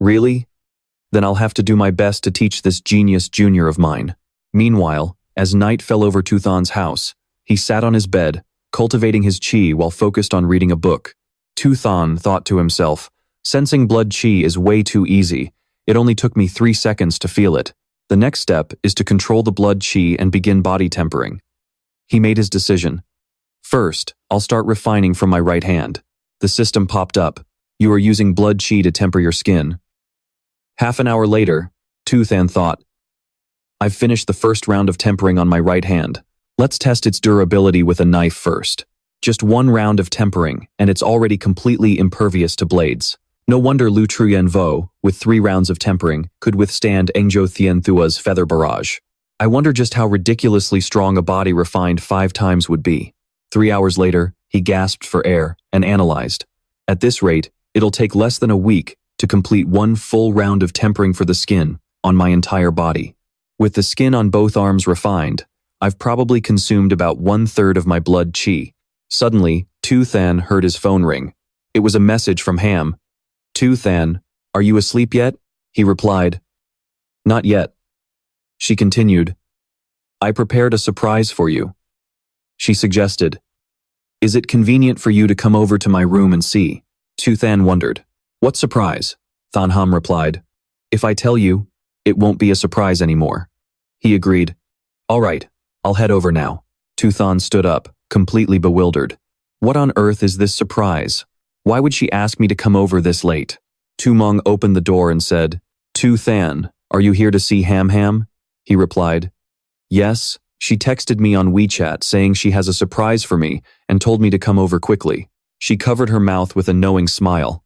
"Really? Then I'll have to do my best to teach this genius junior of mine." Meanwhile, as night fell over Tuthan's house, he sat on his bed, cultivating his chi while focused on reading a book. Tuthan thought to himself, "Sensing blood chi is way too easy. It only took me 3 seconds to feel it. The next step is to control the blood chi and begin body tempering." He made his decision. "First, I'll start refining from my right hand." The system popped up. "You are using blood chi to temper your skin." Half an hour later, Tuthan thought, "I've finished the first round of tempering on my right hand. Let's test its durability with a knife first. Just 1 round of tempering, and it's already completely impervious to blades." No wonder Lu Truyen Vo, with 3 rounds of tempering, could withstand Engzhou Thien Thua's feather barrage. I wonder just how ridiculously strong a body refined 5 times would be. 3 hours later, he gasped for air and analyzed. At this rate, it'll take less than a week to complete 1 full round of tempering for the skin on my entire body. With the skin on both arms refined, I've probably consumed about 1/3 of my blood chi. Suddenly, Tuthan heard his phone ring. It was a message from Ham. "Tuthan, are you asleep yet?" He replied, "Not yet." She continued, "I prepared a surprise for you." She suggested, "Is it convenient for you to come over to my room and see?" Tuthan wondered. "What surprise?" Thanham replied, "If I tell you, it won't be a surprise anymore." He agreed. "All right, I'll head over now." Tuthan stood up, completely bewildered. What on earth is this surprise? Why would she ask me to come over this late? Tumong opened the door and said, "Tuthan, are you here to see Ham Ham?" He replied, "Yes, she texted me on WeChat saying she has a surprise for me and told me to come over quickly." She covered her mouth with a knowing smile.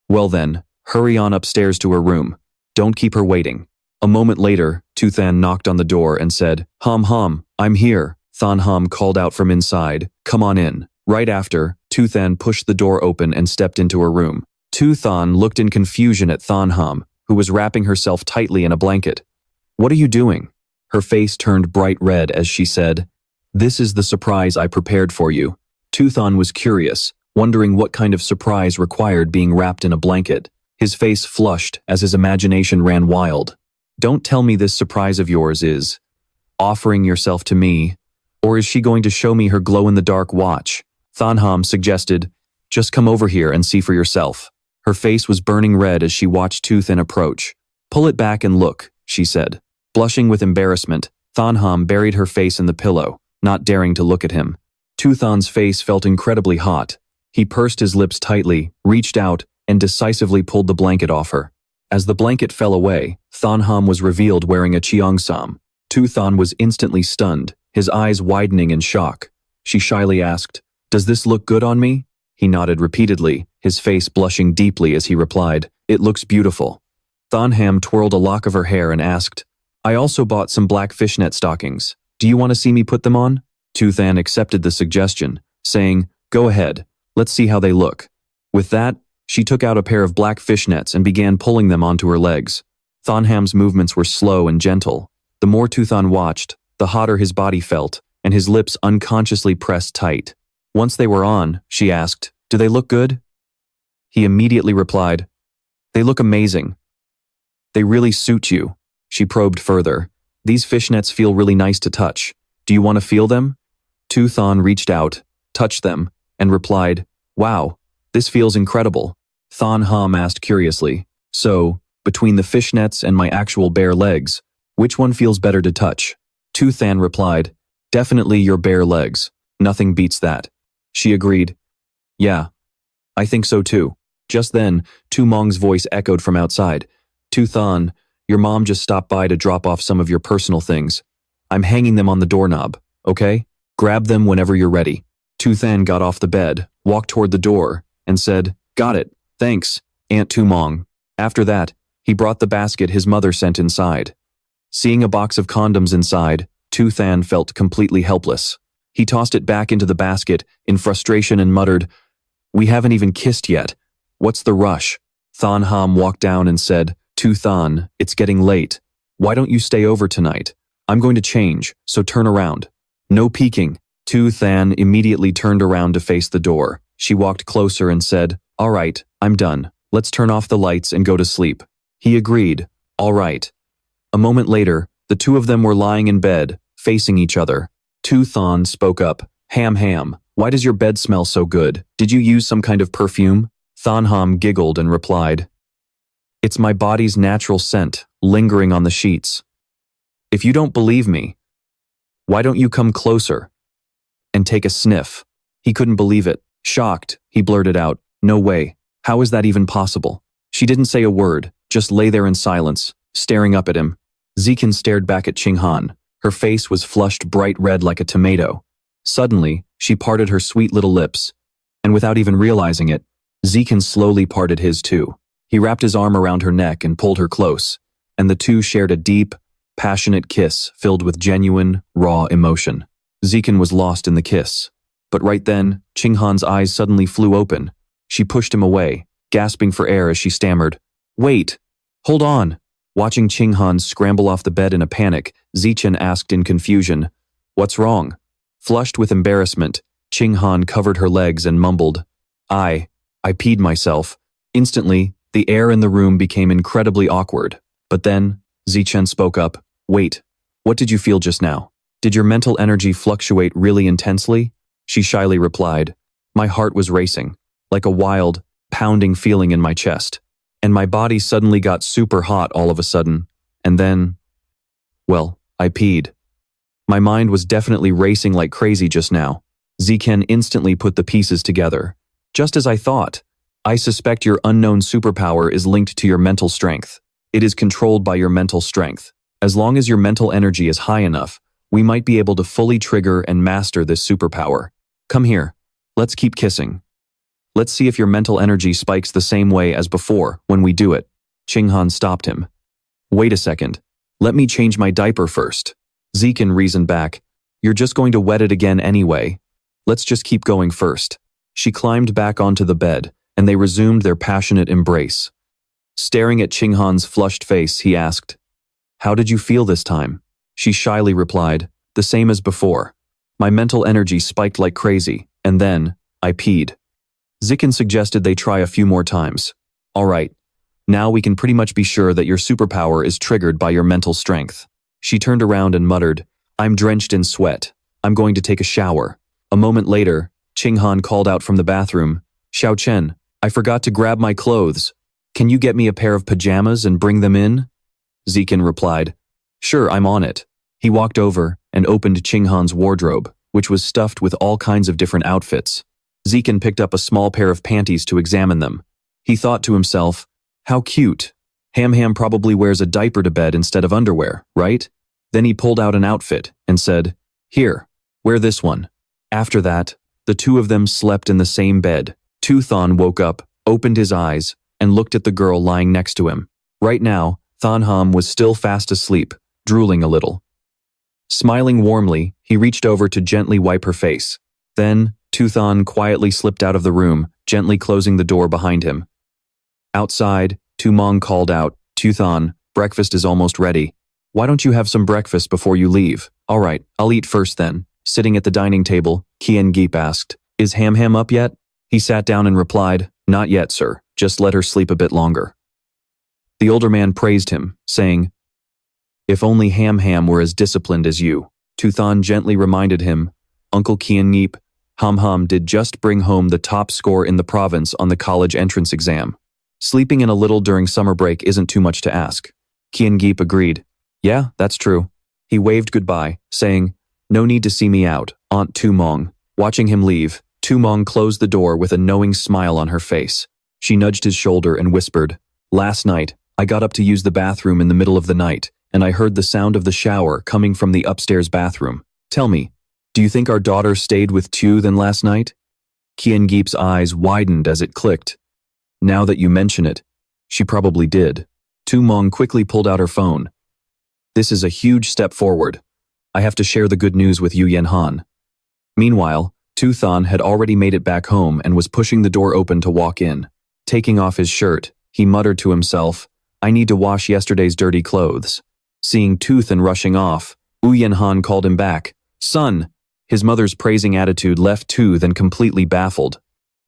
"Well then, hurry on upstairs to her room. Don't keep her waiting." A moment later, Tuthan knocked on the door and said, Ham, I'm here." Thanham called out from inside, "Come on in." Right after, Tuthan pushed the door open and stepped into her room. Tuthan looked in confusion at Thanham, who was wrapping herself tightly in a blanket. "What are you doing?" Her face turned bright red as she said, "This is the surprise I prepared for you." Tuthan was curious, wondering what kind of surprise required being wrapped in a blanket. His face flushed as his imagination ran wild. "Don't tell me this surprise of yours is offering yourself to me, or is she going to show me her glow-in-the-dark watch?" Thanham suggested, "Just come over here and see for yourself." Her face was burning red as she watched Tuthan approach. "Pull it back and look," she said. Blushing with embarrassment, Thanham buried her face in the pillow, not daring to look at him. Tuthan's face felt incredibly hot. He pursed his lips tightly, reached out, and decisively pulled the blanket off her. As the blanket fell away, Thanham was revealed wearing a cheongsam. Tuthan was instantly stunned, his eyes widening in shock. She shyly asked, "Does this look good on me?" He nodded repeatedly, his face blushing deeply as he replied, "It looks beautiful." Thanham twirled a lock of her hair and asked, "I also bought some black fishnet stockings. Do you want to see me put them on?" Tuthan accepted the suggestion, saying, "Go ahead, let's see how they look." With that, she took out a pair of black fishnets and began pulling them onto her legs. Thanham's movements were slow and gentle. The more Tuthan watched, the hotter his body felt, and his lips unconsciously pressed tight. Once they were on, she asked, "Do they look good?" He immediately replied, "They look amazing." "They really suit you." She probed further. "These fishnets feel really nice to touch. Do you want to feel them?" Tuthan reached out, touched them, and replied, "Wow, this feels incredible." Thanham asked curiously, "So, between the fishnets and my actual bare legs, which one feels better to touch?" Tuthan replied, "Definitely your bare legs. Nothing beats that." She agreed. Yeah, I think so too. Just then, Tu Mong's voice echoed from outside. Tu Than, your mom just stopped by to drop off some of your personal things. I'm hanging them on the doorknob, okay? Grab them whenever you're ready. Tu Than got off the bed, walked toward the door, and said, Got it, thanks, Aunt Tu Mong. After that, he brought the basket his mother sent inside. Seeing a box of condoms inside, Tu Than felt completely helpless. He tossed it back into the basket in frustration and muttered, We haven't even kissed yet. What's the rush? Than Ham walked down and said, Tu Than, it's getting late. Why don't you stay over tonight? I'm going to change, so turn around. No peeking. Tu Than immediately turned around to face the door. She walked closer and said, All right, I'm done. Let's turn off the lights and go to sleep. He agreed. All right. A moment later, the two of them were lying in bed, facing each other. Tu Than spoke up. Ham, why does your bed smell so good? Did you use some kind of perfume? Than Ham giggled and replied, It's my body's natural scent, lingering on the sheets. If you don't believe me, why don't you come closer and take a sniff? He couldn't believe it. Shocked, he blurted out, No way. How is that even possible? She didn't say a word, just lay there in silence, staring up at him. Zikin stared back at Qinghan. Her face was flushed bright red like a tomato. Suddenly, she parted her sweet little lips, and without even realizing it, Zikin slowly parted his too. He wrapped his arm around her neck and pulled her close, and the two shared a deep, passionate kiss filled with genuine, raw emotion. Zikin was lost in the kiss. But right then, Qinghan's eyes suddenly flew open. She pushed him away, gasping for air as she stammered, Wait! Hold on! Watching Qinghan scramble off the bed in a panic, Zichen asked in confusion, What's wrong? Flushed with embarrassment, Qinghan covered her legs and mumbled, I peed myself. Instantly, the air in the room became incredibly awkward. But then, Zichen spoke up, Wait, what did you feel just now? Did your mental energy fluctuate really intensely? She shyly replied, My heart was racing, like a wild, pounding feeling in my chest. And my body suddenly got super hot all of a sudden. And then, well, I peed. My mind was definitely racing like crazy just now. Ziken instantly put the pieces together. Just as I thought. I suspect your unknown superpower is linked to your mental strength. It is controlled by your mental strength. As long as your mental energy is high enough, we might be able to fully trigger and master this superpower. Come here. Let's keep kissing. Let's see if your mental energy spikes the same way as before when we do it. Qinghan stopped him. Wait a second. Let me change my diaper first. Ziken reasoned back. You're just going to wet it again anyway. Let's just keep going first. She climbed back onto the bed, and they resumed their passionate embrace. Staring at Qinghan's flushed face, he asked, How did you feel this time? She shyly replied, The same as before. My mental energy spiked like crazy, and then, I peed. Ziken suggested they try a few more times. All right. Now we can pretty much be sure that your superpower is triggered by your mental strength. She turned around and muttered, I'm drenched in sweat. I'm going to take a shower. A moment later, Qinghan called out from the bathroom, Xiao Chen, I forgot to grab my clothes. Can you get me a pair of pajamas and bring them in? Ziken replied, Sure, I'm on it. He walked over and opened Qinghan's wardrobe, which was stuffed with all kinds of different outfits. Ziken picked up a small pair of panties to examine them. He thought to himself, How cute. Ham probably wears a diaper to bed instead of underwear, right? Then he pulled out an outfit and said, Here, wear this one. After that, the two of them slept in the same bed. Tu Than woke up, opened his eyes, and looked at the girl lying next to him. Right now, Than Ham was still fast asleep, drooling a little. Smiling warmly, he reached over to gently wipe her face. Then, Tu Than quietly slipped out of the room, gently closing the door behind him. Outside, Tu Mong called out, Tu Than, breakfast is almost ready. Why don't you have some breakfast before you leave? All right, I'll eat first then. Sitting at the dining table, Qian Geep asked, Is Ham up yet? He sat down and replied, Not yet, sir. Just let her sleep a bit longer. The older man praised him, saying, If only Ham were as disciplined as you. Tu Than gently reminded him, Uncle Qian Geep, Ham did just bring home the top score in the province on the college entrance exam. Sleeping in a little during summer break isn't too much to ask. Qian Geep agreed. Yeah, that's true. He waved goodbye, saying, No need to see me out, Aunt Tu Mong. Watching him leave, Tu Mong closed the door with a knowing smile on her face. She nudged his shoulder and whispered, "Last night, I got up to use the bathroom in the middle of the night, and I heard the sound of the shower coming from the upstairs bathroom. Tell me, do you think our daughter stayed with Tu then last night?" Kian Geep's eyes widened as it clicked. "Now that you mention it, she probably did." Tu Mong quickly pulled out her phone. "This is a huge step forward. I have to share the good news with Yu Yanhan." Meanwhile, Tu Than had already made it back home and was pushing the door open to walk in. Taking off his shirt, he muttered to himself, "I need to wash yesterday's dirty clothes." Seeing Tu Than rushing off, Wu Yanhan called him back. "Son!" His mother's praising attitude left Tu Than completely baffled.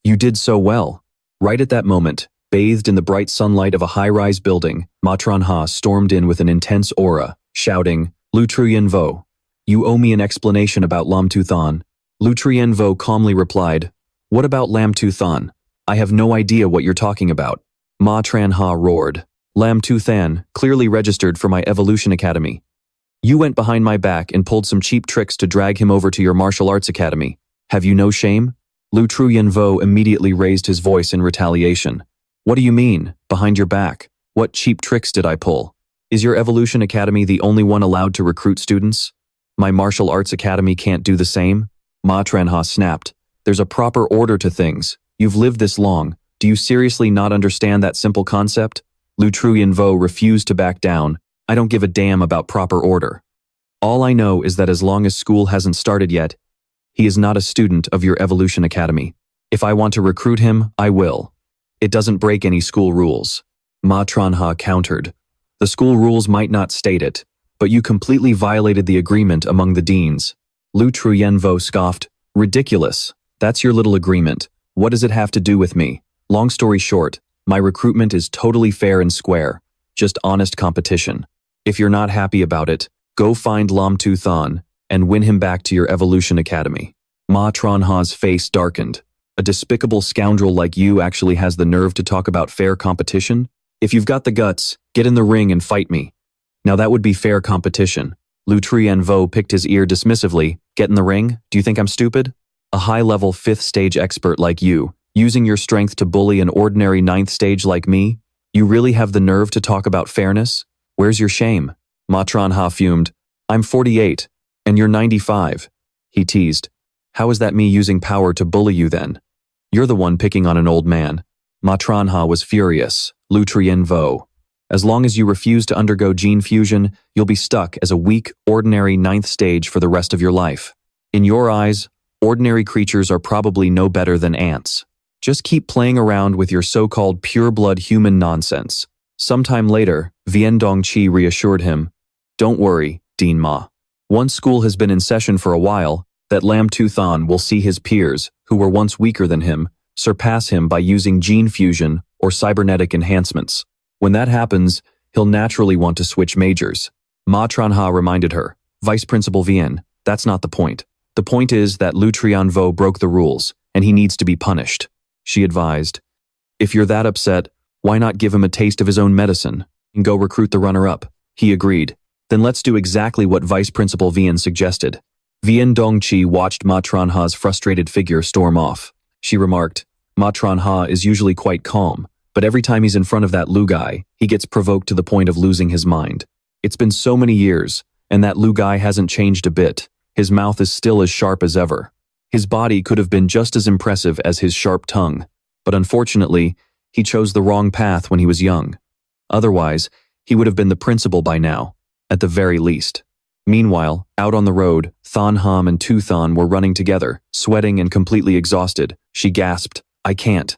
"You did so well." Right at that moment, bathed in the bright sunlight of a high-rise building, Ma Tranha stormed in with an intense aura, shouting, "Lu Truyen Vo, you owe me an explanation about Lam Tu Than." Lu Truyen Vo calmly replied, "What about Lam Tu Than? I have no idea what you're talking about." Ma Tranha roared, "Lam Tu Than clearly registered for my Evolution Academy. You went behind my back and pulled some cheap tricks to drag him over to your martial arts academy. Have you no shame?" Lu Truyen Vo immediately raised his voice in retaliation. "What do you mean, behind your back? What cheap tricks did I pull? Is your Evolution Academy the only one allowed to recruit students? My martial arts academy can't do the same?" Ma Tranha snapped, "There's a proper order to things. You've lived this long. Do you seriously not understand that simple concept?" Lu Truyen Vo refused to back down. "I don't give a damn about proper order. All I know is that as long as school hasn't started yet, he is not a student of your Evolution Academy. If I want to recruit him, I will. It doesn't break any school rules." Ma Tranha countered, "The school rules might not state it, but you completely violated the agreement among the deans." Lu Truyen Vo scoffed, "Ridiculous. That's your little agreement. What does it have to do with me? Long story short, my recruitment is totally fair and square. Just honest competition. If you're not happy about it, go find Lam Tu Than and win him back to your Evolution Academy." Ma Tranha's face darkened. "A despicable scoundrel like you actually has the nerve to talk about fair competition? If you've got the guts, get in the ring and fight me. Now that would be fair competition." Lu Truyen Vo picked his ear dismissively. "Get in the ring? Do you think I'm stupid? A high-level 5th stage expert like you, using your strength to bully an ordinary 9th stage like me? You really have the nerve to talk about fairness? Where's your shame?" Ma Tranha fumed. "I'm 48, and you're 95. He teased. "How is that me using power to bully you then? You're the one picking on an old man." Ma Tranha was furious. Lu Truyen Vo, "As long as you refuse to undergo gene fusion, you'll be stuck as a weak, ordinary 9th stage for the rest of your life. In your eyes, ordinary creatures are probably no better than ants. Just keep playing around with your so-called pure-blood human nonsense." Sometime later, Vien Dongqi reassured him, "Don't worry, Dean Ma. Once school has been in session for a while, that Lam Tu Than will see his peers, who were once weaker than him, surpass him by using gene fusion or cybernetic enhancements. When that happens, he'll naturally want to switch majors." Ma Tranha reminded her, "Vice Principal Vien, that's not the point. The point is that Lu Truyen Vo broke the rules, and he needs to be punished." She advised, "If you're that upset, why not give him a taste of his own medicine and go recruit the runner-up?" He agreed. "Then let's do exactly what Vice Principal Vien suggested." Vien Dongqi watched Ma Tranha's frustrated figure storm off. She remarked, "Ma Tranha is usually quite calm, but every time he's in front of that Lu guy, he gets provoked to the point of losing his mind. It's been so many years, and that Lu guy hasn't changed a bit. His mouth is still as sharp as ever. His body could have been just as impressive as his sharp tongue, but unfortunately, he chose the wrong path when he was young. Otherwise, he would have been the principal by now, at the very least." Meanwhile, out on the road, Than Ham and Tu Than were running together, sweating and completely exhausted. She gasped, I can't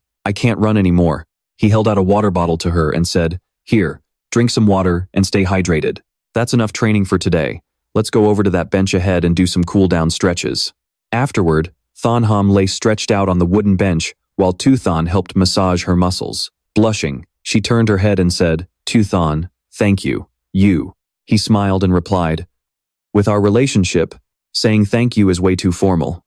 run anymore." He held out a water bottle to her and said, "Here, drink some water and stay hydrated. That's enough training for today. Let's go over to that bench ahead and do some cool-down stretches." Afterward, Than Ham lay stretched out on the wooden bench while Tu Than helped massage her muscles. Blushing, she turned her head and said, "Tu Than, thank you. You." He smiled and replied, "With our relationship, saying thank you is way too formal."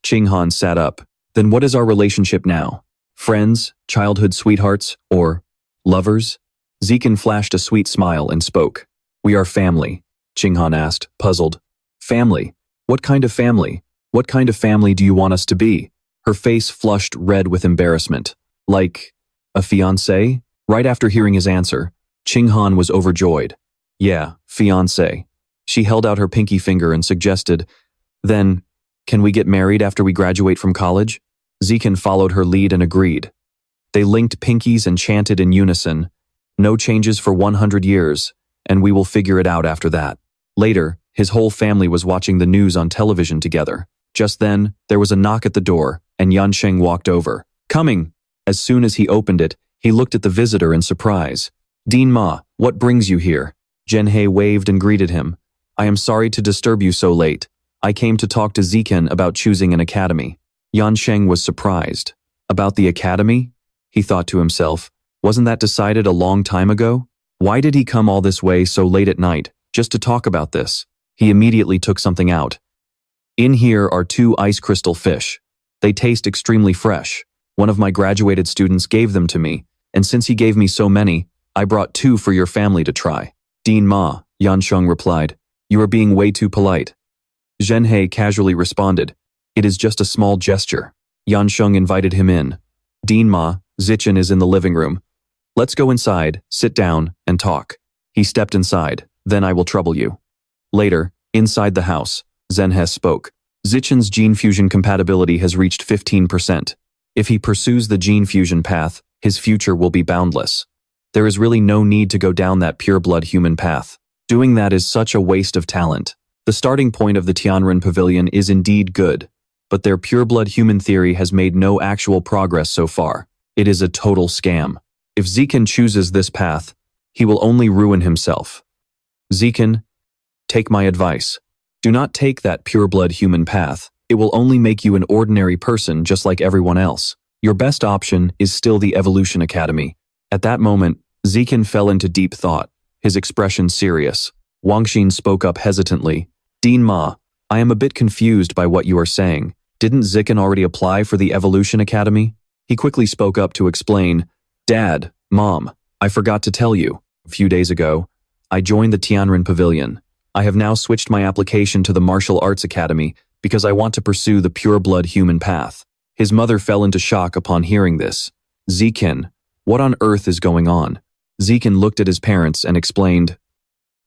Ching Han sat up. "Then what is our relationship now? Friends, childhood sweethearts, or lovers?" Zekin flashed a sweet smile and spoke. "We are family," Ching Han asked, puzzled. "Family? What kind of family? What kind of family do you want us to be?" Her face flushed red with embarrassment. Like, a fiancé? Right after hearing his answer, Qinghan was overjoyed. Yeah, fiancé. She held out her pinky finger and suggested, then, can we get married after we graduate from college? Zikan followed her lead and agreed. They linked pinkies and chanted in unison, no changes for 100 years, and we will figure it out after that. Later, his whole family was watching the news on television together. Just then, there was a knock at the door, and Yansheng walked over. Coming! As soon as he opened it, he looked at the visitor in surprise. Dean Ma, what brings you here? Zhenhe waved and greeted him. I am sorry to disturb you so late. I came to talk to Zikan about choosing an academy. Yansheng was surprised. About the academy? He thought to himself. Wasn't that decided a long time ago? Why did he come all this way so late at night, just to talk about this? He immediately took something out. In here are 2 ice crystal fish. They taste extremely fresh. One of my graduated students gave them to me, and since he gave me so many, I brought 2 for your family to try. Dean Ma, Yansheng replied. You are being way too polite. Zhenhe casually responded. It is just a small gesture. Yansheng invited him in. Dean Ma, Zichen is in the living room. Let's go inside, sit down, and talk. He stepped inside. Then I will trouble you. Later, inside the house, Zhenhe spoke. Zichen's gene fusion compatibility has reached 15%. If he pursues the gene fusion path, his future will be boundless. There is really no need to go down that pureblood human path. Doing that is such a waste of talent. The starting point of the Tianren Pavilion is indeed good, but their pureblood human theory has made no actual progress so far. It is a total scam. If Zikan chooses this path, he will only ruin himself. Zikan, take my advice. Do not take that pureblood human path. It will only make you an ordinary person just like everyone else. Your best option is still the Evolution Academy. At that moment, Zikan fell into deep thought, his expression serious. Wangxin spoke up hesitantly. Dean Ma, I am a bit confused by what you are saying. Didn't Zikan already apply for the Evolution Academy? He quickly spoke up to explain. Dad, Mom, I forgot to tell you. A few days ago, I joined the Tianren Pavilion. I have now switched my application to the Martial Arts Academy because I want to pursue the pureblood human path. His mother fell into shock upon hearing this. Zikan, what on earth is going on? Zikan looked at his parents and explained.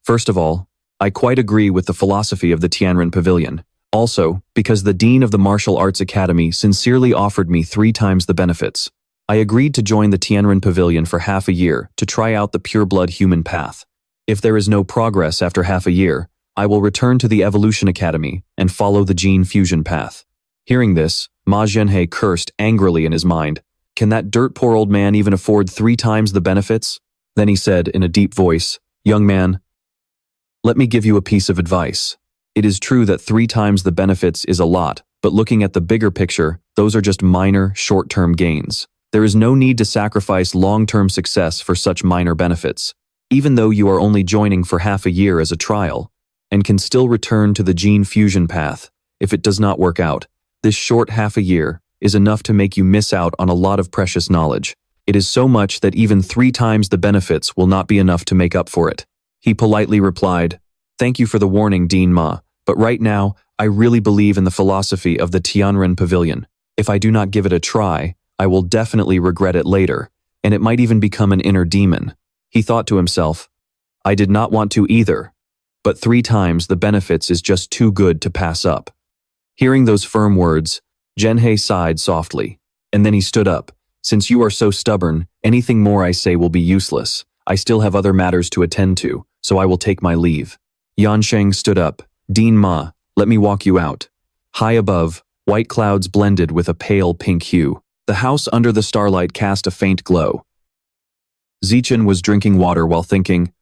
First of all, I quite agree with the philosophy of the Tianren Pavilion. Also, because the Dean of the Martial Arts Academy sincerely offered me 3 times the benefits. I agreed to join the Tianren Pavilion for half a year to try out the pureblood human path. If there is no progress after half a year, I will return to the Evolution Academy and follow the gene fusion path. Hearing this, Ma Zhenhe cursed angrily in his mind. Can that dirt poor old man even afford 3 times the benefits? Then he said in a deep voice, Young man, let me give you a piece of advice. It is true that 3 times the benefits is a lot, but looking at the bigger picture, those are just minor, short-term gains. There is no need to sacrifice long-term success for such minor benefits, even though you are only joining for half a year as a trial, and can still return to the gene fusion path. If it does not work out, this short half a year is enough to make you miss out on a lot of precious knowledge. It is so much that even 3 times the benefits will not be enough to make up for it. He politely replied, Thank you for the warning, Dean Ma, but right now, I really believe in the philosophy of the Tianren Pavilion. If I do not give it a try, I will definitely regret it later, and it might even become an inner demon. He thought to himself, I did not want to either, but 3 times the benefits is just too good to pass up. Hearing those firm words, Zhenhe sighed softly, and then he stood up. Since you are so stubborn, anything more I say will be useless. I still have other matters to attend to, so I will take my leave. Yansheng stood up. Dean Ma, let me walk you out. High above, white clouds blended with a pale pink hue. The house under the starlight cast a faint glow. Zichen was drinking water while thinking,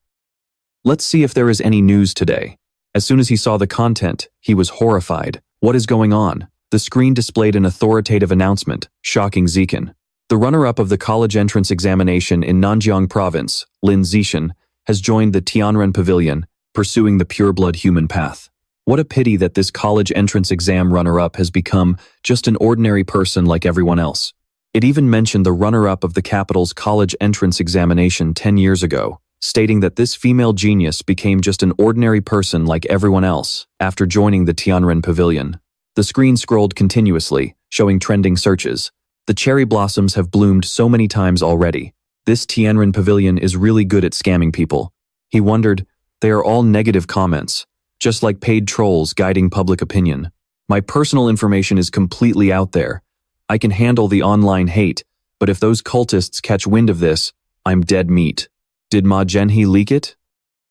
Let's see if there is any news today. As soon as he saw the content, he was horrified. What is going on? The screen displayed an authoritative announcement, shocking Zichen. The runner-up of the college entrance examination in Nanjiang Province, Lin Zishan, has joined the Tianren Pavilion, pursuing the pureblood human path. What a pity that this college entrance exam runner-up has become just an ordinary person like everyone else. It even mentioned the runner-up of the capital's college entrance examination 10 years ago, stating that this female genius became just an ordinary person like everyone else after joining the Tianren Pavilion. The screen scrolled continuously, showing trending searches. The cherry blossoms have bloomed so many times already. This Tianren pavilion is really good at scamming people. He wondered, they are all negative comments, just like paid trolls guiding public opinion. My personal information is completely out there. I can handle the online hate, but if those cultists catch wind of this, I'm dead meat. Did Ma Zhenhe leak it?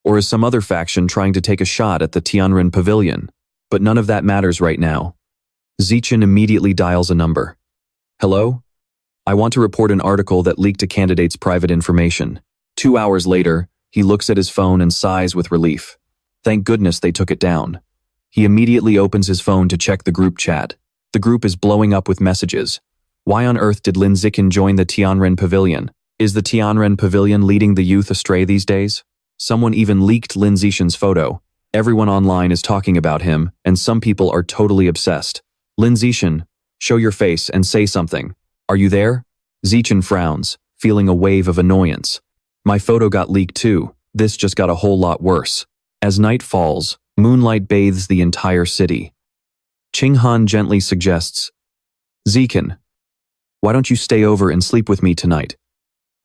Or is some other faction trying to take a shot at the Tianren pavilion? But none of that matters right now. Zichen immediately dials a number. Hello? I want to report an article that leaked a candidate's private information. 2 hours later, he looks at his phone and sighs with relief. Thank goodness they took it down. He immediately opens his phone to check the group chat. The group is blowing up with messages. Why on earth did Lin Zichen join the Tianren pavilion? Is the Tianren pavilion leading the youth astray these days? Someone even leaked Lin Zichen's photo. Everyone online is talking about him, and some people are totally obsessed. Lin Zichen, show your face and say something. Are you there? Zichen frowns, feeling a wave of annoyance. My photo got leaked too. This just got a whole lot worse. As night falls, moonlight bathes the entire city. Qinghan gently suggests, Zichen, why don't you stay over and sleep with me tonight?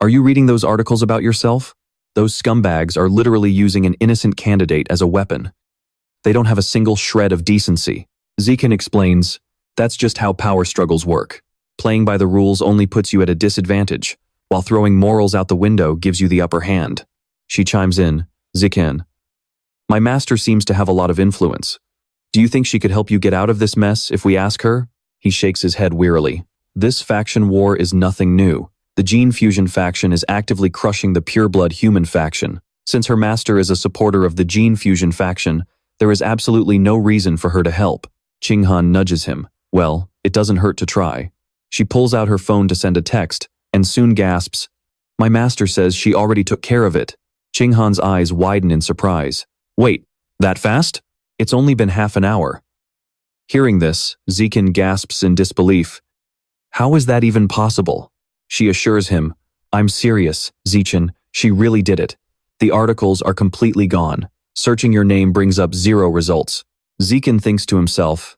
Are you reading those articles about yourself? Those scumbags are literally using an innocent candidate as a weapon. They don't have a single shred of decency. Zichen explains, that's just how power struggles work. Playing by the rules only puts you at a disadvantage, while throwing morals out the window gives you the upper hand. She chimes in, Zichen, my master seems to have a lot of influence. Do you think she could help you get out of this mess if we ask her? He shakes his head wearily. This faction war is nothing new. The Gene Fusion faction is actively crushing the pureblood human faction. Since her master is a supporter of the Gene Fusion faction, there is absolutely no reason for her to help. Qinghan nudges him. Well, it doesn't hurt to try. She pulls out her phone to send a text, and soon gasps, my master says she already took care of it. Qinghan's eyes widen in surprise. Wait, that fast? It's only been half an hour. Hearing this, Zichen gasps in disbelief. How is that even possible? She assures him, I'm serious, Zichen, she really did it. The articles are completely gone. Searching your name brings up 0 results. Zichen thinks to himself,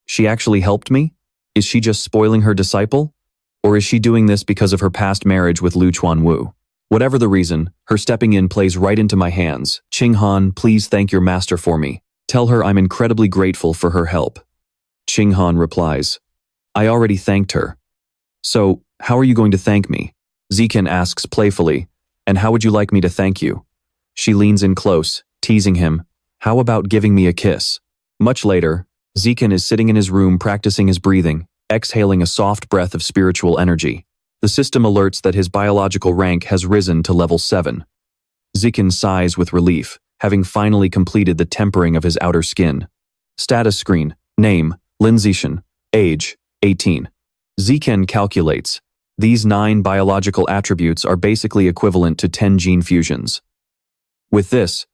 she actually helped me? Is she just spoiling her disciple? Or is she doing this because of her past marriage with Lu Chuanwu? Whatever the reason, her stepping in plays right into my hands. Qinghan, please thank your master for me. Tell her I'm incredibly grateful for her help. Qinghan replies, I already thanked her. So, how are you going to thank me? Zichen asks playfully, and how would you like me to thank you? She leans in close, teasing him, how about giving me a kiss? Much later, Zichen is sitting in his room practicing his breathing, exhaling a soft breath of spiritual energy. The system alerts that his biological rank has risen to level 7. Zichen sighs with relief, having finally completed the tempering of his outer skin. Status screen, name, Lin Zichen, age, 18. Zichen calculates. These 9 biological attributes are basically equivalent to 10 gene fusions. With this,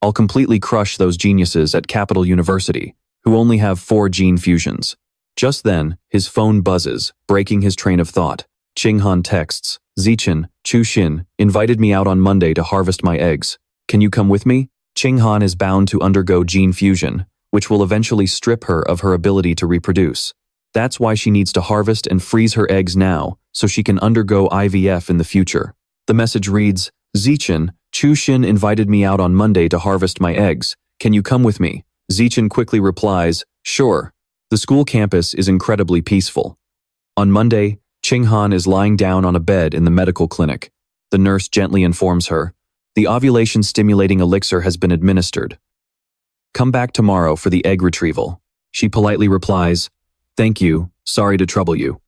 I'll completely crush those geniuses at Capital University, who only have 4 gene fusions. Just then, his phone buzzes, breaking his train of thought. Qinghan texts, Zichen, Chu Xin, invited me out on Monday to harvest my eggs. Can you come with me? Qinghan is bound to undergo gene fusion, which will eventually strip her of her ability to reproduce. That's why she needs to harvest and freeze her eggs now, so she can undergo IVF in the future. The message reads, Zichen, Chu Xin invited me out on Monday to harvest my eggs. Can you come with me? Zichen quickly replies, sure. The school campus is incredibly peaceful. On Monday, Qinghan is lying down on a bed in the medical clinic. The nurse gently informs her, the ovulation-stimulating elixir has been administered. Come back tomorrow for the egg retrieval. She politely replies, thank you, sorry to trouble you.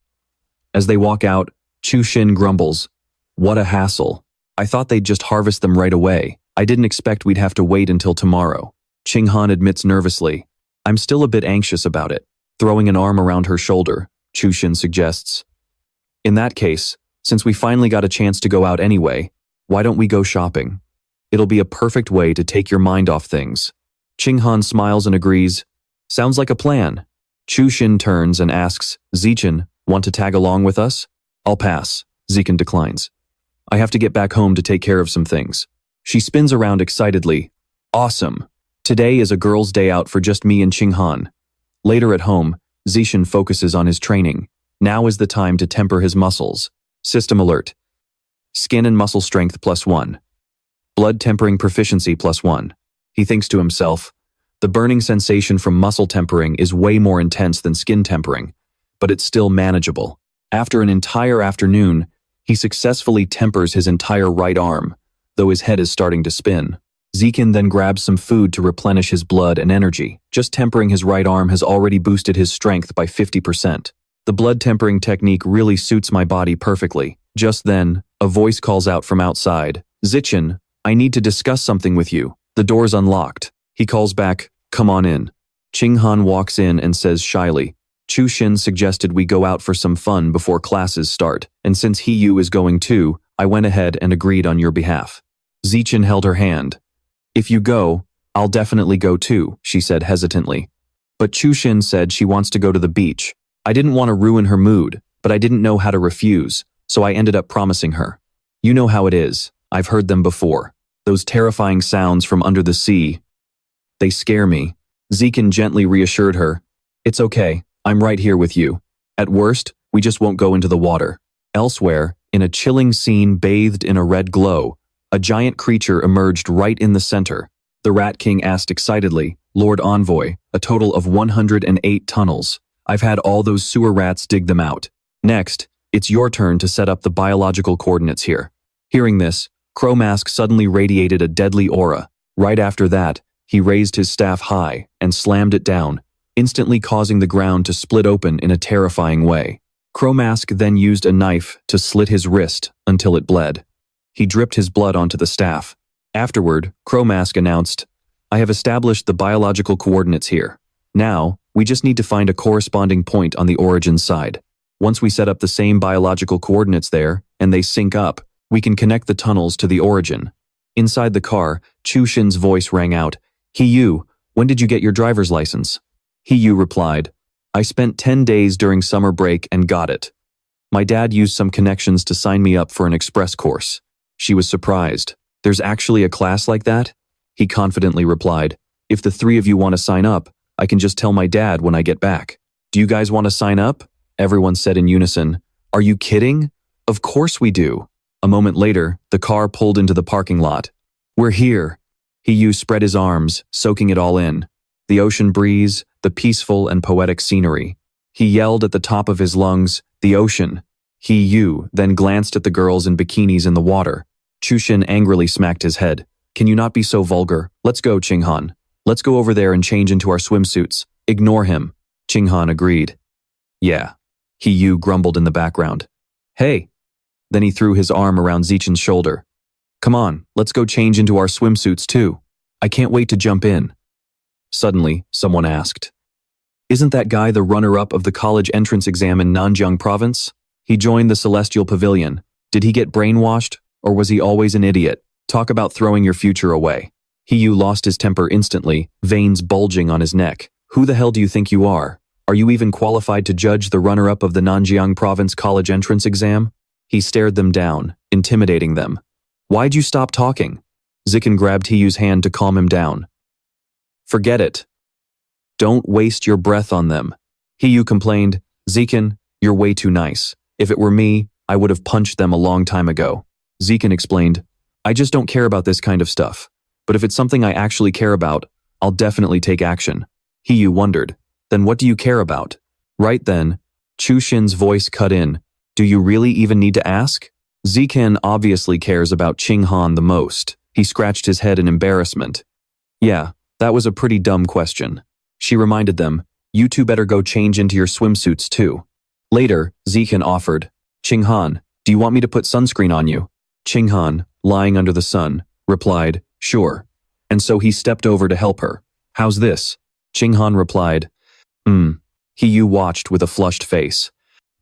As they walk out, Chu Xin grumbles, what a hassle. I thought they'd just harvest them right away. I didn't expect we'd have to wait until tomorrow. Qinghan admits nervously, I'm still a bit anxious about it. Throwing an arm around her shoulder, Chu Xin suggests, in that case, since we finally got a chance to go out anyway, why don't we go shopping? It'll be a perfect way to take your mind off things. Qinghan smiles and agrees, sounds like a plan. Chu Xin turns and asks, Zichen, want to tag along with us? I'll pass. Zichen declines. I have to get back home to take care of some things. She spins around excitedly. Awesome. Today is a girls' day out for just me and Qinghan. Later at home, Zishan focuses on his training. Now is the time to temper his muscles. System alert. Skin and muscle strength +1. Blood tempering proficiency +1. He thinks to himself, the burning sensation from muscle tempering is way more intense than skin tempering, but it's still manageable. After an entire afternoon, he successfully tempers his entire right arm, though his head is starting to spin. Zikin then grabs some food to replenish his blood and energy. Just tempering his right arm has already boosted his strength by 50%. The blood tempering technique really suits my body perfectly. Just then, a voice calls out from outside. Zichin, I need to discuss something with you. The door's unlocked. He calls back, come on in. Qinghan walks in and says shyly, Chu Xin suggested we go out for some fun before classes start, and since Yu is going too, I went ahead and agreed on your behalf. Zichin held her hand. If you go, I'll definitely go too, she said hesitantly. But Chu Xin said she wants to go to the beach. I didn't want to ruin her mood, but I didn't know how to refuse, so I ended up promising her. You know how it is, I've heard them before. Those terrifying sounds from under the sea. They scare me. Zikin gently reassured her. It's okay, I'm right here with you. At worst, we just won't go into the water. Elsewhere, in a chilling scene bathed in a red glow, a giant creature emerged right in the center. The Rat King asked excitedly, Lord Envoy, a total of 108 tunnels. I've had all those sewer rats dig them out. Next, it's your turn to set up the biological coordinates here. Hearing this, Crowmask suddenly radiated a deadly aura. Right after that, he raised his staff high and slammed it down, instantly causing the ground to split open in a terrifying way. Crowmask then used a knife to slit his wrist until it bled. He dripped his blood onto the staff. Afterward, Crowmask announced, I have established the biological coordinates here. Now, we just need to find a corresponding point on the origin side. Once we set up the same biological coordinates there, and they sync up, we can connect the tunnels to the origin. Inside the car, Chu Xin's voice rang out, Yu, when did you get your driver's license? Yu replied, I spent 10 days during summer break and got it. My dad used some connections to sign me up for an express course. She was surprised. There's actually a class like that? He confidently replied, if the three of you want to sign up, I can just tell my dad when I get back. Do you guys want to sign up? Everyone said in unison, Are you kidding? Of course we do. A moment later, the car pulled into the parking lot. We're here. Yu spread his arms, soaking it all in. The ocean breeze, the peaceful and poetic scenery. He yelled at the top of his lungs, the ocean. Yu then glanced at the girls in bikinis in the water. Chu Xin angrily smacked his head. Can you not be so vulgar? Let's go, Qinghan. Let's go over there and change into our swimsuits. Ignore him. Qinghan agreed. Yeah. Yu grumbled in the background. Hey. Then he threw his arm around Zichin's shoulder. Come on, let's go change into our swimsuits too. I can't wait to jump in. Suddenly, someone asked. Isn't that guy the runner-up of the college entrance exam in Nanjiang province? He joined the Celestial Pavilion. Did he get brainwashed, or was he always an idiot? Talk about throwing your future away. Yu lost his temper instantly, veins bulging on his neck. Who the hell do you think you are? Are you even qualified to judge the runner-up of the Nanjiang province college entrance exam? He stared them down, intimidating them. Why'd you stop talking? Zikin grabbed Yu's hand to calm him down. Forget it. Don't waste your breath on them. Yu complained, Zikin, you're way too nice. If it were me, I would have punched them a long time ago. Zikin explained, I just don't care about this kind of stuff. But if it's something I actually care about, I'll definitely take action. Yu wondered, then what do you care about? Right then, Chu Xin's voice cut in. Do you really even need to ask? Zikin obviously cares about Qinghan the most. He scratched his head in embarrassment. Yeah, that was a pretty dumb question. She reminded them, you two better go change into your swimsuits too. Later, Zikin offered, Qinghan, do you want me to put sunscreen on you? Qinghan, lying under the sun, replied, sure. And so he stepped over to help her. How's this? Qinghan replied, Yu watched with a flushed face.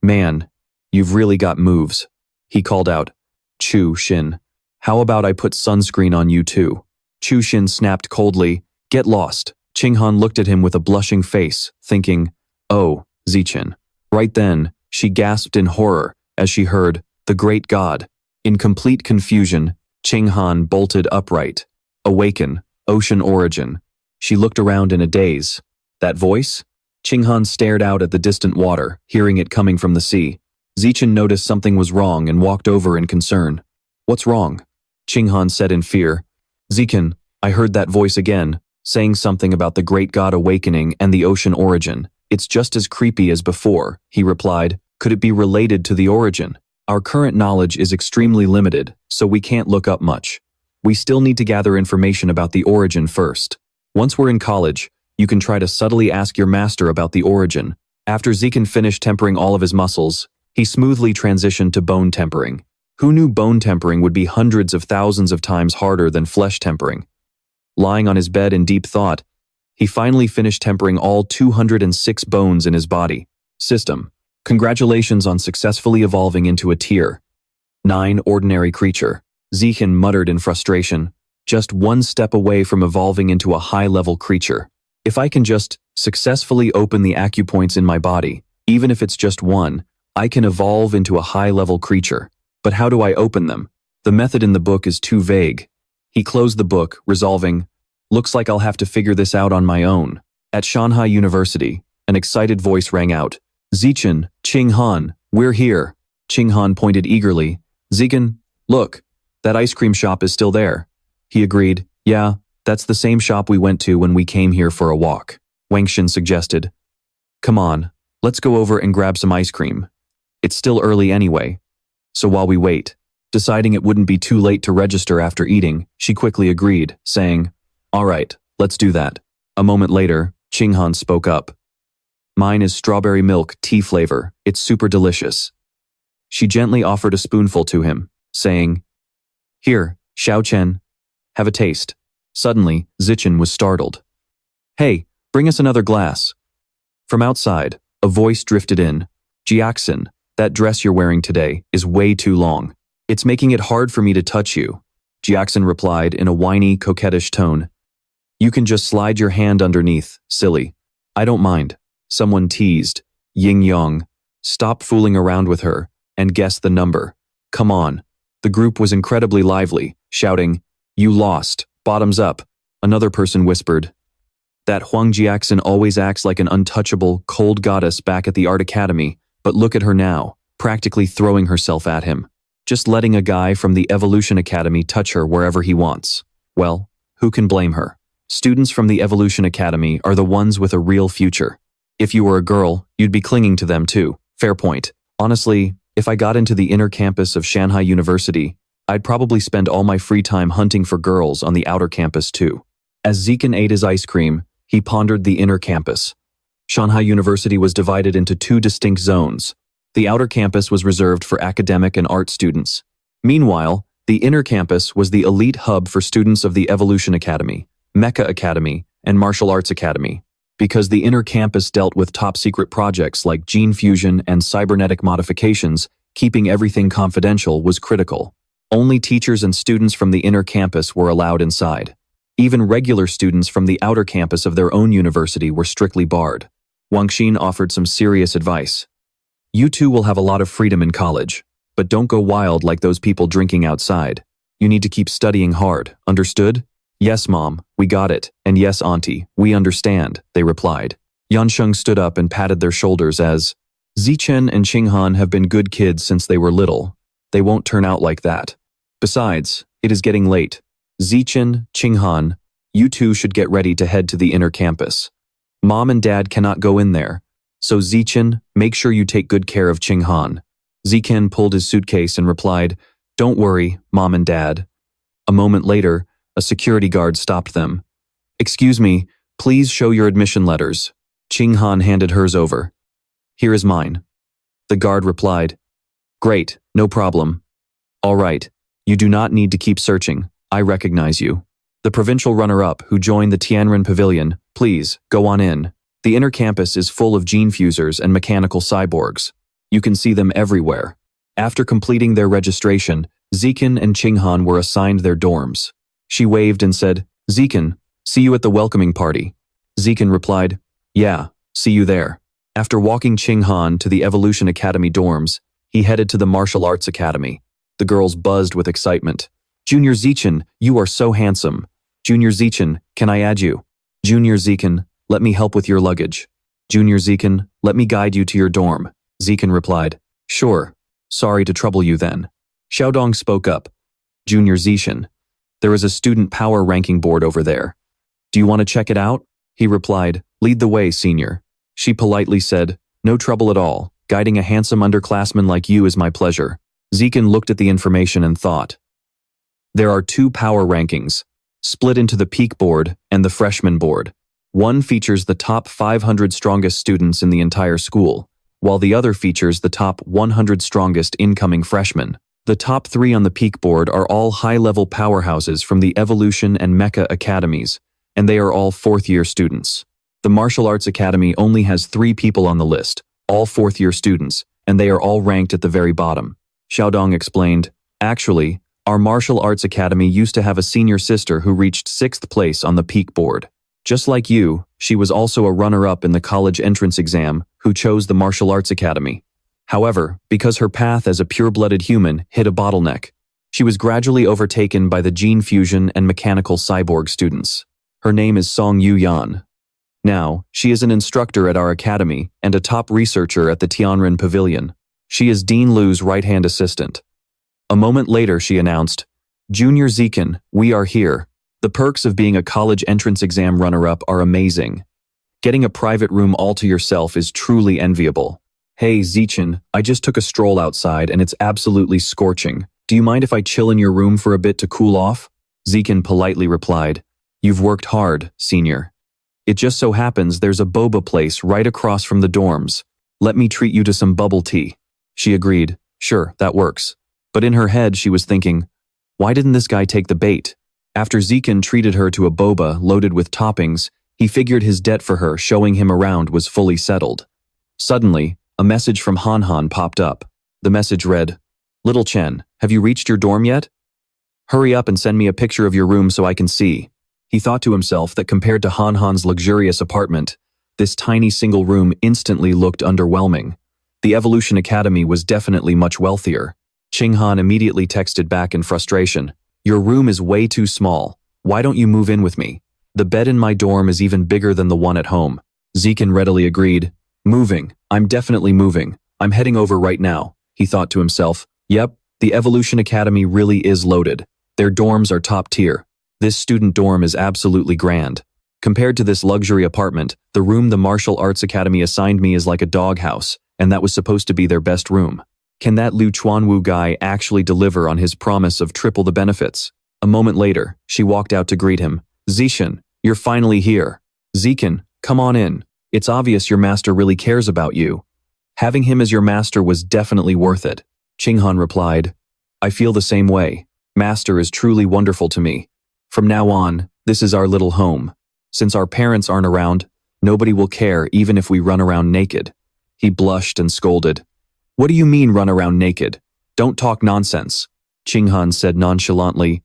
Man, you've really got moves. He called out, Chu Xin, how about I put sunscreen on you too? Chu Xin snapped coldly, get lost. Qinghan looked at him with a blushing face, thinking, oh, Zichin. Right then, she gasped in horror as she heard, the great god. In complete confusion, Qinghan bolted upright. Awaken, ocean origin. She looked around in a daze. That voice? Qinghan stared out at the distant water, hearing it coming from the sea. Zichen noticed something was wrong and walked over in concern. What's wrong? Qinghan said in fear. Zichen, I heard that voice again, saying something about the great god awakening and the ocean origin. It's just as creepy as before, he replied. Could it be related to the origin? Our current knowledge is extremely limited, so we can't look up much. We still need to gather information about the origin first. Once we're in college, you can try to subtly ask your master about the origin. After Zichen finished tempering all of his muscles, he smoothly transitioned to bone tempering. Who knew bone tempering would be hundreds of thousands of times harder than flesh tempering? Lying on his bed in deep thought, he finally finished tempering all 206 bones in his body. System. Congratulations on successfully evolving into a tier 9 ordinary creature. Zichen muttered in frustration, just one step away from evolving into a high-level creature. If I can just successfully open the acupoints in my body, even if it's just one, I can evolve into a high-level creature. But how do I open them? The method in the book is too vague. He closed the book, resolving, looks like I'll have to figure this out on my own. At Shanghai University, an excited voice rang out. Zichen, Qinghan, we're here. Qinghan pointed eagerly. Zichen, look, that ice cream shop is still there. He agreed. Yeah, that's the same shop we went to when we came here for a walk. Wangxin suggested. Come on, let's go over and grab some ice cream. It's still early anyway. So while we wait, deciding it wouldn't be too late to register after eating, she quickly agreed, saying, all right, let's do that. A moment later, Qinghan spoke up. Mine is strawberry milk tea flavor. It's super delicious. She gently offered a spoonful to him, saying, Here, Xiao Chen, have a taste. Suddenly, Zichen was startled. Hey, bring us another glass. From outside, a voice drifted in. Jiaxin, that dress you're wearing today is way too long. It's making it hard for me to touch you. Jiaxin replied in a whiny, coquettish tone. You can just slide your hand underneath, silly. I don't mind. Someone teased. Ying Yang. Stop fooling around with her, and guess the number. Come on. The group was incredibly lively, shouting, You lost. Bottoms up. Another person whispered. That Huang Jiaxin always acts like an untouchable, cold goddess back at the art academy, but look at her now, practically throwing herself at him. Just letting a guy from the Evolution Academy touch her wherever he wants. Well, who can blame her? Students from the Evolution Academy are the ones with a real future. If you were a girl, you'd be clinging to them too. Fair point. Honestly, if I got into the inner campus of Shanghai University, I'd probably spend all my free time hunting for girls on the outer campus too. As Zichen ate his ice cream, he pondered the inner campus. Shanghai University was divided into 2 distinct zones. The outer campus was reserved for academic and art students. Meanwhile, the inner campus was the elite hub for students of the Evolution Academy, Mecha Academy, and Martial Arts Academy. Because the inner campus dealt with top-secret projects like gene fusion and cybernetic modifications, keeping everything confidential was critical. Only teachers and students from the inner campus were allowed inside. Even regular students from the outer campus of their own university were strictly barred. Wangxin offered some serious advice. You two will have a lot of freedom in college, but don't go wild like those people drinking outside. You need to keep studying hard, understood? Yes, Mom, we got it, and yes, Auntie, we understand, they replied. Yansheng stood up and patted their shoulders as, Zichen and Qinghan have been good kids since they were little. They won't turn out like that. Besides, it is getting late. Zichen, Qinghan, you two should get ready to head to the inner campus. Mom and Dad cannot go in there, so Zichen, make sure you take good care of Qinghan. Zichen pulled his suitcase and replied, Don't worry, Mom and Dad. A moment later, a security guard stopped them. Excuse me, please show your admission letters. Qinghan handed hers over. Here is mine. The guard replied, Great, no problem. All right, you do not need to keep searching. I recognize you. The provincial runner-up who joined the Tianren Pavilion, please, go on in. The inner campus is full of gene fusers and mechanical cyborgs. You can see them everywhere. After completing their registration, Zichen and Qinghan were assigned their dorms. She waved and said, Zichen, see you at the welcoming party. Zichen replied, Yeah, see you there. After walking Qinghan to the Evolution Academy dorms, he headed to the Martial Arts Academy. The girls buzzed with excitement. Junior Zichen, you are so handsome. Junior Zichen, can I add you? Junior Zichen, let me help with your luggage. Junior Zikan, let me guide you to your dorm. Zikan replied. Sure. Sorry to trouble you then. Xiaodong spoke up. Junior Zishan, there is a student power ranking board over there. Do you want to check it out? He replied. Lead the way, senior. She politely said, no trouble at all. Guiding a handsome underclassman like you is my pleasure. Zikan looked at the information and thought. There are 2 power rankings, split into the peak board and the freshman board. One features the top 500 strongest students in the entire school, while the other features the top 100 strongest incoming freshmen. The top 3 on the peak board are all high-level powerhouses from the Evolution and Mecha academies, and they are all 4th-year students. The Martial Arts Academy only has 3 people on the list, all 4th-year students, and they are all ranked at the very bottom. Xiaodong explained, actually, our Martial Arts Academy used to have a senior sister who reached 6th place on the peak board. Just like you, she was also a runner-up in the college entrance exam who chose the Martial Arts Academy. However, because her path as a pure-blooded human hit a bottleneck, she was gradually overtaken by the gene fusion and mechanical cyborg students. Her name is Song Yu Yan. Now, she is an instructor at our academy and a top researcher at the Tianren Pavilion. She is Dean Lu's right-hand assistant. A moment later, she announced, Junior Zikan, we are here. The perks of being a college entrance exam runner-up are amazing. Getting a private room all to yourself is truly enviable. Hey, Zichen, I just took a stroll outside and it's absolutely scorching. Do you mind if I chill in your room for a bit to cool off? Zikan politely replied, You've worked hard, senior. It just so happens there's a boba place right across from the dorms. Let me treat you to some bubble tea. She agreed, sure, that works. But in her head she was thinking, why didn't this guy take the bait? After Zikan treated her to a boba loaded with toppings, he figured his debt for her showing him around was fully settled. Suddenly, a message from Han Han popped up. The message read, Little Chen, have you reached your dorm yet? Hurry up and send me a picture of your room so I can see. He thought to himself that compared to Han Han's luxurious apartment, this tiny single room instantly looked underwhelming. The Evolution Academy was definitely much wealthier. Qing Han immediately texted back in frustration, Your room is way too small. Why don't you move in with me? The bed in my dorm is even bigger than the one at home. Zikan readily agreed. Moving. I'm definitely moving. I'm heading over right now. He thought to himself, Yep, the Evolution Academy really is loaded. Their dorms are top tier. This student dorm is absolutely grand. Compared to this luxury apartment, the room the Martial Arts Academy assigned me is like a doghouse, and that was supposed to be their best room. Can that Lu Chuanwu guy actually deliver on his promise of triple the benefits? A moment later, she walked out to greet him. Zishan, you're finally here. Zikan, come on in. It's obvious your master really cares about you. Having him as your master was definitely worth it. Qinghan replied, I feel the same way. Master is truly wonderful to me. From now on, this is our little home. Since our parents aren't around, nobody will care even if we run around naked. He blushed and scolded. What do you mean run around naked? Don't talk nonsense. Qinghan said nonchalantly,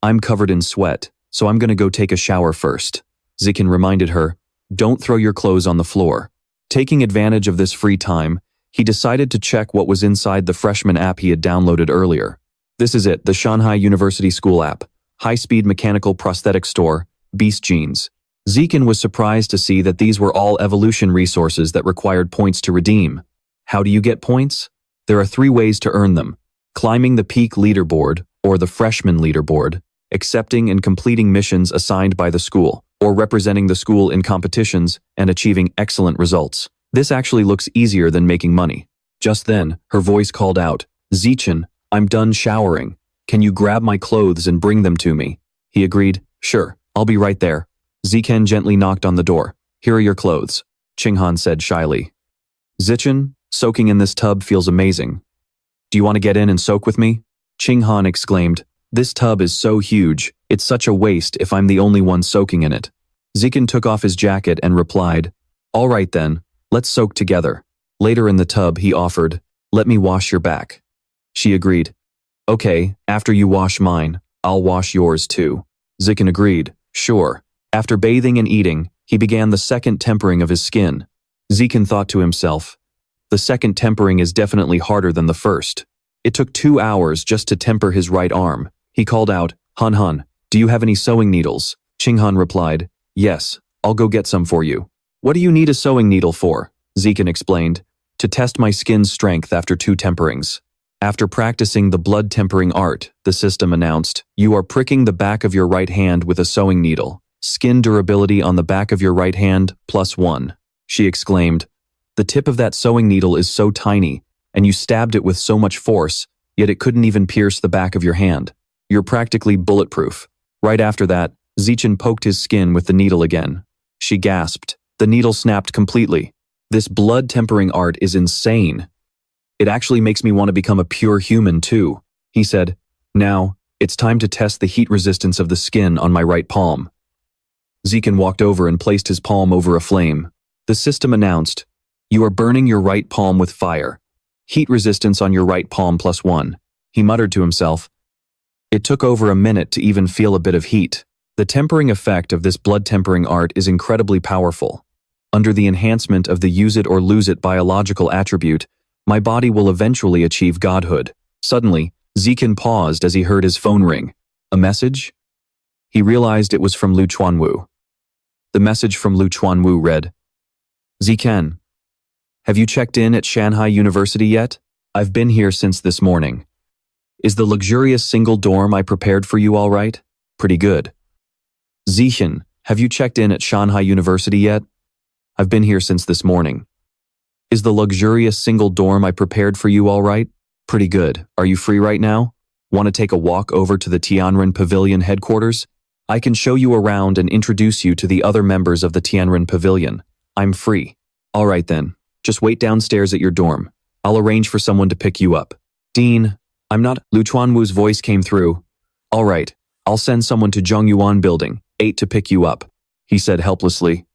I'm covered in sweat, so I'm gonna go take a shower first. Zikan reminded her, Don't throw your clothes on the floor. Taking advantage of this free time, he decided to check what was inside the freshman app he had downloaded earlier. This is it, the Shanghai University School app. High-speed mechanical prosthetic store, Beast Genes. Zikan was surprised to see that these were all evolution resources that required points to redeem. How do you get points? There are 3 ways to earn them. Climbing the peak leaderboard, or the freshman leaderboard, accepting and completing missions assigned by the school, or representing the school in competitions and achieving excellent results. This actually looks easier than making money. Just then, her voice called out, Zichen, I'm done showering. Can you grab my clothes and bring them to me? He agreed, sure, I'll be right there. Ziken gently knocked on the door. Here are your clothes, Qinghan said shyly. Zichen, soaking in this tub feels amazing. Do you want to get in and soak with me? Qinghan exclaimed, This tub is so huge, it's such a waste if I'm the only one soaking in it. Ziken took off his jacket and replied, All right then, let's soak together. Later in the tub he offered, Let me wash your back. She agreed. Okay, after you wash mine, I'll wash yours too. Ziken agreed, sure. After bathing and eating, he began the second tempering of his skin. Ziken thought to himself, the second tempering is definitely harder than the first. It took 2 hours just to temper his right arm. He called out, Han Han, do you have any sewing needles? Qinghan replied, Yes, I'll go get some for you. What do you need a sewing needle for? Zikin explained. To test my skin's strength after 2 temperings. After practicing the blood tempering art, the system announced, you are pricking the back of your right hand with a sewing needle. Skin durability on the back of your right hand, +1. She exclaimed. The tip of that sewing needle is so tiny, and you stabbed it with so much force, yet it couldn't even pierce the back of your hand. You're practically bulletproof. Right after that, Zichin poked his skin with the needle again. She gasped. The needle snapped completely. This blood tempering art is insane. It actually makes me want to become a pure human too, he said. Now, it's time to test the heat resistance of the skin on my right palm. Zikin walked over and placed his palm over a flame. The system announced, you are burning your right palm with fire. Heat resistance on your right palm +1. He muttered to himself. It took over a minute to even feel a bit of heat. The tempering effect of this blood tempering art is incredibly powerful. Under the enhancement of the use it or lose it biological attribute, my body will eventually achieve godhood. Suddenly, Zikin paused as he heard his phone ring. A message? He realized it was from Lu Chuanwu. The message from Lu Chuanwu read, Ziken, have you checked in at Shanghai University yet? I've been here since this morning. Is the luxurious single dorm I prepared for you all right? Pretty good. Zichen, have you checked in at Shanghai University yet? I've been here since this morning. Is the luxurious single dorm I prepared for you all right? Pretty good. Are you free right now? Want to take a walk over to the Tianren Pavilion headquarters? I can show you around and introduce you to the other members of the Tianren Pavilion. I'm free. All right then. Just wait downstairs at your dorm. I'll arrange for someone to pick you up. Dean, I'm not. Lu Chuanwu's voice came through. All right. I'll send someone to Zhongyuan Building, 8 to pick you up, he said helplessly.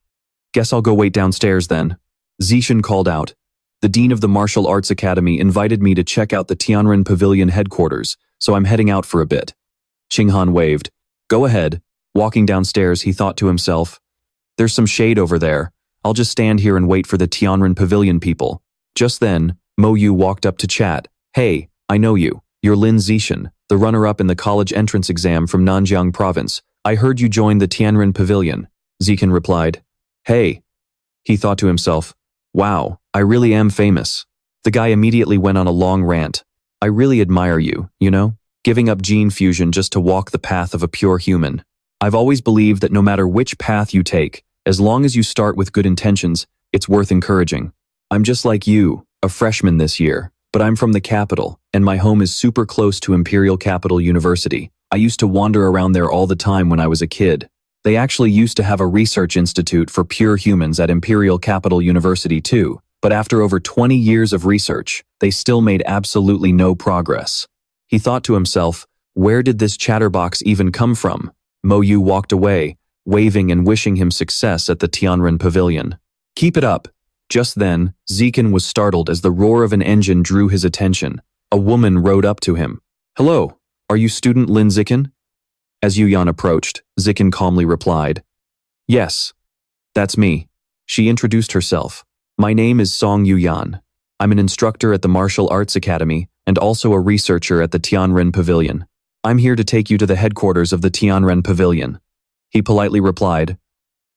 Guess I'll go wait downstairs then. Zishan called out. The Dean of the Martial Arts Academy invited me to check out the Tianren Pavilion headquarters, so I'm heading out for a bit. Qinghan waved. Go ahead. Walking downstairs, he thought to himself. There's some shade over there. I'll just stand here and wait for the Tianren Pavilion people. Just then, Mo Yu walked up to chat. Hey, I know you. You're Lin Zishan, the runner-up in the college entrance exam from Nanjiang province. I heard you joined the Tianren Pavilion. Zikin replied. Hey. He thought to himself. Wow, I really am famous. The guy immediately went on a long rant. I really admire you, you know? Giving up gene fusion just to walk the path of a pure human. I've always believed that no matter which path you take, as long as you start with good intentions, it's worth encouraging. I'm just like you, a freshman this year, but I'm from the capital, and my home is super close to Imperial Capital University. I used to wander around there all the time when I was a kid. They actually used to have a research institute for pure humans at Imperial Capital University too, but after over 20 years of research, they still made absolutely no progress. He thought to himself, where did this chatterbox even come from? Mo Yu walked away, waving and wishing him success at the Tianren Pavilion. Keep it up. Just then, Zikin was startled as the roar of an engine drew his attention. A woman rode up to him. Hello, are you student Lin Zikin? As Yuyan approached, Zikin calmly replied. Yes, that's me. She introduced herself. My name is Song Yuyan. I'm an instructor at the Martial Arts Academy and also a researcher at the Tianren Pavilion. I'm here to take you to the headquarters of the Tianren Pavilion. He politely replied.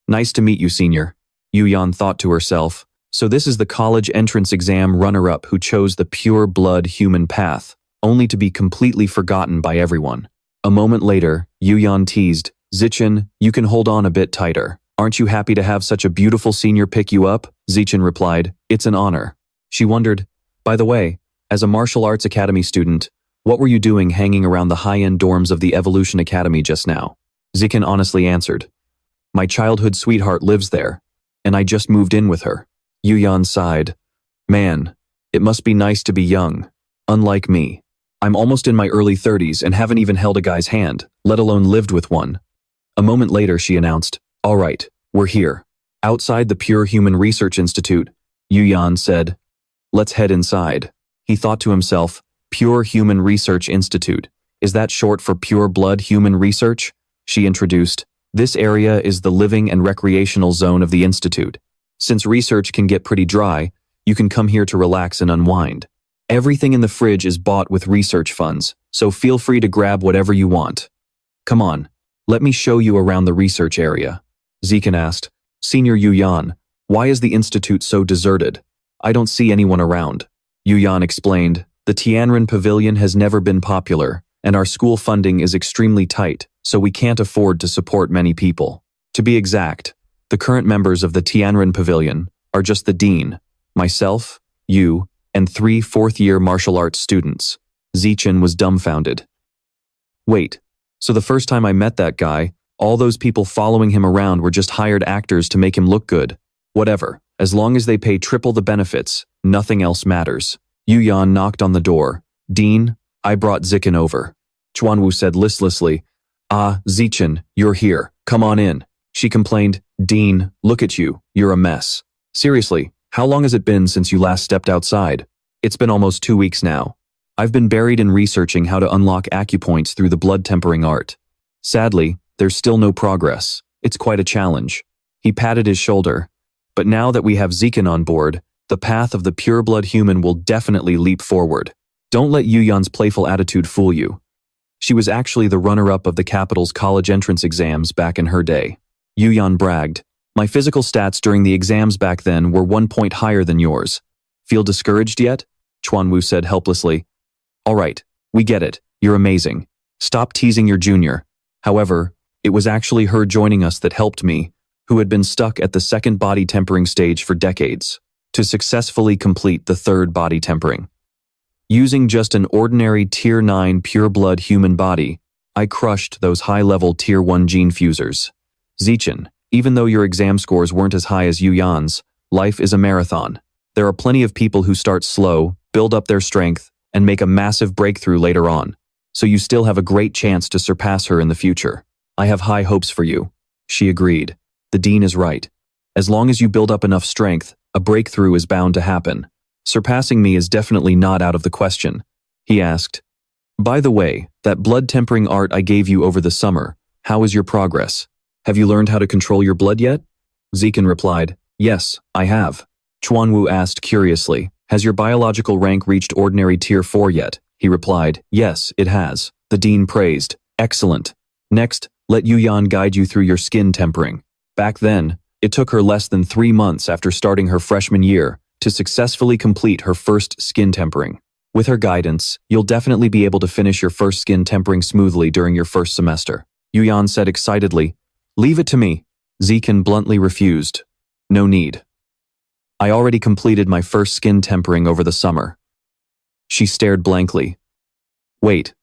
Nice to meet you, senior. Yuyan thought to herself. So this is the college entrance exam runner-up who chose the pure blood human path, only to be completely forgotten by everyone. A moment later, Yuyan teased, Zichin, you can hold on a bit tighter. Aren't you happy to have such a beautiful senior pick you up? Zichin replied, it's an honor. She wondered, by the way, as a martial arts academy student, what were you doing hanging around the high-end dorms of the Evolution Academy just now? Zichin honestly answered, my childhood sweetheart lives there, and I just moved in with her. Yuyan sighed. Man, it must be nice to be young. Unlike me. I'm almost in my early 30s and haven't even held a guy's hand, let alone lived with one. A moment later, she announced, all right, we're here. Outside the Pure Human Research Institute, Yuyan said, let's head inside. He thought to himself, Pure Human Research Institute. Is that short for Pure Blood Human Research? She introduced, this area is the living and recreational zone of the institute. Since research can get pretty dry, you can come here to relax and unwind. Everything in the fridge is bought with research funds, so feel free to grab whatever you want. Come on, let me show you around the research area. Zikin asked, Senior Yuyan, Why is the institute so deserted? I don't see anyone around. Yuyan explained, the Tianren Pavilion has never been popular, and our school funding is extremely tight, so we can't afford to support many people. To be exact, the current members of the Tianren Pavilion are just the dean, myself, you, and 3 fourth-year martial arts students. Zichen was dumbfounded. Wait, so the first time I met that guy, all those people following him around were just hired actors to make him look good? Whatever, as long as they pay triple the benefits, nothing else matters. Yuyan knocked on the door. Dean, I brought Zichen over. Chuanwu said listlessly, Ah, Zichen, you're here, come on in. She complained, Dean, look at you, you're a mess. Seriously, how long has it been since you last stepped outside? It's been almost 2 weeks now. I've been buried in researching how to unlock acupoints through the blood tempering art. Sadly, there's still no progress. It's quite a challenge. He patted his shoulder. But now that we have Zichen on board, the path of the pureblood human will definitely leap forward. Don't let Yuyan's playful attitude fool you. She was actually the runner-up of the capital's college entrance exams back in her day. Yuyan bragged, my physical stats during the exams back then were 1 point higher than yours. Feel discouraged yet? Chuanwu said helplessly. All right, we get it, you're amazing. Stop teasing your junior. However, it was actually her joining us that helped me, who had been stuck at the second body tempering stage for decades, to successfully complete the third body tempering. Using just an ordinary Tier 9 pureblood human body, I crushed those high-level Tier 1 gene fusers. Zichen, even though your exam scores weren't as high as Yuyan's, life is a marathon. There are plenty of people who start slow, build up their strength, and make a massive breakthrough later on. So you still have a great chance to surpass her in the future. I have high hopes for you. She agreed. The dean is right. As long as you build up enough strength, a breakthrough is bound to happen. Surpassing me is definitely not out of the question. He asked, by the way, that blood tempering art I gave you over the summer, how is your progress? Have you learned how to control your blood yet? Zichen replied, yes, I have. Chuanwu asked curiously, has your biological rank reached ordinary Tier 4 yet? He replied, yes, it has. The dean praised, excellent. Next, let Yuyan guide you through your skin tempering. Back then, it took her less than 3 months after starting her freshman year to successfully complete her first skin tempering. With her guidance, you'll definitely be able to finish your first skin tempering smoothly during your first semester. Yuyan said excitedly, leave it to me. Zichen bluntly refused. No need. I already completed my first skin tempering over the summer. She stared blankly. Wait.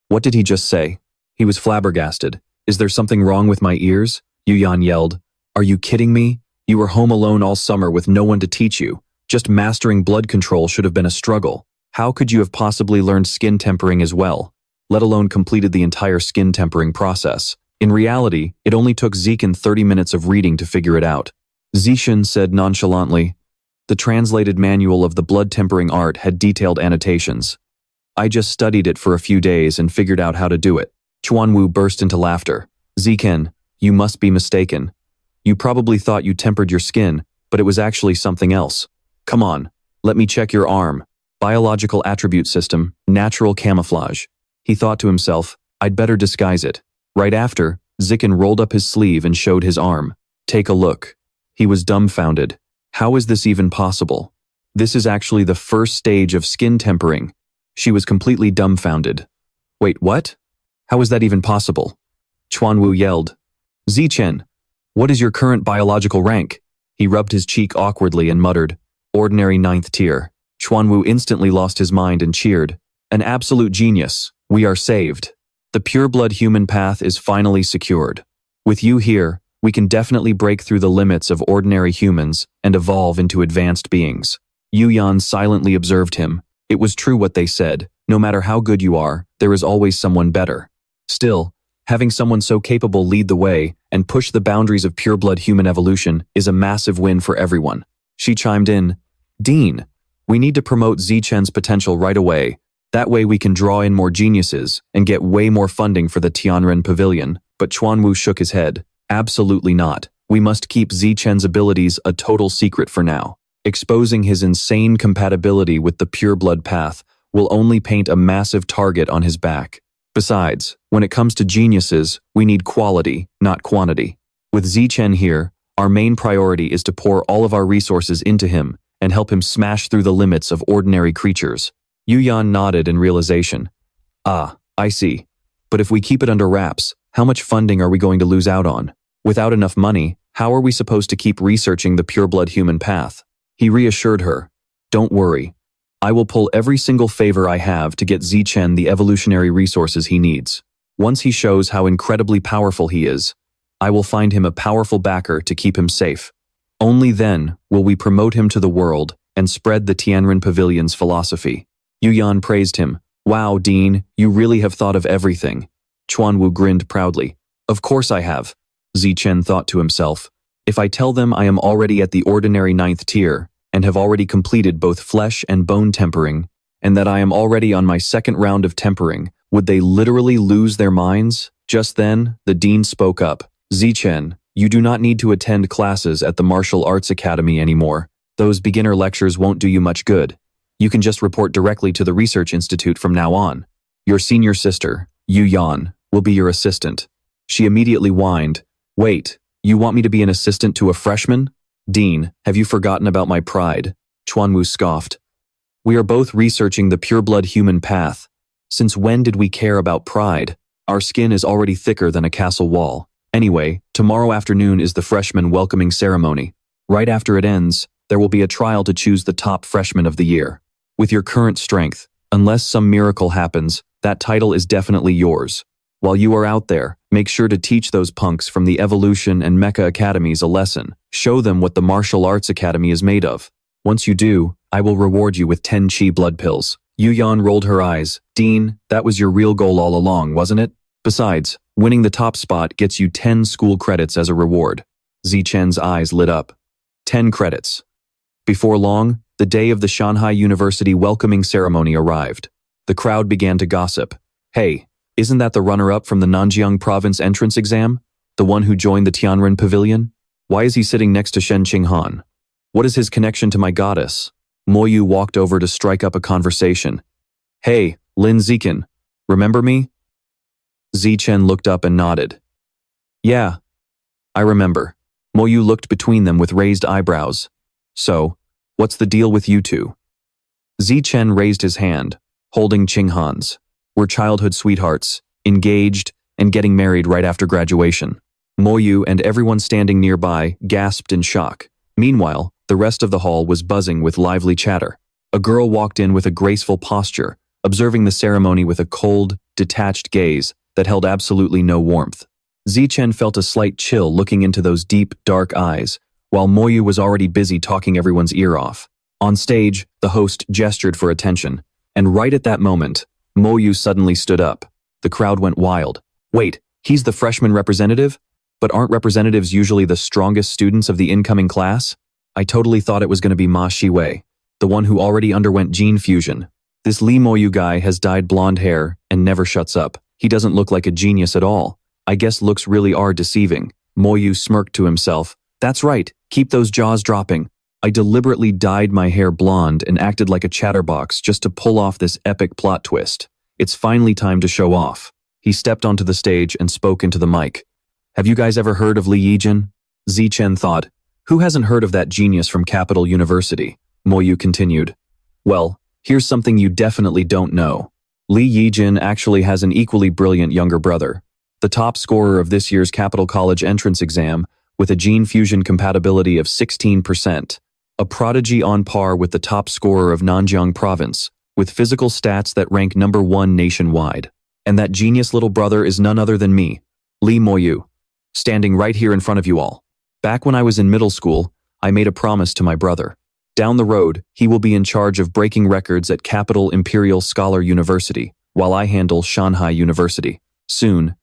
What did he just say? He was flabbergasted. Is there something wrong with my ears? Yuyan yelled. Are you kidding me? You were home alone all summer with no one to teach you. Just mastering blood control should have been a struggle. How could you have possibly learned skin tempering as well, let alone completed the entire skin tempering process? In reality, it only took Zichen 30 minutes of reading to figure it out. Zichen said nonchalantly, the translated manual of the blood tempering art had detailed annotations. I just studied it for a few days and figured out how to do it. Chuanwu burst into laughter. Zichen, you must be mistaken. You probably thought you tempered your skin, but it was actually something else. Come on, let me check your arm. Biological attribute system, natural camouflage. He thought to himself, I'd better disguise it. Right after, Zichen rolled up his sleeve and showed his arm. Take a look. He was dumbfounded. How is this even possible? This is actually the first stage of skin tempering. She was completely dumbfounded. Wait, what? How is that even possible? Chuanwu yelled. Zichen, what is your current biological rank? He rubbed his cheek awkwardly and muttered, ordinary 9th tier. Chuanwu instantly lost his mind and cheered. An absolute genius. We are saved. The pureblood human path is finally secured. With you here, we can definitely break through the limits of ordinary humans and evolve into advanced beings. Yuyan silently observed him. It was true what they said. No matter how good you are, there is always someone better. Still, having someone so capable lead the way and push the boundaries of pureblood human evolution is a massive win for everyone. She chimed in, Dean, we need to promote Zichen's potential right away. That way we can draw in more geniuses and get way more funding for the Tianren Pavilion. But Chuanwu shook his head. Absolutely not. We must keep Zichen's abilities a total secret for now. Exposing his insane compatibility with the pureblood path will only paint a massive target on his back. Besides, when it comes to geniuses, we need quality, not quantity. With Zichen here, Our main priority is to pour all of our resources into him and help him smash through the limits of ordinary creatures. Yu Yan nodded in realization. Ah, I see. But if we keep it under wraps, how much funding are we going to lose out on? Without enough money, how are we supposed to keep researching the pureblood human path? He reassured her. Don't worry. I will pull every single favor I have to get Zichen the evolutionary resources he needs. Once he shows how incredibly powerful he is, I will find him a powerful backer to keep him safe. Only then will we promote him to the world and spread the Tianren Pavilion's philosophy. Yu Yan praised him. Wow, Dean, you really have thought of everything. Chuanwu grinned proudly. Of course I have. Zichen thought to himself. If I tell them I am already at the ordinary 9th tier and have already completed both flesh and bone tempering, and that I am already on my 2nd round of tempering, would they literally lose their minds? Just then, the dean spoke up. Zichen, you do not need to attend classes at the Martial Arts Academy anymore. Those beginner lectures won't do you much good. You can just report directly to the Research Institute from now on. Your senior sister, Yu Yan, will be your assistant. She immediately whined. Wait, you want me to be an assistant to a freshman? Dean, have you forgotten about my pride? Chuanwu scoffed. We are both researching the pureblood human path. Since when did we care about pride? Our skin is already thicker than a castle wall. Anyway, tomorrow afternoon is the freshman welcoming ceremony. Right after it ends, there will be a trial to choose the top freshman of the year. With your current strength, unless some miracle happens, that title is definitely yours. While you are out there, make sure to teach those punks from the Evolution and Mecha Academies a lesson. Show them what the Martial Arts Academy is made of. Once you do, I will reward you with 10 chi blood pills. Yu Yan rolled her eyes. Dean, that was your real goal all along, wasn't it? Besides, winning the top spot gets you 10 school credits as a reward. Zichen's eyes lit up. 10 credits. Before long, the day of the Shanghai University welcoming ceremony arrived. The crowd began to gossip. Hey, isn't that the runner-up from the Nanjiang province entrance exam? The one who joined the Tianren Pavilion? Why is he sitting next to Shen Qinghan? What is his connection to my goddess? Moyu walked over to strike up a conversation. Hey, Lin Zichen, remember me? Zichen looked up and nodded. Yeah, I remember. Moyu looked between them with raised eyebrows. So, what's the deal with you two? Zichen raised his hand, holding Qinghan's. We're childhood sweethearts, engaged, and getting married right after graduation. Moyu and everyone standing nearby gasped in shock. Meanwhile, the rest of the hall was buzzing with lively chatter. A girl walked in with a graceful posture, observing the ceremony with a cold, detached gaze that held absolutely no warmth. Zichen felt a slight chill looking into those deep, dark eyes, while Moyu was already busy talking everyone's ear off. On stage, the host gestured for attention, and right at that moment, Moyu suddenly stood up. The crowd went wild. Wait, he's the freshman representative? But aren't representatives usually the strongest students of the incoming class? I totally thought it was going to be Ma Shiwei, the one who already underwent gene fusion. This Li Moyu guy has dyed blonde hair and never shuts up. He doesn't look like a genius at all. I guess looks really are deceiving. Moyu smirked to himself. That's right, keep those jaws dropping. I deliberately dyed my hair blonde and acted like a chatterbox just to pull off this epic plot twist. It's finally time to show off. He stepped onto the stage and spoke into the mic. Have you guys ever heard of Li Yijin? Zichen thought. Who hasn't heard of that genius from Capital University? Moyu continued. Well, here's something you definitely don't know. Li Yijin actually has an equally brilliant younger brother, the top scorer of this year's Capital College entrance exam with a gene fusion compatibility of 16%, a prodigy on par with the top scorer of Nanjiang province, with physical stats that rank #1 nationwide. And that genius little brother is none other than me, Li Moyu, standing right here in front of you all. Back when I was in middle school, I made a promise to my brother. Down the road, he will be in charge of breaking records at Capital Imperial Scholar University, while I handle Shanghai University. Soon,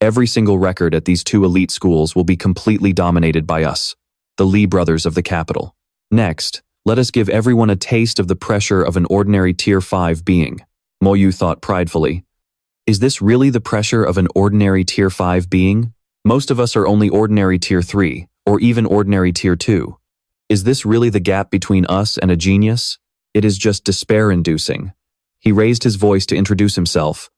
every single record at these two elite schools will be completely dominated by us, the Li brothers of the capital. Next, let us give everyone a taste of the pressure of an ordinary Tier 5 being. Moyu thought pridefully. Is this really the pressure of an ordinary Tier 5 being? Most of us are only ordinary Tier 3, or even ordinary Tier 2. Is this really the gap between us and a genius? It is just despair-inducing. He raised his voice to introduce himself.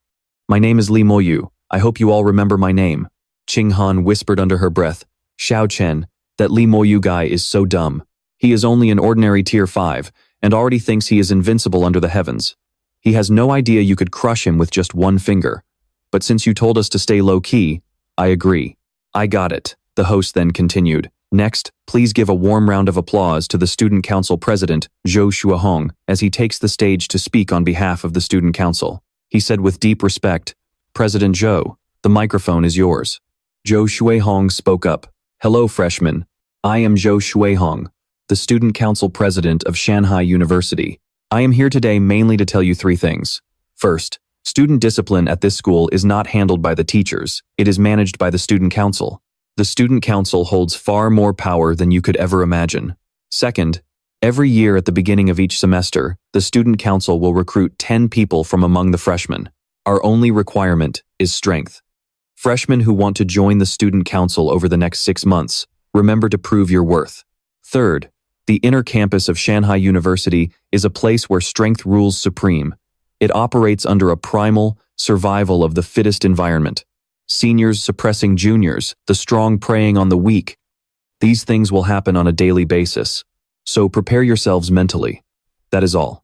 My name is Li Moyu. I hope you all remember my name. Qinghan whispered under her breath. Xiao Chen, That Lee Moyu guy is so dumb. He is only an ordinary tier 5, and already thinks he is invincible under the heavens. He has no idea you could crush him with just one finger. But since you told us to stay low-key, I agree. I got it, the host then continued. Next, please give a warm round of applause to the Student Council President, Zhou Shuahong, as he takes the stage to speak on behalf of the Student Council. He said with deep respect, President Zhou, the microphone is yours. Zhou Shuahong spoke up. Hello, freshmen. I am Zhou Shuahong, the Student Council President of Shanghai University. I am here today mainly to tell you 3 things. First, student discipline at this school is not handled by the teachers, it is managed by the Student Council. The Student Council holds far more power than you could ever imagine. Second, every year at the beginning of each semester, the Student Council will recruit 10 people from among the freshmen. Our only requirement is strength. Freshmen who want to join the Student Council over the next 6 months, remember to prove your worth. Third, the inner campus of Shanghai University is a place where strength rules supreme. It operates under a primal survival of the fittest environment. Seniors suppressing juniors, the strong preying on the weak. These things will happen on a daily basis. So prepare yourselves mentally. That is all.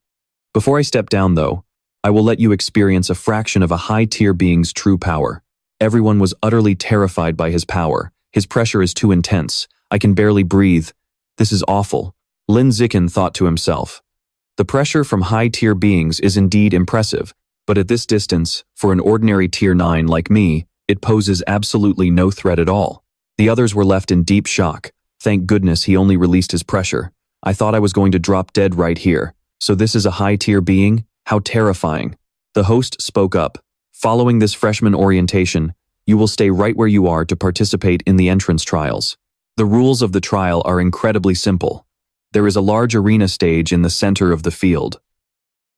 Before I step down, though, I will let you experience a fraction of a high-tier being's true power. Everyone was utterly terrified by his power. His pressure is too intense. I can barely breathe. This is awful. Lin Zikin thought to himself. The pressure from high-tier beings is indeed impressive, but at this distance, for an ordinary tier 9 like me, it poses absolutely no threat at all. The others were left in deep shock. Thank goodness he only released his pressure. I thought I was going to drop dead right here. So this is a high-tier being? How terrifying. The host spoke up. Following this freshman orientation, you will stay right where you are to participate in the entrance trials. The rules of the trial are incredibly simple. There is a large arena stage in the center of the field.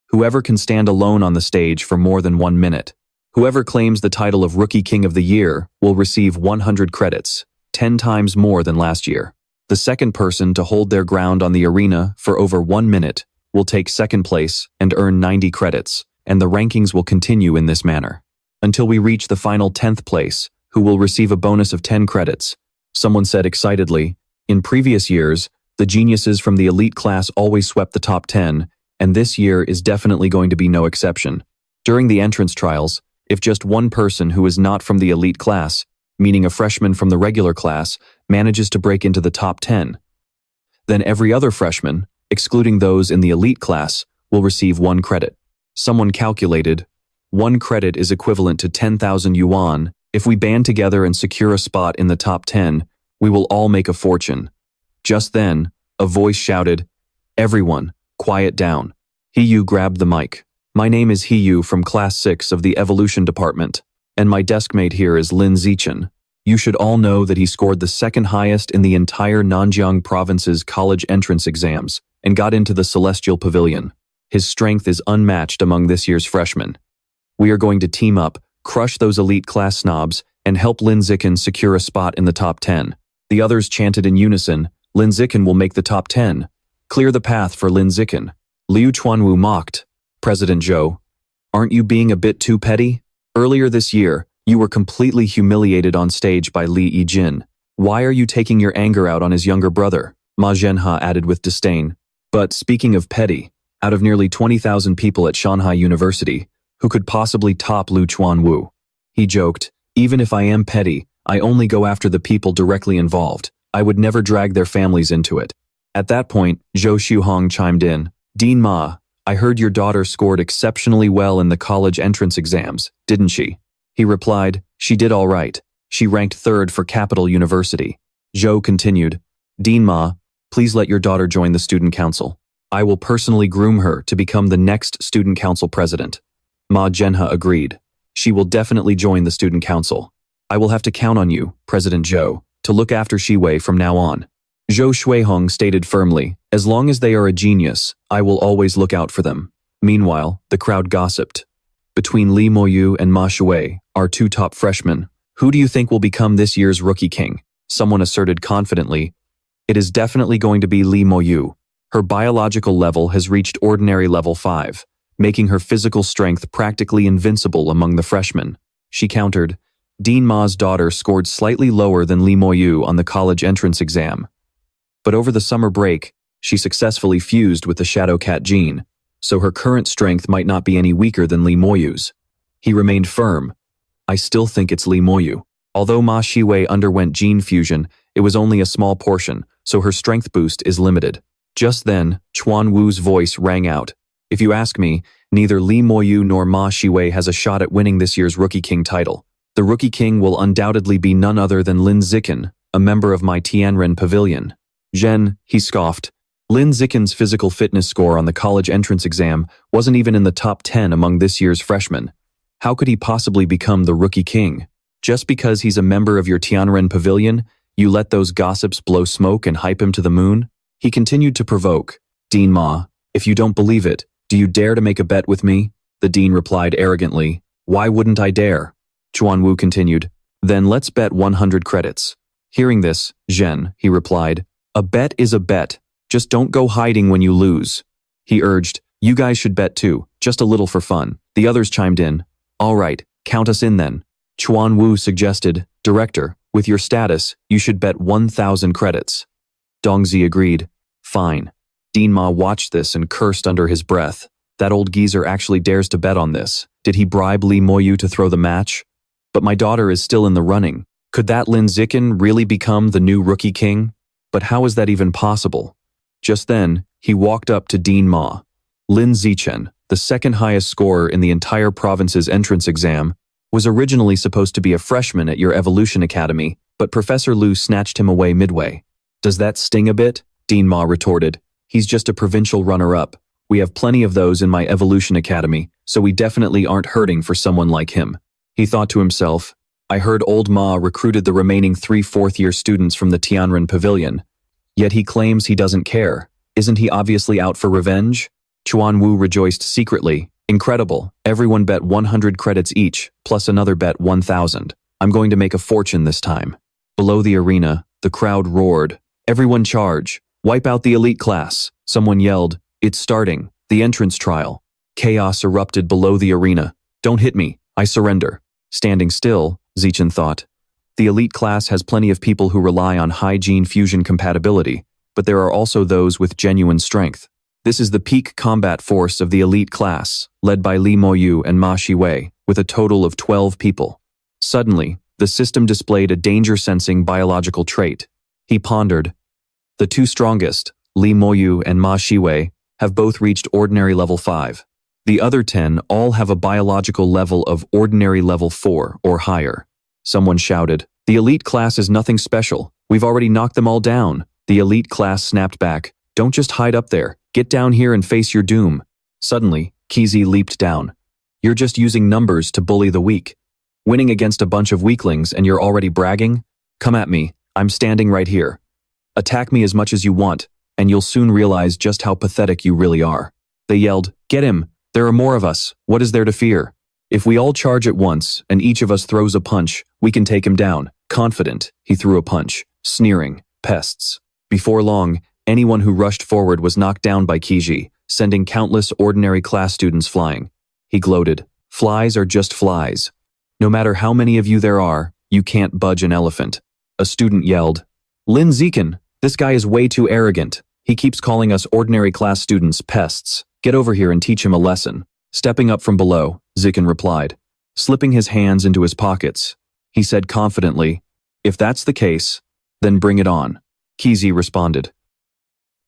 Whoever can stand alone on the stage for more than 1 minute. Whoever claims the title of Rookie King of the Year will receive 100 credits, 10 times more than last year. The second person to hold their ground on the arena for over 1 minute will take second place and earn 90 credits, and the rankings will continue in this manner until we reach the final 10th place, who will receive a bonus of 10 credits. Someone said excitedly, in previous years, the geniuses from the elite class always swept the top 10, and this year is definitely going to be no exception. During the entrance trials, if just one person who is not from the elite class, meaning a freshman from the regular class, manages to break into the top 10, then every other freshman, excluding those in the elite class, will receive 1 credit. Someone calculated, 1 credit is equivalent to 10,000 yuan. If we band together and secure a spot in the top 10, we will all make a fortune. Just then, a voice shouted, everyone, quiet down. Hiyu grabbed the mic. My name is Hiyu from Class 6 of the Evolution Department, and my deskmate here is Lin Zichen. You should all know that he scored the second highest in the entire Nanjiang province's college entrance exams and got into the Celestial Pavilion. His strength is unmatched among this year's freshmen. We are going to team up, crush those elite class snobs, and help Lin Zichen secure a spot in the top 10. The others chanted in unison, Lin Zichen will make the top 10. Clear the path for Lin Zichen. Liu Chuanwu mocked. President Zhou, aren't you being a bit too petty? Earlier this year, you were completely humiliated on stage by Li Yijin. Why are you taking your anger out on his younger brother? Ma Zhenhe added with disdain. But speaking of petty, out of nearly 20,000 people at Shanghai University, who could possibly top Liu Chuanwu? He joked, even if I am petty, I only go after the people directly involved. I would never drag their families into it. At that point, Zhou Shuhong chimed in. Dean Ma, I heard your daughter scored exceptionally well in the college entrance exams, didn't she? He replied, she did all right. She ranked 3rd for Capital University. Zhou continued, Dean Ma, please let your daughter join the student council. I will personally groom her to become the next student council president. Ma Zhenhe agreed. She will definitely join the student council. I will have to count on you, President Zhou, to look after Shiwei from now on. Zhou Shuihong stated firmly, as long as they are a genius, I will always look out for them. Meanwhile, the crowd gossiped. Between Li Moyu and Ma Shuwei, our 2 top freshmen, who do you think will become this year's Rookie King? Someone asserted confidently. It is definitely going to be Li Moyu. Her biological level has reached ordinary level 5, making her physical strength practically invincible among the freshmen. She countered, Dean Ma's daughter scored slightly lower than Lee Moyu on the college entrance exam. But over the summer break, she successfully fused with the Shadow Cat gene, so her current strength might not be any weaker than Lee Moyu's. He remained firm. I still think it's Lee Moyu. Although Ma Shiwei underwent gene fusion, it was only a small portion, so her strength boost is limited. Just then, Chuan Wu's voice rang out. If you ask me, neither Lee Moyu nor Ma Shiwei has a shot at winning this year's Rookie King title. The Rookie King will undoubtedly be none other than Lin Zikin, a member of my Tianren Pavilion. Zhen, he scoffed. Lin Zikin's physical fitness score on the college entrance exam wasn't even in the top 10 among this year's freshmen. How could he possibly become the Rookie King? Just because he's a member of your Tianren Pavilion, you let those gossips blow smoke and hype him to the moon? He continued to provoke. Dean Ma, if you don't believe it, do you dare to make a bet with me? The dean replied arrogantly. Why wouldn't I dare? Chuan Wu continued. Then let's bet 100 credits. Hearing this, Zhen, he replied. A bet is a bet. Just don't go hiding when you lose. He urged, you guys should bet too, just a little for fun. The others chimed in. All right, count us in then. Chuan Wu suggested, Director, with your status, you should bet 1,000 credits. Dongzi agreed. Fine. Dean Ma watched this and cursed under his breath. That old geezer actually dares to bet on this. Did he bribe Lee Moyu to throw the match? But my daughter is still in the running. Could that Lin Zikin really become the new Rookie King? But how is that even possible? Just then, he walked up to Dean Ma. Lin Zichen, the second highest scorer in the entire province's entrance exam, was originally supposed to be a freshman at your Evolution Academy, but Professor Liu snatched him away midway. Does that sting a bit? Dean Ma retorted. He's just a provincial runner-up. We have plenty of those in my Evolution Academy, so we definitely aren't hurting for someone like him. He thought to himself, I heard old Ma recruited the remaining 3 fourth-year students from the Tianren Pavilion. Yet he claims he doesn't care. Isn't he obviously out for revenge? Chuan Wu rejoiced secretly. Incredible. Everyone bet 100 credits each, plus another bet 1,000. I'm going to make a fortune this time. Below the arena, the crowd roared. Everyone charge. Wipe out the elite class. Someone yelled, it's starting. The entrance trial. Chaos erupted below the arena. Don't hit me. I surrender. Standing still, Zichen thought. The elite class has plenty of people who rely on high gene fusion compatibility, but there are also those with genuine strength. This is the peak combat force of the elite class, led by Lee Moyu and Ma Shiwei, with a total of 12 people. Suddenly, the system displayed a danger-sensing biological trait. He pondered. The 2 strongest, Lee Moyu and Ma Shiwei, have both reached ordinary level 5. The other 10 all have a biological level of ordinary level 4 or higher. Someone shouted, the elite class is nothing special. We've already knocked them all down. The elite class snapped back. Don't just hide up there. Get down here and face your doom. Suddenly, Kizi leaped down. You're just using numbers to bully the weak. Winning against a bunch of weaklings and you're already bragging? Come at me. I'm standing right here. Attack me as much as you want, and you'll soon realize just how pathetic you really are. They yelled, get him. There are more of us. What is there to fear? If we all charge at once, and each of us throws a punch, we can take him down. Confident, he threw a punch. Sneering, pests. Before long, anyone who rushed forward was knocked down by Kiji, sending countless ordinary class students flying. He gloated, flies are just flies. No matter how many of you there are, you can't budge an elephant. A student yelled, Lin Zikin, this guy is way too arrogant. He keeps calling us ordinary class students pests. Get over here and teach him a lesson. Stepping up from below, Zikin replied. Slipping his hands into his pockets, he said confidently, if that's the case, then bring it on. Kizi responded.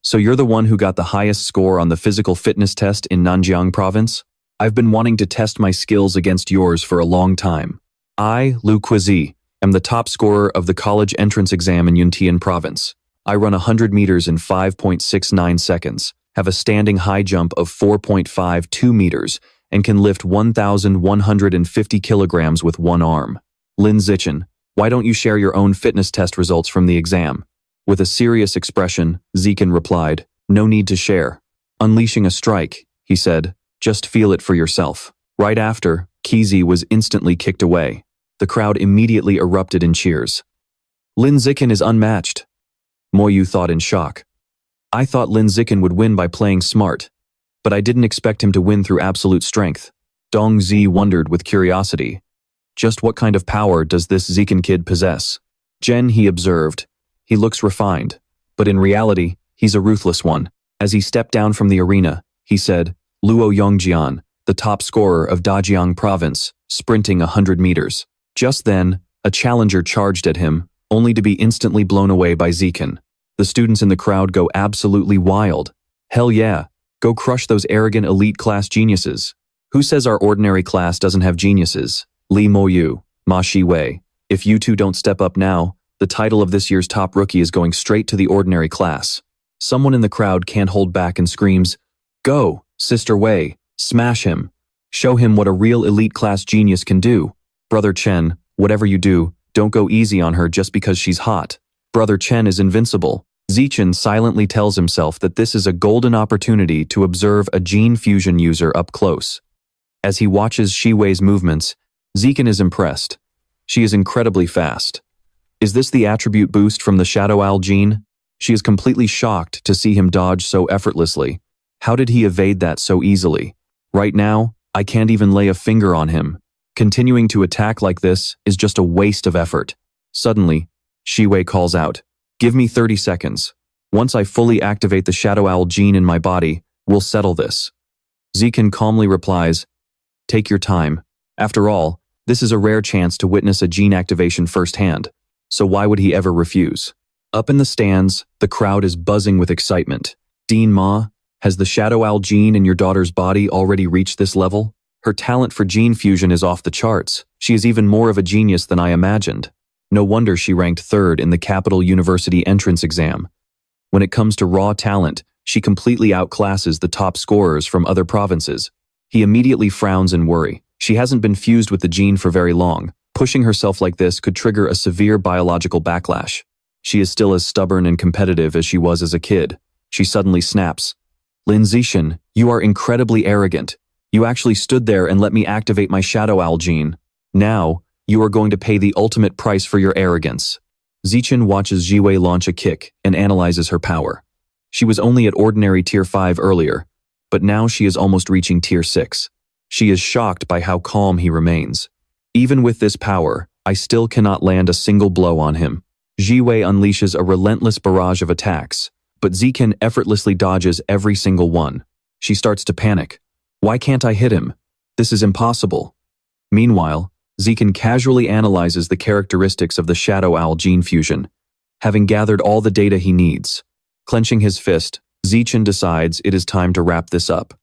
So you're the one who got the highest score on the physical fitness test in Nanjiang province? I've been wanting to test my skills against yours for a long time. I, Lu Quizi, am the top scorer of the college entrance exam in Yuntian province. I run 100 meters in 5.69 seconds, have a standing high jump of 4.52 meters, and can lift 1,150 kilograms with one arm. Lin Zichen, why don't you share your own fitness test results from the exam? With a serious expression, Zikin replied, no need to share. Unleashing a strike, he said, just feel it for yourself. Right after, Kizi was instantly kicked away. The crowd immediately erupted in cheers. Lin Zikin is unmatched. Moyu thought in shock. I thought Lin Zikin would win by playing smart, but I didn't expect him to win through absolute strength. Dongzi wondered with curiosity. Just what kind of power does this Zekan kid possess? Jen, he observed. He looks refined, but in reality, he's a ruthless one. As he stepped down from the arena, he said, Luo Yongjian, the top scorer of Dajiang province, sprinting 100 meters. Just then, a challenger charged at him, only to be instantly blown away by Zekan. The students in the crowd go absolutely wild. Hell yeah, go crush those arrogant elite class geniuses. Who says our ordinary class doesn't have geniuses? Li Moyu, Ma Shiwei. If you two don't step up now, the title of this year's top rookie is going straight to the ordinary class. Someone in the crowd can't hold back and screams, Go, Sister Wei, smash him. Show him what a real elite class genius can do. Brother Chen, whatever you do, don't go easy on her just because she's hot. Brother Chen is invincible. Zichen silently tells himself that this is a golden opportunity to observe a gene fusion user up close. As he watches Shiwei's movements, Zekan is impressed. She is incredibly fast. Is this the attribute boost from the Shadow Owl gene? She is completely shocked to see him dodge so effortlessly. How did he evade that so easily? Right now, I can't even lay a finger on him. Continuing to attack like this is just a waste of effort. Suddenly, Shiwei calls out, Give me 30 seconds. Once I fully activate the Shadow Owl gene in my body, we'll settle this. Zekan calmly replies, Take your time. After all, this is a rare chance to witness a gene activation firsthand, so why would he ever refuse? Up in the stands, the crowd is buzzing with excitement. Dean Ma, has the Shadow Owl gene in your daughter's body already reached this level? Her talent for gene fusion is off the charts. She is even more of a genius than I imagined. No wonder she ranked third in the Capital University entrance exam. When it comes to raw talent, she completely outclasses the top scorers from other provinces. He immediately frowns in worry. She hasn't been fused with the gene for very long. Pushing herself like this could trigger a severe biological backlash. She is still as stubborn and competitive as she was as a kid. She suddenly snaps. Lin Zishan, you are incredibly arrogant. You actually stood there and let me activate my Shadow Owl gene. Now, you are going to pay the ultimate price for your arrogance. Zichen watches Jiwei launch a kick and analyzes her power. She was only at ordinary tier 5 earlier, but now she is almost reaching tier 6. She is shocked by how calm he remains. Even with this power, I still cannot land a single blow on him. Jiwei unleashes a relentless barrage of attacks, but Zekan effortlessly dodges every single one. She starts to panic. Why can't I hit him? This is impossible. Meanwhile, Zekan casually analyzes the characteristics of the Shadow Owl gene fusion, having gathered all the data he needs. Clenching his fist, Zechen decides it is time to wrap this up.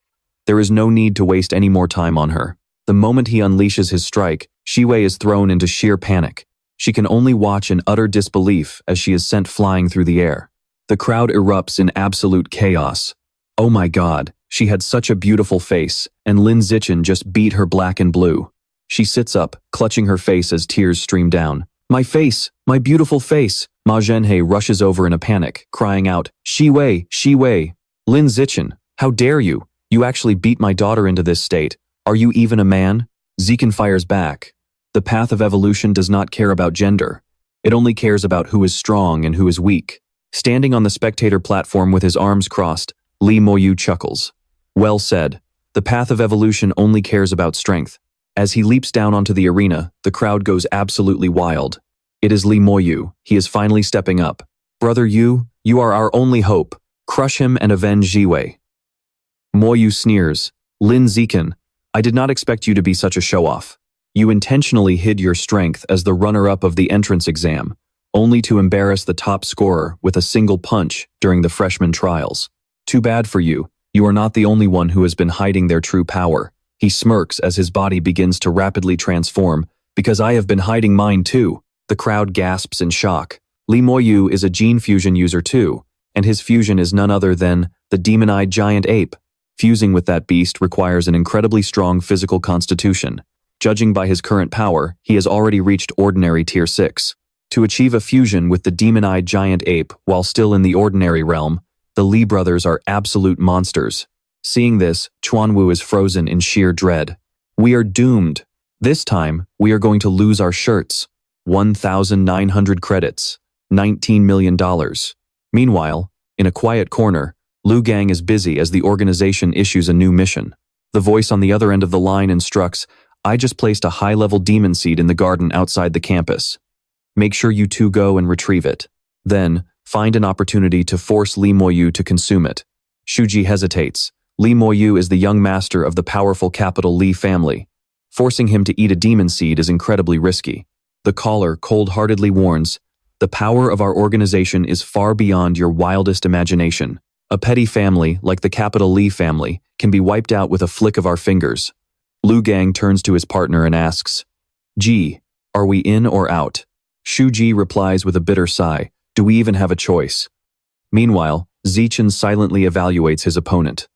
There is no need to waste any more time on her. The moment he unleashes his strike, Shiwei is thrown into sheer panic. She can only watch in utter disbelief as she is sent flying through the air. The crowd erupts in absolute chaos. Oh my god, she had such a beautiful face, and Lin Zichen just beat her black and blue. She sits up, clutching her face as tears stream down. My face! My beautiful face! Ma Zhenhe rushes over in a panic, crying out, Shiwei! Shiwei! Lin Zichen, how dare you! You actually beat my daughter into this state. Are you even a man? Zekan fires back. The path of evolution does not care about gender. It only cares about who is strong and who is weak. Standing on the spectator platform with his arms crossed, Li Moyu chuckles. Well said. The path of evolution only cares about strength. As he leaps down onto the arena, the crowd goes absolutely wild. It is Li Moyu. He is finally stepping up. Brother Yu, you are our only hope. Crush him and avenge Jiwei. Moyu sneers. Lin Zekan, I did not expect you to be such a show-off. You intentionally hid your strength as the runner-up of the entrance exam, only to embarrass the top scorer with a single punch during the freshman trials. Too bad for you. You are not the only one who has been hiding their true power. He smirks as his body begins to rapidly transform. Because I have been hiding mine too. The crowd gasps in shock. Li Moyu is a gene fusion user too, and his fusion is none other than the demon-eyed giant ape. Fusing with that beast requires an incredibly strong physical constitution. Judging by his current power, he has already reached ordinary tier 6. To achieve a fusion with the demon-eyed giant ape while still in the ordinary realm, the Li brothers are absolute monsters. Seeing this, Chuanwu is frozen in sheer dread. We are doomed. This time, we are going to lose our shirts. 1,900 credits. $19 million. Meanwhile, in a quiet corner, Lu Gang is busy as the organization issues a new mission. The voice on the other end of the line instructs, I just placed a high-level demon seed in the garden outside the campus. Make sure you two go and retrieve it. Then, find an opportunity to force Li Moyu to consume it. Shuji hesitates. Li Moyu is the young master of the powerful capital Li family. Forcing him to eat a demon seed is incredibly risky. The caller cold-heartedly warns, the power of our organization is far beyond your wildest imagination. A petty family, like the capital Li family, can be wiped out with a flick of our fingers. Lu Gang turns to his partner and asks, Ji, are we in or out? Shuji replies with a bitter sigh, do we even have a choice? Meanwhile, Zichen silently evaluates his opponent.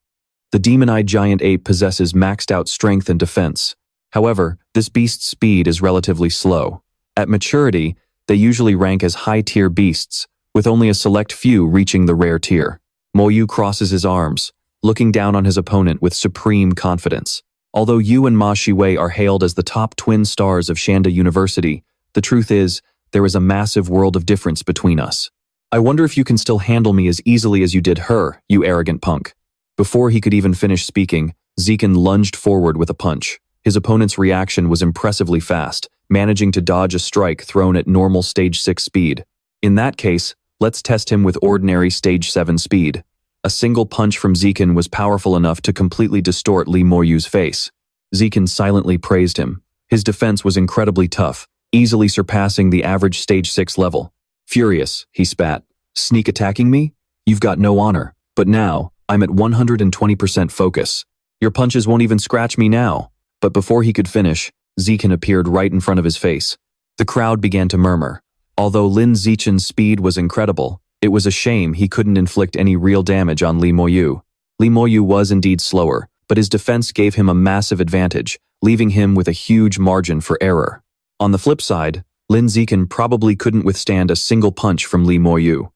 The demon-eyed giant ape possesses maxed-out strength and defense. However, this beast's speed is relatively slow. At maturity, they usually rank as high-tier beasts, with only a select few reaching the rare tier. Moyu crosses his arms, looking down on his opponent with supreme confidence. Although Yu and Ma Shiwei are hailed as the top twin stars of Shanda University, the truth is, there is a massive world of difference between us. I wonder if you can still handle me as easily as you did her, you arrogant punk. Before he could even finish speaking, Zichen lunged forward with a punch. His opponent's reaction was impressively fast, managing to dodge a strike thrown at normal stage 6 speed. In that case, let's test him with ordinary stage 7 speed. A single punch from Zichen was powerful enough to completely distort Li Moyu's face. Zichen silently praised him. His defense was incredibly tough, easily surpassing the average stage 6 level. Furious, he spat. Sneak attacking me? You've got no honor. But now, I'm at 120% focus. Your punches won't even scratch me now. But before he could finish, Zichen appeared right in front of his face. The crowd began to murmur. Although Lin Zichen's speed was incredible, it was a shame he couldn't inflict any real damage on Li Moyu. Li Moyu was indeed slower, but his defense gave him a massive advantage, leaving him with a huge margin for error. On the flip side, Lin Zichen probably couldn't withstand a single punch from Li Moyu.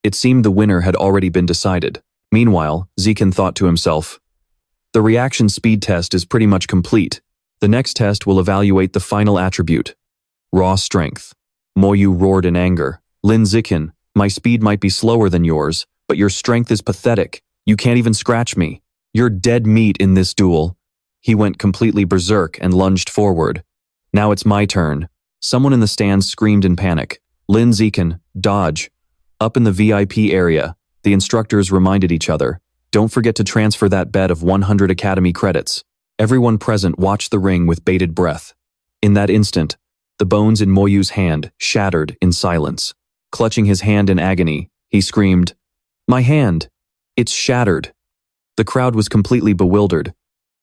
It seemed the winner had already been decided. Meanwhile, Zichen thought to himself, the reaction speed test is pretty much complete. The next test will evaluate the final attribute. Raw strength. Moyu roared in anger. Lin Zichen, my speed might be slower than yours, but your strength is pathetic. You can't even scratch me. You're dead meat in this duel. He went completely berserk and lunged forward. Now it's my turn. Someone in the stands screamed in panic. Lin Zichen, dodge. Up in the VIP area, the instructors reminded each other, don't forget to transfer that bet of 100 Academy credits. Everyone present watched the ring with bated breath. In that instant, the bones in Moyu's hand shattered in silence. Clutching his hand in agony, he screamed, my hand! It's shattered! The crowd was completely bewildered.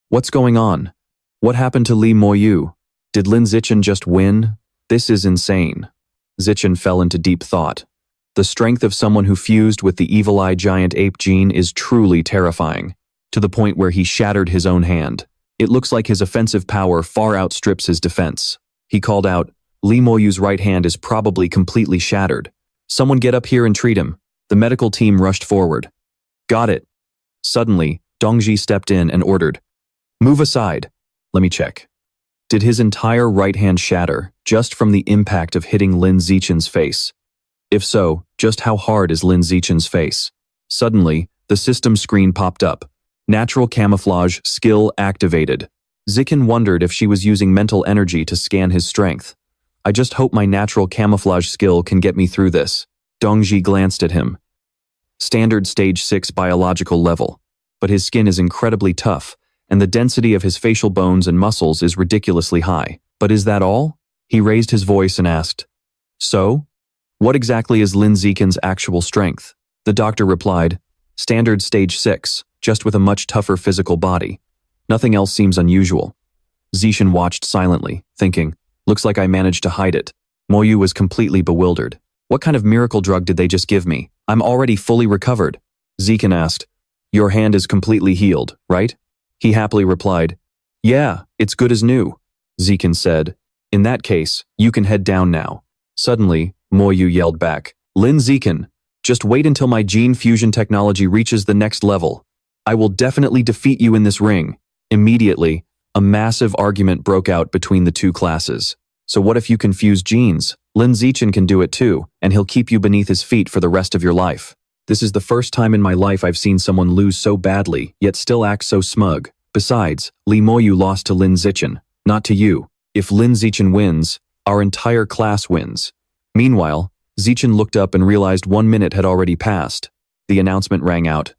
What's going on? What happened to Li Moyu? Did Lin Zichen just win? This is insane. Zichen fell into deep thought. The strength of someone who fused with the evil-eye giant ape gene is truly terrifying, to the point where he shattered his own hand. It looks like his offensive power far outstrips his defense. He called out, Li Moyu's right hand is probably completely shattered. Someone get up here and treat him. The medical team rushed forward. Got it. Suddenly, Dongji stepped in and ordered, move aside. Let me check. Did his entire right hand shatter just from the impact of hitting Lin Zichen's face? If so, just how hard is Lin Zichen's face? Suddenly, the system screen popped up. Natural camouflage skill activated. Zichen wondered if she was using mental energy to scan his strength. I just hope my natural camouflage skill can get me through this. Dongji glanced at him. Standard stage 6 biological level. But his skin is incredibly tough, and the density of his facial bones and muscles is ridiculously high. But is that all? He raised his voice and asked, so? What exactly is Lin Zichen's actual strength? The doctor replied, standard stage 6, just with a much tougher physical body. Nothing else seems unusual. Zichen watched silently, thinking, looks like I managed to hide it. Moyu was completely bewildered. What kind of miracle drug did they just give me? I'm already fully recovered. Zichen asked, your hand is completely healed, right? He happily replied, yeah, it's good as new. Zichen said, in that case, you can head down now. Suddenly, Moyu yelled back, Lin Zichen, just wait until my gene fusion technology reaches the next level. I will definitely defeat you in this ring. Immediately, a massive argument broke out between the two classes. So what if you can fuse genes? Lin Zichen can do it too, and he'll keep you beneath his feet for the rest of your life. This is the first time in my life I've seen someone lose so badly, yet still act so smug. Besides, Li Moyu lost to Lin Zichen. Not to you. If Lin Zichen wins, our entire class wins. Meanwhile, Zichen looked up and realized 1 minute had already passed. The announcement rang out.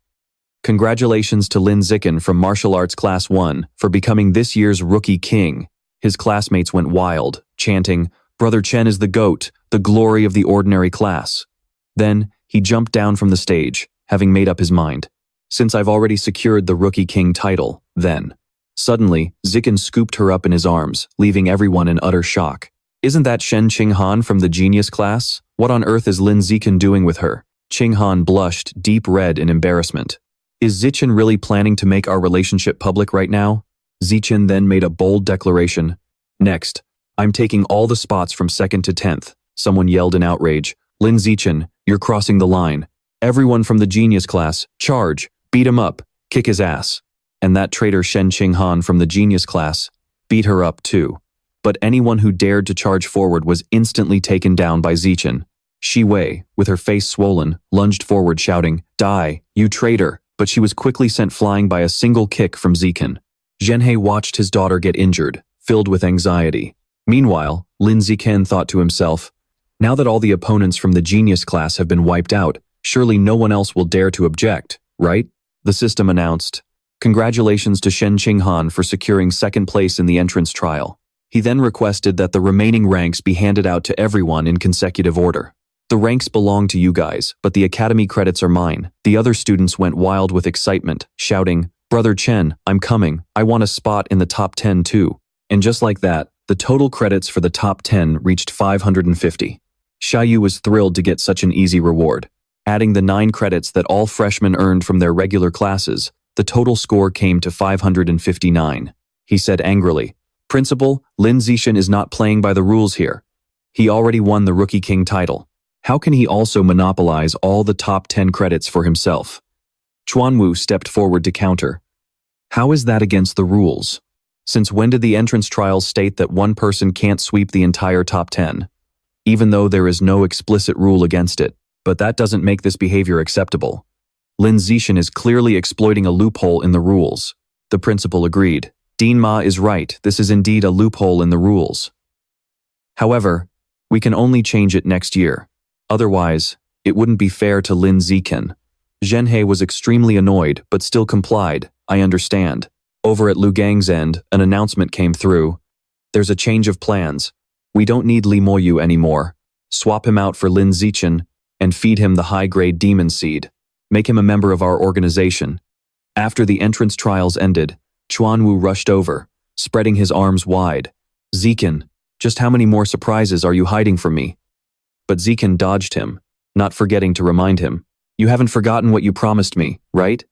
Congratulations to Lin Zichen from Martial Arts Class 1 for becoming this year's Rookie King. His classmates went wild, chanting, "Brother Chen is the GOAT, the glory of the ordinary class." Then, he jumped down from the stage, having made up his mind. Since I've already secured the Rookie King title, then. Suddenly, Zichen scooped her up in his arms, leaving everyone in utter shock. Isn't that Shen Qinghan from the genius class? What on earth is Lin Zichen doing with her? Qinghan blushed, deep red in embarrassment. Is Zichen really planning to make our relationship public right now? Zichen then made a bold declaration. Next, I'm taking all the spots from 2nd to 10th. Someone yelled in outrage. Lin Zichen, you're crossing the line. Everyone from the genius class, charge, beat him up, kick his ass. And that traitor Shen Qinghan from the genius class, beat her up too. But anyone who dared to charge forward was instantly taken down by Zichen. Shi Wei, with her face swollen, lunged forward shouting, "Die, you traitor!" But she was quickly sent flying by a single kick from Zichen. Zhenhe watched his daughter get injured, filled with anxiety. Meanwhile, Lin Zichen thought to himself, now that all the opponents from the genius class have been wiped out, surely no one else will dare to object, right? The system announced, "Congratulations to Shen Qinghan for securing 2nd place in the entrance trial." He then requested that the remaining ranks be handed out to everyone in consecutive order. "The ranks belong to you guys, but the academy credits are mine." The other students went wild with excitement, shouting, "Brother Chen, I'm coming. I want a spot in the top 10 too." And just like that, the total credits for the top 10 reached 550. Xiaoyu was thrilled to get such an easy reward. Adding the 9 credits that all freshmen earned from their regular classes, the total score came to 559. He said angrily, "Principal, Lin Zichen is not playing by the rules here. He already won the Rookie King title. How can he also monopolize all the top 10 credits for himself?" Chuanwu stepped forward to counter. "How is that against the rules? Since when did the entrance trials state that one person can't sweep the entire top 10? Even though there is no explicit rule against it, but that doesn't make this behavior acceptable. Lin Zichen is clearly exploiting a loophole in the rules." The principal agreed. Dean Ma is right, this is indeed a loophole in the rules. However, we can only change it next year. Otherwise, it wouldn't be fair to Lin Zichen. Zhenhe was extremely annoyed, but still complied. "I understand." Over at Lu Gang's end, an announcement came through. "There's a change of plans. We don't need Li Moyu anymore. Swap him out for Lin Zichen and feed him the high-grade demon seed. Make him a member of our organization." After the entrance trials ended, Chuanwu rushed over, spreading his arms wide. "Zichen, just how many more surprises are you hiding from me?" But Zichen dodged him, not forgetting to remind him. "You haven't forgotten what you promised me, right?"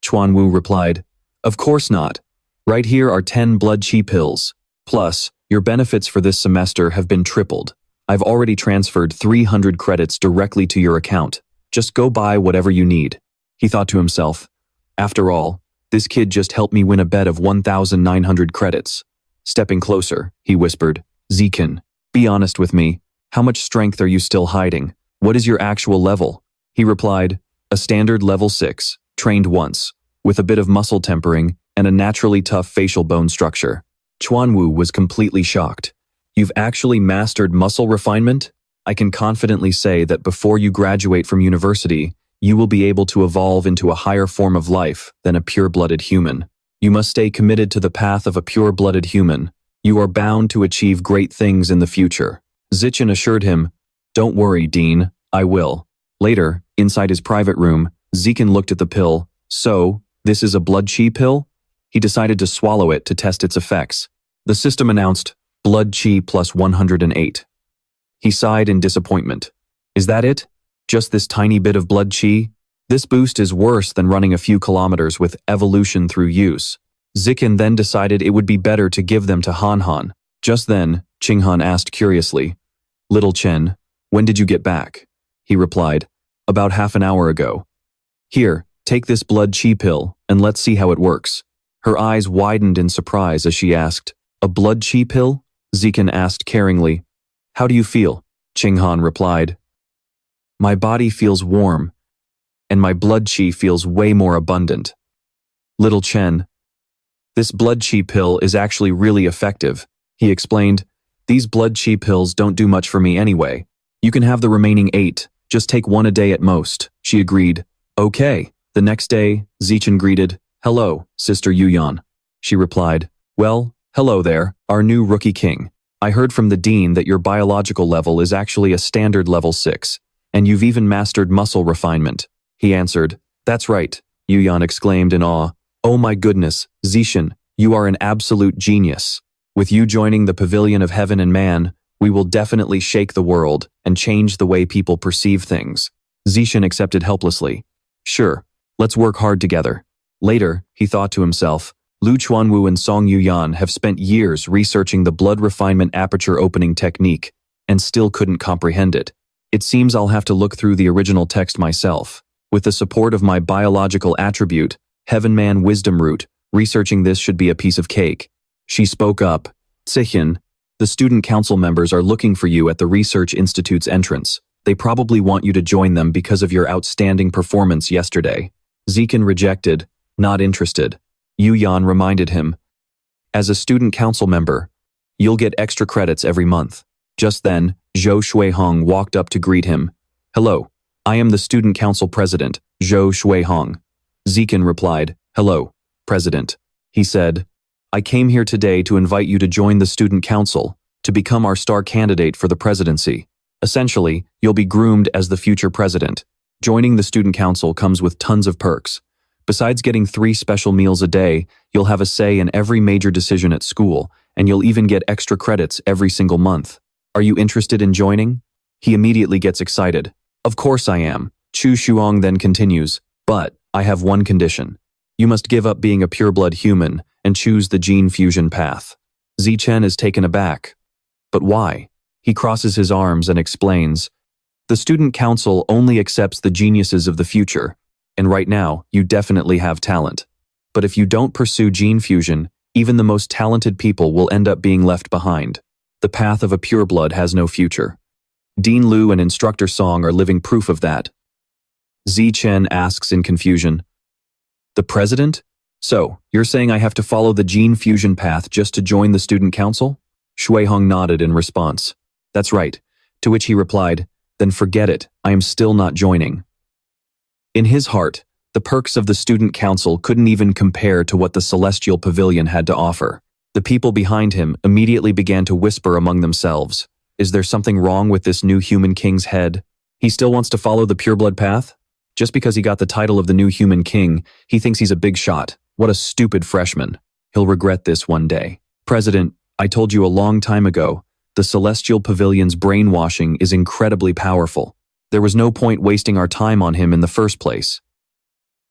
Chuanwu replied, "Of course not. Right here are 10 blood chi pills. Plus, your benefits for this semester have been tripled. I've already transferred 300 credits directly to your account. Just go buy whatever you need." He thought to himself, after all, this kid just helped me win a bet of 1,900 credits. Stepping closer, he whispered, "Zichen, be honest with me. How much strength are you still hiding? What is your actual level?" He replied, "A standard level 6, trained once, with a bit of muscle tempering and a naturally tough facial bone structure." Chuanwu was completely shocked. "You've actually mastered muscle refinement? I can confidently say that before you graduate from university, you will be able to evolve into a higher form of life than a pure-blooded human. You must stay committed to the path of a pure-blooded human. You are bound to achieve great things in the future." Zichen assured him, "Don't worry, Dean, I will." Later, inside his private room, Zichen looked at the pill. "So, this is a blood chi pill?" He decided to swallow it to test its effects. The system announced, "Blood chi plus 108. He sighed in disappointment. "Is that it? Just this tiny bit of blood chi? This boost is worse than running a few kilometers with evolution through use." Zichen then decided it would be better to give them to Han Han. Just then, Qinghan asked curiously, "Little Chen, when did you get back?" He replied, "About half an hour ago." "Here, take this blood chi pill, and let's see how it works." Her eyes widened in surprise as she asked, "A blood chi pill?" Zichen asked caringly. "How do you feel?" Qinghan replied, "My body feels warm, and my blood chi feels way more abundant." "Little Chen, This blood chi pill is actually really effective, he explained. These blood chi pills don't do much for me anyway. You can have the remaining 8, just take 1 a day at most, she agreed. Okay. The next day, Zichen greeted, "Hello, Sister Yuyan." She replied, "Well, hello there, our new rookie king. I heard from the dean that your biological level is actually a standard level 6, and you've even mastered muscle refinement." He answered, "That's right," Yuyan exclaimed in awe. "Oh my goodness, Zichen, you are an absolute genius. With you joining the Pavilion of Heaven and Man, we will definitely shake the world and change the way people perceive things." Zichen accepted helplessly. "Sure, let's work hard together." Later, he thought to himself, Lu Chuanwu and Song Yuyan have spent years researching the blood refinement aperture opening technique and still couldn't comprehend it. It seems I'll have to look through the original text myself. With the support of my biological attribute, Heaven Man Wisdom Root, researching this should be a piece of cake. She spoke up. "Zichen, the student council members are looking for you at the Research Institute's entrance. They probably want you to join them because of your outstanding performance yesterday." Zichen rejected, not interested. Yuyan reminded him, "As a student council member, you'll get extra credits every month." Just then, Zhou Shuihong walked up to greet him. "Hello, I am the student council president, Zhou Shuihong." Zichen replied, "Hello, President." He said, "I came here today to invite you to join the student council, to become our star candidate for the presidency. Essentially, you'll be groomed as the future president. Joining the student council comes with tons of perks. Besides getting 3 special meals a day, you'll have a say in every major decision at school, and you'll even get extra credits every single month. Are you interested in joining?" He immediately gets excited. "Of course I am." Chu Shuang then continues, "But I have one condition. You must give up being a pureblood human and choose the gene fusion path." Zichen is taken aback. "But why?" He crosses his arms and explains, "The student council only accepts the geniuses of the future. And right now, you definitely have talent. But if you don't pursue gene fusion, even the most talented people will end up being left behind. The path of a pureblood has no future. Dean Lu and Instructor Song are living proof of that." Zichen asks in confusion, "The president? So, you're saying I have to follow the gene fusion path just to join the student council?" Shuihong nodded in response. "That's right," to which he replied, "Then forget it, I am still not joining." In his heart, the perks of the student council couldn't even compare to what the Celestial Pavilion had to offer. The people behind him immediately began to whisper among themselves, "Is there something wrong with this new human king's head? He still wants to follow the pureblood path? Just because he got the title of the new human king, he thinks he's a big shot. What a stupid freshman. He'll regret this one day. President, I told you a long time ago, the Celestial Pavilion's brainwashing is incredibly powerful. There was no point wasting our time on him in the first place."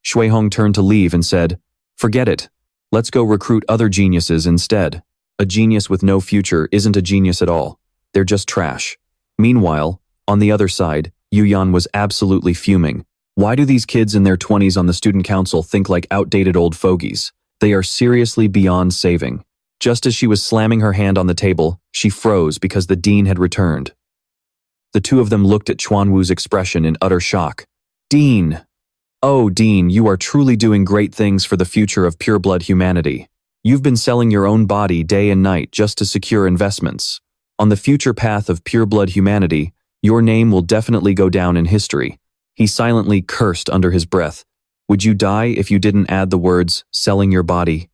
Shuihong turned to leave and said, "Forget it. Let's go recruit other geniuses instead. A genius with no future isn't a genius at all. They're just trash." Meanwhile, on the other side, Yuyan was absolutely fuming. Why do these kids in their 20s on the student council think like outdated old fogies? They are seriously beyond saving. Just as she was slamming her hand on the table, she froze because the dean had returned. The two of them looked at Chuanwu's expression in utter shock. "Dean! Oh, Dean, you are truly doing great things for the future of pureblood humanity. You've been selling your own body day and night just to secure investments. On the future path of pureblood humanity, your name will definitely go down in history." He silently cursed under his breath. "Would you die if you didn't add the words, selling your body?"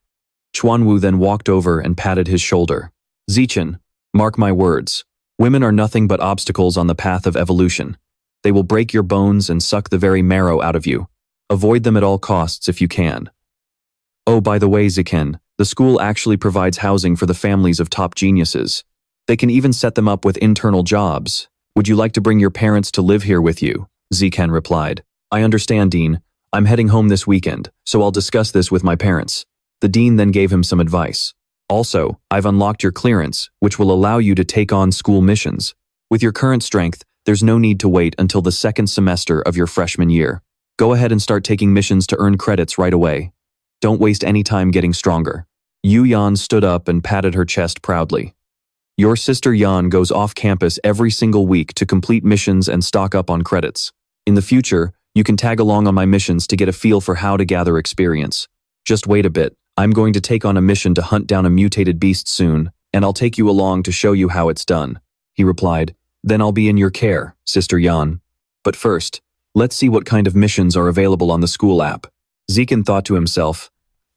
Chuanwu then walked over and patted his shoulder. "Zichen, mark my words. Women are nothing but obstacles on the path of evolution. They will break your bones and suck the very marrow out of you. Avoid them at all costs if you can. Oh, by the way, Zichen, the school actually provides housing for the families of top geniuses. They can even set them up with internal jobs. Would you like to bring your parents to live here with you?" Zichen replied. "I understand, Dean. I'm heading home this weekend, so I'll discuss this with my parents." The dean then gave him some advice. "Also, I've unlocked your clearance, which will allow you to take on school missions. With your current strength, there's no need to wait until the second semester of your freshman year. Go ahead and start taking missions to earn credits right away. Don't waste any time getting stronger." Yu Yan stood up and patted her chest proudly. "Your sister Yan goes off campus every single week to complete missions and stock up on credits. In the future, you can tag along on my missions to get a feel for how to gather experience. Just wait a bit, I'm going to take on a mission to hunt down a mutated beast soon, and I'll take you along to show you how it's done, he replied. Then I'll be in your care, Sister Yan. But first, let's see what kind of missions are available on the school app. Zikin thought to himself,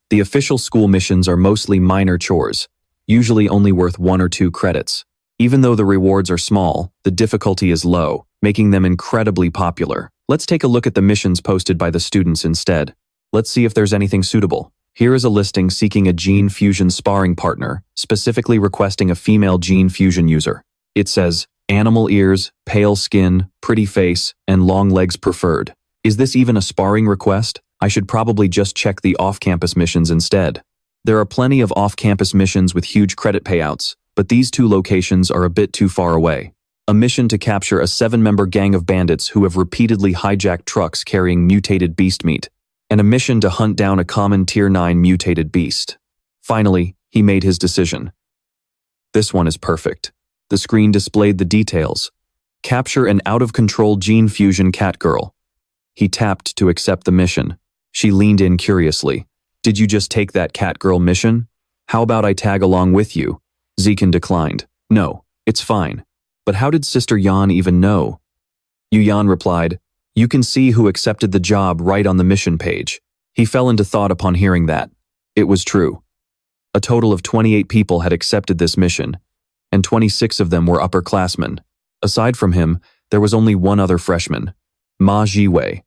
the official school missions are mostly minor chores, usually only worth 1 or 2 credits. Even though the rewards are small, the difficulty is low, making them incredibly popular. Let's take a look at the missions posted by the students instead. Let's see if there's anything suitable. Here is a listing seeking a gene fusion sparring partner, specifically requesting a female gene fusion user. It says, animal ears, pale skin, pretty face, and long legs preferred. Is this even a sparring request? I should probably just check the off-campus missions instead. There are plenty of off-campus missions with huge credit payouts, but these 2 locations are a bit too far away. A mission to capture a 7-member gang of bandits who have repeatedly hijacked trucks carrying mutated beast meat, and a mission to hunt down a common Tier 9 mutated beast. Finally, he made his decision. This one is perfect. The screen displayed the details. Capture an out-of-control gene fusion cat girl. He tapped to accept the mission. She leaned in curiously. Did you just take that cat girl mission? How about I tag along with you? Zikin declined. No, it's fine. But how did Sister Yan even know? Yu Yan replied, you can see who accepted the job right on the mission page. He fell into thought upon hearing that. It was true. A total of 28 people had accepted this mission, and 26 of them were upperclassmen. Aside from him, there was only one other freshman, Ma Jiwei.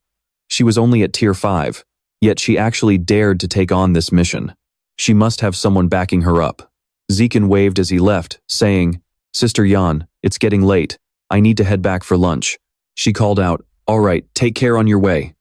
She was only at Tier 5, yet she actually dared to take on this mission. She must have someone backing her up. Zikin waved as he left, saying, Sister Yan, it's getting late. I need to head back for lunch. She called out, all right, take care on your way.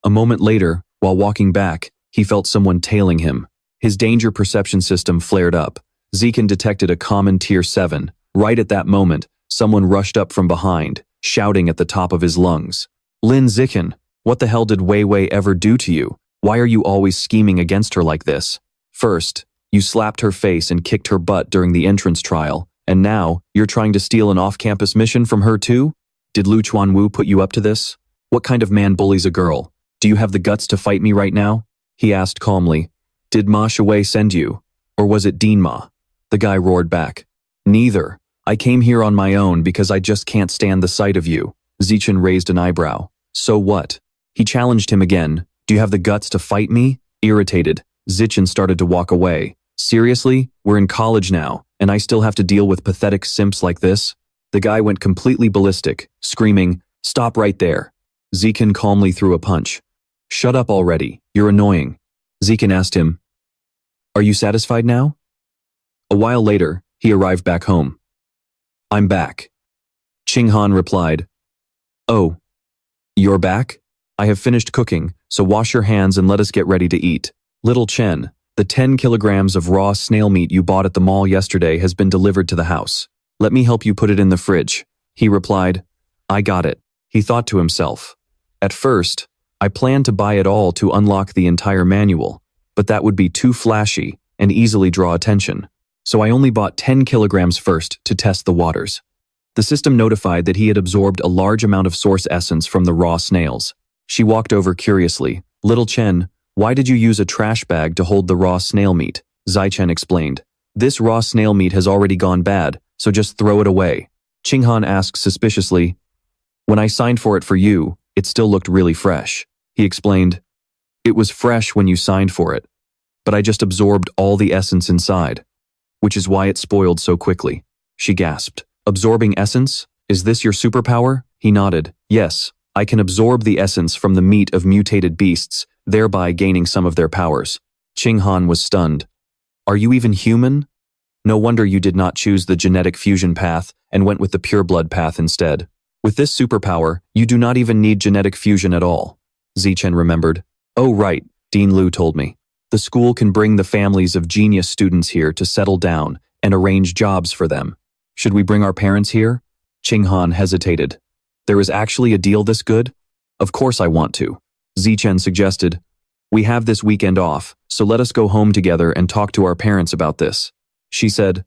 A moment later, while walking back, he felt someone tailing him. His danger perception system flared up. Zikin detected a common Tier 7. Right at that moment, someone rushed up from behind, shouting at the top of his lungs. Lin Zikin, what the hell did Wei Wei ever do to you? Why are you always scheming against her like this? First, you slapped her face and kicked her butt during the entrance trial, and now, you're trying to steal an off-campus mission from her too? Did Lu Chuanwu put you up to this? What kind of man bullies a girl? Do you have the guts to fight me right now? He asked calmly. Did Ma Shuwei send you? Or was it Dean Ma? The guy roared back. Neither. I came here on my own because I just can't stand the sight of you. Zichen raised an eyebrow. So what? He challenged him again. Do you have the guts to fight me? Irritated, Zichen started to walk away. Seriously? We're in college now, and I still have to deal with pathetic simps like this? The guy went completely ballistic, screaming, stop right there. Zikin calmly threw a punch. Shut up already, you're annoying. Zikin asked him, are you satisfied now? A while later, he arrived back home. I'm back. Qinghan replied, oh, you're back? I have finished cooking, so wash your hands and let us get ready to eat. Little Chen, the 10 kilograms of raw snail meat you bought at the mall yesterday has been delivered to the house. Let me help you put it in the fridge. He replied, I got it. He thought to himself. At first, I planned to buy it all to unlock the entire manual, but that would be too flashy and easily draw attention. So I only bought 10 kilograms first to test the waters. The system notified that he had absorbed a large amount of source essence from the raw snails. She walked over curiously. Little Chen, why did you use a trash bag to hold the raw snail meat? Zaichen explained. This raw snail meat has already gone bad, so just throw it away. Qinghan asked suspiciously. When I signed for it for you, it still looked really fresh. He explained. It was fresh when you signed for it, but I just absorbed all the essence inside, which is why it spoiled so quickly. She gasped. Absorbing essence? Is this your superpower? He nodded. Yes, I can absorb the essence from the meat of mutated beasts, thereby gaining some of their powers. Qinghan was stunned. Are you even human? No wonder you did not choose the genetic fusion path and went with the pureblood path instead. With this superpower, you do not even need genetic fusion at all. Zichen remembered. Oh right, Dean Lu told me. The school can bring the families of genius students here to settle down and arrange jobs for them. Should we bring our parents here? Qinghan hesitated. There is actually a deal this good? Of course I want to. Zichen suggested. We have this weekend off, so let us go home together and talk to our parents about this. She said,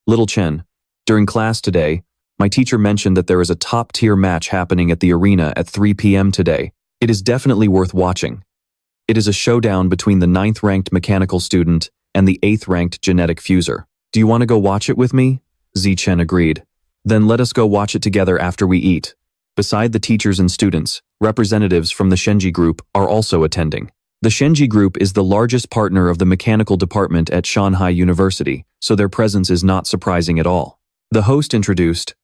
Little Chen, during class today, my teacher mentioned that there is a top-tier match happening at the arena at 3 p.m. today. It is definitely worth watching. It is a showdown between the 9th-ranked mechanical student and the 8th-ranked genetic fuser. Do you want to go watch it with me? Zichen agreed. Then let us go watch it together after we eat. Beside the teachers and students, representatives from the Shenji Group are also attending. The Shenji Group is the largest partner of the mechanical department at Shanghai University, so their presence is not surprising at all. The host introduced,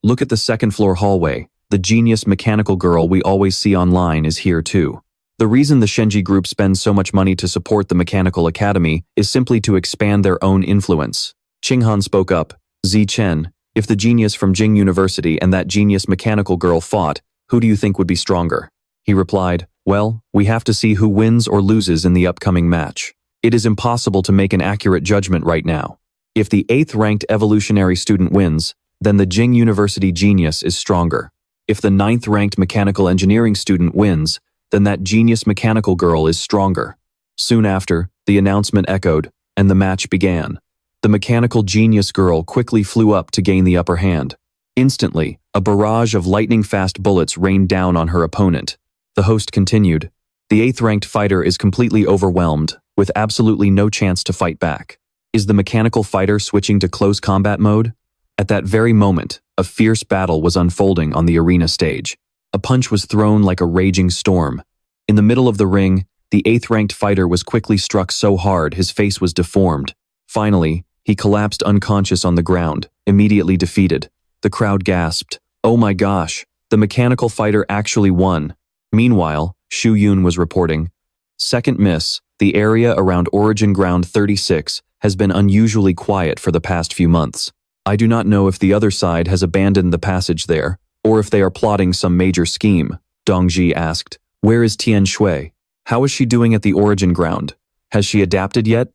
"Look at the second-floor hallway. The genius mechanical girl we always see online is here too." The reason the Shenji Group spends so much money to support the Mechanical Academy is simply to expand their own influence. Qinghan spoke up, "Zichen, if the genius from Jing University and that genius mechanical girl fought, who do you think would be stronger?" He replied, "Well, we have to see who wins or loses in the upcoming match. It is impossible to make an accurate judgment right now. If the 8th-ranked evolutionary student wins, then the Jing University genius is stronger. If the 9th-ranked mechanical engineering student wins, then that genius mechanical girl is stronger." Soon after, the announcement echoed, and the match began. The mechanical genius girl quickly flew up to gain the upper hand. Instantly, a barrage of lightning-fast bullets rained down on her opponent. The host continued, "The 8th-ranked fighter is completely overwhelmed, with absolutely no chance to fight back. Is the mechanical fighter switching to close combat mode?" At that very moment, a fierce battle was unfolding on the arena stage. A punch was thrown like a raging storm. In the middle of the ring, the 8th-ranked fighter was quickly struck so hard his face was deformed. Finally, he collapsed unconscious on the ground, immediately defeated. The crowd gasped, "Oh my gosh, the mechanical fighter actually won." Meanwhile, Shu Yun was reporting, "Second miss, the area around Origin Ground 36 has been unusually quiet for the past few months. I do not know if the other side has abandoned the passage there, or if they are plotting some major scheme." Dongji asked, "Where is Tian Shui? How is she doing at the Origin Ground? Has she adapted yet?"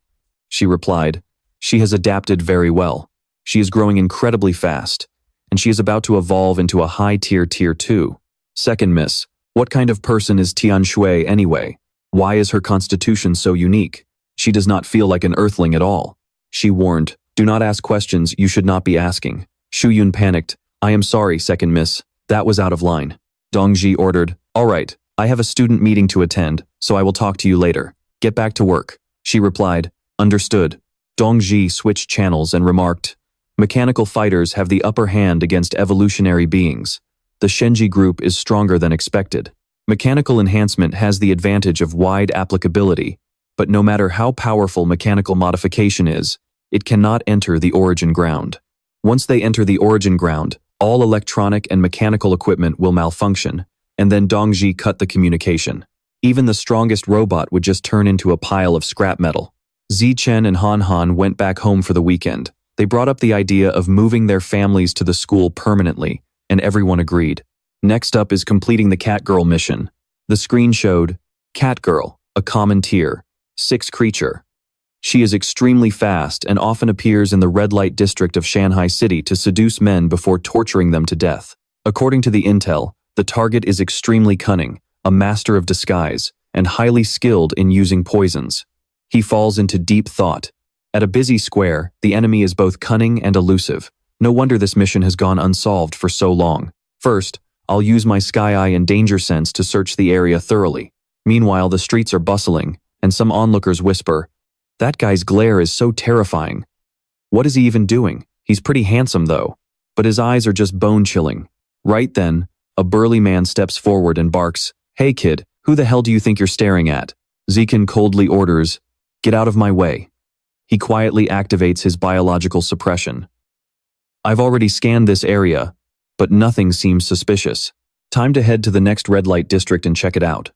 She replied, "She has adapted very well. She is growing incredibly fast, and she is about to evolve into a high-tier Tier 2. Second miss, what kind of person is Tian Shui anyway? Why is her constitution so unique? She does not feel like an earthling at all." She warned, "Do not ask questions you should not be asking." Shu Yun panicked, "I am sorry, second miss, that was out of line." Dongji ordered, "All right, I have a student meeting to attend, so I will talk to you later. Get back to work." She replied, "Understood." Dongji switched channels and remarked, "Mechanical fighters have the upper hand against evolutionary beings. The Shenji Group is stronger than expected. Mechanical enhancement has the advantage of wide applicability, but no matter how powerful mechanical modification is, it cannot enter the Origin Ground. Once they enter the Origin Ground, all electronic and mechanical equipment will malfunction, and then Dongji cut the communication. Even the strongest robot would just turn into a pile of scrap metal." Zichen and Han Han went back home for the weekend. They brought up the idea of moving their families to the school permanently, and everyone agreed. Next up is completing the Catgirl mission. The screen showed, Catgirl, a common tier, 6 creature. She is extremely fast and often appears in the red light district of Shanghai City to seduce men before torturing them to death. According to the intel, the target is extremely cunning, a master of disguise, and highly skilled in using poisons. He falls into deep thought. At a busy square, the enemy is both cunning and elusive. No wonder this mission has gone unsolved for so long. First, I'll use my Sky Eye and Danger Sense to search the area thoroughly. Meanwhile, the streets are bustling, and some onlookers whisper, "That guy's glare is so terrifying. What is he even doing? He's pretty handsome though, but his eyes are just bone-chilling." Right then, a burly man steps forward and barks, "Hey kid, who the hell do you think you're staring at?" Zichen coldly orders, "Get out of my way." He quietly activates his biological suppression. "I've already scanned this area, but nothing seems suspicious. Time to head to the next red light district and check it out."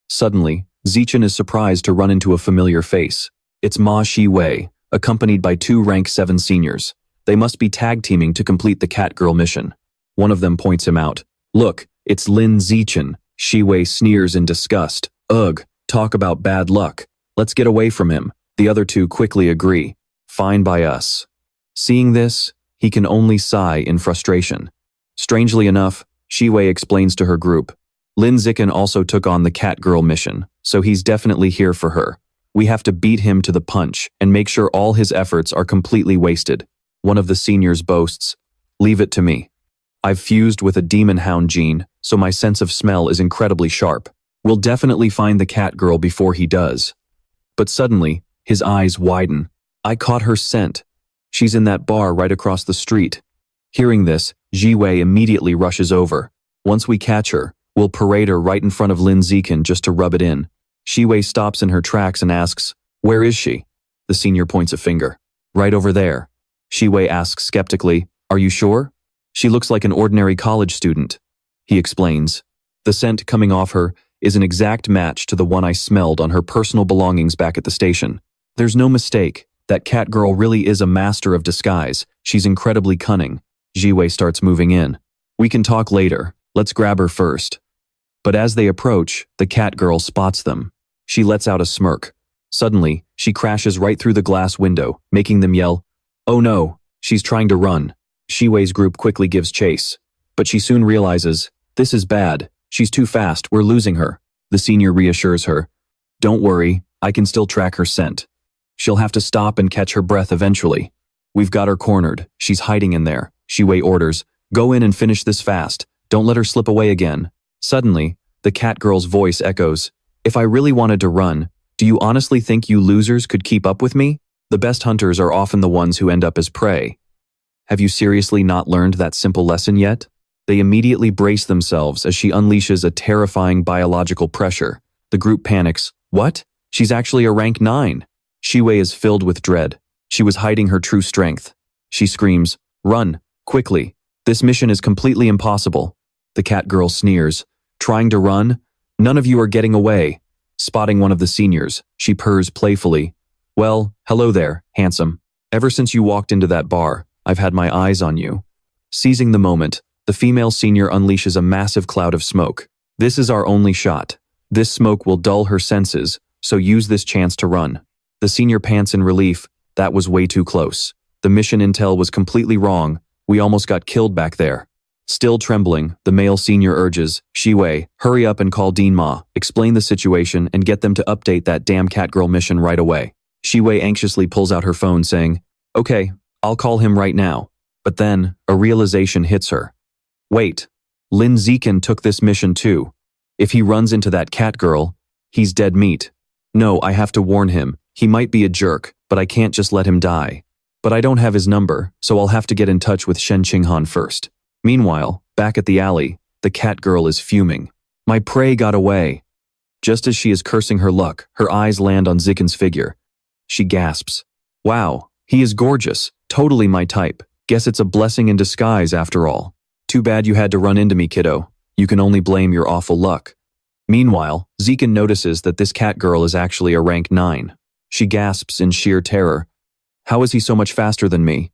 Suddenly, Zichen is surprised to run into a familiar face. It's Ma Shi-wei, accompanied by 2 rank 7 seniors. They must be tag teaming to complete the Catgirl mission. One of them points him out. "Look, it's Lin Zichen." Shi-wei sneers in disgust. "Ugh, talk about bad luck. Let's get away from him." The other 2 quickly agree. "Fine by us." Seeing this, he can only sigh in frustration. Strangely enough, Shi-wei explains to her group, "Lin Zichen also took on the Catgirl mission, so he's definitely here for her. We have to beat him to the punch and make sure all his efforts are completely wasted." One of the seniors boasts, "Leave it to me. I've fused with a demon hound gene, so my sense of smell is incredibly sharp. We'll definitely find the cat girl before he does. But suddenly, his eyes widen. I caught her scent. She's in that bar right across the street. Hearing this, Jiwei immediately rushes over. Once we catch her, we'll parade her right in front of Lin Zikan just to rub it in. Jiwei stops in her tracks and asks, "Where is she?" The senior points a finger. "Right over there." Jiwei asks skeptically, "Are you sure?" "She looks like an ordinary college student," he explains. The scent coming off her is an exact match to the one I smelled on her personal belongings back at the station. There's no mistake. That cat girl really is a master of disguise. She's incredibly cunning. Jiwei starts moving in. "We can talk later. Let's grab her first." But as they approach, the cat girl spots them. She lets out a smirk. Suddenly, she crashes right through the glass window, making them yell, "Oh no!" She's trying to run. Jiwei's group quickly gives chase. But she soon realizes, this is bad. She's too fast, we're losing her. The senior reassures her. "Don't worry, I can still track her scent. She'll have to stop and catch her breath eventually. We've got her cornered. She's hiding in there." Jiwei orders, "Go in and finish this fast. Don't let her slip away again." Suddenly, the cat girl's voice echoes, "If I really wanted to run, do you honestly think you losers could keep up with me? The best hunters are often the ones who end up as prey. Have you seriously not learned that simple lesson yet?" They immediately brace themselves as she unleashes a terrifying biological pressure. The group panics. "What? She's actually a rank 9. Jiwei is filled with dread. She was hiding her true strength. She screams, "Run, quickly. This mission is completely impossible." The cat girl sneers. "Trying to run? None of you are getting away." Spotting one of the seniors, she purrs playfully. "Well, hello there, handsome. Ever since you walked into that bar, I've had my eyes on you." Seizing the moment, the female senior unleashes a massive cloud of smoke. "This is our only shot. This smoke will dull her senses, so use this chance to run." The senior pants in relief. That was way too close. The mission intel was completely wrong. We almost got killed back there. Still trembling, the male senior urges, "Jiwei, hurry up and call Dean Ma, explain the situation and get them to update that damn catgirl mission right away." Jiwei anxiously pulls out her phone saying, "Okay, I'll call him right now." But then, a realization hits her. Wait, Lin Zikan took this mission too. If he runs into that cat girl, he's dead meat. No, I have to warn him. He might be a jerk, but I can't just let him die. But I don't have his number, so I'll have to get in touch with Shen Qinghan first. Meanwhile, back at the alley, the cat girl is fuming. "My prey got away." Just as she is cursing her luck, her eyes land on Zikan's figure. She gasps. "Wow, he is gorgeous, totally my type. Guess it's a blessing in disguise after all. Too bad you had to run into me, kiddo. You can only blame your awful luck." Meanwhile, Zikan notices that this cat girl is actually a rank 9. She gasps in sheer terror. "How is he so much faster than me?"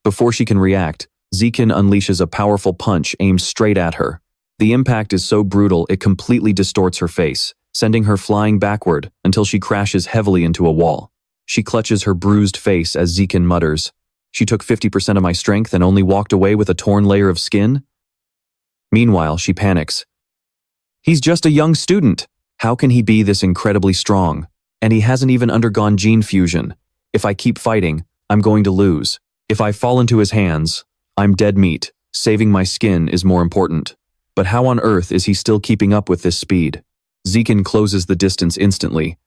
Before she can react, Zikan unleashes a powerful punch aimed straight at her. The impact is so brutal it completely distorts her face, sending her flying backward until she crashes heavily into a wall. She clutches her bruised face as Zikan mutters, "She took 50% of my strength and only walked away with a torn layer of skin?" Meanwhile, she panics. "He's just a young student. How can he be this incredibly strong? And he hasn't even undergone gene fusion. If I keep fighting, I'm going to lose. If I fall into his hands, I'm dead meat. Saving my skin is more important. But how on earth is he still keeping up with this speed?" Zikan closes the distance instantly.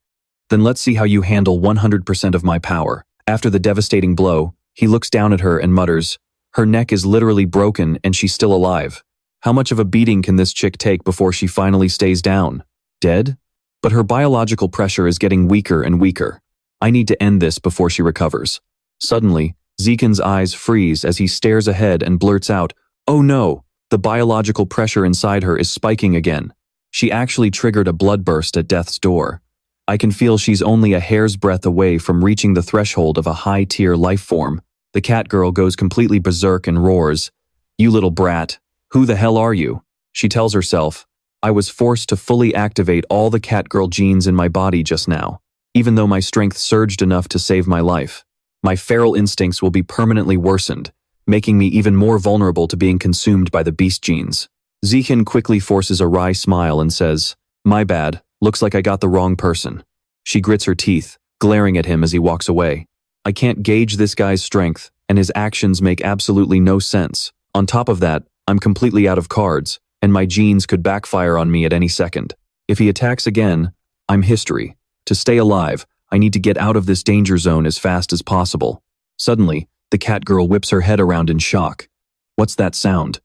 "Then let's see how you handle 100% of my power." After the devastating blow, he looks down at her and mutters, "Her neck is literally broken and she's still alive. How much of a beating can this chick take before she finally stays down? Dead? But her biological pressure is getting weaker and weaker. I need to end this before she recovers." Suddenly, Zikan's eyes freeze as he stares ahead and blurts out, "Oh no, the biological pressure inside her is spiking again. She actually triggered a bloodburst at death's door. I can feel she's only a hair's breadth away from reaching the threshold of a high-tier life form." The cat girl goes completely berserk and roars, "You little brat, who the hell are you?" She tells herself, "I was forced to fully activate all the catgirl genes in my body just now. Even though my strength surged enough to save my life, my feral instincts will be permanently worsened, making me even more vulnerable to being consumed by the beast genes." Zikan quickly forces a wry smile and says, "My bad, looks like I got the wrong person." She grits her teeth, glaring at him as he walks away. "I can't gauge this guy's strength, and his actions make absolutely no sense. On top of that, I'm completely out of cards, and my genes could backfire on me at any second." If he attacks again, I'm history. To stay alive, I need to get out of this danger zone as fast as possible. Suddenly, the cat girl whips her head around in shock. What's that sound?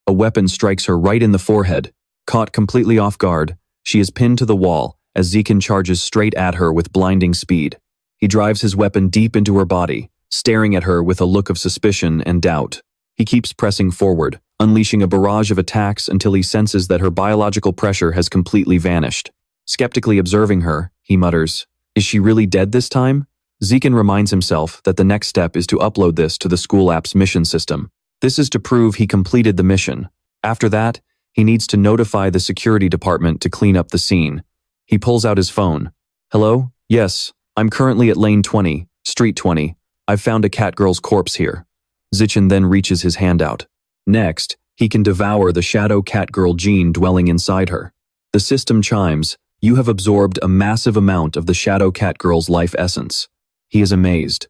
A weapon strikes her right in the forehead. Caught completely off guard, she is pinned to the wall as Zekin charges straight at her with blinding speed. He drives his weapon deep into her body, staring at her with a look of suspicion and doubt. He keeps pressing forward, unleashing a barrage of attacks until he senses that her biological pressure has completely vanished. Skeptically observing her, he mutters, "Is she really dead this time?" Zekin reminds himself that the next step is to upload this to the school app's mission system. This is to prove he completed the mission. After that, he needs to notify the security department to clean up the scene. He pulls out his phone. "Hello? Yes, I'm currently at lane 20, street 20. I've found a cat girl's corpse here." Zekin then reaches his hand out. Next, he can devour the shadow cat girl gene dwelling inside her. The system chimes, "You have absorbed a massive amount of the shadow cat girl's life essence." He is amazed.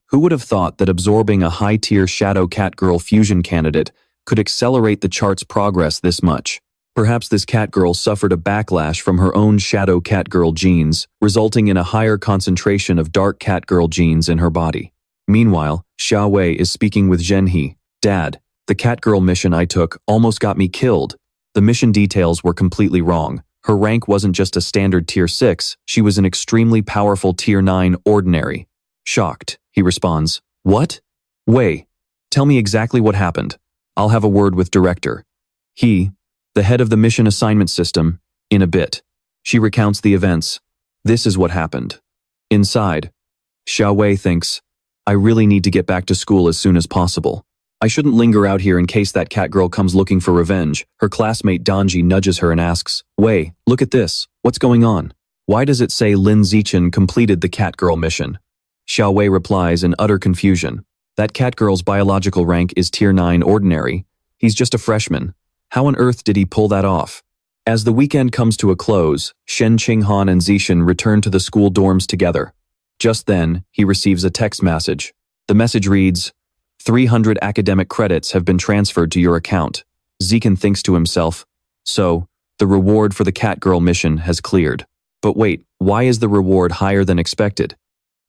Who would have thought that absorbing a high-tier shadow cat girl fusion candidate could accelerate the chart's progress this much? Perhaps this cat girl suffered a backlash from her own shadow cat girl genes, resulting in a higher concentration of dark cat girl genes in her body. Meanwhile, Xia Wei is speaking with Zhenhe. "Dad, the cat girl mission I took almost got me killed. The mission details were completely wrong. Her rank wasn't just a standard tier 6, she was an extremely powerful tier 9 ordinary." Shocked, he responds, "What? Wei, tell me exactly what happened. I'll have a word with director." He, the head of the mission assignment system, in a bit. She recounts the events. This is what happened. Inside, Xia Wei thinks, "I really need to get back to school as soon as possible. I shouldn't linger out here in case that cat girl comes looking for revenge." Her classmate Danji nudges her and asks, "Wei, look at this. What's going on? Why does it say Lin Zichen completed the cat girl mission?" Xia Wei replies in utter confusion. "That cat girl's biological rank is tier 9 ordinary. He's just a freshman. How on earth did he pull that off?" As the weekend comes to a close, Shen Qinghan and Zishan return to the school dorms together. Just then, he receives a text message. The message reads, 300 academic credits have been transferred to your account." Zekin thinks to himself, "So, the reward for the cat girl mission has cleared. But wait, why is the reward higher than expected?"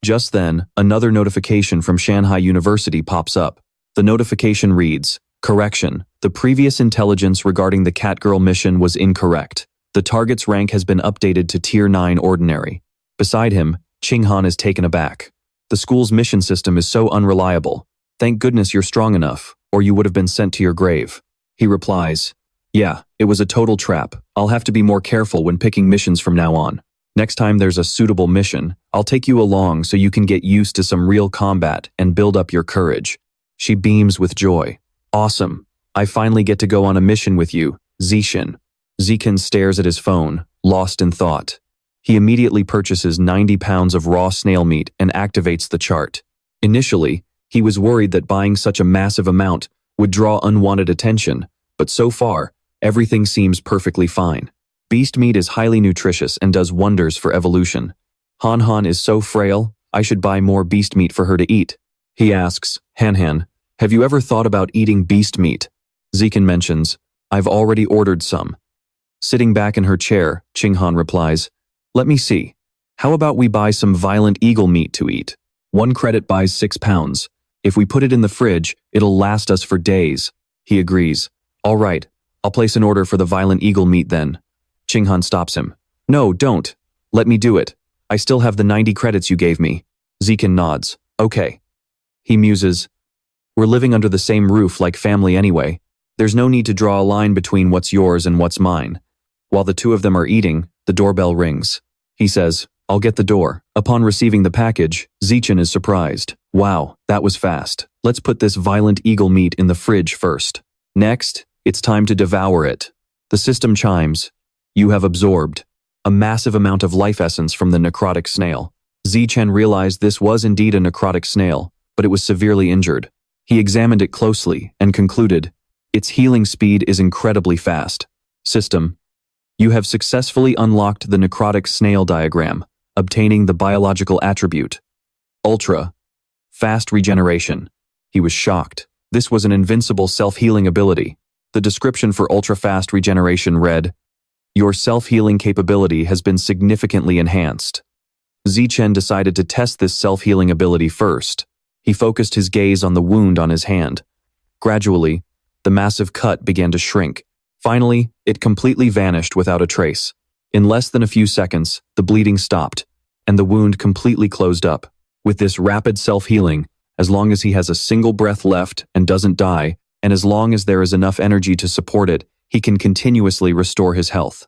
Just then, another notification from Shanghai University pops up. The notification reads, "Correction, the previous intelligence regarding the cat girl mission was incorrect. The target's rank has been updated to tier 9 ordinary." Beside him, Qinghan is taken aback. The school's mission system is so unreliable. "Thank goodness you're strong enough, or you would have been sent to your grave." He replies, "Yeah, it was a total trap. I'll have to be more careful when picking missions from now on. Next time there's a suitable mission, I'll take you along so you can get used to some real combat and build up your courage." She beams with joy. "Awesome. I finally get to go on a mission with you, Zishin." Zekin stares at his phone, lost in thought. He immediately purchases 90 pounds of raw snail meat and activates the chart. Initially, he was worried that buying such a massive amount would draw unwanted attention, but so far, everything seems perfectly fine. Beast meat is highly nutritious and does wonders for evolution. Han Han is so frail, I should buy more beast meat for her to eat. He asks, Han Han, "Have you ever thought about eating beast meat?" Zekin mentions, "I've already ordered some." Sitting back in her chair, Qinghan replies, "Let me see. How about we buy some violent eagle meat to eat? 1 credit buys 6 pounds. If we put it in the fridge, it'll last us for days." He agrees. "All right, I'll place an order for the violent eagle meat then." Qinghan stops him. "No, don't. Let me do it. I still have the 90 credits you gave me." Zekin nods. "Okay." He muses, "We're living under the same roof like family anyway. There's no need to draw a line between what's yours and what's mine." While the two of them are eating, the doorbell rings. He says, "I'll get the door." Upon receiving the package, Zechen is surprised. "Wow, that was fast. Let's put this violent eagle meat in the fridge first. Next, it's time to devour it." The system chimes. "You have absorbed a massive amount of life essence from the necrotic snail." Zechen realized this was indeed a necrotic snail, but it was severely injured. He examined it closely and concluded, its healing speed is incredibly fast. System. You have successfully unlocked the necrotic snail diagram, obtaining the biological attribute. Ultra. Fast regeneration. He was shocked. This was an invincible self-healing ability. The description for ultra-fast regeneration read, Your self-healing capability has been significantly enhanced. Zichen decided to test this self-healing ability first. He focused his gaze on the wound on his hand. Gradually, the massive cut began to shrink. Finally, it completely vanished without a trace. In less than a few seconds, the bleeding stopped, and the wound completely closed up. With this rapid self-healing, as long as he has a single breath left and doesn't die, and as long as there is enough energy to support it, he can continuously restore his health.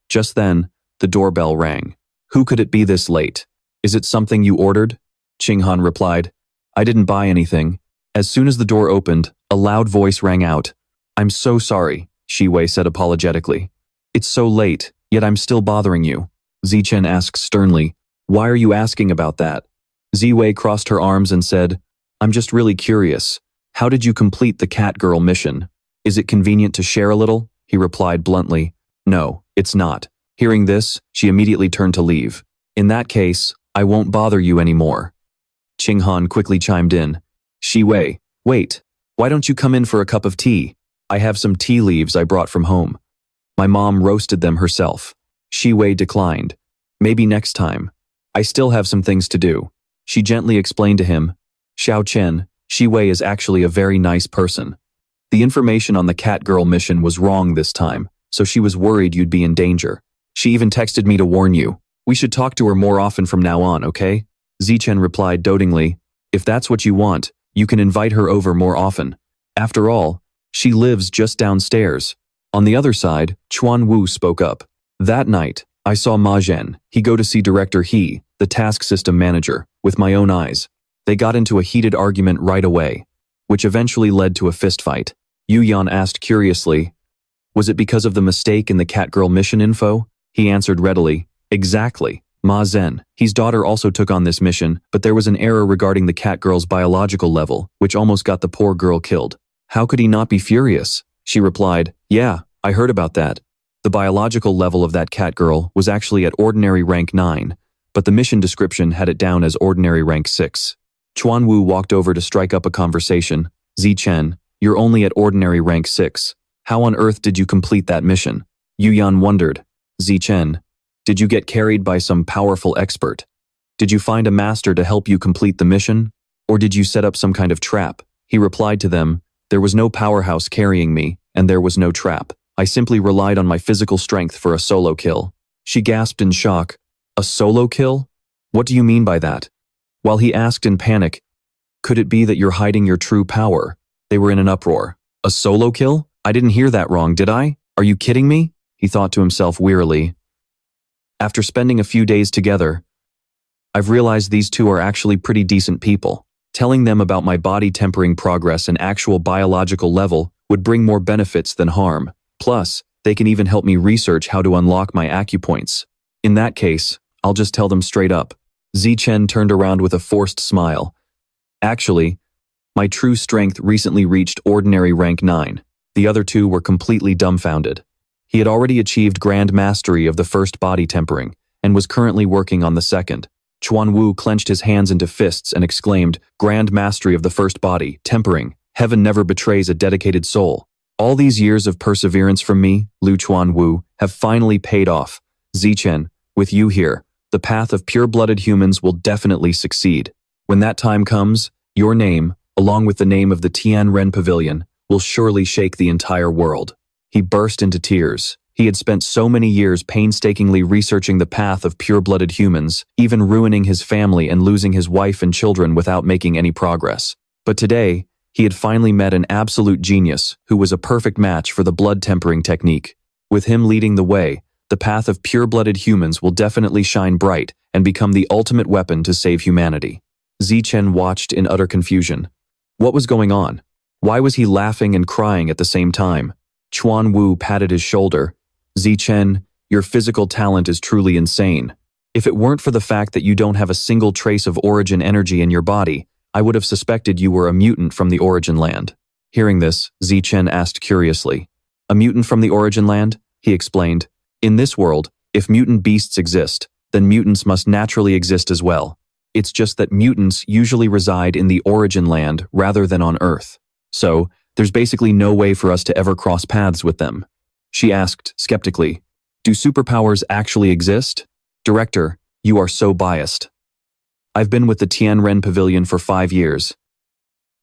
Just then, the doorbell rang. Who could it be this late? Is it something you ordered? Qinghan replied. I didn't buy anything. As soon as the door opened, a loud voice rang out. I'm so sorry, Shiwei said apologetically. It's so late, yet I'm still bothering you. Zichen asked sternly. Why are you asking about that? Ziwei crossed her arms and said, I'm just really curious. How did you complete the cat girl mission? Is it convenient to share a little? He replied bluntly. No, it's not. Hearing this, she immediately turned to leave. In that case, I won't bother you anymore. Qinghan quickly chimed in. Shiwei, wait. Why don't you come in for a cup of tea? I have some tea leaves I brought from home. My mom roasted them herself. Shiwei declined. Maybe next time. I still have some things to do. She gently explained to him. Xiao Chen, Shiwei is actually a very nice person. The information on the cat girl mission was wrong this time, so she was worried you'd be in danger. She even texted me to warn you. We should talk to her more often from now on, okay? Zichen replied dotingly. If that's what you want, you can invite her over more often. After all, she lives just downstairs. On the other side, Chuan Wu spoke up. That night, I saw Ma Zhen. He go to see Director He, the task system manager, with my own eyes. They got into a heated argument right away, which eventually led to a fistfight. Yu Yan asked curiously, was it because of the mistake in the Catgirl mission info? He answered readily, exactly. Ma Zhen, his daughter also took on this mission, but there was an error regarding the Catgirl's biological level, which almost got the poor girl killed. How could he not be furious? She replied, yeah, I heard about that. The biological level of that Catgirl was actually at ordinary rank 9, but the mission description had it down as ordinary rank 6. Chuan Wu walked over to strike up a conversation. Zichen, you're only at ordinary rank 6. How on earth did you complete that mission? Yu Yan wondered. Zichen, did you get carried by some powerful expert? Did you find a master to help you complete the mission? Or did you set up some kind of trap? He replied to them, there was no powerhouse carrying me, and there was no trap. I simply relied on my physical strength for a solo kill. She gasped in shock. A solo kill? What do you mean by that? While he asked in panic, could it be that you're hiding your true power? They were in an uproar. A solo kill? I didn't hear that wrong, did I? Are you kidding me? He thought to himself wearily. After spending a few days together, I've realized these two are actually pretty decent people. Telling them about my body tempering progress and actual biological level would bring more benefits than harm. Plus, they can even help me research how to unlock my acupoints. In that case, I'll just tell them straight up. Zichen turned around with a forced smile. Actually, my true strength recently reached ordinary rank 9. The other two were completely dumbfounded. He had already achieved grand mastery of the first body tempering, and was currently working on the second. Chuan Wu clenched his hands into fists and exclaimed, grand mastery of the first body, tempering. Heaven never betrays a dedicated soul. All these years of perseverance from me, Lu Chuan Wu, have finally paid off. Zichen, with you here, the path of pure-blooded humans will definitely succeed. When that time comes, your name, along with the name of the Tianren Pavilion, will surely shake the entire world. He burst into tears. He had spent so many years painstakingly researching the path of pure-blooded humans, even ruining his family and losing his wife and children without making any progress. But today, he had finally met an absolute genius who was a perfect match for the blood tempering technique. With him leading the way, the path of pure-blooded humans will definitely shine bright and become the ultimate weapon to save humanity. Zichen watched in utter confusion. What was going on? Why was he laughing and crying at the same time? Chuan Wu patted his shoulder. Zichen, your physical talent is truly insane. If it weren't for the fact that you don't have a single trace of origin energy in your body, I would have suspected you were a mutant from the origin land. Hearing this, Zichen asked curiously. A mutant from the origin land? He explained. In this world, if mutant beasts exist, then mutants must naturally exist as well. It's just that mutants usually reside in the origin land rather than on Earth. So, there's basically no way for us to ever cross paths with them. She asked skeptically, Do superpowers actually exist? Director, you are so biased. I've been with the Tianren Pavilion for 5 years.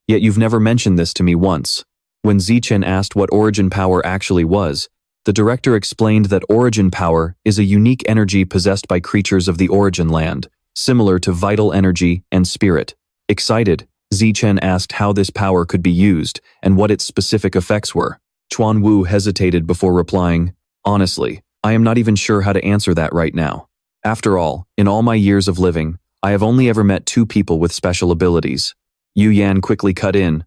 Yet you've never mentioned this to me once. When Zichen asked what origin power actually was, the director explained that origin power is a unique energy possessed by creatures of the origin land, similar to vital energy and spirit. Excited, Zichen asked how this power could be used and what its specific effects were. Chuan Wu hesitated before replying, "Honestly, I am not even sure how to answer that right now. After all, in all my years of living, I have only ever met 2 people with special abilities." Yu Yan quickly cut in.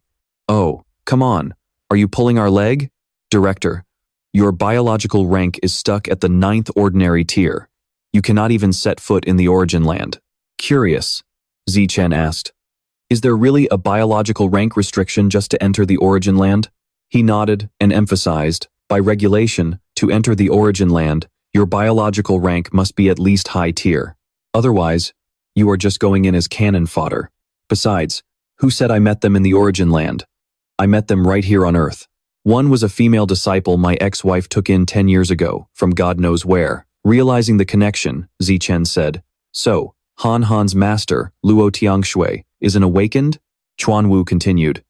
"Oh, come on. Are you pulling our leg?" Director, your biological rank is stuck at the 9th ordinary tier. You cannot even set foot in the origin land. Curious, Zichen asked. Is there really a biological rank restriction just to enter the origin land? He nodded and emphasized, by regulation, to enter the origin land, your biological rank must be at least high tier. Otherwise, you are just going in as cannon fodder. Besides, who said I met them in the origin land? I met them right here on Earth. One was a female disciple my ex-wife took in 10 years ago, from God knows where. Realizing the connection, Zichen said, "So, Han's master, Luo Tiangshui, is an awakened?" Chuan Wu continued.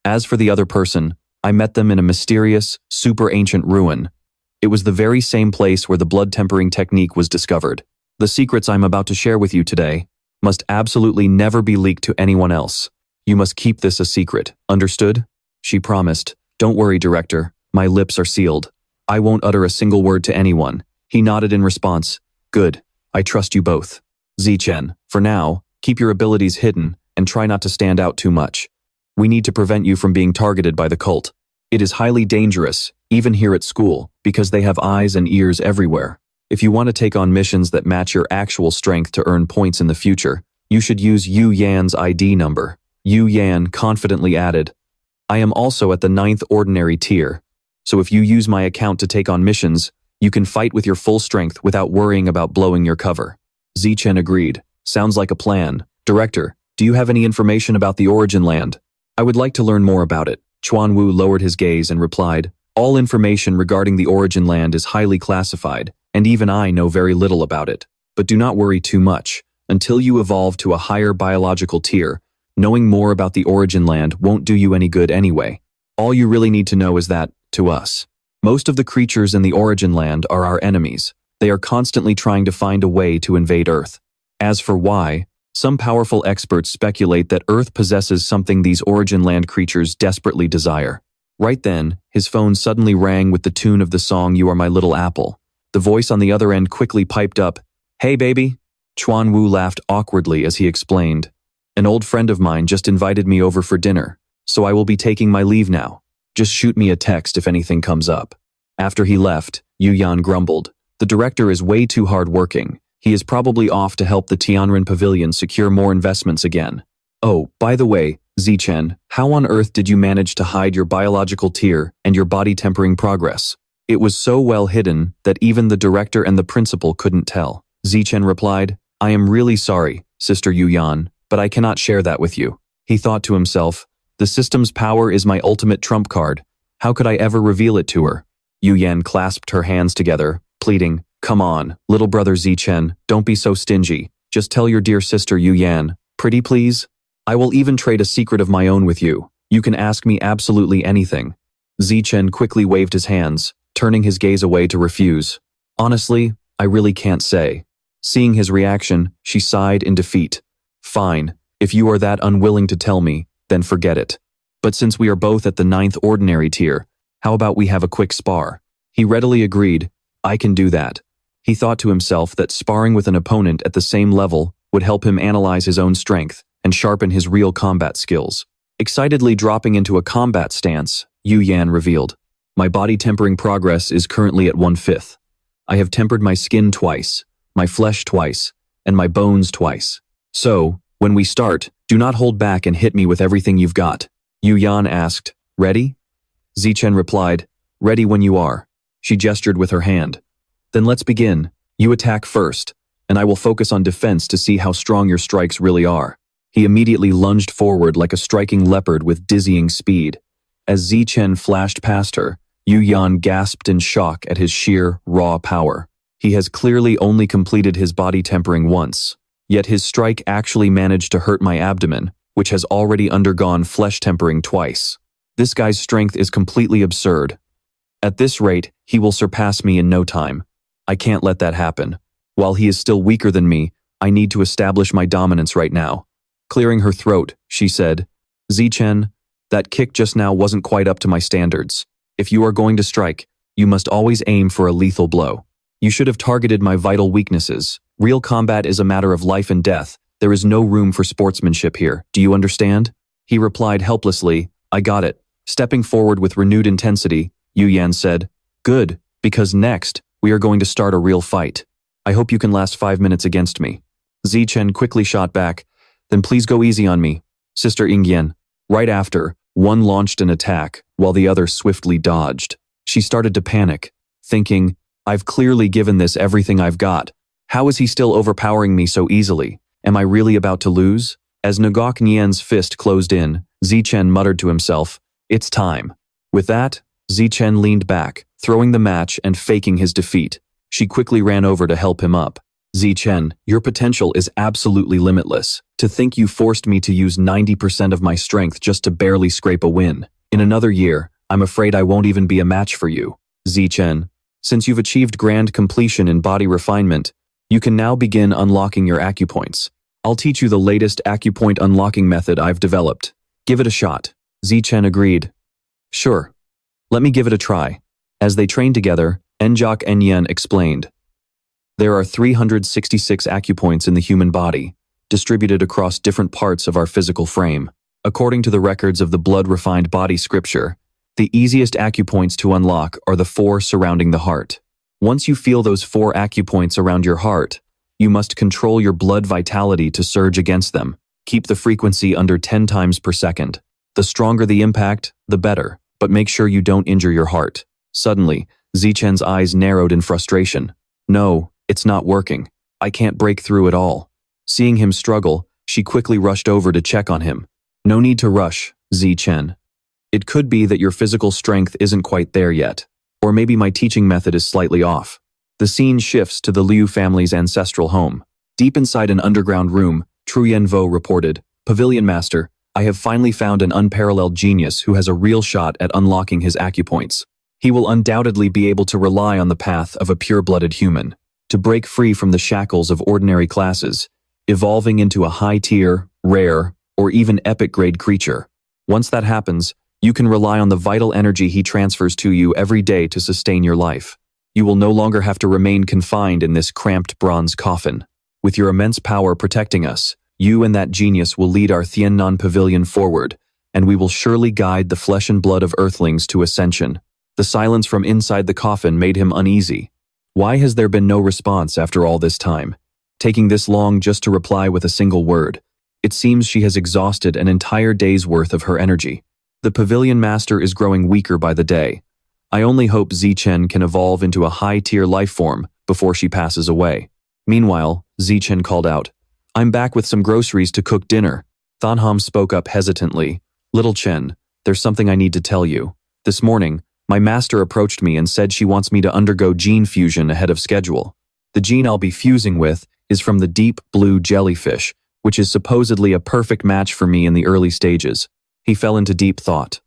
"As for the other person, I met them in a mysterious, super ancient ruin. It was the very same place where the blood tempering technique was discovered. The secrets I'm about to share with you today must absolutely never be leaked to anyone else. You must keep this a secret, understood?" She promised. "Don't worry, Director. My lips are sealed. I won't utter a single word to anyone." He nodded in response. "Good. I trust you both. Zichen, for now, keep your abilities hidden and try not to stand out too much. We need to prevent you from being targeted by the cult. It is highly dangerous, even here at school, because they have eyes and ears everywhere. If you want to take on missions that match your actual strength to earn points in the future, you should use Yu Yan's ID number." Yu Yan confidently added, "I am also at the 9th ordinary tier, so if you use my account to take on missions, you can fight with your full strength without worrying about blowing your cover." Zichen agreed. "Sounds like a plan. Director, do you have any information about the origin land?" "I would like to learn more about it." Chuan Wu lowered his gaze and replied, "All information regarding the origin land is highly classified, and even I know very little about it. But do not worry too much. Until you evolve to a higher biological tier, knowing more about the origin land won't do you any good anyway. All you really need to know is that, to us, most of the creatures in the origin land are our enemies. They are constantly trying to find a way to invade Earth. As for why, some powerful experts speculate that Earth possesses something these origin land creatures desperately desire." Right then, his phone suddenly rang with the tune of the song "You Are My Little Apple." The voice on the other end quickly piped up, "Hey baby." Chuan Wu laughed awkwardly as he explained, "An old friend of mine just invited me over for dinner, so I will be taking my leave now. Just shoot me a text if anything comes up." After he left, Yu Yan grumbled, "The director is way too hard-working. He is probably off to help the Tianren Pavilion secure more investments again. Oh, by the way, Zichen, how on earth did you manage to hide your biological tier and your body tempering progress?" "It was so well hidden that even the director and the principal couldn't tell." Zichen replied, "I am really sorry, Sister Yu Yan, but I cannot share that with you." He thought to himself, "The system's power is my ultimate trump card. How could I ever reveal it to her?" Yu Yan clasped her hands together, pleading, "Come on, little brother Zichen, don't be so stingy. Just tell your dear sister Yu Yan, pretty please? I will even trade a secret of my own with you. You can ask me absolutely anything." Zichen quickly waved his hands, turning his gaze away to refuse. "Honestly, I really can't say." Seeing his reaction, she sighed in defeat. "Fine, if you are that unwilling to tell me, then forget it. But since we are both at the 9th ordinary tier, how about we have a quick spar?" He readily agreed, "I can do that." He thought to himself that sparring with an opponent at the same level would help him analyze his own strength and sharpen his real combat skills. Excitedly dropping into a combat stance, Yu Yan revealed, "My body tempering progress is currently at 1/5. I have tempered my skin twice, my flesh twice, and my bones twice. So, when we start, do not hold back and hit me with everything you've got." Yu Yan asked, "Ready?" Zichen replied, "Ready when you are." She gestured with her hand. "Then let's begin. You attack first, and I will focus on defense to see how strong your strikes really are." He immediately lunged forward like a striking leopard with dizzying speed. As Zichen flashed past her, Yu Yan gasped in shock at his sheer, raw power. He has clearly only completed his body tempering once, yet his strike actually managed to hurt my abdomen, which has already undergone flesh tempering twice. This guy's strength is completely absurd. At this rate, he will surpass me in no time. I can't let that happen. While he is still weaker than me, I need to establish my dominance right now. Clearing her throat, she said, Zichen, that kick just now wasn't quite up to my standards. If you are going to strike, you must always aim for a lethal blow. You should have targeted my vital weaknesses. Real combat is a matter of life and death. There is no room for sportsmanship here. Do you understand? He replied helplessly, I got it. Stepping forward with renewed intensity, Yu Yan said, Good, because next, we are going to start a real fight. I hope you can last 5 minutes against me. Zichen quickly shot back, Then please go easy on me, Sister Ingyan. Right after, one launched an attack, while the other swiftly dodged. She started to panic, thinking, I've clearly given this everything I've got. How is he still overpowering me so easily? Am I really about to lose? As Ngok Nian's fist closed in, Zichen muttered to himself, It's time. With that, Zichen leaned back, throwing the match and faking his defeat. She quickly ran over to help him up. Zichen, your potential is absolutely limitless. To think you forced me to use 90% of my strength just to barely scrape a win. In another year, I'm afraid I won't even be a match for you. Zichen, since you've achieved grand completion in body refinement, you can now begin unlocking your acupoints. I'll teach you the latest acupoint unlocking method I've developed. Give it a shot. Zichen agreed. Sure. Let me give it a try. As they trained together, Njok Enyen explained. There are 366 acupoints in the human body, distributed across different parts of our physical frame. According to the records of the blood-refined body scripture, the easiest acupoints to unlock are the 4 surrounding the heart. Once you feel those 4 acupoints around your heart, you must control your blood vitality to surge against them. Keep the frequency under 10 times per second. The stronger the impact, the better, but make sure you don't injure your heart. Suddenly, Zichen's eyes narrowed in frustration. No, it's not working. I can't break through at all. Seeing him struggle, she quickly rushed over to check on him. No need to rush, Zichen. It could be that your physical strength isn't quite there yet, or maybe my teaching method is slightly off. The scene shifts to the Liu family's ancestral home. Deep inside an underground room, Truyen Vo reported, Pavilion Master, I have finally found an unparalleled genius who has a real shot at unlocking his acupoints. He will undoubtedly be able to rely on the path of a pure-blooded human, to break free from the shackles of ordinary classes, evolving into a high-tier, rare, or even epic-grade creature. Once that happens, you can rely on the vital energy he transfers to you every day to sustain your life. You will no longer have to remain confined in this cramped bronze coffin. With your immense power protecting us, you and that genius will lead our Tiannan Pavilion forward, and we will surely guide the flesh and blood of Earthlings to ascension. The silence from inside the coffin made him uneasy. Why has there been no response after all this time? Taking this long just to reply with a single word. It seems she has exhausted an entire day's worth of her energy. The Pavilion Master is growing weaker by the day. I only hope Zichen can evolve into a high-tier life form before she passes away. Meanwhile, Zichen called out, I'm back with some groceries to cook dinner. Thanham spoke up hesitantly. Little Chen, there's something I need to tell you. This morning, my master approached me and said she wants me to undergo gene fusion ahead of schedule. The gene I'll be fusing with is from the deep blue jellyfish, which is supposedly a perfect match for me in the early stages. He fell into deep thought.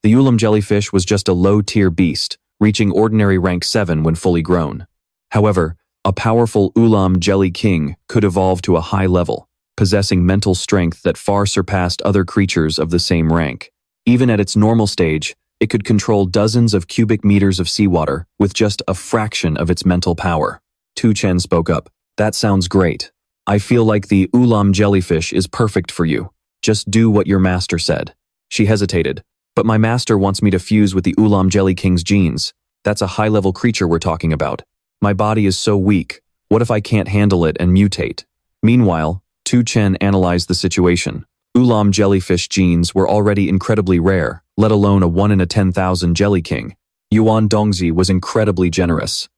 The Ulam jellyfish was just a low-tier beast, reaching ordinary rank 7 when fully grown. However, a powerful Ulam jelly king could evolve to a high level, possessing mental strength that far surpassed other creatures of the same rank. Even at its normal stage, it could control dozens of cubic meters of seawater with just a fraction of its mental power. Tu Chen spoke up. That sounds great. I feel like the Ulam jellyfish is perfect for you. Just do what your master said. She hesitated. But my master wants me to fuse with the Ulam Jelly King's genes. That's a high-level creature we're talking about. My body is so weak. What if I can't handle it and mutate? Meanwhile, Tu Chen analyzed the situation. Ulam jellyfish genes were already incredibly rare, let alone a 1 in a 10,000 Jelly King. Yuan Dongzi was incredibly generous.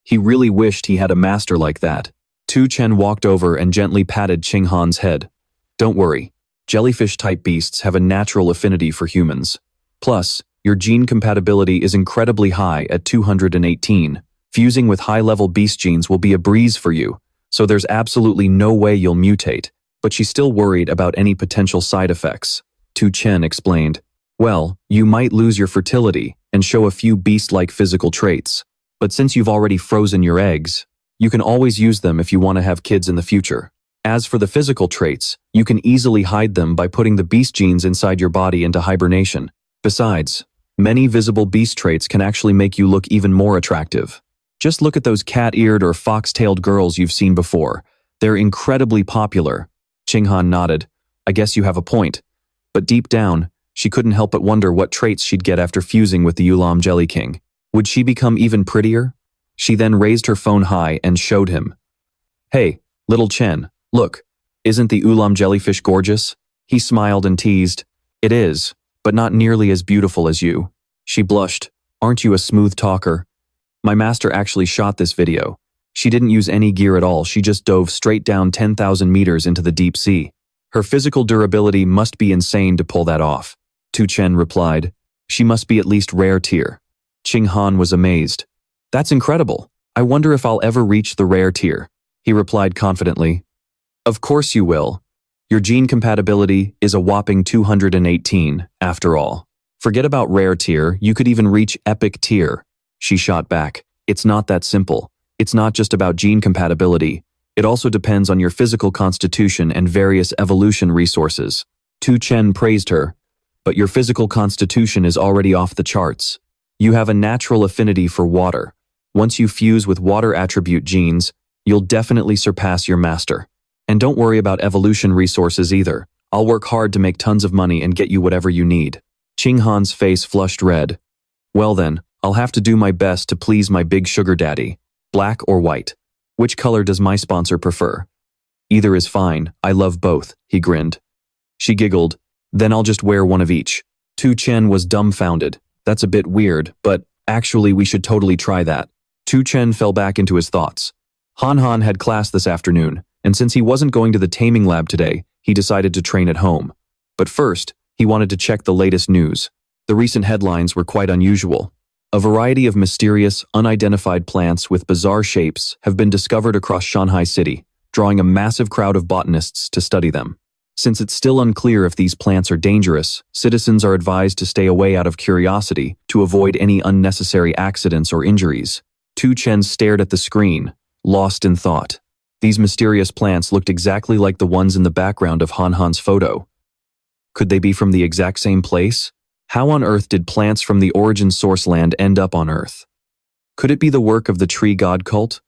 He really wished he had a master like that. Tu Chen walked over and gently patted Qing Han's head. Don't worry. Jellyfish-type beasts have a natural affinity for humans. Plus, your gene compatibility is incredibly high at 218. Fusing with high-level beast genes will be a breeze for you, so there's absolutely no way you'll mutate, but she's still worried about any potential side effects. Tu Chen explained, well, you might lose your fertility and show a few beast-like physical traits, but since you've already frozen your eggs, you can always use them if you want to have kids in the future. As for the physical traits, you can easily hide them by putting the beast genes inside your body into hibernation. Besides, many visible beast traits can actually make you look even more attractive. Just look at those cat-eared or fox-tailed girls you've seen before. They're incredibly popular. Qinghan nodded. I guess you have a point. But deep down, she couldn't help but wonder what traits she'd get after fusing with the Ulam Jelly King. Would she become even prettier? She then raised her phone high and showed him. Hey, little Chen, look, isn't the Ulam jellyfish gorgeous? He smiled and teased. It is, but not nearly as beautiful as you. She blushed. Aren't you a smooth talker? My master actually shot this video. She didn't use any gear at all, she just dove straight down 10,000 meters into the deep sea. Her physical durability must be insane to pull that off. Tu Chen replied. She must be at least rare tier. Qinghan was amazed. That's incredible. I wonder if I'll ever reach the rare tier. He replied confidently. Of course you will. Your gene compatibility is a whopping 218, after all. Forget about rare tier, you could even reach epic tier. She shot back. It's not that simple. It's not just about gene compatibility. It also depends on your physical constitution and various evolution resources. Tu Chen praised her. But your physical constitution is already off the charts. You have a natural affinity for water. Once you fuse with water attribute genes, you'll definitely surpass your master. And don't worry about evolution resources either. I'll work hard to make tons of money and get you whatever you need. Qinghan's face flushed red. Well then, I'll have to do my best to please my big sugar daddy. Black or white? Which color does my sponsor prefer? Either is fine, I love both, he grinned. She giggled. Then I'll just wear one of each. Tu Chen was dumbfounded. That's a bit weird, but actually we should totally try that. Tu Chen fell back into his thoughts. Han Han had class this afternoon, and since he wasn't going to the taming lab today, he decided to train at home. But first, he wanted to check the latest news. The recent headlines were quite unusual. A variety of mysterious, unidentified plants with bizarre shapes have been discovered across Shanghai City, drawing a massive crowd of botanists to study them. Since it's still unclear if these plants are dangerous, citizens are advised to stay away out of curiosity to avoid any unnecessary accidents or injuries. Tu Chen stared at the screen, lost in thought. These mysterious plants looked exactly like the ones in the background of Han Han's photo. Could they be from the exact same place? How on earth did plants from the origin source land end up on Earth? Could it be the work of the tree god cult?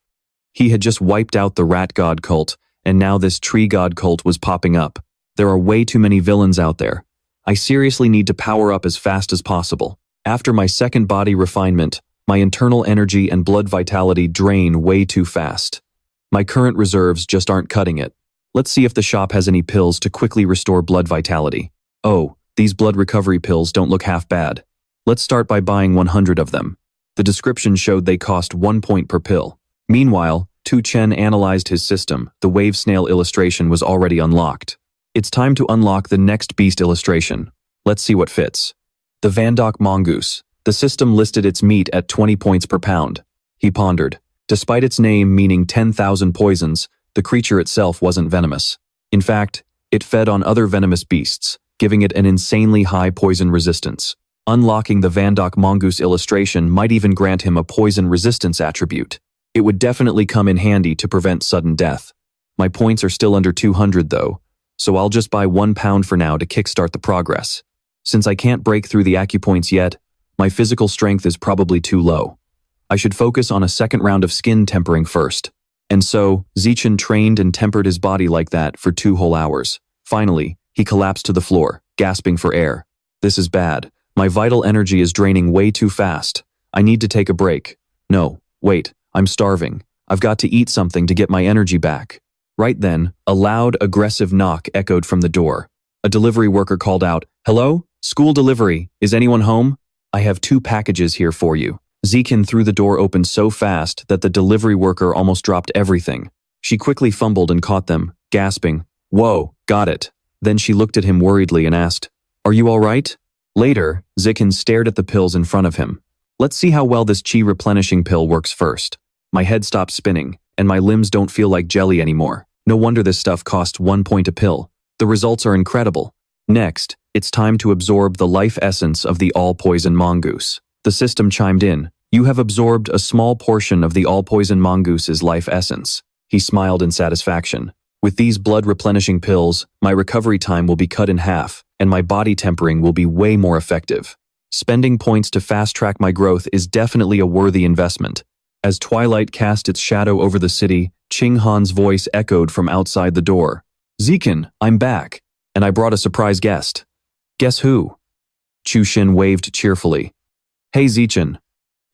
He had just wiped out the rat god cult, and now this tree god cult was popping up. There are way too many villains out there. I seriously need to power up as fast as possible. After my second body refinement, my internal energy and blood vitality drain way too fast. My current reserves just aren't cutting it. Let's see if the shop has any pills to quickly restore blood vitality. Oh, these blood recovery pills don't look half bad. Let's start by buying 100 of them. The description showed they cost 1 point per pill. Meanwhile, Tu Chen analyzed his system. The wave snail illustration was already unlocked. It's time to unlock the next beast illustration. Let's see what fits. The Vandok mongoose. The system listed its meat at 20 points per pound. He pondered. Despite its name meaning 10,000 poisons, the creature itself wasn't venomous. In fact, it fed on other venomous beasts, giving it an insanely high poison resistance. Unlocking the Vandok mongoose illustration might even grant him a poison resistance attribute. It would definitely come in handy to prevent sudden death. My points are still under 200 though, so I'll just buy 1 pound for now to kickstart the progress. Since I can't break through the acupoints yet, my physical strength is probably too low. I should focus on a second round of skin tempering first. And so, Zichen trained and tempered his body like that for 2 whole hours. Finally, he collapsed to the floor, gasping for air. This is bad. My vital energy is draining way too fast. I need to take a break. No, wait, I'm starving. I've got to eat something to get my energy back. Right then, a loud, aggressive knock echoed from the door. A delivery worker called out, "Hello? School delivery. Is anyone home? I have 2 packages here for you." Zichen threw the door open so fast that the delivery worker almost dropped everything. She quickly fumbled and caught them, gasping, "Whoa, got it." Then she looked at him worriedly and asked, "Are you all right?" Later, Zichen stared at the pills in front of him. Let's see how well this chi replenishing pill works first. My head stops spinning, and my limbs don't feel like jelly anymore. No wonder this stuff costs 1 point a pill. The results are incredible. Next, it's time to absorb the life essence of the all-poison mongoose. The system chimed in. You have absorbed a small portion of the all-poison mongoose's life essence. He smiled in satisfaction. With these blood-replenishing pills, my recovery time will be cut in half, and my body tempering will be way more effective. Spending points to fast-track my growth is definitely a worthy investment. As twilight cast its shadow over the city, Ching Han's voice echoed from outside the door. Zikan, I'm back, and I brought a surprise guest. Guess who? Chu Xin waved cheerfully. Hey Zichen.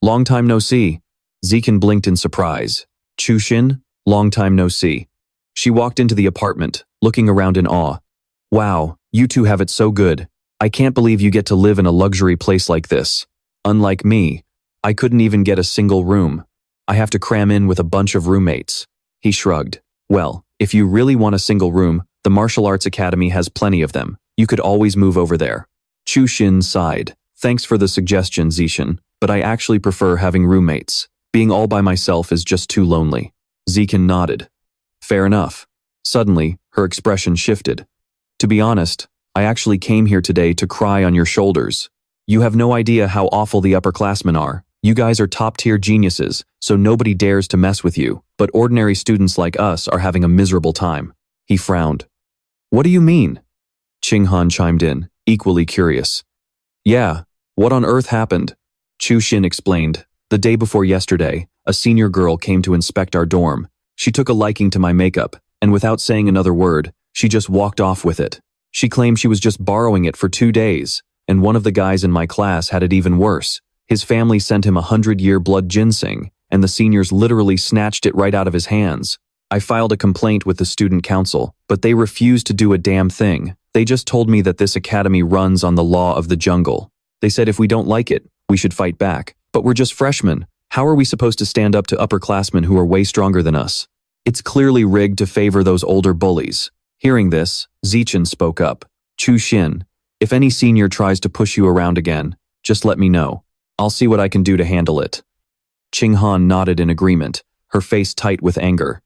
Long time no see. Zikan blinked in surprise. Chu Xin? Long time no see. She walked into the apartment, looking around in awe. Wow, you two have it so good. I can't believe you get to live in a luxury place like this. Unlike me, I couldn't even get a single room. I have to cram in with a bunch of roommates. He shrugged. Well, if you really want a single room, the Martial Arts Academy has plenty of them. You could always move over there. Chu Xin sighed. Thanks for the suggestion, Zishan, but I actually prefer having roommates. Being all by myself is just too lonely. Zikan nodded. Fair enough. Suddenly, her expression shifted. To be honest, I actually came here today to cry on your shoulders. You have no idea how awful the upperclassmen are. You guys are top-tier geniuses, so nobody dares to mess with you, but ordinary students like us are having a miserable time. He frowned. What do you mean? Ching Han chimed in, equally curious. Yeah, what on earth happened? Chu Xin explained. The day before yesterday, a senior girl came to inspect our dorm. She took a liking to my makeup, and without saying another word, she just walked off with it. She claimed she was just borrowing it for 2 days, and one of the guys in my class had it even worse. His family sent him 100-year blood ginseng, and the seniors literally snatched it right out of his hands. I filed a complaint with the student council, but they refused to do a damn thing. They just told me that this academy runs on the law of the jungle. They said if we don't like it, we should fight back. But we're just freshmen. How are we supposed to stand up to upperclassmen who are way stronger than us? It's clearly rigged to favor those older bullies. Hearing this, Zichen spoke up. Chu Xin, if any senior tries to push you around again, just let me know. I'll see what I can do to handle it. Ching Han nodded in agreement, her face tight with anger.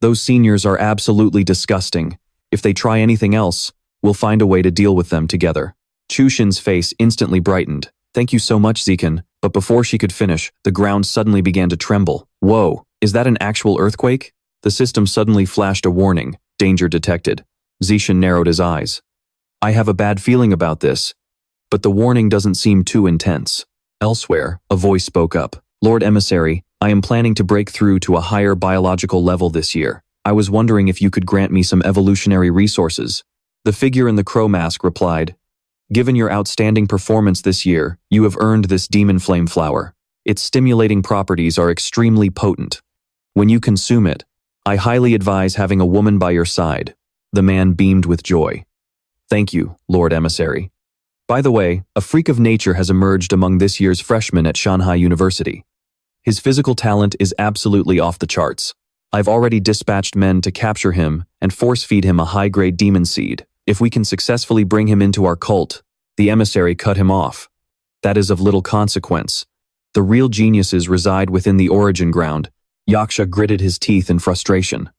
Those seniors are absolutely disgusting. If they try anything else, we'll find a way to deal with them together. Chu Xin's face instantly brightened. Thank you so much, Zikan. But before she could finish, the ground suddenly began to tremble. Whoa, is that an actual earthquake? The system suddenly flashed a warning. Danger detected. Zishan narrowed his eyes. I have a bad feeling about this, but the warning doesn't seem too intense. Elsewhere, a voice spoke up. Lord Emissary, I am planning to break through to a higher biological level this year. I was wondering if you could grant me some evolutionary resources. The figure in the crow mask replied, Given your outstanding performance this year, you have earned this demon flame flower. Its stimulating properties are extremely potent. When you consume it, I highly advise having a woman by your side. The man beamed with joy. Thank you, Lord Emissary. By the way, a freak of nature has emerged among this year's freshmen at Shanghai University. His physical talent is absolutely off the charts. I've already dispatched men to capture him and force-feed him a high-grade demon seed. If we can successfully bring him into our cult, the emissary cut him off. That is of little consequence. The real geniuses reside within the origin ground. Yaksha gritted his teeth in frustration.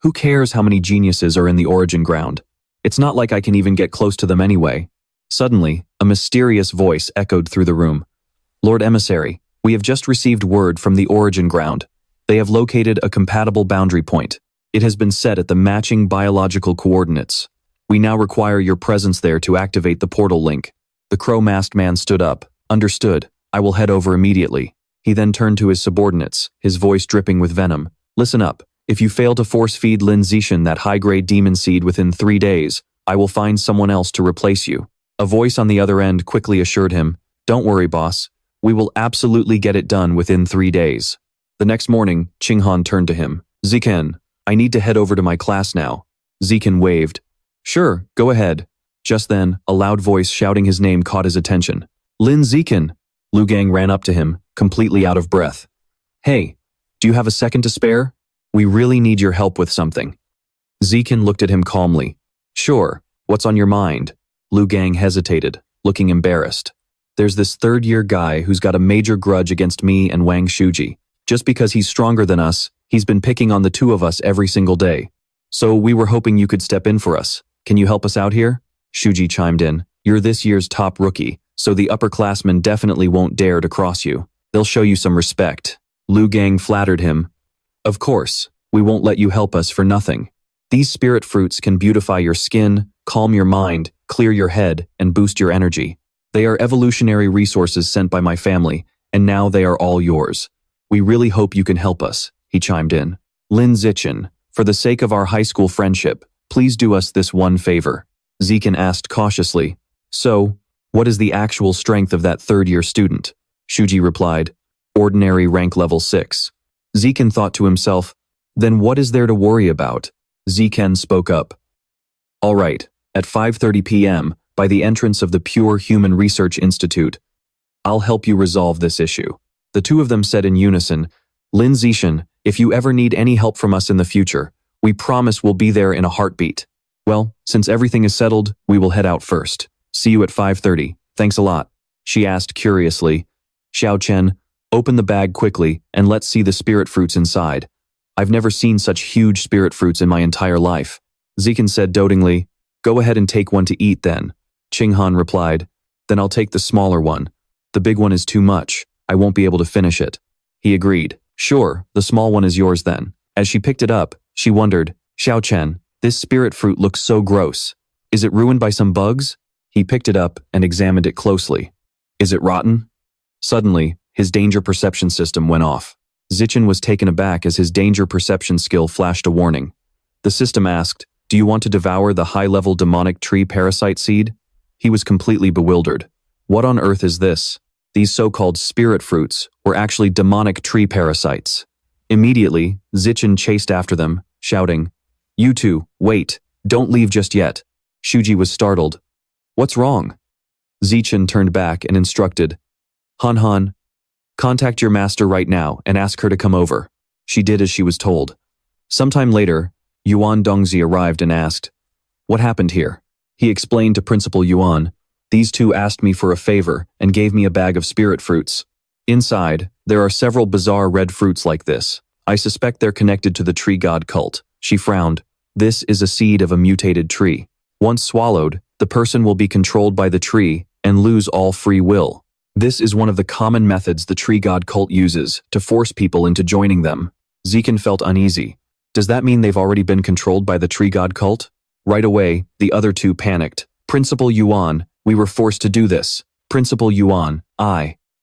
Who cares how many geniuses are in the origin ground? It's not like I can even get close to them anyway. Suddenly, a mysterious voice echoed through the room. Lord Emissary, we have just received word from the origin ground. They have located a compatible boundary point. It has been set at the matching biological coordinates. We now require your presence there to activate the portal link. The crow-masked man stood up. Understood. I will head over immediately. He then turned to his subordinates, his voice dripping with venom. Listen up. If you fail to force-feed Lin Zishan that high-grade demon seed within 3 days, I will find someone else to replace you. A voice on the other end quickly assured him, Don't worry, boss. We will absolutely get it done within 3 days. The next morning, Ching Han turned to him. Zikan, I need to head over to my class now. Zikan waved. Sure, go ahead. Just then, a loud voice shouting his name caught his attention. Lin Zikan! Lu Gang ran up to him, completely out of breath. Hey, do you have a second to spare? We really need your help with something. Zikan looked at him calmly. Sure, what's on your mind? Lu Gang hesitated, looking embarrassed. There's this third-year guy who's got a major grudge against me and Wang Shuji. Just because he's stronger than us, he's been picking on the two of us every single day. So we were hoping you could step in for us. Can you help us out here? Shuji chimed in. You're this year's top rookie, so the upperclassmen definitely won't dare to cross you. They'll show you some respect. Lu Gang flattered him. Of course, we won't let you help us for nothing. These spirit fruits can beautify your skin, calm your mind, clear your head, and boost your energy. They are evolutionary resources sent by my family, and now they are all yours. We really hope you can help us, he chimed in. Lin Zichen, for the sake of our high school friendship, please do us this one favor. Zichen asked cautiously. So, what is the actual strength of that third-year student? Shuji replied, ordinary rank level 6. Zichen thought to himself, then what is there to worry about? Zichen spoke up. All right, at 5:30 p.m., by the entrance of the Pure Human Research Institute, I'll help you resolve this issue. The two of them said in unison, Lin Zichen, if you ever need any help from us in the future, we promise we'll be there in a heartbeat. Well, since everything is settled, we will head out first. See you at 5:30. Thanks a lot. She asked curiously. Xiao Chen, open the bag quickly and let's see the spirit fruits inside. I've never seen such huge spirit fruits in my entire life. Zichen said dotingly, go ahead and take one to eat then. Qinghan replied, then I'll take the smaller one. The big one is too much. I won't be able to finish it. He agreed. Sure, the small one is yours then. As she picked it up, she wondered, Xiao Chen, this spirit fruit looks so gross. Is it ruined by some bugs? He picked it up and examined it closely. Is it rotten? Suddenly, his danger perception system went off. Zichen was taken aback as his danger perception skill flashed a warning. The system asked, do you want to devour the high-level demonic tree parasite seed? He was completely bewildered. What on earth is this? These so-called spirit fruits were actually demonic tree parasites. Immediately, Zichen chased after them, shouting, you two, wait, don't leave just yet. Shuji was startled. What's wrong? Zichen turned back and instructed, Han Han, contact your master right now and ask her to come over. She did as she was told. Sometime later, Yuan Dongzi arrived and asked, what happened here? He explained to Principal Yuan, these two asked me for a favor and gave me a bag of spirit fruits. Inside, there are several bizarre red fruits like this. I suspect they're connected to the tree god cult. She frowned. This is a seed of a mutated tree. Once swallowed, the person will be controlled by the tree and lose all free will. This is one of the common methods the tree god cult uses to force people into joining them. Zichen felt uneasy. Does that mean they've already been controlled by the tree god cult? Right away, the other two panicked. Principal Yuan, we were forced to do this. Principal Yuan,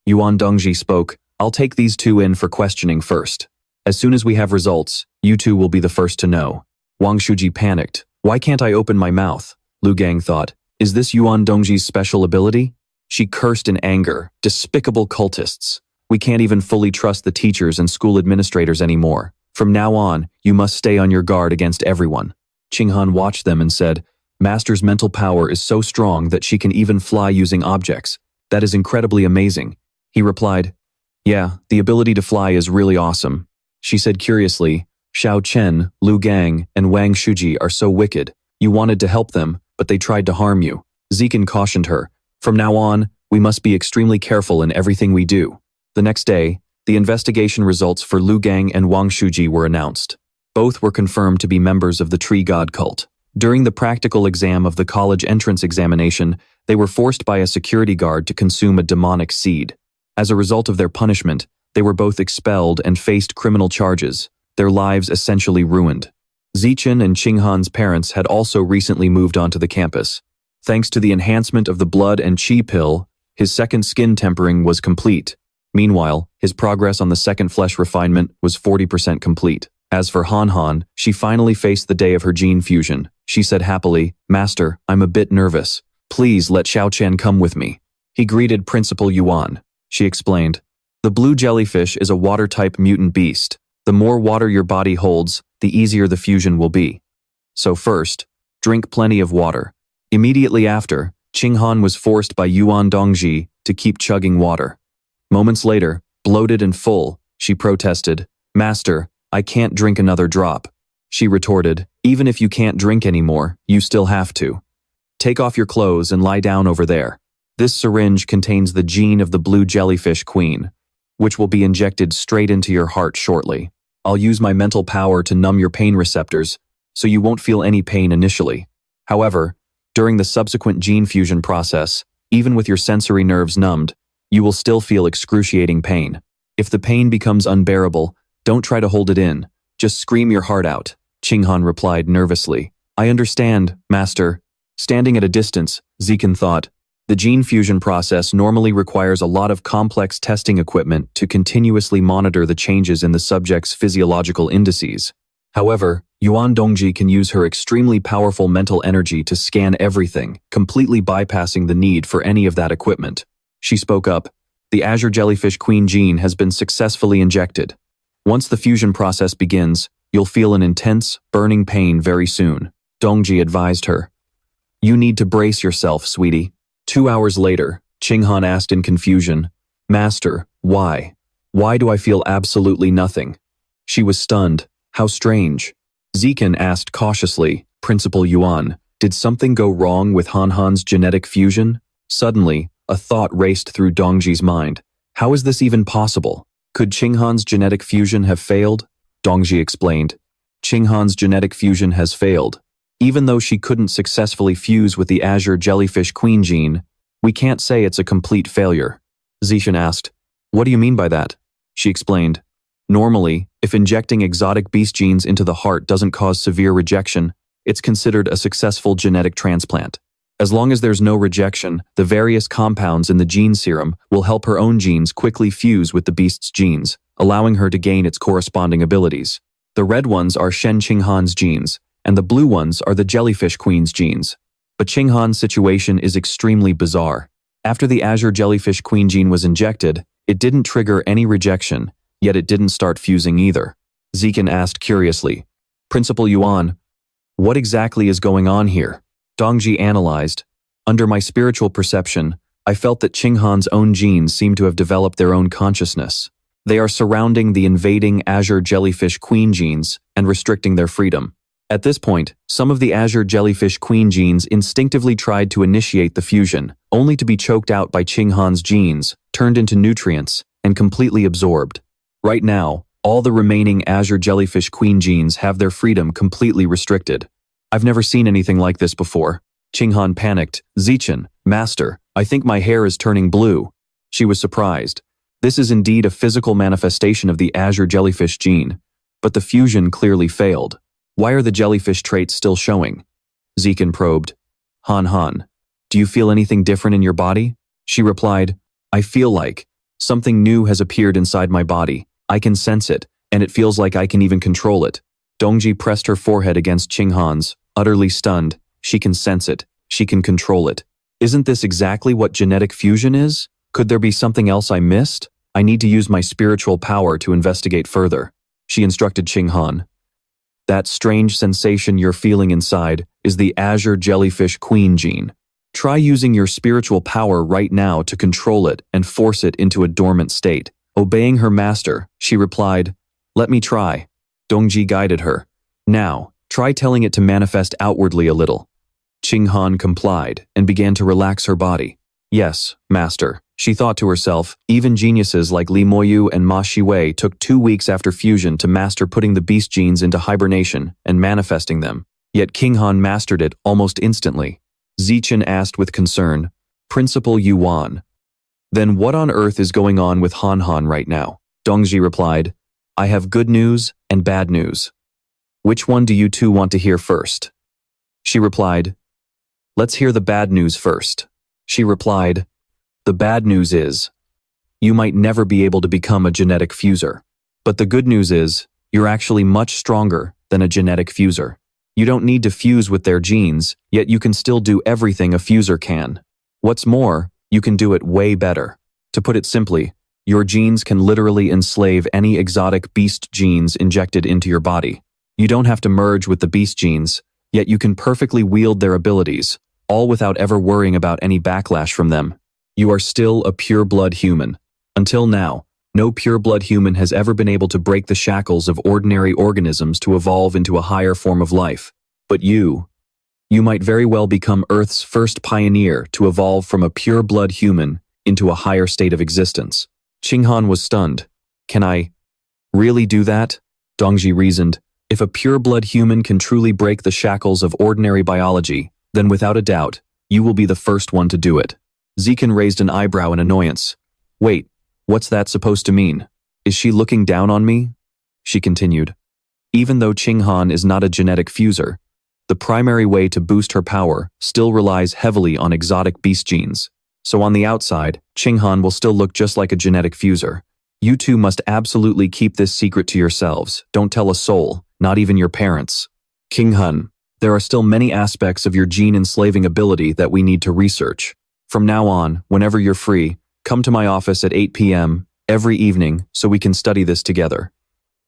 Yuan Dongji spoke, I'll take these two in for questioning first. As soon as we have results, you two will be the first to know. Wang Shuji panicked. Why can't I open my mouth? Lu Gang thought. Is this Yuan Dongji's special ability? She cursed in anger. Despicable cultists. We can't even fully trust the teachers and school administrators anymore. From now on, you must stay on your guard against everyone. Qinghan watched them and said, Master's mental power is so strong that she can even fly using objects. That is incredibly amazing. He replied, yeah, the ability to fly is really awesome. She said curiously, Xiao Chen, Lu Gang, and Wang Shuji are so wicked. You wanted to help them, but they tried to harm you. Zichen cautioned her. From now on, we must be extremely careful in everything we do. The next day, the investigation results for Lu Gang and Wang Shuji were announced. Both were confirmed to be members of the tree god cult. During the practical exam of the college entrance examination, they were forced by a security guard to consume a demonic seed. As a result of their punishment, they were both expelled and faced criminal charges, their lives essentially ruined. Zichen and Qinghan's parents had also recently moved onto the campus. Thanks to the enhancement of the blood and chi pill, his second skin tempering was complete. Meanwhile, his progress on the second flesh refinement was 40% complete. As for Han Han, she finally faced the day of her gene fusion. She said happily, Master, I'm a bit nervous. Please let Xiao Chen come with me. He greeted Principal Yuan. She explained, the blue jellyfish is a water-type mutant beast. The more water your body holds, the easier the fusion will be. So first, drink plenty of water. Immediately after, Qinghan was forced by Yuan Dongji to keep chugging water. Moments later, bloated and full, she protested, Master, I can't drink another drop. She retorted, even if you can't drink anymore, you still have to. Take off your clothes and lie down over there. This syringe contains the gene of the blue jellyfish queen, which will be injected straight into your heart shortly. I'll use my mental power to numb your pain receptors, so you won't feel any pain initially. However, during the subsequent gene fusion process, even with your sensory nerves numbed, you will still feel excruciating pain. If the pain becomes unbearable, don't try to hold it in. Just scream your heart out, Qinghan replied nervously. I understand, Master. Standing at a distance, Zikan thought, the gene fusion process normally requires a lot of complex testing equipment to continuously monitor the changes in the subject's physiological indices. However, Yuan Dongji can use her extremely powerful mental energy to scan everything, completely bypassing the need for any of that equipment. She spoke up. The Azure Jellyfish Queen gene has been successfully injected. Once the fusion process begins, you'll feel an intense, burning pain very soon, Dongji advised her. You need to brace yourself, sweetie. 2 hours later, Qinghan asked in confusion, Master, why? Why do I feel absolutely nothing? She was stunned. How strange. Zikan asked cautiously, Principal Yuan, did something go wrong with Han's genetic fusion? Suddenly, a thought raced through Dongji's mind. How is this even possible? Could Qinghan's genetic fusion have failed? Dongji explained. Qinghan's genetic fusion has failed. Even though she couldn't successfully fuse with the Azure Jellyfish Queen gene, we can't say it's a complete failure. Zishan asked, What do you mean by that? She explained. Normally, if injecting exotic beast genes into the heart doesn't cause severe rejection, it's considered a successful genetic transplant. As long as there's no rejection, the various compounds in the gene serum will help her own genes quickly fuse with the beast's genes, allowing her to gain its corresponding abilities. The red ones are Shen Qinghan's genes, and the blue ones are the Jellyfish Queen's genes. But Qinghan's situation is extremely bizarre. After the Azure Jellyfish Queen gene was injected, it didn't trigger any rejection, yet it didn't start fusing either. Zikan asked curiously, Principal Yuan, what exactly is going on here? Dongji analyzed. Under my spiritual perception, I felt that Qinghan's own genes seem to have developed their own consciousness. They are surrounding the invading Azure Jellyfish Queen genes and restricting their freedom. At this point, some of the Azure Jellyfish Queen genes instinctively tried to initiate the fusion, only to be choked out by Qinghan's genes, turned into nutrients, and completely absorbed. Right now, all the remaining Azure Jellyfish Queen genes have their freedom completely restricted. I've never seen anything like this before. Qinghan panicked. Zichen, Master, I think my hair is turning blue. She was surprised. This is indeed a physical manifestation of the Azure Jellyfish gene, but the fusion clearly failed. Why are the jellyfish traits still showing? Zikan probed. Han, do you feel anything different in your body? She replied, I feel like something new has appeared inside my body. I can sense it, and it feels like I can even control it. Dongji pressed her forehead against Qinghan's, utterly stunned. She can sense it. She can control it. Isn't this exactly what genetic fusion is? Could there be something else I missed? I need to use my spiritual power to investigate further. She instructed Qinghan. That strange sensation you're feeling inside is the Azure Jellyfish Queen gene. Try using your spiritual power right now to control it and force it into a dormant state. Obeying her master, she replied, Let me try. Dongji guided her. Now, try telling it to manifest outwardly a little. Qinghan complied and began to relax her body. Yes, master, she thought to herself, even geniuses like Li Moyu and Ma Shiwei took 2 weeks after fusion to master putting the beast genes into hibernation and manifesting them. Yet Qinghan mastered it almost instantly. Zichen asked with concern, Principal Yuan, then what on earth is going on with Han right now? Dongji replied, I have good news and bad news. Which one do you two want to hear first? She replied, Let's hear the bad news first. She replied, The bad news is, you might never be able to become a genetic fuser. But the good news is, you're actually much stronger than a genetic fuser. You don't need to fuse with their genes, yet you can still do everything a fuser can. What's more, you can do it way better. To put it simply, your genes can literally enslave any exotic beast genes injected into your body. You don't have to merge with the beast genes, yet you can perfectly wield their abilities, all without ever worrying about any backlash from them. You are still a pure-blood human. Until now, no pure-blood human has ever been able to break the shackles of ordinary organisms to evolve into a higher form of life. But you You might very well become Earth's first pioneer to evolve from a pure-blood human into a higher state of existence. Qinghan was stunned. Can I really do that? Dongji reasoned. If a pure-blood human can truly break the shackles of ordinary biology, then without a doubt, you will be the first one to do it. Zikan raised an eyebrow in annoyance. Wait, what's that supposed to mean? Is she looking down on me? She continued. Even though Qinghan is not a genetic fuser, the primary way to boost her power still relies heavily on exotic beast genes. So on the outside, Qinghan will still look just like a genetic fuser. You two must absolutely keep this secret to yourselves. Don't tell a soul, not even your parents. Qinghan, there are still many aspects of your gene enslaving ability that we need to research. From now on, whenever you're free, come to my office at 8 p.m. every evening so we can study this together.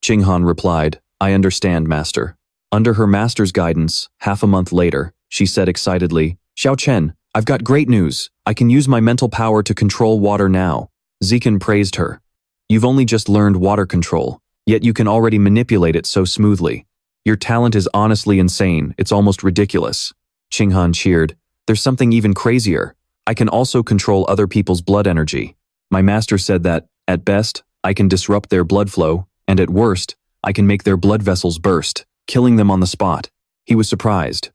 Qinghan replied, I understand, master. Under her master's guidance, half a month later, she said excitedly, Xiao Chen, I've got great news. I can use my mental power to control water now. Zikan praised her. You've only just learned water control, yet you can already manipulate it so smoothly. Your talent is honestly insane, it's almost ridiculous. Qinghan cheered. There's something even crazier. I can also control other people's blood energy. My master said that, at best, I can disrupt their blood flow, and at worst, I can make their blood vessels burst, killing them on the spot. He was surprised.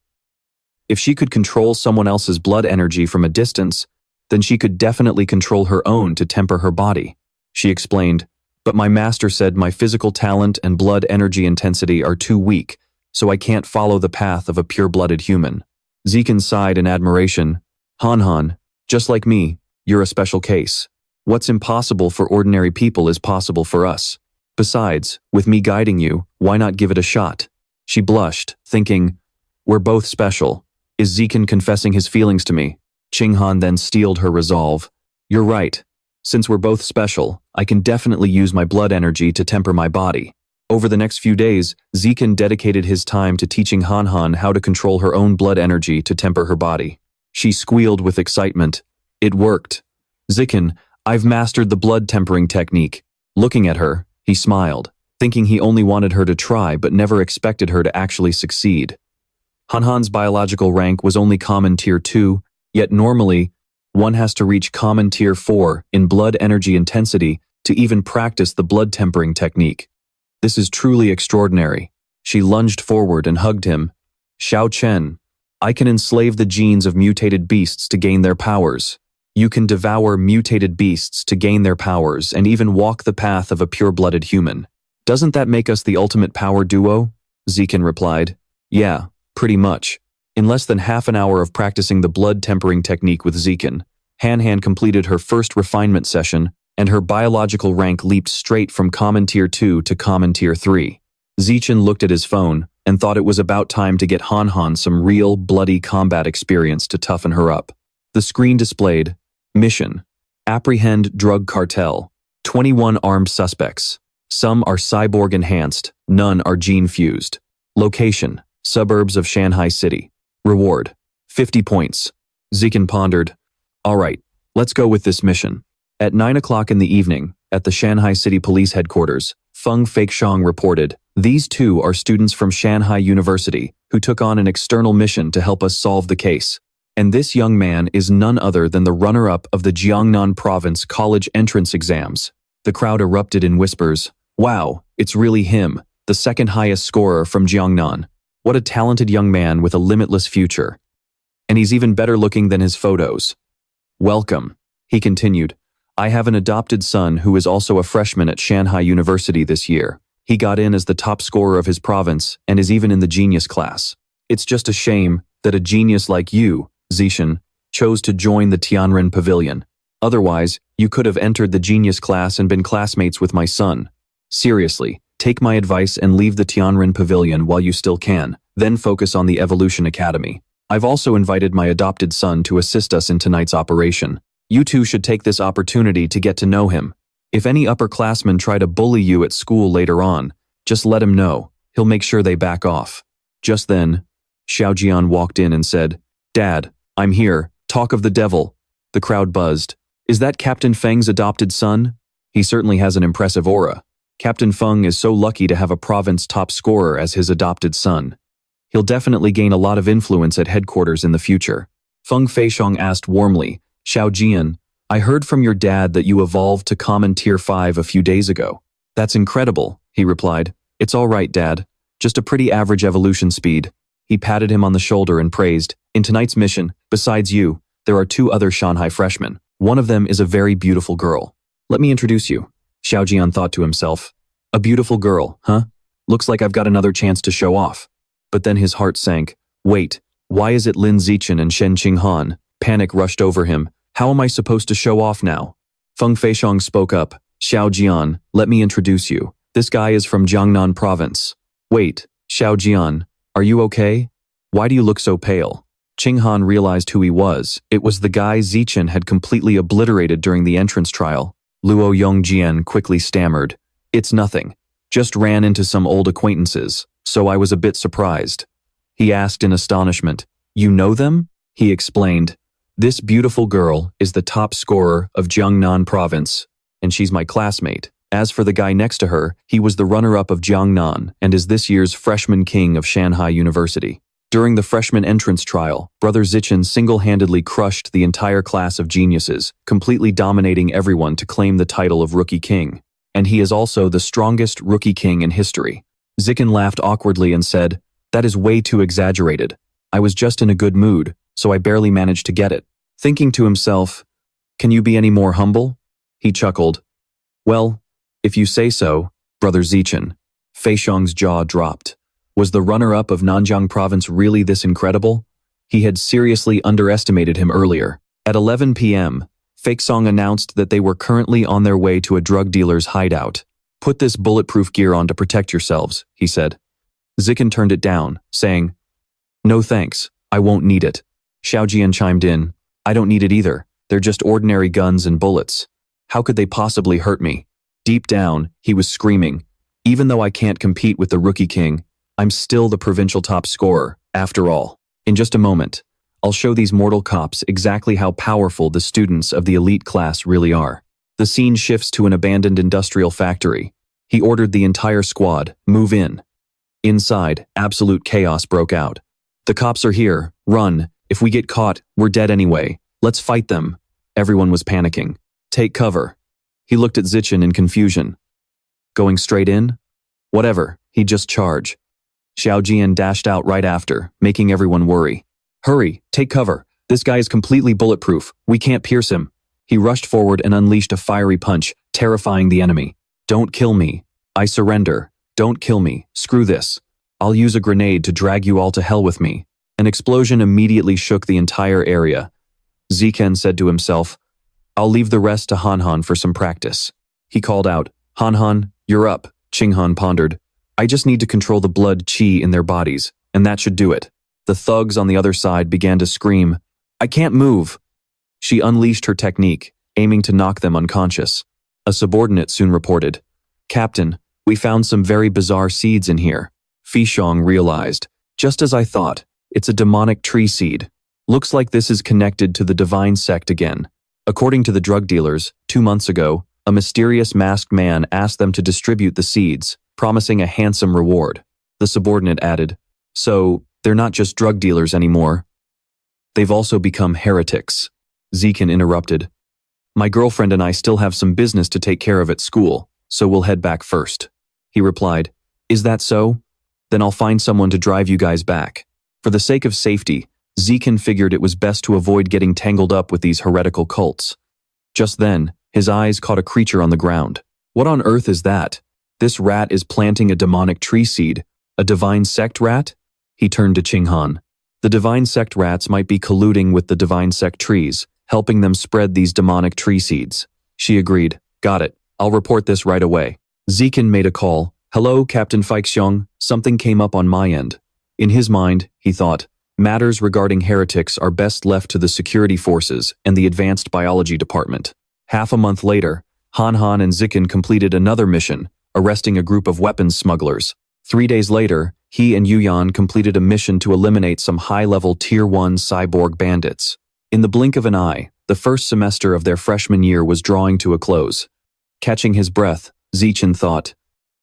If she could control someone else's blood energy from a distance, then she could definitely control her own to temper her body. She explained, but my master said my physical talent and blood energy intensity are too weak, so I can't follow the path of a pure-blooded human. Zikan sighed in admiration. Han, just like me, you're a special case. What's impossible for ordinary people is possible for us. Besides, with me guiding you, why not give it a shot? She blushed, thinking, we're both special. Is Zikan confessing his feelings to me? Qinghan then steeled her resolve. You're right. Since we're both special, I can definitely use my blood energy to temper my body. Over the next few days, Zikan dedicated his time to teaching Han how to control her own blood energy to temper her body. She squealed with excitement. It worked. Zikan, I've mastered the blood tempering technique. Looking at her, he smiled, thinking he only wanted her to try but never expected her to actually succeed. Han's biological rank was only common tier 2, yet normally, one has to reach common tier 4 in blood energy intensity to even practice the blood tempering technique. This is truly extraordinary. She lunged forward and hugged him. Xiao Chen, I can enslave the genes of mutated beasts to gain their powers. You can devour mutated beasts to gain their powers and even walk the path of a pure-blooded human. Doesn't that make us the ultimate power duo? Zikan replied. Yeah, pretty much. In less than half an hour of practicing the blood tempering technique with Zikan, Han completed her first refinement session, and her biological rank leaped straight from common tier 2 to common tier 3. Zikan looked at his phone and thought it was about time to get Han some real, bloody combat experience to toughen her up. The screen displayed, Mission: Apprehend Drug Cartel. 21 armed suspects. Some are cyborg enhanced, none are gene fused. Location: suburbs of Shanghai City. Reward: 50 points. Zikan pondered. Alright, let's go with this mission. At 9 o'clock in the evening, at the Shanghai City Police Headquarters, Feng Feixiang reported, these two are students from Shanghai University who took on an external mission to help us solve the case. And this young man is none other than the runner-up of the Jiangnan Province college entrance exams. The crowd erupted in whispers. Wow, it's really him, the second highest scorer from Jiangnan. What a talented young man with a limitless future. And he's even better looking than his photos. Welcome, he continued. I have an adopted son who is also a freshman at Shanghai University this year. He got in as the top scorer of his province and is even in the genius class. It's just a shame that a genius like you, Zishan, chose to join the Tianren Pavilion. Otherwise, you could have entered the genius class and been classmates with my son. Seriously, take my advice and leave the Tianren Pavilion while you still can, then focus on the Evolution Academy. I've also invited my adopted son to assist us in tonight's operation. You two should take this opportunity to get to know him. If any upperclassmen try to bully you at school later on, just let him know. He'll make sure they back off. Just then, Xiaojian walked in and said, Dad, I'm here. Talk of the devil. The crowd buzzed. Is that Captain Feng's adopted son? He certainly has an impressive aura. Captain Feng is so lucky to have a province top scorer as his adopted son. He'll definitely gain a lot of influence at headquarters in the future. Feng Feixiong asked warmly, Xiao Jian, I heard from your dad that you evolved to common tier 5 a few days ago. That's incredible, he replied. It's all right, Dad. Just a pretty average evolution speed. He patted him on the shoulder and praised, in tonight's mission, besides you, there are 2 other Shanghai freshmen. One of them is a very beautiful girl. Let me introduce you. Xiao Jian thought to himself. A beautiful girl, huh? Looks like I've got another chance to show off. But then his heart sank. Wait, why is it Lin Zichen and Shen Qinghan? Panic rushed over him. How am I supposed to show off now? Feng Feixiong spoke up. Xiao Jian, let me introduce you. This guy is from Jiangnan province. Wait, Xiao Jian, are you okay? Why do you look so pale? Qinghan realized who he was. It was the guy Zichen had completely obliterated during the entrance trial. Luo Yongjian quickly stammered. It's nothing. Just ran into some old acquaintances, so I was a bit surprised. He asked in astonishment, You know them? He explained, This beautiful girl is the top scorer of Jiangnan province, and she's my classmate. As for the guy next to her, he was the runner-up of Jiangnan and is this year's freshman king of Shanghai University. During the freshman entrance trial, Brother Zichen single-handedly crushed the entire class of geniuses, completely dominating everyone to claim the title of Rookie King. And he is also the strongest Rookie King in history. Zichen laughed awkwardly and said, That is way too exaggerated. I was just in a good mood, so I barely managed to get it. Thinking to himself, Can you be any more humble? He chuckled. Well, if you say so, Brother Zichen. Feixiong's jaw dropped. Was the runner-up of Nanjiang province really this incredible? He had seriously underestimated him earlier. At 11 p.m., Feixiong announced that they were currently on their way to a drug dealer's hideout. Put this bulletproof gear on to protect yourselves, he said. Zichen turned it down, saying, No thanks, I won't need it. Xiao Jian chimed in, I don't need it either. They're just ordinary guns and bullets. How could they possibly hurt me? Deep down, he was screaming, Even though I can't compete with the Rookie King, I'm still the provincial top scorer, after all. In just a moment, I'll show these mortal cops exactly how powerful the students of the elite class really are. The scene shifts to an abandoned industrial factory. He ordered the entire squad, move in. Inside, absolute chaos broke out. The cops are here, run. If we get caught, we're dead anyway. Let's fight them. Everyone was panicking. Take cover. He looked at Zichen in confusion. Going straight in? Whatever, he'd just charge. Xiao Jian dashed out right after, making everyone worry. Hurry, take cover. This guy is completely bulletproof. We can't pierce him. He rushed forward and unleashed a fiery punch, terrifying the enemy. Don't kill me. I surrender. Don't kill me. Screw this. I'll use a grenade to drag you all to hell with me. An explosion immediately shook the entire area. Zichen said to himself, I'll leave the rest to Han for some practice. He called out, Han, you're up. Qinghan pondered. I just need to control the blood qi in their bodies, and that should do it. The thugs on the other side began to scream, I can't move. She unleashed her technique, aiming to knock them unconscious. A subordinate soon reported, Captain, we found some very bizarre seeds in here. Feixiong realized, just as I thought, it's a demonic tree seed. Looks like this is connected to the divine sect again. According to the drug dealers, 2 months ago, a mysterious masked man asked them to distribute the seeds, promising a handsome reward. The subordinate added, So, they're not just drug dealers anymore. They've also become heretics. Zichen interrupted. My girlfriend and I still have some business to take care of at school, so we'll head back first. He replied, Is that so? Then I'll find someone to drive you guys back. For the sake of safety, Zichen figured it was best to avoid getting tangled up with these heretical cults. Just then, his eyes caught a creature on the ground. What on earth is that? This rat is planting a demonic tree seed. A divine sect rat? He turned to Qinghan. The divine sect rats might be colluding with the divine sect trees, helping them spread these demonic tree seeds. She agreed. Got it. I'll report this right away. Zichen made a call. Hello, Captain Feixiong. Something came up on my end. In his mind, he thought, matters regarding heretics are best left to the security forces and the advanced biology department. Half a month later, Han and Zichen completed another mission, arresting a group of weapons smugglers. 3 days later, he and Yuyan completed a mission to eliminate some high-level Tier 1 cyborg bandits. In the blink of an eye, the first semester of their freshman year was drawing to a close. Catching his breath, Zichen thought,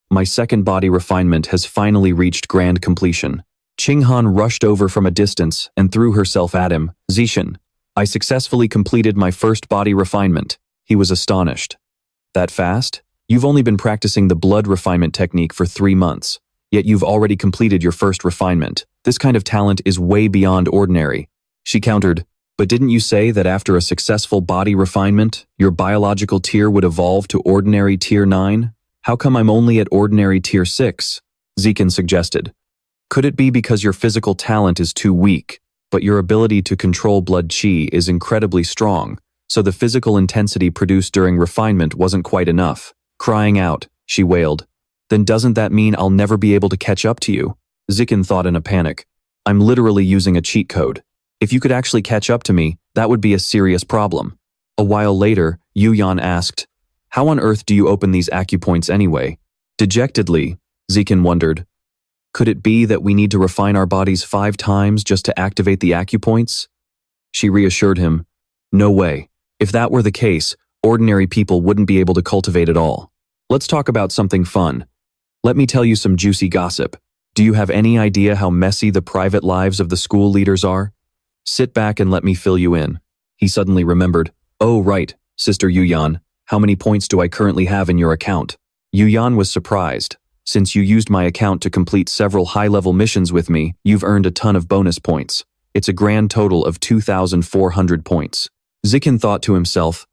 My second body refinement has finally reached grand completion. Qinghan rushed over from a distance and threw herself at him. Zishan, I successfully completed my first body refinement. He was astonished. That fast? You've only been practicing the blood refinement technique for 3 months, yet you've already completed your first refinement. This kind of talent is way beyond ordinary. She countered, but didn't you say that after a successful body refinement, your biological tier would evolve to ordinary tier 9? How come I'm only at ordinary tier 6? Zikin suggested. Could it be because your physical talent is too weak, but your ability to control blood qi is incredibly strong, so the physical intensity produced during refinement wasn't quite enough? Crying out, she wailed. Then doesn't that mean I'll never be able to catch up to you? Zikin thought in a panic. I'm literally using a cheat code. If you could actually catch up to me, that would be a serious problem. A while later, Yu Yan asked, how on earth do you open these acupoints anyway? Dejectedly, Zikin wondered. Could it be that we need to refine our bodies 5 times just to activate the acupoints? She reassured him. No way. If that were the case, ordinary people wouldn't be able to cultivate at all. Let's talk about something fun. Let me tell you some juicy gossip. Do you have any idea how messy the private lives of the school leaders are? Sit back and let me fill you in. He suddenly remembered. Oh right, Sister Yu Yan, how many points do I currently have in your account? Yu Yan was surprised. Since you used my account to complete several high-level missions with me, you've earned a ton of bonus points. It's a grand total of 2,400 points. Zikin thought to himself,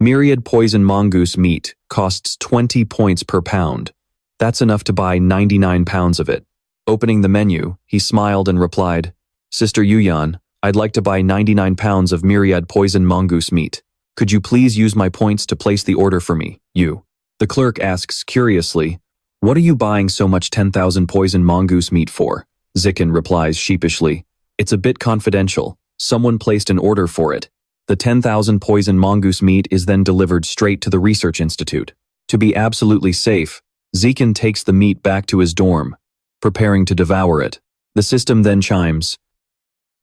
myriad poison mongoose meat costs 20 points per pound. That's enough to buy 99 pounds of it. Opening the menu, he smiled and replied, Sister Yu Yan, I'd like to buy 99 pounds of myriad poison mongoose meat. Could you please use my points to place the order for me, you? The clerk asks curiously, what are you buying so much 10,000 poison mongoose meat for? Zikin replies sheepishly, it's a bit confidential. Someone placed an order for it. The 10,000 poison mongoose meat is then delivered straight to the research institute. To be absolutely safe, Zikin takes the meat back to his dorm, preparing to devour it. The system then chimes.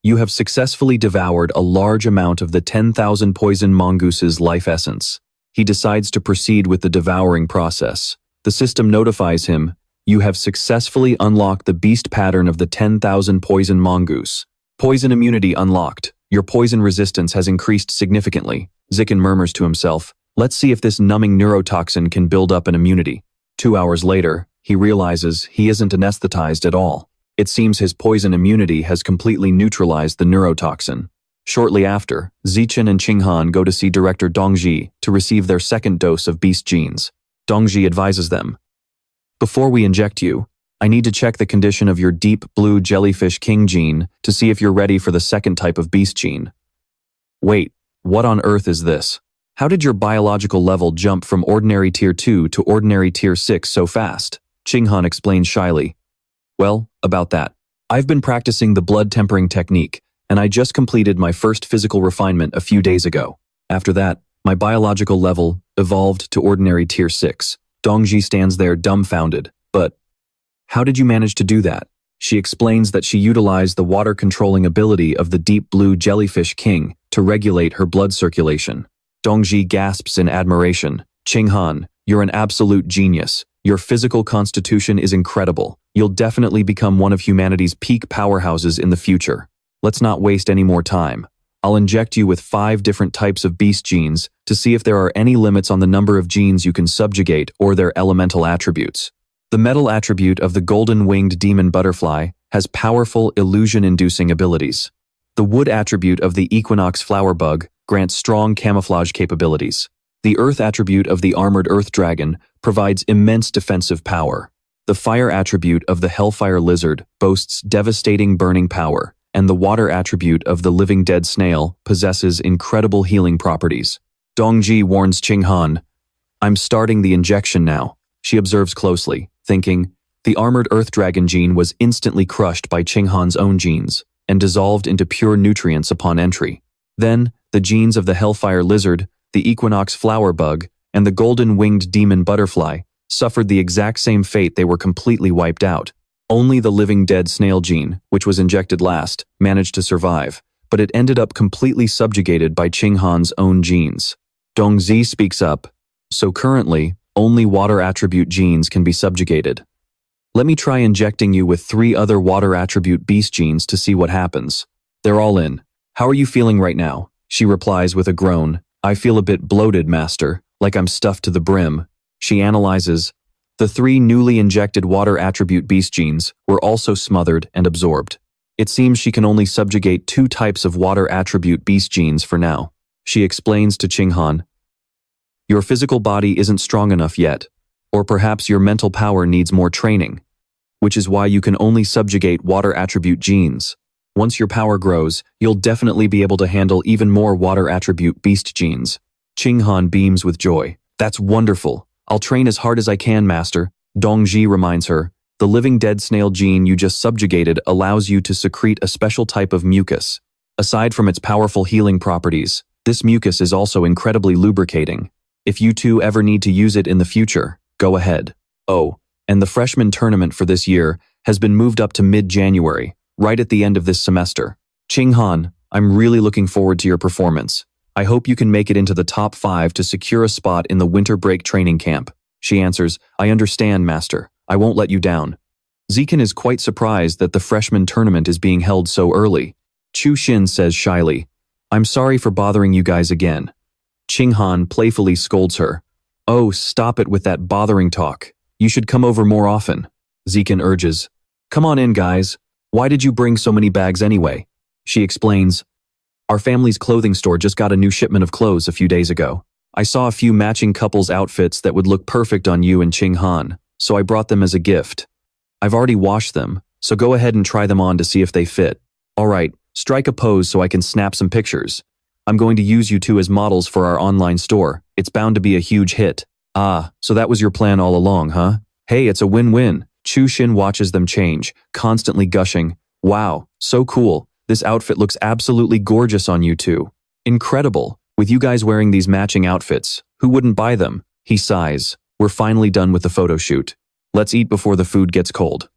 You have successfully devoured a large amount of the 10,000 poison mongoose's life essence. He decides to proceed with the devouring process. The system notifies him, you have successfully unlocked the beast pattern of the 10,000 poison mongoose. Poison immunity unlocked. Your poison resistance has increased significantly. Zikin murmurs to himself, let's see if this numbing neurotoxin can build up an immunity. 2 hours later, he realizes he isn't anesthetized at all. It seems his poison immunity has completely neutralized the neurotoxin. Shortly after, Zichen and Qinghan go to see Director Dongji to receive their second dose of beast genes. Dongji advises them, before we inject you, I need to check the condition of your deep blue jellyfish king gene to see if you're ready for the second type of beast gene. Wait, what on earth is this? How did your biological level jump from ordinary tier 2 to ordinary tier 6 so fast? Qinghan explained shyly. Well, about that. I've been practicing the blood tempering technique, and I just completed my first physical refinement a few days ago. After that, my biological level evolved to ordinary tier 6. Dongji stands there dumbfounded. But how did you manage to do that? She explains that she utilized the water-controlling ability of the deep blue jellyfish king to regulate her blood circulation. Dongji gasps in admiration. Qinghan, you're an absolute genius. Your physical constitution is incredible. You'll definitely become one of humanity's peak powerhouses in the future. Let's not waste any more time. I'll inject you with 5 different types of beast genes to see if there are any limits on the number of genes you can subjugate or their elemental attributes. The metal attribute of the golden-winged demon butterfly has powerful illusion-inducing abilities. The wood attribute of the equinox flower bug grants strong camouflage capabilities. The earth attribute of the armored earth dragon provides immense defensive power. The fire attribute of the hellfire lizard boasts devastating burning power, and the water attribute of the living dead snail possesses incredible healing properties. Dongji warns Qinghan, I'm starting the injection now. She observes closely, thinking, the armored earth dragon gene was instantly crushed by Qinghan's own genes and dissolved into pure nutrients upon entry. Then, the genes of the hellfire lizard, the equinox flower bug, and the golden-winged demon butterfly suffered the exact same fate. They were completely wiped out. Only the living dead snail gene, which was injected last, managed to survive, but it ended up completely subjugated by Qinghan's own genes. Dongzi speaks up, so currently, only water attribute genes can be subjugated. Let me try injecting you with 3 other water attribute beast genes to see what happens. They're all in. How are you feeling right now? She replies with a groan. I feel a bit bloated, master, like I'm stuffed to the brim. She analyzes. The 3 newly injected water attribute beast genes were also smothered and absorbed. It seems she can only subjugate 2 types of water attribute beast genes for now. She explains to Qinghan. Your physical body isn't strong enough yet, or perhaps your mental power needs more training, which is why you can only subjugate water attribute genes. Once your power grows, you'll definitely be able to handle even more water attribute beast genes. Qinghan beams with joy. That's wonderful. I'll train as hard as I can, master. Dongji reminds her. The living dead snail gene you just subjugated allows you to secrete a special type of mucus. Aside from its powerful healing properties, this mucus is also incredibly lubricating. If you two ever need to use it in the future, go ahead. Oh, and the freshman tournament for this year has been moved up to mid-January, right at the end of this semester. Qinghan, I'm really looking forward to your performance. I hope you can make it into the top 5 to secure a spot in the winter break training camp. She answers, I understand, master. I won't let you down. Zikin is quite surprised that the freshman tournament is being held so early. Chu Xin says shyly, I'm sorry for bothering you guys again. Qinghan playfully scolds her. Oh, stop it with that bothering talk. You should come over more often. Zikin urges. Come on in, guys. Why did you bring so many bags anyway? She explains. Our family's clothing store just got a new shipment of clothes a few days ago. I saw a few matching couples' outfits that would look perfect on you and Qinghan, so I brought them as a gift. I've already washed them, so go ahead and try them on to see if they fit. All right, strike a pose so I can snap some pictures. I'm going to use you two as models for our online store. It's bound to be a huge hit. Ah, so that was your plan all along, huh? Hey, it's a win-win. Chu Xin watches them change, constantly gushing. Wow, so cool. This outfit looks absolutely gorgeous on you two. Incredible. With you guys wearing these matching outfits, who wouldn't buy them? He sighs. We're finally done with the photo shoot. Let's eat before the food gets cold.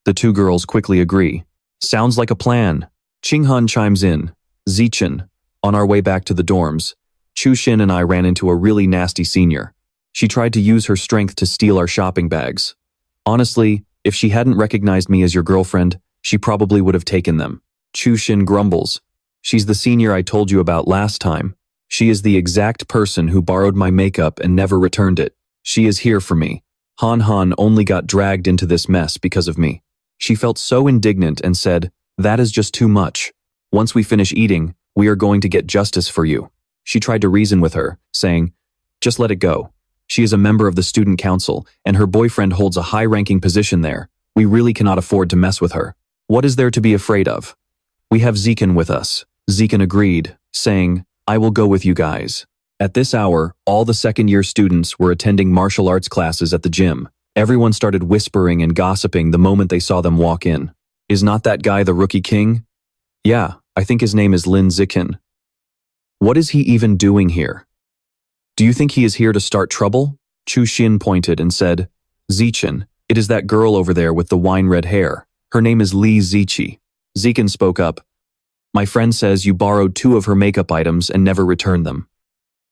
The 2 girls quickly agree. Sounds like a plan. Qinghan chimes in. Zichen. On our way back to the dorms, Chu Xin and I ran into a really nasty senior. She tried to use her strength to steal our shopping bags. Honestly, if she hadn't recognized me as your girlfriend, she probably would have taken them. Chu Xin grumbles. She's the senior I told you about last time. She is the exact person who borrowed my makeup and never returned it. She is here for me. Han Han only got dragged into this mess because of me. She felt so indignant and said, that is just too much. Once we finish eating, we are going to get justice for you. She tried to reason with her, saying, just let it go. She is a member of the student council, and her boyfriend holds a high-ranking position there. We really cannot afford to mess with her. What is there to be afraid of? We have Zikin with us. Zikin agreed, saying, I will go with you guys. At this hour, all the second-year students were attending martial arts classes at the gym. Everyone started whispering and gossiping the moment they saw them walk in. Is not that guy the rookie king? Yeah, I think his name is Lin Zikin. What is he even doing here? Do you think he is here to start trouble? Chu Xin pointed and said, Zichen, it is that girl over there with the wine-red hair. Her name is Li Ziqi. Zikin spoke up. My friend says you borrowed 2 of her makeup items and never returned them.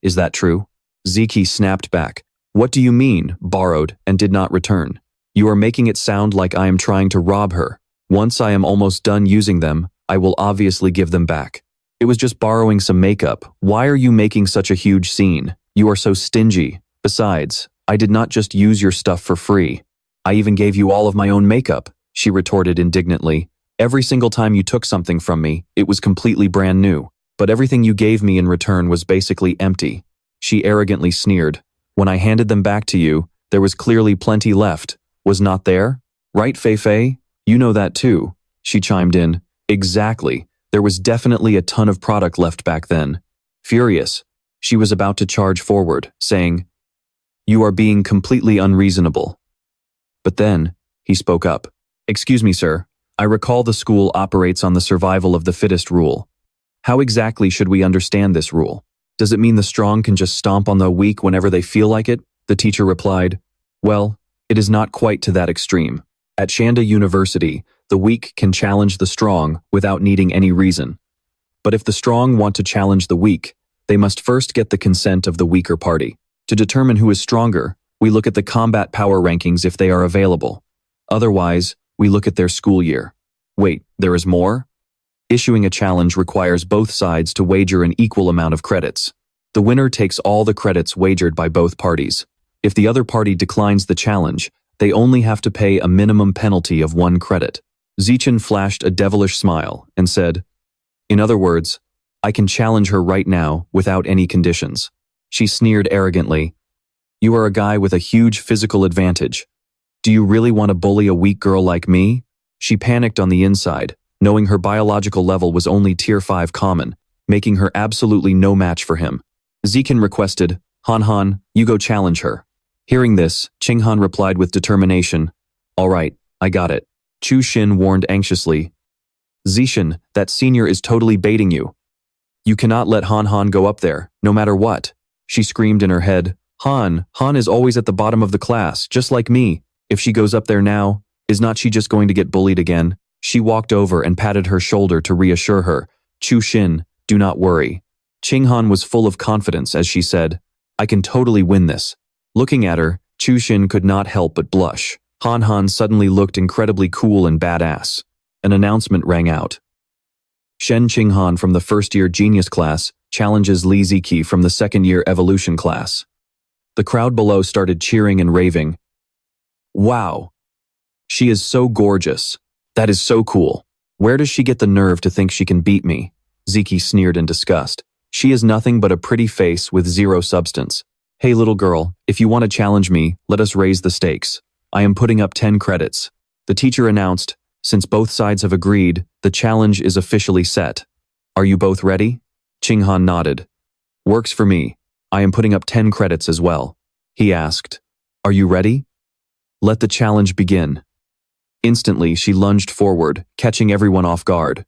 Is that true? Ziqi snapped back. What do you mean, borrowed and did not return? You are making it sound like I am trying to rob her. Once I am almost done using them, I will obviously give them back. It was just borrowing some makeup. Why are you making such a huge scene? You are so stingy. Besides, I did not just use your stuff for free. I even gave you all of my own makeup, she retorted indignantly. Every single time you took something from me, it was completely brand new. But everything you gave me in return was basically empty. She arrogantly sneered. When I handed them back to you, there was clearly plenty left. Was not there? Right, Fei Fei? You know that too. She chimed in. Exactly. There was definitely a ton of product left back then. Furious, she was about to charge forward, saying, You are being completely unreasonable. But then, he spoke up. Excuse me, sir. I recall the school operates on the survival of the fittest rule. How exactly should we understand this rule? Does it mean the strong can just stomp on the weak whenever they feel like it? The teacher replied, Well, it is not quite to that extreme. At Shanda University, the weak can challenge the strong without needing any reason. But if the strong want to challenge the weak, they must first get the consent of the weaker party. To determine who is stronger, we look at the combat power rankings if they are available. Otherwise, we look at their school year. Wait, there is more? Issuing a challenge requires both sides to wager an equal amount of credits. The winner takes all the credits wagered by both parties. If the other party declines the challenge, they only have to pay a minimum penalty of 1 credit. Zichen flashed a devilish smile and said, "In other words, I can challenge her right now without any conditions." She sneered arrogantly. "You are a guy with a huge physical advantage. Do you really want to bully a weak girl like me?" She panicked on the inside, knowing her biological level was only tier 5 common, making her absolutely no match for him. Zichen requested, "Han Han, you go challenge her." Hearing this, Qinghan replied with determination, "All right, I got it." Chu Xin warned anxiously, "Zichen, that senior is totally baiting you. You cannot let Han Han go up there, no matter what." She screamed in her head, Han is always at the bottom of the class, just like me. If she goes up there now, is not she just going to get bullied again?" She walked over and patted her shoulder to reassure her. "Chu Xin, do not worry." Qinghan was full of confidence as she said, "I can totally win this." Looking at her, Chu Xin could not help but blush. Han Han suddenly looked incredibly cool and badass. An announcement rang out. Shen Qinghan from the first-year genius class challenges Li Ziki from the second-year evolution class. The crowd below started cheering and raving. "Wow! She is so gorgeous. That is so cool. Where does she get the nerve to think she can beat me?" Ziki sneered in disgust. "She is nothing but a pretty face with zero substance. Hey little girl, if you want to challenge me, let us raise the stakes. I am putting up 10 credits. The teacher announced, since both sides have agreed, the challenge is officially set. Are you both ready? Qinghan nodded. Works for me. I am putting up 10 credits as well. He asked, Are you ready? Let the challenge begin. Instantly, she lunged forward, catching everyone off guard.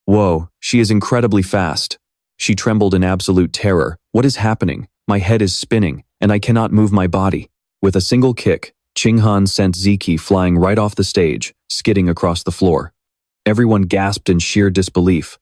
Whoa, she is incredibly fast. She trembled in absolute terror. What is happening? My head is spinning, and I cannot move my body. With a single kick, Qinghan sent Ziki flying right off the stage, skidding across the floor. Everyone gasped in sheer disbelief.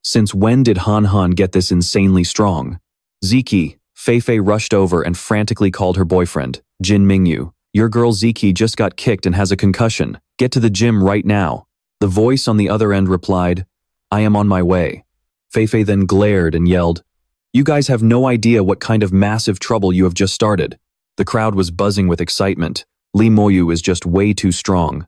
Since when did Han Han get this insanely strong? Ziki, Fei rushed over and frantically called her boyfriend, Jin Mingyu. Your girl Ziki just got kicked and has a concussion. Get to the gym right now. The voice on the other end replied, I am on my way. Fei then glared and yelled, You guys have no idea what kind of massive trouble you have just started. The crowd was buzzing with excitement. Li Moyu is just way too strong.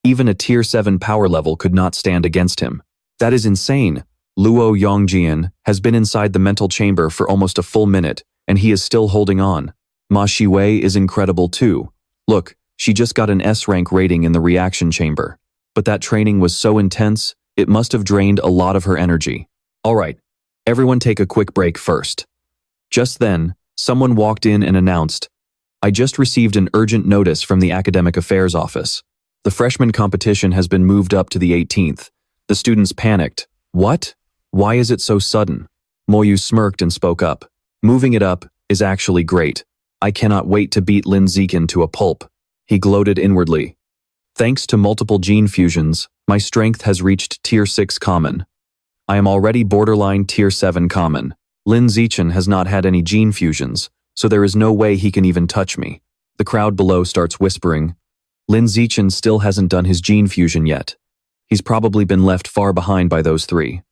Even a tier 7 power level could not stand against him. That is insane. Luo Yongjian has been inside the mental chamber for almost a full minute, and he is still holding on. Ma Shiwei is incredible too. Look, she just got an S-rank rating in the reaction chamber. But that training was so intense, it must have drained a lot of her energy. Alright, everyone take a quick break first. Just then, someone walked in and announced, I just received an urgent notice from the Academic Affairs Office. The freshman competition has been moved up to the 18th. The students panicked. What? Why is it so sudden? Moyu smirked and spoke up. Moving it up is actually great. I cannot wait to beat Lin Zikin to a pulp. He gloated inwardly. Thanks to multiple gene fusions, my strength has reached tier 6 common. I am already borderline tier 7 common. Lin Zichen has not had any gene fusions, so there is no way he can even touch me. The crowd below starts whispering. Lin Zichen still hasn't done his gene fusion yet. He's probably been left far behind by those three.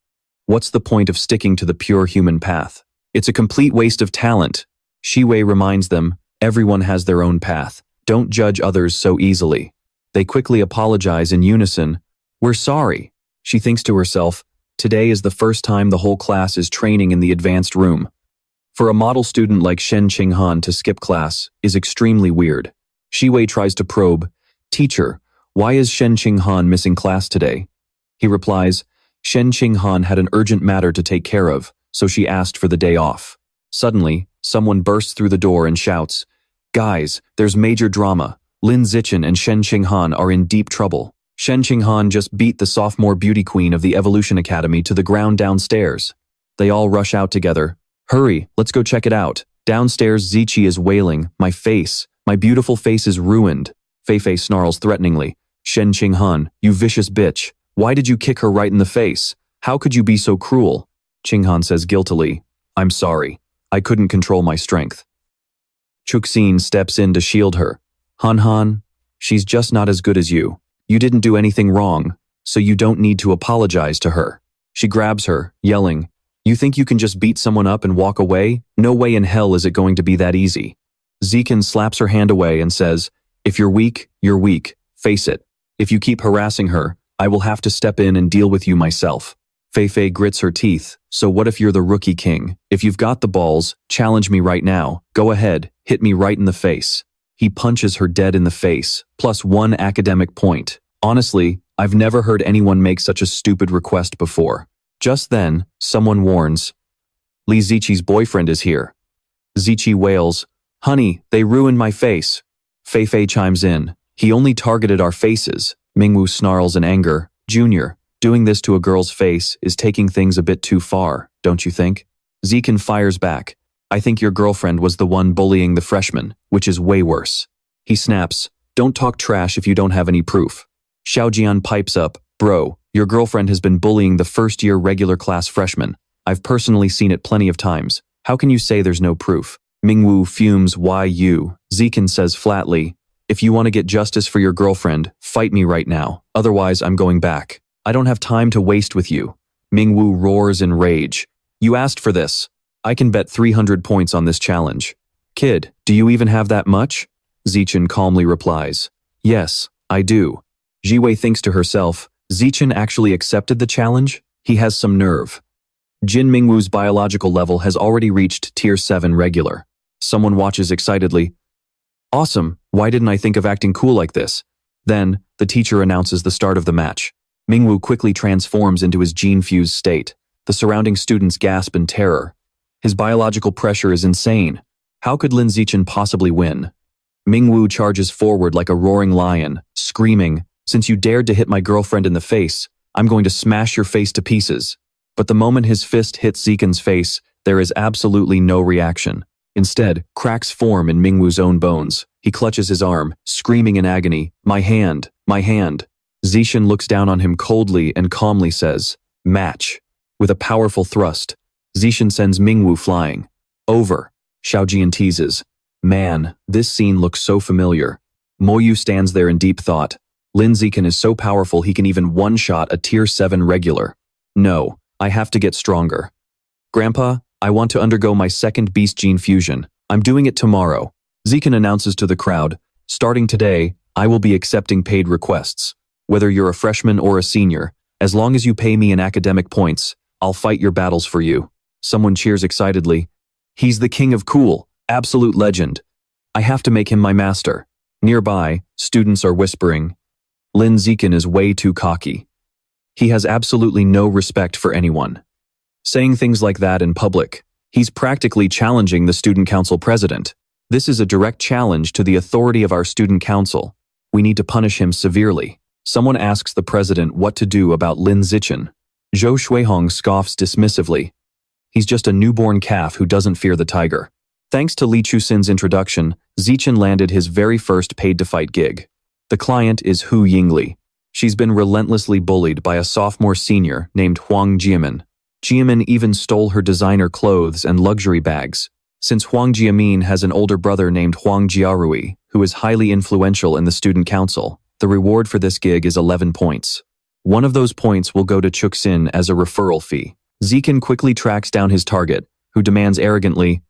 What's the point of sticking to the pure human path? It's a complete waste of talent. Shiwei reminds them, everyone has their own path. Don't judge others so easily. They quickly apologize in unison. We're sorry. She thinks to herself, today is the first time the whole class is training in the advanced room. For a model student like Shen Qinghan to skip class is extremely weird. Shiwei tries to probe, Teacher, why is Shen Qinghan missing class today? He replies, Shen Qinghan had an urgent matter to take care of, so she asked for the day off. Suddenly, someone bursts through the door and shouts, Guys, there's major drama. Lin Zichen and Shen Qinghan are in deep trouble. Shen Qinghan just beat the sophomore beauty queen of the Evolution Academy to the ground downstairs. They all rush out together. Hurry, let's go check it out. Downstairs Zichi is wailing, my beautiful face is ruined. Fei snarls threateningly. Shen Qinghan, you vicious bitch. Why did you kick her right in the face? How could you be so cruel? Qinghan says guiltily, I'm sorry. I couldn't control my strength. Chuxin steps in to shield her. Han Han, She's just not as good as you. You didn't do anything wrong, so you don't need to apologize to her. She grabs her, yelling, "You think you can just beat someone up and walk away? No way in hell is it going to be that easy." Zikin slaps her hand away and says, "If you're weak, you're weak. Face it. If you keep harassing her, I will have to step in and deal with you myself." Fei grits her teeth. "So what if you're the rookie king? If you've got the balls, challenge me right now. Go ahead, hit me right in the face." He punches her dead in the face, +1 academic point. Honestly, I've never heard anyone make such a stupid request before. Just then, someone warns, "Li Ziqi's boyfriend is here." Ziqi wails, "Honey, they ruined my face." Fei chimes in, "He only targeted our faces." Mingwu snarls in anger, "Junior, doing this to a girl's face is taking things a bit too far, don't you think?" Zikin fires back, "I think your girlfriend was the one bullying the freshman, which is way worse." He snaps, "Don't talk trash if you don't have any proof." Xiaojian pipes up, "Bro, your girlfriend has been bullying the first-year regular class freshman. I've personally seen it plenty of times. How can you say there's no proof?" Mingwu fumes, "Why you?" Zikin says flatly, "If you want to get justice for your girlfriend, fight me right now. Otherwise, I'm going back. I don't have time to waste with you." Mingwu roars in rage, "You asked for this. I can bet 300 points on this challenge." "Kid, do you even have that much?" Zichen calmly replies, "Yes, I do." Jiwei thinks to herself, Zichen actually accepted the challenge? He has some nerve. Jin Mingwu's biological level has already reached Tier 7 regular. Someone watches excitedly. "Awesome, why didn't I think of acting cool like this?" Then, the teacher announces the start of the match. Mingwu quickly transforms into his gene-fused state. The surrounding students gasp in terror. His biological pressure is insane. How could Lin Zichen possibly win? Mingwu charges forward like a roaring lion, screaming, "Since you dared to hit my girlfriend in the face, I'm going to smash your face to pieces." But the moment his fist hits Zikin's face, there is absolutely no reaction. Instead, cracks form in Mingwu's own bones. He clutches his arm, screaming in agony, "My hand, my hand." Zichen looks down on him coldly and calmly says, "Match." With a powerful thrust, Zichen sends Mingwu flying. "Over." Xiaojian teases, "Man, this scene looks so familiar." Moyu stands there in deep thought. Lin Zichen is so powerful he can even one-shot a Tier 7 regular. No, I have to get stronger. "Grandpa, I want to undergo my second beast gene fusion. I'm doing it tomorrow." Zichen announces to the crowd, "Starting today, I will be accepting paid requests. Whether you're a freshman or a senior, as long as you pay me in academic points, I'll fight your battles for you." Someone cheers excitedly. "He's the king of cool, absolute legend. I have to make him my master." Nearby, students are whispering, "Lin Zichen is way too cocky. He has absolutely no respect for anyone." Saying things like that in public, he's practically challenging the student council president. This is a direct challenge to the authority of our student council. We need to punish him severely. Someone asks the president what to do about Lin Zichen. Zhou Shuihong scoffs dismissively. He's just a newborn calf who doesn't fear the tiger. Thanks to Li Chuxin's introduction, Zichen landed his very first paid-to-fight gig. The client is Hu Yingli. She's been relentlessly bullied by a sophomore senior named Huang Jiamin. Jiamin even stole her designer clothes and luxury bags. Since Huang Jiamin has an older brother named Huang Jiarui, who is highly influential in the student council, the reward for this gig is 11 points. One of those points will go to Chuxin as a referral fee. Zichen quickly tracks down his target, who demands arrogantly,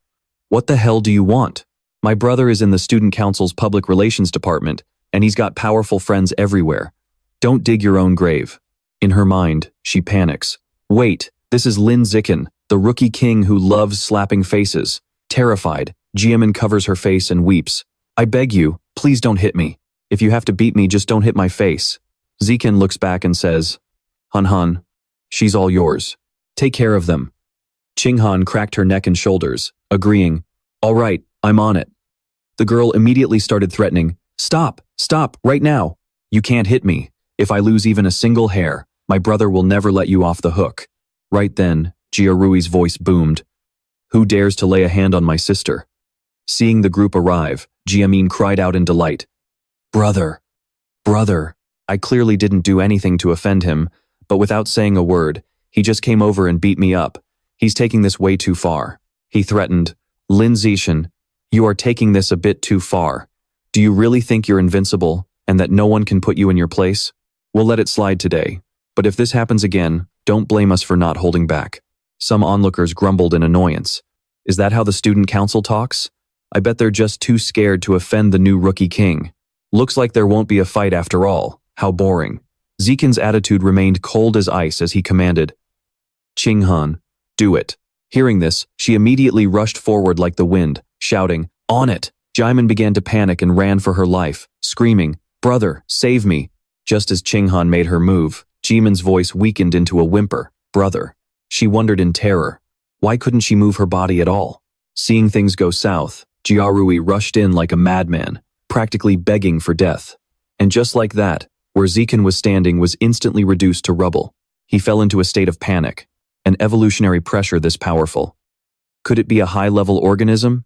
"What the hell do you want? My brother is in the student council's public relations department, and he's got powerful friends everywhere. Don't dig your own grave." In her mind, she panics. Wait, this is Lin Zichen, the rookie king who loves slapping faces. Terrified, Jiamin covers her face and weeps. "I beg you, please don't hit me. If you have to beat me, just don't hit my face." Zichen looks back and says, "Han, she's all yours. Take care of them." Qinghan cracked her neck and shoulders, agreeing, "All right, I'm on it." The girl immediately started threatening, Stop, right now. You can't hit me. If I lose even a single hair, my brother will never let you off the hook." Right then, Jiarui's voice boomed. "Who dares to lay a hand on my sister?" Seeing the group arrive, Jiamin cried out in delight. Brother. I clearly didn't do anything to offend him, but without saying a word, he just came over and beat me up. He's taking this way too far." He threatened, "Lin Zichen, you are taking this a bit too far. Do you really think you're invincible? and that no one can put you in your place? We'll let it slide today. But if this happens again, don't blame us for not holding back. Some onlookers grumbled in annoyance. Is that how the student council talks? I bet they're just too scared to offend the new rookie king. Looks like there won't be a fight after all. How boring. Zikin's attitude remained cold as ice as he commanded, Qinghan, do it. Hearing this, she immediately rushed forward like the wind, shouting, on it. Jaimin began to panic and ran for her life, screaming, brother, save me. Just as Qinghan made her move, Jimin's voice weakened into a whimper, brother. She wondered in terror. Why couldn't she move her body at all? Seeing things go south, Jiarui rushed in like a madman, practically begging for death. And just like that, where Zikin was standing was instantly reduced to rubble. He fell into a state of panic. An evolutionary pressure this powerful. Could it be a high-level organism?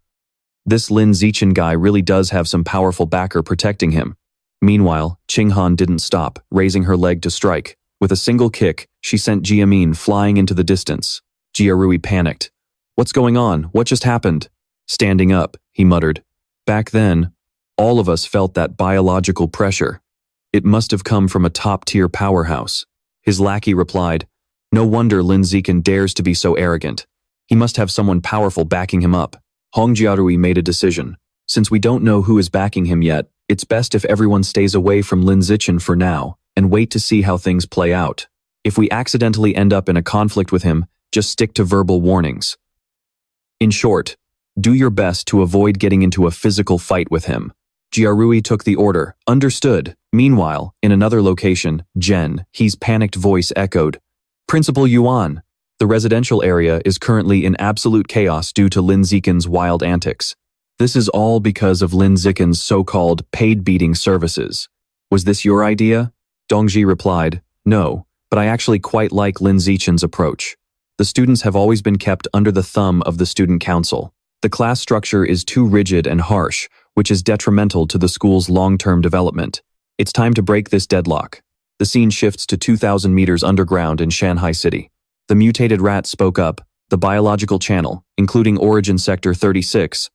This Lin Zichen guy really does have some powerful backer protecting him. Meanwhile, Qinghan didn't stop, raising her leg to strike. With a single kick, she sent Jiamin flying into the distance. Jiarui panicked. What's going on? What just happened? Standing up, he muttered. Back then, all of us felt that biological pressure. It must have come from a top-tier powerhouse. His lackey replied, no wonder Lin Zichen dares to be so arrogant. He must have someone powerful backing him up. Hong Jiarui made a decision. Since we don't know who is backing him yet, it's best if everyone stays away from Lin Zichen for now and wait to see how things play out. If we accidentally end up in a conflict with him, just stick to verbal warnings. In short, do your best to avoid getting into a physical fight with him. Jiarui took the order. Understood. Meanwhile, in another location, He's panicked voice echoed. Principal Yuan. The residential area is currently in absolute chaos due to Lin Zichen's wild antics. This is all because of Lin Zichen's so-called paid beating services. Was this your idea? Dongji replied, no, but I actually quite like Lin Zichen's approach. The students have always been kept under the thumb of the student council. The class structure is too rigid and harsh, which is detrimental to the school's long-term development. It's time to break this deadlock. The scene shifts to 2,000 meters underground in Shanghai City. The mutated rat spoke up. The biological channel, including Origin Sector 36,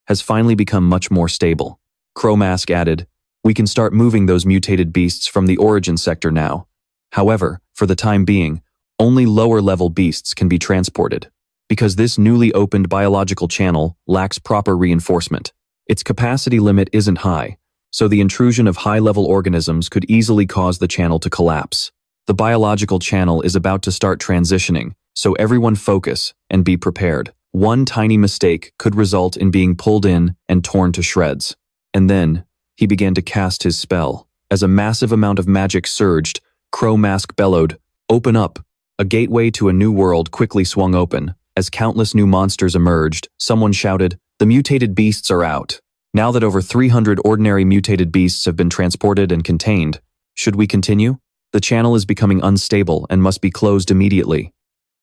has finally become much more stable. Crowmask added, we can start moving those mutated beasts from the Origin Sector now. However, for the time being, only lower-level beasts can be transported, because this newly opened biological channel lacks proper reinforcement. Its capacity limit isn't high, so the intrusion of high-level organisms could easily cause the channel to collapse. The biological channel is about to start transitioning, so everyone focus and be prepared. One tiny mistake could result in being pulled in and torn to shreds. And then, he began to cast his spell. As a massive amount of magic surged, Crowmask bellowed, open up. A gateway to a new world quickly swung open. As countless new monsters emerged, someone shouted, the mutated beasts are out. Now that over 300 ordinary mutated beasts have been transported and contained, should we continue? The channel is becoming unstable and must be closed immediately.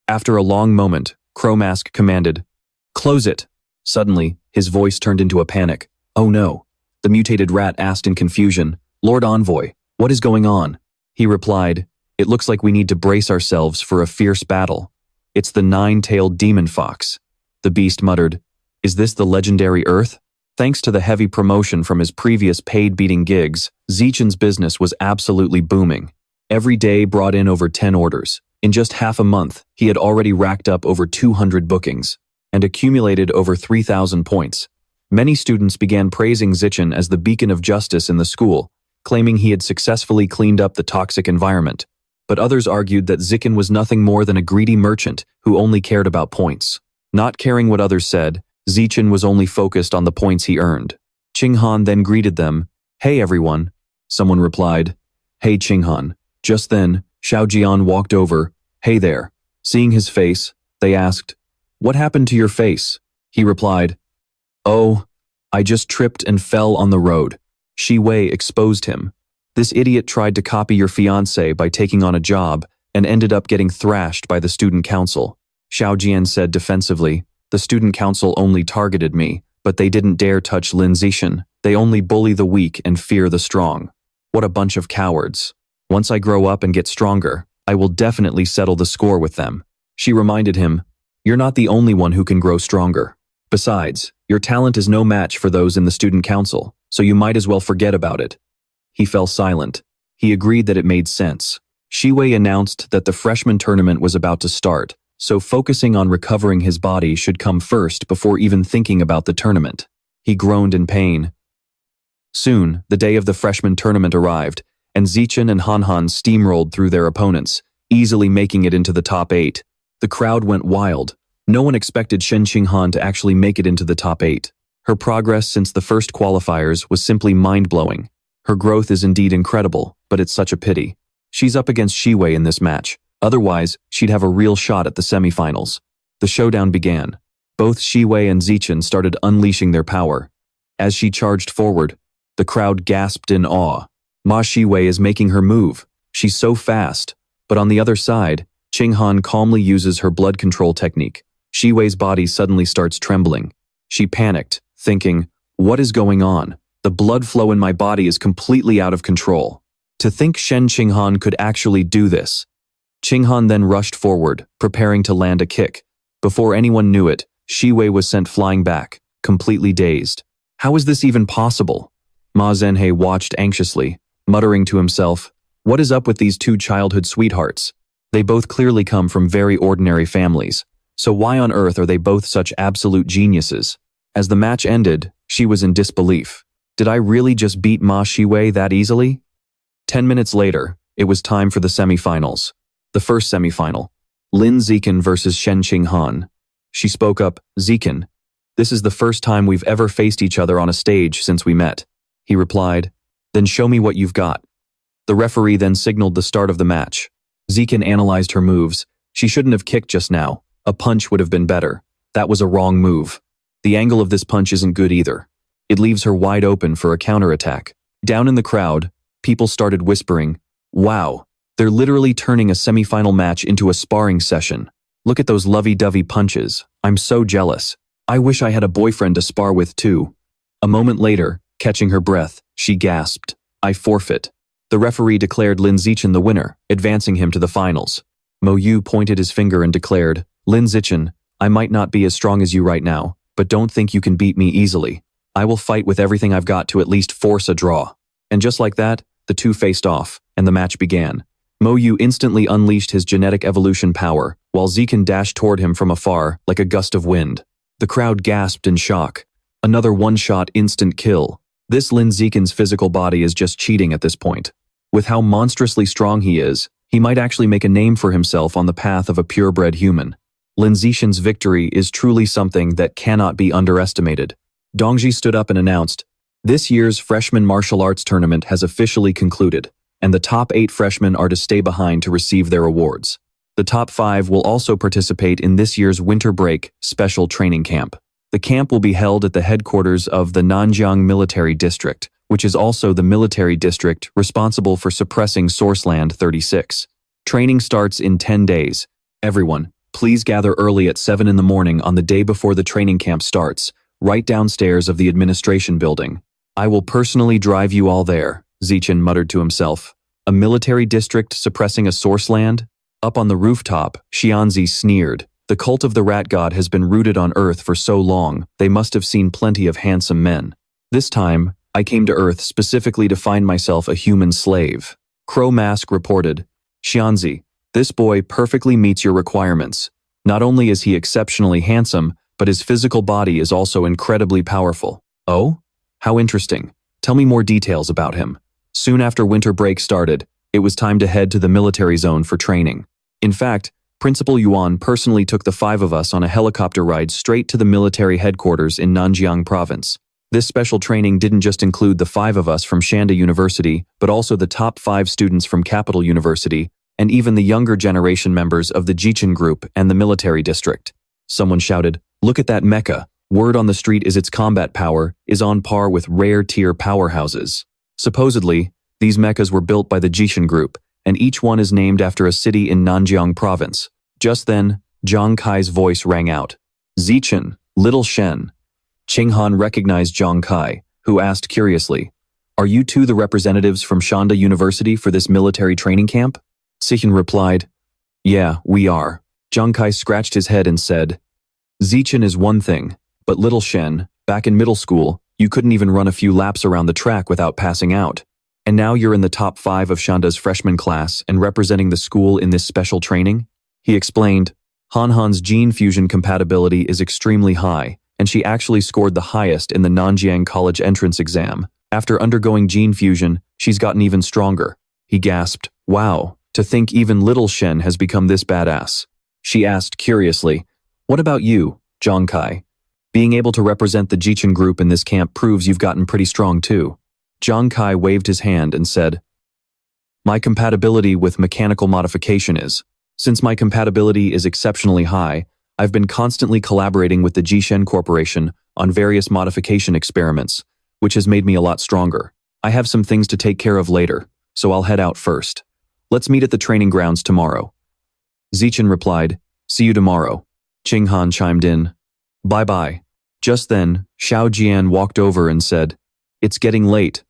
After a long moment, Crowmask commanded, close it. Suddenly, his voice turned into a panic. Oh no. The mutated rat asked in confusion, Lord Envoy, what is going on? He replied, it looks like we need to brace ourselves for a fierce battle. It's the nine-tailed demon fox. The beast muttered, is this the legendary Earth? Thanks to the heavy promotion from his previous paid beating gigs, Zichen's business was absolutely booming. Every day brought in over 10 orders. In just half a month, he had already racked up over 200 bookings and accumulated over 3,000 points. Many students began praising Zichen as the beacon of justice in the school, claiming he had successfully cleaned up the toxic environment. But others argued that Zichen was nothing more than a greedy merchant who only cared about points. Not caring what others said, Zichen was only focused on the points he earned. Qinghan then greeted them. Hey everyone. Someone replied. Hey Qinghan. Just then, Xiaojian walked over. Hey there. Seeing his face, they asked, what happened to your face? He replied, oh, I just tripped and fell on the road. Shi Wei exposed him. This idiot tried to copy your fiancé by taking on a job and ended up getting thrashed by the student council. Xiaojian said defensively, the student council only targeted me, but they didn't dare touch Lin Zichen. They only bully the weak and fear the strong. What a bunch of cowards. Once I grow up and get stronger, I will definitely settle the score with them. She reminded him, you're not the only one who can grow stronger. Besides, your talent is no match for those in the student council, so you might as well forget about it. He fell silent. He agreed that it made sense. Shiwei announced that the freshman tournament was about to start, so focusing on recovering his body should come first before even thinking about the tournament. He groaned in pain. Soon, the day of the freshman tournament arrived, and Zichen and Hanhan steamrolled through their opponents, easily making it into the top 8. The crowd went wild. No one expected Shen Qinghan to actually make it into the top 8. Her progress since the first qualifiers was simply mind-blowing. Her growth is indeed incredible, but it's such a pity. She's up against Shiwei in this match. Otherwise, she'd have a real shot at the semifinals. The showdown began. Both Shiwei and Zichen started unleashing their power. As she charged forward, the crowd gasped in awe. Ma Shiwei is making her move. She's so fast. But on the other side, Qinghan calmly uses her blood control technique. Shiwei's body suddenly starts trembling. She panicked, thinking, "What is going on? The blood flow in my body is completely out of control." To think Shen Qinghan could actually do this. Qinghan then rushed forward, preparing to land a kick. Before anyone knew it, Shiwei was sent flying back, completely dazed. How is this even possible? Ma Zhenhe watched anxiously, muttering to himself, "What is up with these two childhood sweethearts? They both clearly come from very ordinary families. So why on earth are they both such absolute geniuses?" As the match ended, she was in disbelief. Did I really just beat Ma Shiwei that easily? 10 minutes later, it was time for the semifinals. The first semifinal. Lin Zichen versus Shen Qinghan. She spoke up, "Zichen, this is the first time we've ever faced each other on a stage since we met." He replied, "Then show me what you've got." The referee then signaled the start of the match. Zichen analyzed her moves. She shouldn't have kicked just now. A punch would have been better. That was a wrong move. The angle of this punch isn't good either. It leaves her wide open for a counterattack. Down in the crowd, people started whispering, "Wow, they're literally turning a semifinal match into a sparring session. Look at those lovey-dovey punches. I'm so jealous. I wish I had a boyfriend to spar with too." A moment later, catching her breath, she gasped, "I forfeit." The referee declared Lin Zichen the winner, advancing him to the finals. Mo Yu pointed his finger and declared, "Lin Zichen, I might not be as strong as you right now, but don't think you can beat me easily. I will fight with everything I've got to at least force a draw." And just like that, the two faced off, and the match began. Mo Yu instantly unleashed his genetic evolution power, while Zichen dashed toward him from afar like a gust of wind. The crowd gasped in shock. Another one-shot instant kill. This Lin Zichen's physical body is just cheating at this point. With how monstrously strong he is, he might actually make a name for himself on the path of a purebred human. Lin Zichen's victory is truly something that cannot be underestimated. Dongji stood up and announced, "This year's freshman martial arts tournament has officially concluded, and the top 8 freshmen are to stay behind to receive their awards. The top 5 will also participate in this year's winter break special training camp. The camp will be held at the headquarters of the Nanjiang Military District, which is also the military district responsible for suppressing Sourceland 36. Training starts in 10 days. Everyone, please gather early at 7 in the morning on the day before the training camp starts, right downstairs of the administration building. I will personally drive you all there," Zichen muttered to himself. "A military district suppressing a Sourceland?" Up on the rooftop, Xianzi sneered. "The cult of the rat god has been rooted on Earth for so long, they must have seen plenty of handsome men. This time, I came to Earth specifically to find myself a human slave." Crow Mask reported, "Xianzi, this boy perfectly meets your requirements. Not only is he exceptionally handsome, but his physical body is also incredibly powerful." "Oh? How interesting. Tell me more details about him." Soon after winter break started, it was time to head to the military zone for training. In fact, Principal Yuan personally took the 5 of us on a helicopter ride straight to the military headquarters in Nanjiang province. This special training didn't just include the 5 of us from Shanda University, but also the top 5 students from Capital University, and even the younger generation members of the Jichen group and the military district. Someone shouted, "Look at that mecha. Word on the street is its combat power is on par with rare tier powerhouses." Supposedly, these mechas were built by the Jichen group, and each one is named after a city in Nanjiang province. Just then, Zhang Kai's voice rang out. "Zichen, Little Shen." Qinghan recognized Zhang Kai, who asked curiously, "Are you two the representatives from Shanda University for this military training camp?" Zichen replied, "Yeah, we are." Zhang Kai scratched his head and said, "Zichen is one thing, but Little Shen, back in middle school, you couldn't even run a few laps around the track without passing out. And now you're in the top 5 of Shanda's freshman class and representing the school in this special training? He explained. Hanhan's gene fusion compatibility is extremely high, and she actually scored the highest in the Nanjiang College entrance exam. After undergoing gene fusion, she's gotten even stronger. He gasped, wow, to think even little Shen has become this badass. She asked curiously, what about you, Zhang? Being able to represent the Jichen group in this camp proves you've gotten pretty strong too. Zhang waved his hand and said, my compatibility with mechanical modification is. Since my compatibility is exceptionally high, I've been constantly collaborating with the Jishen Corporation on various modification experiments, which has made me a lot stronger. I have some things to take care of later, so I'll head out first. Let's meet at the training grounds tomorrow. Zichen replied, see you tomorrow. Qinghan chimed in, bye-bye. Just then, Xiao Jian walked over and said, it's getting late.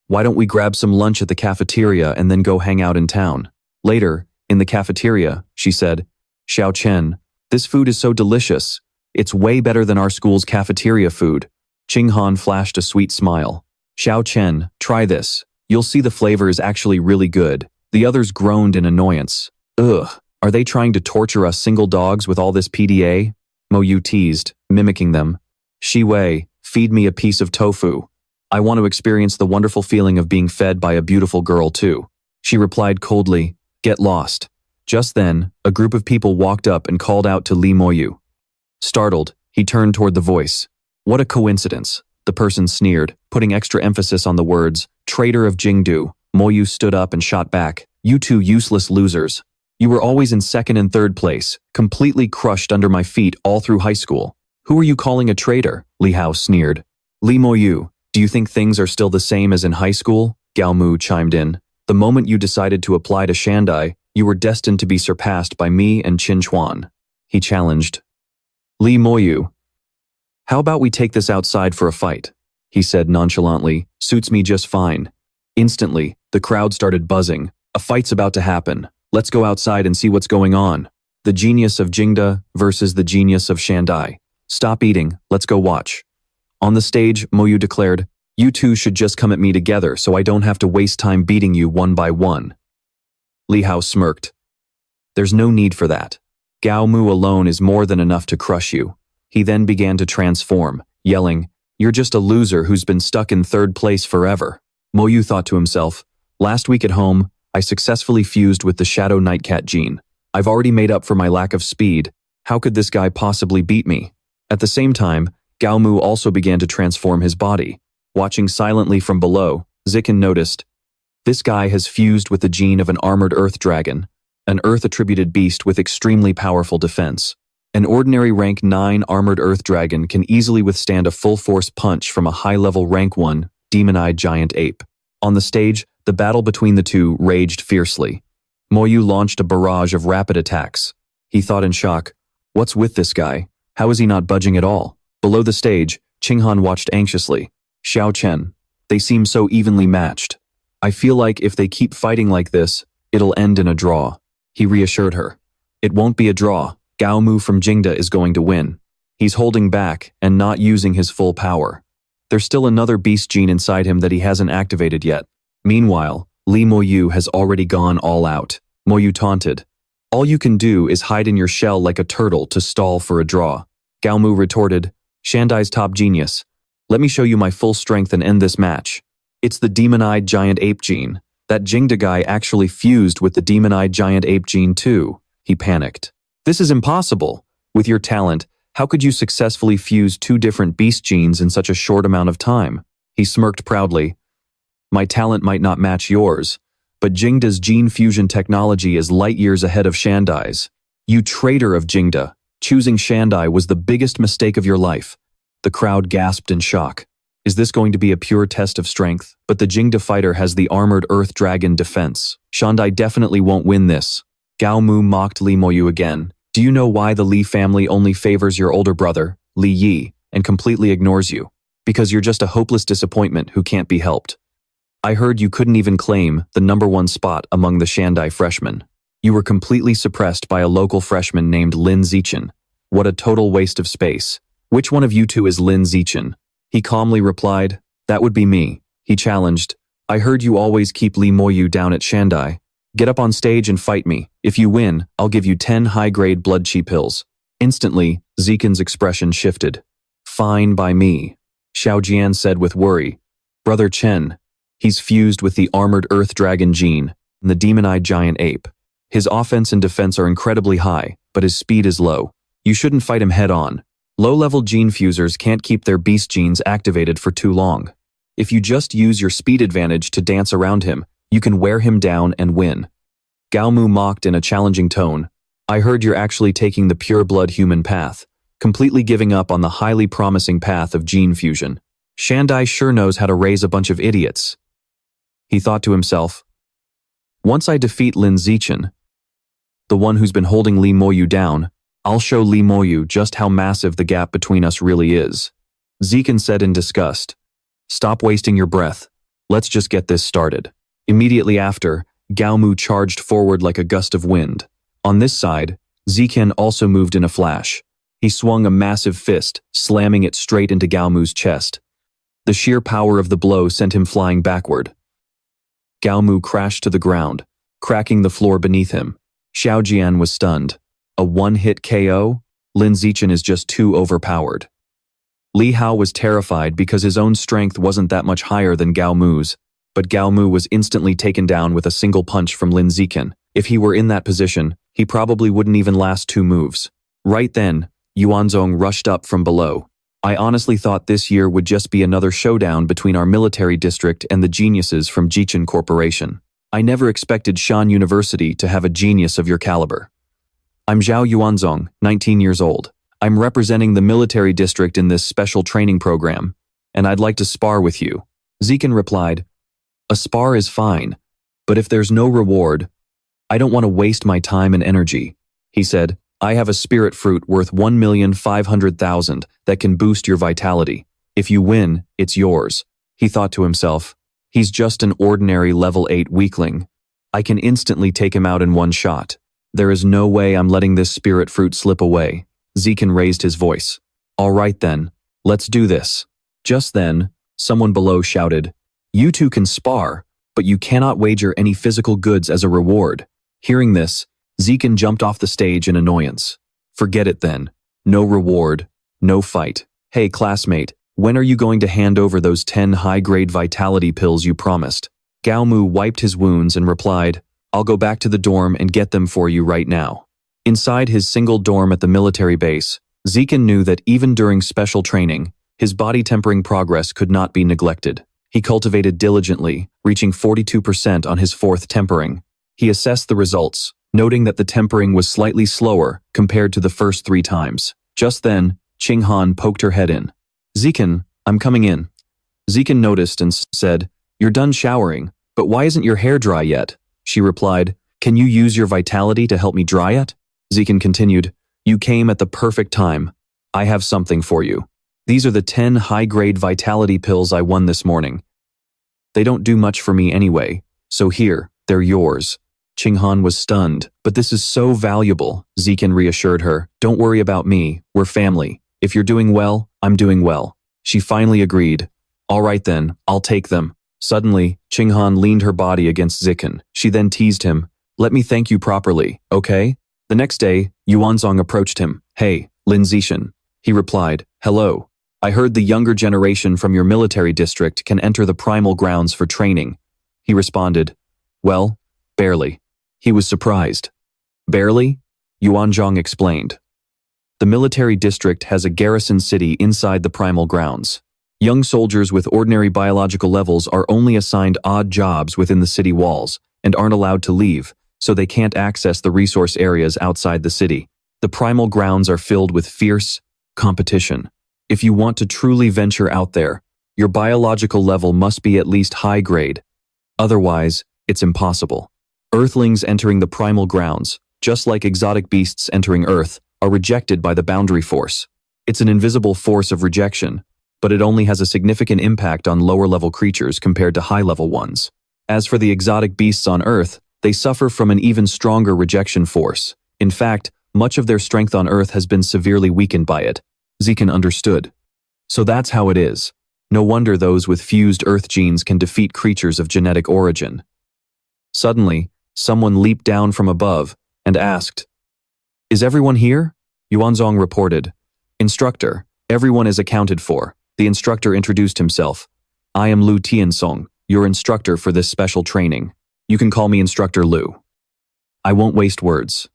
Why don't we grab some lunch at the cafeteria and then go hang out in town? Later, in the cafeteria, she said, Xiao Chen, this food is so delicious. It's way better than our school's cafeteria food. Qinghan flashed a sweet smile. Xiao Chen, try this. You'll see the flavor is actually really good. The others groaned in annoyance. Ugh, are they trying to torture us single dogs with all this PDA? Mo Yu teased, mimicking them. Shi Wei, feed me a piece of tofu. I want to experience the wonderful feeling of being fed by a beautiful girl too. She replied coldly, get lost. Just then, a group of people walked up and called out to Li Moyu. Startled, he turned toward the voice. What a coincidence, the person sneered, putting extra emphasis on the words, traitor of Jingdu. Moyu stood up and shot back. You two useless losers. You were always in second and third place, completely crushed under my feet all through high school. Who are you calling a traitor? Li Hao sneered. Li Moyu, do you think things are still the same as in high school? Gao Mu chimed in. The moment you decided to apply to Shandai, you were destined to be surpassed by me and Qin Chuan. He challenged. Li Moyu. How about we take this outside for a fight? He said nonchalantly, suits me just fine. Instantly, the crowd started buzzing. A fight's about to happen. Let's go outside and see what's going on. The genius of Jingda versus the genius of Shandai. Stop eating, let's go watch. On the stage, Moyu declared, you two should just come at me together so I don't have to waste time beating you one by one. Li Hao smirked. There's no need for that. Gao Mu alone is more than enough to crush you. He then began to transform, yelling, you're just a loser who's been stuck in third place forever. Moyu thought to himself, last week at home, I successfully fused with the Shadow Nightcat gene. I've already made up for my lack of speed. How could this guy possibly beat me? At the same time, Gao Mu also began to transform his body. Watching silently from below, Zichen noticed, this guy has fused with the gene of an armored earth dragon, an earth-attributed beast with extremely powerful defense. An ordinary rank 9 armored earth dragon can easily withstand a full-force punch from a high-level rank 1 demon-eyed giant ape. On the stage, the battle between the two raged fiercely. Moyu launched a barrage of rapid attacks. He thought in shock, what's with this guy? How is he not budging at all? Below the stage, Qinghan watched anxiously. Xiao Chen, they seem so evenly matched. I feel like if they keep fighting like this, it'll end in a draw. He reassured her. It won't be a draw. Gao Mu from Jingda is going to win. He's holding back and not using his full power. There's still another beast gene inside him that he hasn't activated yet. Meanwhile, Li Moyu has already gone all out. Moyu taunted. All you can do is hide in your shell like a turtle to stall for a draw. Gao Mu retorted, Shandai's top genius. Let me show you my full strength and end this match. It's the demon-eyed giant ape gene. That Jingda guy actually fused with the demon-eyed giant ape gene too. He panicked. This is impossible. With your talent, how could you successfully fuse 2 different beast genes in such a short amount of time? He smirked proudly. My talent might not match yours, but Jingda's gene fusion technology is light years ahead of Shandai's. You traitor of Jingda. Choosing Shandai was the biggest mistake of your life. The crowd gasped in shock. Is this going to be a pure test of strength? But the Jingda fighter has the armored earth dragon defense. Shandai definitely won't win this. Gao Mu mocked Li Moyu again. Do you know why the Li family only favors your older brother, Li Yi, and completely ignores you? Because you're just a hopeless disappointment who can't be helped. I heard you couldn't even claim the #1 spot among the Shandai freshmen. You were completely suppressed by a local freshman named Lin Zichen. What a total waste of space. Which one of you two is Lin Zichen? He calmly replied, that would be me. He challenged, I heard you always keep Lee Moyu down at Shandai. Get up on stage and fight me. If you win, I'll give you 10 high-grade blood chi pills." Instantly, Zikin's expression shifted. "Fine by me," Xiaojian said with worry. "Brother Chen, he's fused with the armored earth dragon gene and the demon-eyed giant ape. His offense and defense are incredibly high, but his speed is low. You shouldn't fight him head-on. Low-level gene fusers can't keep their beast genes activated for too long. If you just use your speed advantage to dance around him, you can wear him down and win." Gao Mu mocked in a challenging tone. "I heard you're actually taking the pure-blood human path, completely giving up on the highly promising path of gene fusion. Shandai sure knows how to raise a bunch of idiots." He thought to himself, "Once I defeat Lin Zichen, the one who's been holding Lee Moyu down, I'll show Lee Moyu just how massive the gap between us really is." Zikin said in disgust, "Stop wasting your breath. Let's just get this started." Immediately after, Gao Mu charged forward like a gust of wind. On this side, Zikin also moved in a flash. He swung a massive fist, slamming it straight into Gao Mu's chest. The sheer power of the blow sent him flying backward. Gao Mu crashed to the ground, cracking the floor beneath him. Xiaojian was stunned. A one-hit KO? Lin Zichen is just too overpowered. Li Hao was terrified because his own strength wasn't that much higher than Gao Mu's, but Gao Mu was instantly taken down with a single punch from Lin Zichen. If he were in that position, he probably wouldn't even last 2 moves. Right then, Yuanzong rushed up from below. "I honestly thought this year would just be another showdown between our military district and the geniuses from Jichen Corporation. I never expected Shan University to have a genius of your caliber. I'm Zhao Yuanzong, 19 years old. I'm representing the military district in this special training program, and I'd like to spar with you." Zikin replied, "A spar is fine, but if there's no reward, I don't want to waste my time and energy." He said, "I have a spirit fruit worth 1,500,000 that can boost your vitality. If you win, it's yours." He thought to himself, "He's just an ordinary level 8 weakling. I can instantly take him out in one shot. There is no way I'm letting this spirit fruit slip away." Zikin raised his voice. "All right then, let's do this." Just then, someone below shouted, "You two can spar, but you cannot wager any physical goods as a reward." Hearing this, Zikin jumped off the stage in annoyance. "Forget it then. No reward, no fight. Hey classmate, when are you going to hand over those 10 high-grade vitality pills you promised?" Gao Mu wiped his wounds and replied, "I'll go back to the dorm and get them for you right now." Inside his single dorm at the military base, Zikin knew that even during special training, his body tempering progress could not be neglected. He cultivated diligently, reaching 42% on his 4th tempering. He assessed the results, noting that the tempering was slightly slower compared to the first 3 times. Just then, Qing Han poked her head in. "Zikin, I'm coming in." Zikin noticed and said, "You're done showering, but why isn't your hair dry yet?" She replied, "Can you use your vitality to help me dry it?" Zikin continued, "You came at the perfect time. I have something for you. These are the 10 high-grade vitality pills I won this morning. They don't do much for me anyway, so here, they're yours." Qing Han was stunned. "But this is so valuable," Zikin reassured her. "Don't worry about me, we're family. If you're doing well, I'm doing well." She finally agreed. "All right then, I'll take them." Suddenly, Qing Han leaned her body against Zikin. She then teased him, "Let me thank you properly, okay?" The next day, Yuanzong approached him. "Hey, Lin Zichen." He replied, "Hello. I heard the younger generation from your military district can enter the primal grounds for training." He responded, "Well, barely." He was surprised. "Barely?" Yuanzhong explained. "The military district has a garrison city inside the primal grounds. Young soldiers with ordinary biological levels are only assigned odd jobs within the city walls and aren't allowed to leave, so they can't access the resource areas outside the city. The primal grounds are filled with fierce competition. If you want to truly venture out there, your biological level must be at least high grade. Otherwise, it's impossible. Earthlings entering the primal grounds, just like exotic beasts entering Earth, are rejected by the boundary force. It's an invisible force of rejection, but it only has a significant impact on lower-level creatures compared to high-level ones. As for the exotic beasts on Earth, they suffer from an even stronger rejection force. In fact, much of their strength on Earth has been severely weakened by it. Zikin understood. So that's how it is. No wonder those with fused Earth genes can defeat creatures of genetic origin. Suddenly, someone leaped down from above and asked, "Is everyone here?" Yuanzong reported. "Instructor, everyone is accounted for." The instructor introduced himself. "I am Lu Tiansong, your instructor for this special training. You can call me Instructor Lu. I won't waste words.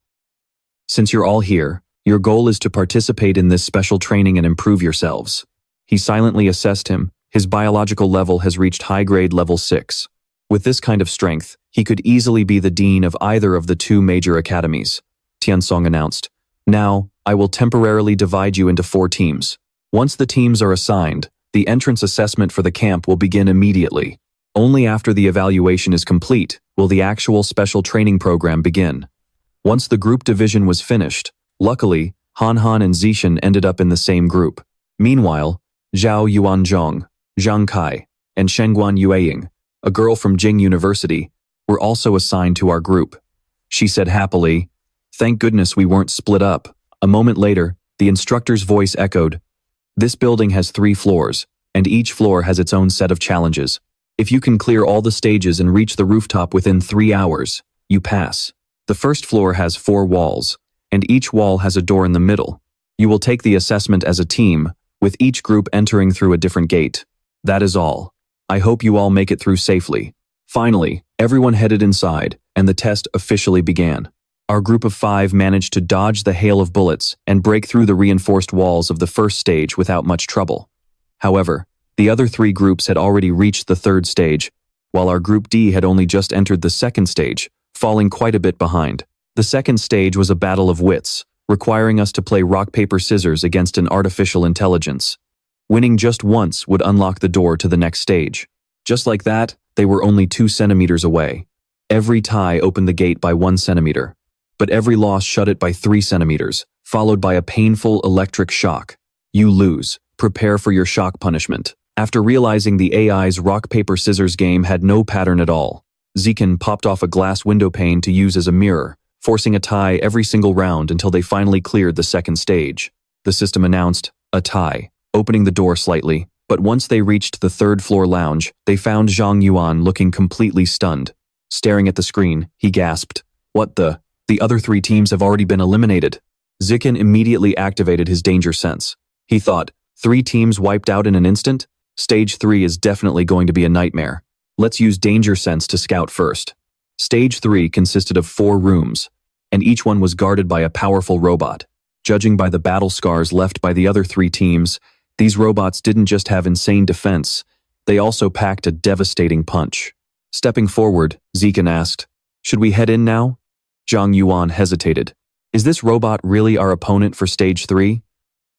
Since you're all here, your goal is to participate in this special training and improve yourselves." He silently assessed him. His biological level has reached high grade level 6. With this kind of strength, he could easily be the dean of either of the 2 major academies. Tiansong announced, "Now, I will temporarily divide you into 4 teams. Once the teams are assigned, the entrance assessment for the camp will begin immediately. Only after the evaluation is complete will the actual special training program begin." Once the group division was finished, luckily, Han Han and Zishan ended up in the same group. Meanwhile, Zhao Yuanzhong, Zhang Kai, and Shengguan Yueying, a girl from Jing University, were also assigned to our group. She said happily, "Thank goodness we weren't split up." A moment later, the instructor's voice echoed, "This building has 3 floors, and each floor has its own set of challenges. If you can clear all the stages and reach the rooftop within 3 hours, you pass. The first floor has 4 walls, and each wall has a door in the middle. You will take the assessment as a team, with each group entering through a different gate. That is all. I hope you all make it through safely." Finally, everyone headed inside, and the test officially began. Our group of 5 managed to dodge the hail of bullets and break through the reinforced walls of the first stage without much trouble. However, the other 3 groups had already reached the 3rd stage, while our Group D had only just entered the 2nd stage, falling quite a bit behind. The 2nd stage was a battle of wits, requiring us to play rock, paper, scissors against an artificial intelligence. Winning just once would unlock the door to the next stage. Just like that, they were only 2 centimeters away. Every tie opened the gate by 1 centimeter, but every loss shut it by 3 centimeters, followed by a painful electric shock. You lose. Prepare for your shock punishment. After realizing the AI's rock, paper, scissors game had no pattern at all, Zikin popped off a glass window pane to use as a mirror, forcing a tie every single round until they finally cleared the 2nd stage. The system announced, "A tie," opening the door slightly, but once they reached the 3rd floor lounge, they found Zhang Yuan looking completely stunned. Staring at the screen, he gasped, "What the? The other 3 teams have already been eliminated." Zikin immediately activated his danger sense. He thought, 3 teams wiped out in an instant? Stage 3 is definitely going to be a nightmare. Let's use danger sense to scout first. Stage 3 consisted of 4 rooms, and each one was guarded by a powerful robot. Judging by the battle scars left by the other 3 teams, these robots didn't just have insane defense, they also packed a devastating punch. Stepping forward, Zikin asked, "Should we head in now?" Zhang Yuan hesitated. "Is this robot really our opponent for Stage 3?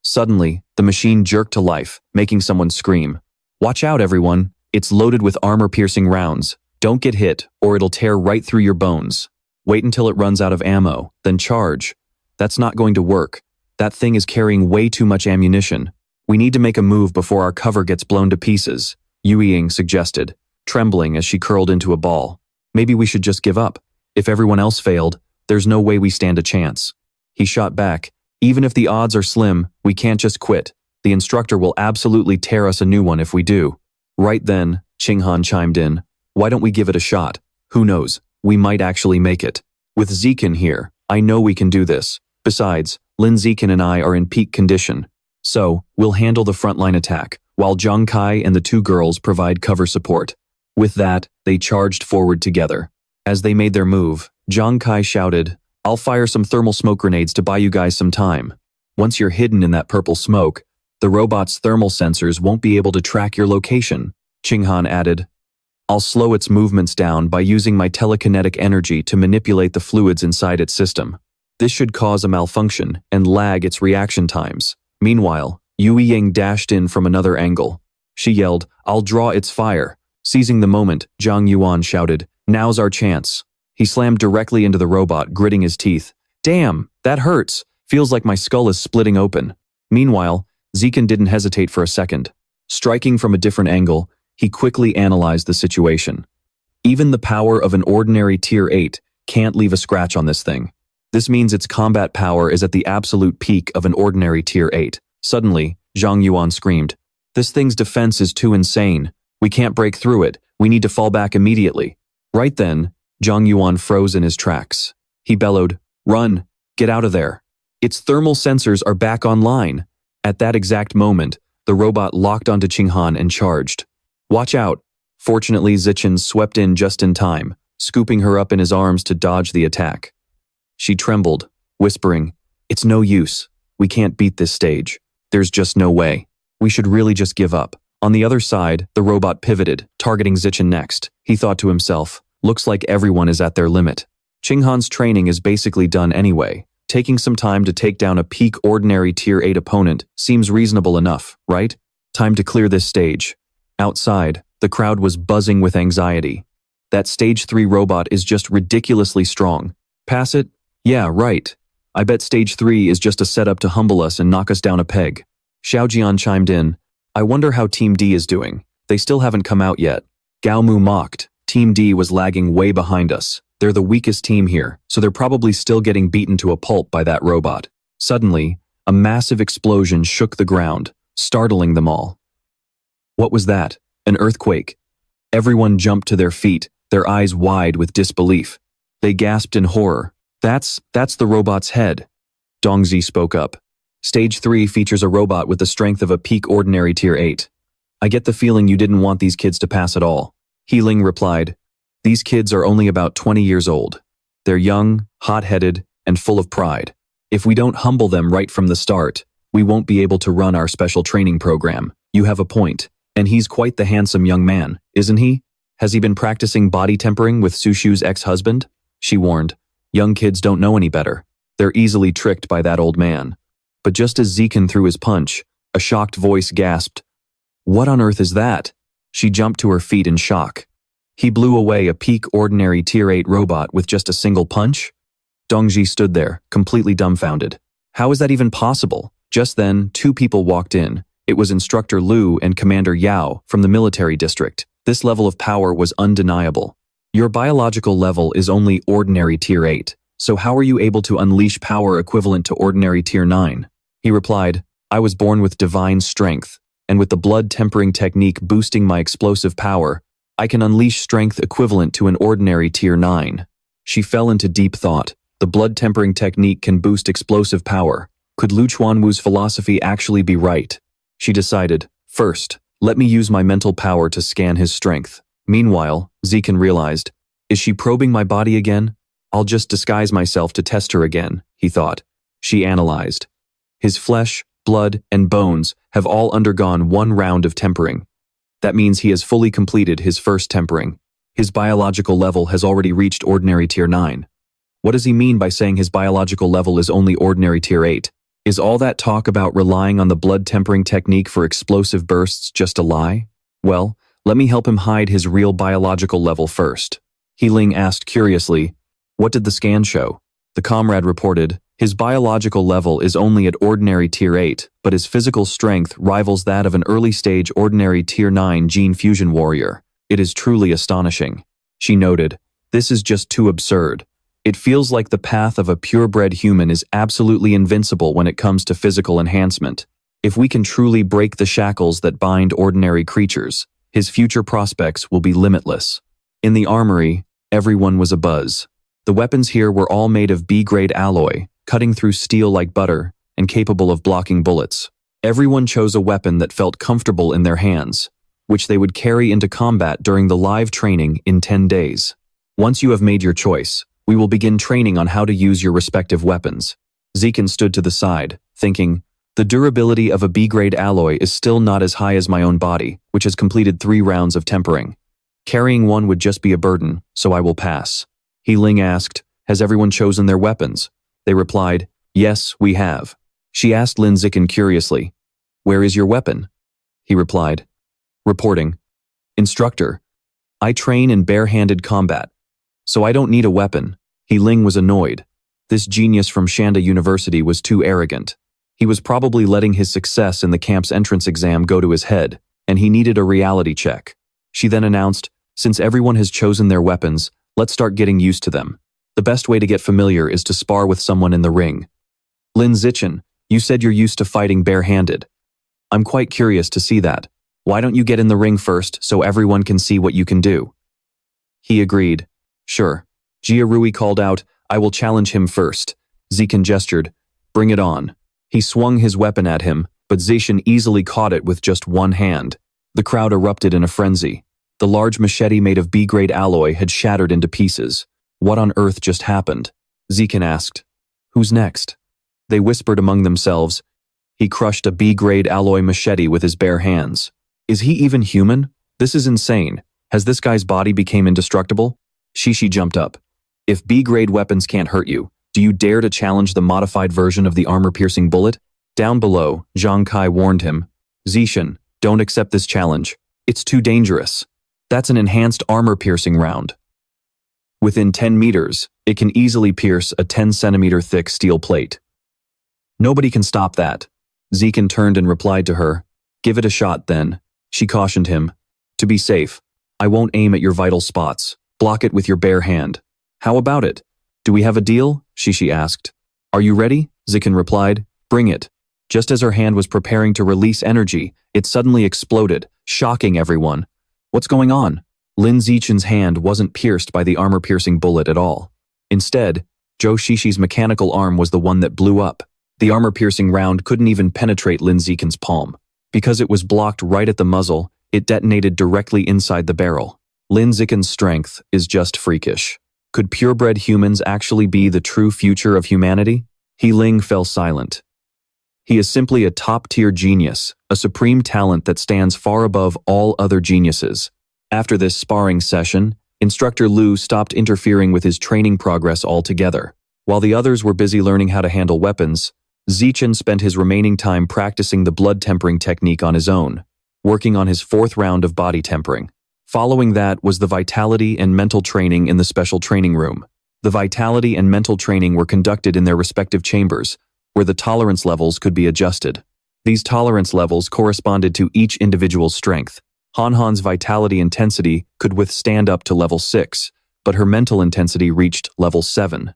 Suddenly, the machine jerked to life, making someone scream. "Watch out, everyone. It's loaded with armor-piercing rounds. Don't get hit, or it'll tear right through your bones. Wait until it runs out of ammo, then charge." "That's not going to work. That thing is carrying way too much ammunition. We need to make a move before our cover gets blown to pieces," Yu Ying suggested, trembling as she curled into a ball. "Maybe we should just give up. If everyone else failed, there's no way we stand a chance." He shot back, "Even if the odds are slim, we can't just quit. The instructor will absolutely tear us a new one if we do." Right then, Qinghan chimed in, "Why don't we give it a shot? Who knows, we might actually make it. With Zikin here, I know we can do this. Besides, Lin Zikin and I are in peak condition. So, we'll handle the frontline attack, while Zhang Kai and the 2 girls provide cover support." With that, they charged forward together. As they made their move, Zhang Kai shouted, "I'll fire some thermal smoke grenades to buy you guys some time. Once you're hidden in that purple smoke, the robot's thermal sensors won't be able to track your location." Qinghan added, "I'll slow its movements down by using my telekinetic energy to manipulate the fluids inside its system. This should cause a malfunction and lag its reaction times." Meanwhile, Yu Ying dashed in from another angle. She yelled, "I'll draw its fire." Seizing the moment, Zhang Yuan shouted, "Now's our chance." He slammed directly into the robot, gritting his teeth. "Damn, that hurts. Feels like my skull is splitting open." Meanwhile, Zikin didn't hesitate for a second. Striking from a different angle, he quickly analyzed the situation. Even the power of an ordinary Tier 8 can't leave a scratch on this thing. This means its combat power is at the absolute peak of an ordinary Tier 8. Suddenly, Zhang Yuan screamed, This thing's defense is too insane. We can't break through it. We need to fall back immediately. Right then, Zhang Yuan froze in his tracks. He bellowed, "Run! Get out of there! Its thermal sensors are back online!" At that exact moment, the robot locked onto Qinghan and charged. "Watch out!" Fortunately, Zichen swept in just in time, scooping her up in his arms to dodge the attack. She trembled, whispering, "It's no use. We can't beat this stage. There's just no way. We should really just give up." On the other side, the robot pivoted, targeting Zichen next. He thought to himself, "Looks like everyone is at their limit. Qinghan's training is basically done anyway. Taking some time to take down a peak ordinary tier 8 opponent seems reasonable enough, right? Time to clear this stage." Outside, the crowd was buzzing with anxiety. That stage 3 robot is just ridiculously strong. Pass it? Yeah, right. I bet stage 3 is just a setup to humble us and knock us down a peg. Xiaojian chimed in. I wonder how Team D is doing. They still haven't come out yet. Gao Mu mocked. Team D was lagging way behind us. They're the weakest team here, so they're probably still getting beaten to a pulp by that robot. Suddenly, a massive explosion shook the ground, startling them all. What was that? An earthquake? Everyone jumped to their feet, their eyes wide with disbelief. They gasped in horror. That's the robot's head. Dongzi spoke up. Stage 3 features a robot with the strength of a peak ordinary tier 8. I get the feeling you didn't want these kids to pass at all. Healing replied. These kids are only about 20 years old. They're young, hot-headed, and full of pride. If we don't humble them right from the start, we won't be able to run our special training program. You have a point. And he's quite the handsome young man, isn't he? Has he been practicing body tempering with Sushu's ex-husband? She warned. Young kids don't know any better. They're easily tricked by that old man. But just as Zichen threw his punch, a shocked voice gasped, "What on earth is that?" She jumped to her feet in shock. He blew away a peak ordinary tier 8 robot with just a single punch? Dongji stood there, completely dumbfounded. How is that even possible? Just then, 2 people walked in. It was Instructor Liu and Commander Yao from the military district. This level of power was undeniable. Your biological level is only ordinary tier 8, so how are you able to unleash power equivalent to ordinary tier 9? He replied, I was born with divine strength, and with the blood tempering technique boosting my explosive power, I can unleash strength equivalent to an ordinary tier 9. She fell into deep thought. The blood tempering technique can boost explosive power. Could Lu Chuanwu's philosophy actually be right? She decided, first, let me use my mental power to scan his strength. Meanwhile, Zichen realized, is she probing my body again? I'll just disguise myself to test her again, he thought. She analyzed. His flesh, blood, and bones have all undergone 1 round of tempering. That means he has fully completed his first tempering. His biological level has already reached ordinary tier 9. What does he mean by saying his biological level is only ordinary tier 8? Is all that talk about relying on the blood tempering technique for explosive bursts just a lie? Well, let me help him hide his real biological level first. Healing asked curiously, what did the scan show? The comrade reported, his biological level is only at ordinary tier 8, but his physical strength rivals that of an early-stage ordinary tier 9 gene fusion warrior. It is truly astonishing. She noted, this is just too absurd. It feels like the path of a purebred human is absolutely invincible when it comes to physical enhancement. If we can truly break the shackles that bind ordinary creatures, his future prospects will be limitless. In the armory, everyone was abuzz. The weapons here were all made of B-grade alloy, cutting through steel like butter, and capable of blocking bullets. Everyone chose a weapon that felt comfortable in their hands, which they would carry into combat during the live training in 10 days. Once you have made your choice, we will begin training on how to use your respective weapons. Zichen stood to the side, thinking, the durability of a B-grade alloy is still not as high as my own body, which has completed 3 rounds of tempering. Carrying one would just be a burden, so I will pass. Ling asked, has everyone chosen their weapons? They replied, yes, we have. She asked Lin Zichen curiously, where is your weapon? He replied, reporting, Instructor, I train in bare-handed combat, so I don't need a weapon. Ling was annoyed. This genius from Shanda University was too arrogant. He was probably letting his success in the camp's entrance exam go to his head, and he needed a reality check. She then announced, since everyone has chosen their weapons, let's start getting used to them. The best way to get familiar is to spar with someone in the ring. Lin Zichen, you said you're used to fighting bare-handed. I'm quite curious to see that. Why don't you get in the ring first so everyone can see what you can do? He agreed. Sure. Jiarui called out, I will challenge him first. Zikan gestured. Bring it on. He swung his weapon at him, but Zacian easily caught it with just one hand. The crowd erupted in a frenzy. The large machete made of B-grade alloy had shattered into pieces. What on earth just happened? Zikan asked. Who's next? They whispered among themselves. He crushed a B-grade alloy machete with his bare hands. Is he even human? This is insane. Has this guy's body become indestructible? Shishi jumped up. If B-grade weapons can't hurt you, do you dare to challenge the modified version of the armor-piercing bullet? Down below, Zhang Kai warned him. Zishan, don't accept this challenge. It's too dangerous. That's an enhanced armor-piercing round. Within 10 meters, it can easily pierce a 10-centimeter thick steel plate. Nobody can stop that. Zikan turned and replied to her. Give it a shot then. She cautioned him. To be safe, I won't aim at your vital spots. Block it with your bare hand. How about it? Do we have a deal? Shishi asked. Are you ready? Zikan replied. Bring it. Just as her hand was preparing to release energy, it suddenly exploded, shocking everyone. What's going on? Lin Zichen's hand wasn't pierced by the armor-piercing bullet at all. Instead, Zhou Shishi's mechanical arm was the one that blew up. The armor-piercing round couldn't even penetrate Lin Zichen's palm. Because it was blocked right at the muzzle, it detonated directly inside the barrel. Lin Zichen's strength is just freakish. Could purebred humans actually be the true future of humanity? He Ling fell silent. He is simply a top-tier genius, a supreme talent that stands far above all other geniuses. After this sparring session, Instructor Liu stopped interfering with his training progress altogether. While the others were busy learning how to handle weapons, Zichen spent his remaining time practicing the blood tempering technique on his own, working on his 4th round of body tempering. Following that was the vitality and mental training in the special training room. The vitality and mental training were conducted in their respective chambers, where the tolerance levels could be adjusted. These tolerance levels corresponded to each individual's strength. Han's vitality intensity could withstand up to level 6, but her mental intensity reached level 7.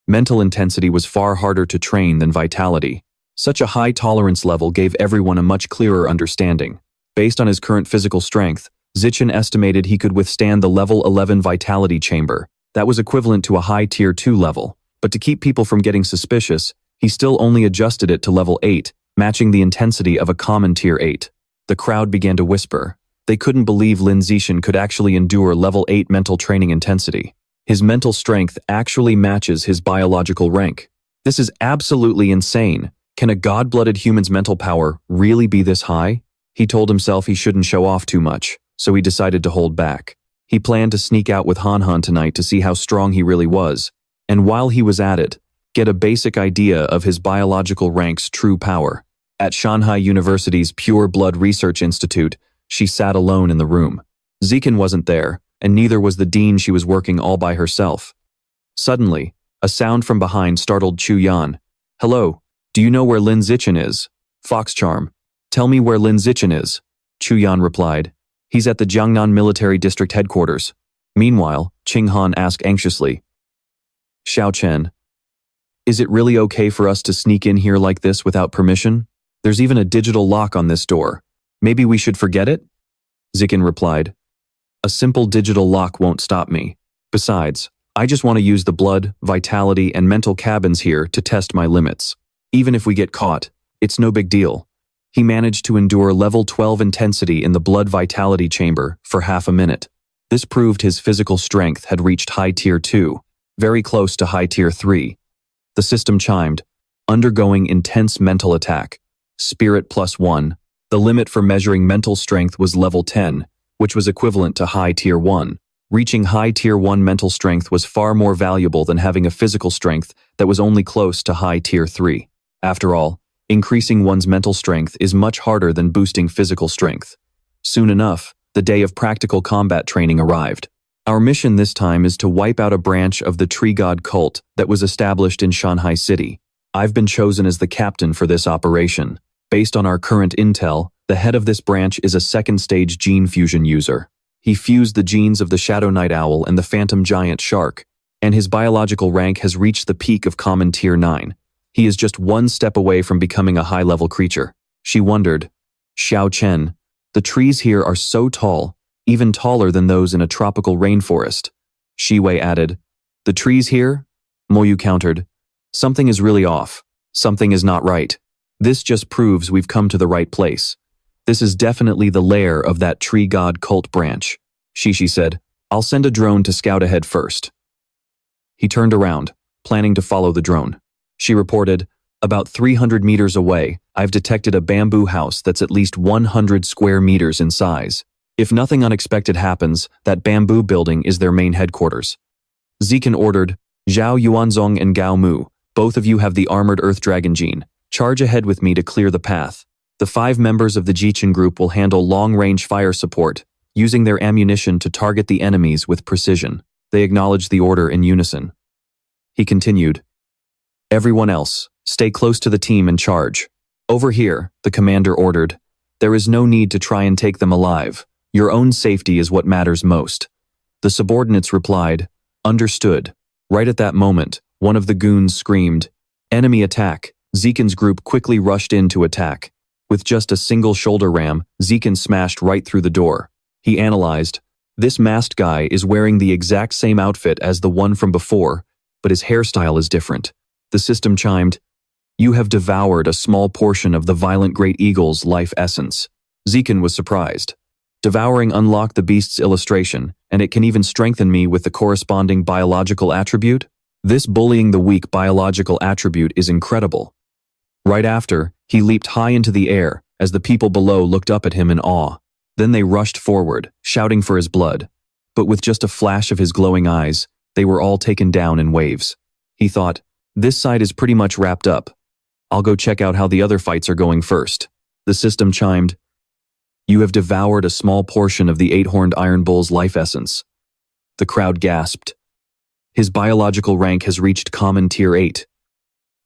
Mental intensity was far harder to train than vitality. Such a high tolerance level gave everyone a much clearer understanding. Based on his current physical strength, Zichen estimated he could withstand the level 11 vitality chamber. That was equivalent to a high tier 2 level. But to keep people from getting suspicious, he still only adjusted it to level 8, matching the intensity of a common tier 8. The crowd began to whisper. They couldn't believe Lin Zichen could actually endure level 8 mental training intensity. His mental strength actually matches his biological rank. This is absolutely insane. Can a god-blooded human's mental power really be this high? He told himself he shouldn't show off too much, so he decided to hold back. He planned to sneak out with Han tonight to see how strong he really was, and while he was at it, get a basic idea of his biological rank's true power. At Shanghai University's Pure Blood Research Institute, she sat alone in the room. Zichen wasn't there, and neither was the dean. She was working all by herself. Suddenly, a sound from behind startled Chu Yan. Hello, do you know where Lin Zichen is? Foxcharm, tell me where Lin Zichen is. Chu Yan replied. He's at the Jiangnan Military District headquarters. Meanwhile, Qing Han asked anxiously. Xiao Chen, is it really okay for us to sneak in here like this without permission? There's even a digital lock on this door. Maybe we should forget it? Zichen replied. A simple digital lock won't stop me. Besides, I just want to use the blood, vitality, and mental cabins here to test my limits. Even if we get caught, it's no big deal. He managed to endure level 12 intensity in the blood vitality chamber for half a minute. This proved his physical strength had reached high tier 2, very close to high tier 3. The system chimed, undergoing intense mental attack. Spirit +1. The limit for measuring mental strength was level 10, which was equivalent to high tier 1. Reaching high tier 1 mental strength was far more valuable than having a physical strength that was only close to high tier 3. After all, increasing one's mental strength is much harder than boosting physical strength. Soon enough, the day of practical combat training arrived. Our mission this time is to wipe out a branch of the tree god cult that was established in Shanghai City. I've been chosen as the captain for this operation. Based on our current intel, the head of this branch is a second-stage gene fusion user. He fused the genes of the Shadow Night Owl and the Phantom Giant Shark, and his biological rank has reached the peak of common tier 9. He is just one step away from becoming a high-level creature. She wondered, Xiao Chen. The trees here are so tall, even taller than those in a tropical rainforest. Shi Wei added. The trees here? Moyu countered. Something is really off. Something is not right. This just proves we've come to the right place. This is definitely the lair of that tree god cult branch. Shishi said. I'll send a drone to scout ahead first. He turned around, planning to follow the drone. She reported, about 300 meters away, I've detected a bamboo house that's at least 100 square meters in size. If nothing unexpected happens, that bamboo building is their main headquarters. Zikan ordered, Zhao Yuanzong and Gao Mu, both of you have the armored earth dragon gene. Charge ahead with me to clear the path. The 5 members of the Jichin group will handle long-range fire support, using their ammunition to target the enemies with precision. They acknowledged the order in unison. He continued, everyone else, stay close to the team and charge. Over here, the commander ordered. There is no need to try and take them alive. Your own safety is what matters most. The subordinates replied, understood. Right at that moment, one of the goons screamed, enemy attack. Zikan's group quickly rushed in to attack. With just a single shoulder ram, Zikan smashed right through the door. He analyzed, this masked guy is wearing the exact same outfit as the one from before, but his hairstyle is different. The system chimed, you have devoured a small portion of the violent great eagle's life essence. Zikan was surprised. Devouring unlocked the beast's illustration, and it can even strengthen me with the corresponding biological attribute? This bullying the weak biological attribute is incredible. Right after, he leaped high into the air as the people below looked up at him in awe. Then they rushed forward, shouting for his blood. But with just a flash of his glowing eyes, they were all taken down in waves. He thought, this side is pretty much wrapped up. I'll go check out how the other fights are going first. The system chimed, you have devoured a small portion of the 8-horned iron bull's life essence. The crowd gasped. His biological rank has reached common tier 8.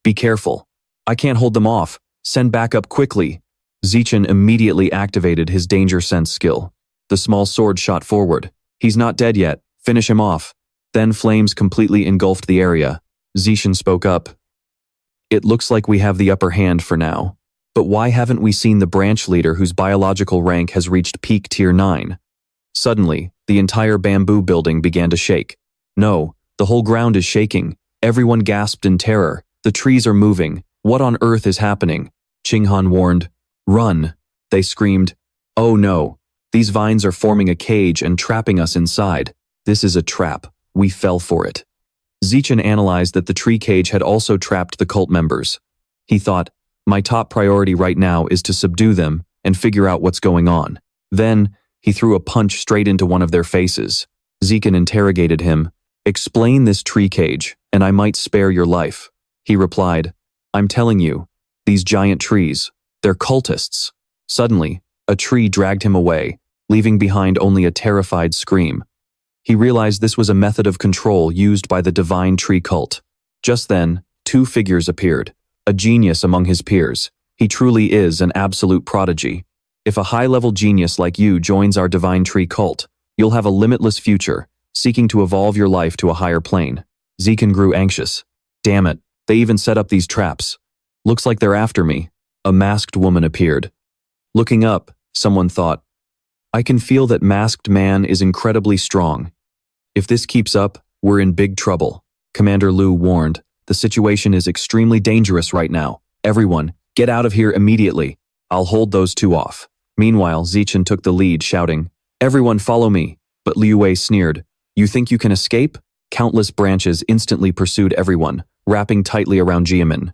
Be careful. I can't hold them off. Send backup quickly. Zichin immediately activated his danger sense skill. The small sword shot forward. He's not dead yet. Finish him off. Then flames completely engulfed the area. Zichin spoke up. It looks like we have the upper hand for now. But why haven't we seen the branch leader whose biological rank has reached peak tier 9? Suddenly, the entire bamboo building began to shake. No, the whole ground is shaking. Everyone gasped in terror. The trees are moving. What on earth is happening? Qinghan warned. Run! They screamed. Oh no! These vines are forming a cage and trapping us inside. This is a trap. We fell for it. Zichin analyzed that the tree cage had also trapped the cult members. He thought, my top priority right now is to subdue them and figure out what's going on. Then, he threw a punch straight into one of their faces. Zikan interrogated him. Explain this tree cage, and I might spare your life. He replied, I'm telling you, these giant trees, they're cultists. Suddenly, a tree dragged him away, leaving behind only a terrified scream. He realized this was a method of control used by the divine tree cult. Just then, 2 figures appeared. A genius among his peers. He truly is an absolute prodigy. If a high-level genius like you joins our divine tree cult, you'll have a limitless future, seeking to evolve your life to a higher plane. Zikan grew anxious. Damn it, they even set up these traps. Looks like they're after me. A masked woman appeared. Looking up, someone thought, I can feel that masked man is incredibly strong. If this keeps up, we're in big trouble. Commander Liu warned. The situation is extremely dangerous right now. Everyone, get out of here immediately. I'll hold those 2 off. Meanwhile, Zichin took the lead, shouting, everyone follow me. But Liu Wei sneered, you think you can escape? Countless branches instantly pursued everyone, wrapping tightly around Jiamin.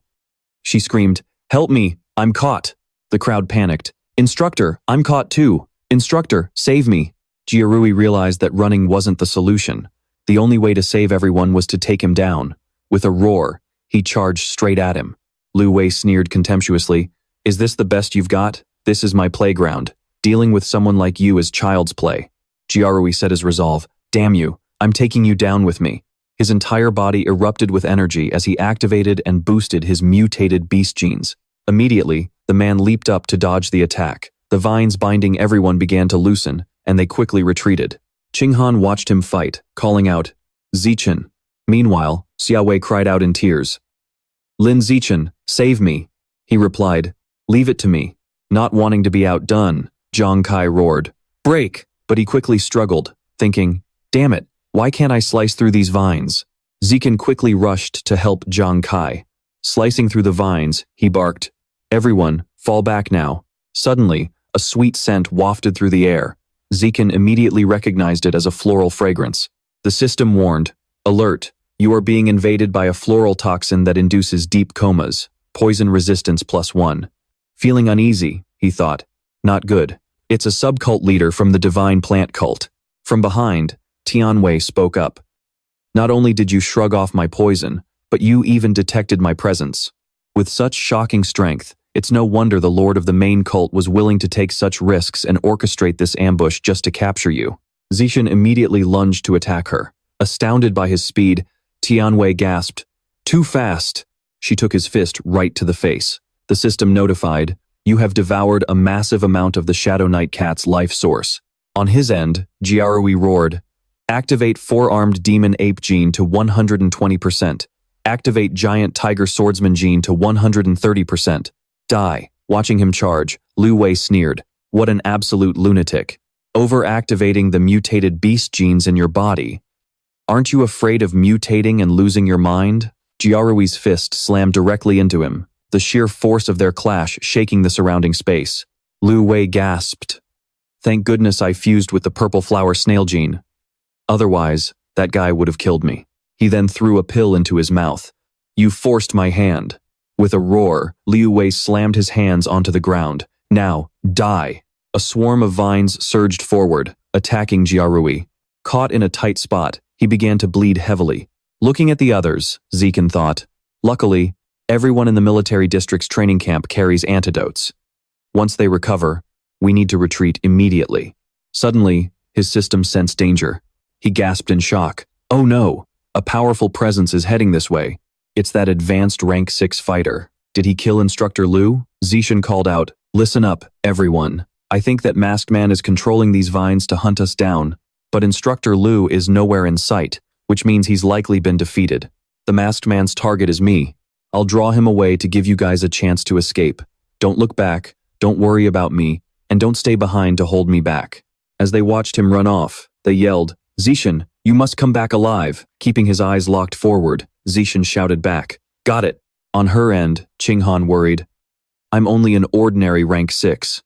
She screamed, help me, I'm caught. The crowd panicked. Instructor, I'm caught too. Instructor, save me. Jiarui realized that running wasn't the solution. The only way to save everyone was to take him down. With a roar, he charged straight at him. Liu Wei sneered contemptuously, is this the best you've got? This is my playground. Dealing with someone like you is child's play. Jiarui set his resolve, damn you, I'm taking you down with me. His entire body erupted with energy as he activated and boosted his mutated beast genes. Immediately, the man leaped up to dodge the attack. The vines binding everyone began to loosen, and they quickly retreated. Qinghan watched him fight, calling out, Zichin. Meanwhile, Xiaowei cried out in tears. Lin Zichin, save me. He replied, leave it to me. Not wanting to be outdone, Zhang Kai roared, "Break!" But he quickly struggled, thinking, "Damn it, why can't I slice through these vines?" Zikan quickly rushed to help Zhang Kai. Slicing through the vines, he barked, "Everyone, fall back now." Suddenly, a sweet scent wafted through the air. Zikan immediately recognized it as a floral fragrance. The system warned, "Alert, you are being invaded by a floral toxin that induces deep comas. Poison resistance +1. Feeling uneasy, he thought. Not good. It's a subcult leader from the divine plant cult. From behind, Tianwei spoke up. Not only did you shrug off my poison, but you even detected my presence. With such shocking strength, it's no wonder the lord of the main cult was willing to take such risks and orchestrate this ambush just to capture you." Zishan immediately lunged to attack her. Astounded by his speed, Tianwei gasped, "Too fast!" She took his fist right to the face. The system notified, "You have devoured a massive amount of the Shadow Knight Cat's life source." On his end, Jiarui roared, "Activate four-armed demon ape gene to 120%. Activate giant tiger swordsman gene to 130%. Die." Watching him charge, Lu Wei sneered, "What an absolute lunatic. Over-activating the mutated beast genes in your body. Aren't you afraid of mutating and losing your mind?" Jiarui's fist slammed directly into him, the sheer force of their clash shaking the surrounding space. Lu Wei gasped, "Thank goodness I fused with the purple flower snail gene. Otherwise, that guy would have killed me." He then threw a pill into his mouth. "You forced my hand." With a roar, Liu Wei slammed his hands onto the ground. "Now, die." A swarm of vines surged forward, attacking Jiarui. Caught in a tight spot, he began to bleed heavily. Looking at the others, Zikan thought, "Luckily, everyone in the military district's training camp carries antidotes. Once they recover, we need to retreat immediately." Suddenly, his system sensed danger. He gasped in shock. "Oh no! A powerful presence is heading this way. It's that advanced rank 6 fighter. Did he kill Instructor Liu?" Zishan called out, "Listen up, everyone. I think that Masked Man is controlling these vines to hunt us down, but Instructor Liu is nowhere in sight, which means he's likely been defeated. The Masked Man's target is me. I'll draw him away to give you guys a chance to escape. Don't look back, don't worry about me, and don't stay behind to hold me back." As they watched him run off, they yelled, "Zishan, you must come back alive." Keeping his eyes locked forward, Zishan shouted back, "Got it." On her end, Qinghan worried, "I'm only an ordinary rank 6.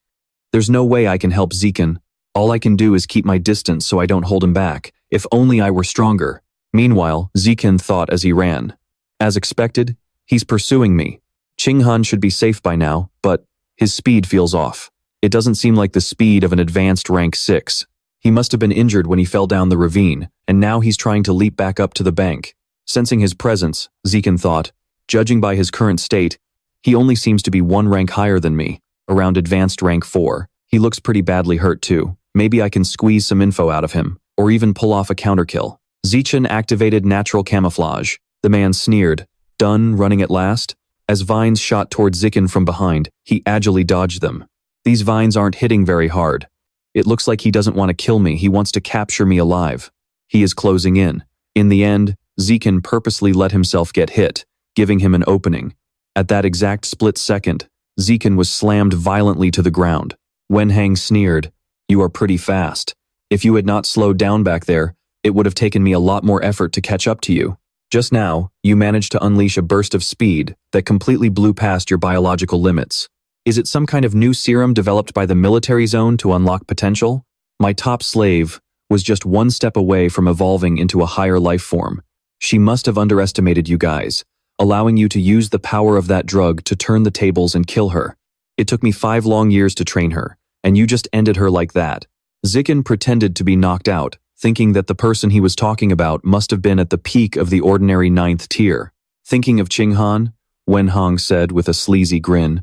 There's no way I can help Zikan. All I can do is keep my distance so I don't hold him back. If only I were stronger." Meanwhile, Zikan thought as he ran. As expected, he's pursuing me. Qinghan should be safe by now, but his speed feels off. It doesn't seem like the speed of an advanced rank 6. He must have been injured when he fell down the ravine, and now he's trying to leap back up to the bank. Sensing his presence, Zikan thought, judging by his current state, he only seems to be one rank higher than me, around advanced rank 4. He looks pretty badly hurt too. Maybe I can squeeze some info out of him, or even pull off a counterkill. Zichan activated natural camouflage. The man sneered, "Done running at last?" As vines shot toward Zikan from behind, he agilely dodged them. These vines aren't hitting very hard. It looks like he doesn't want to kill me, he wants to capture me alive. He is closing in. In the end, Zikan purposely let himself get hit, giving him an opening. At that exact split second, Zikan was slammed violently to the ground. Wenhang sneered, "You are pretty fast. If you had not slowed down back there, it would have taken me a lot more effort to catch up to you. Just now, you managed to unleash a burst of speed that completely blew past your biological limits. Is it some kind of new serum developed by the military zone to unlock potential? My top slave was just one step away from evolving into a higher life form. She must have underestimated you guys, allowing you to use the power of that drug to turn the tables and kill her. It took me 5 long years to train her, and you just ended her like that." Zikan pretended to be knocked out, thinking that the person he was talking about must have been at the peak of the ordinary 9th tier. Thinking of Qinghan, Wenhang said with a sleazy grin,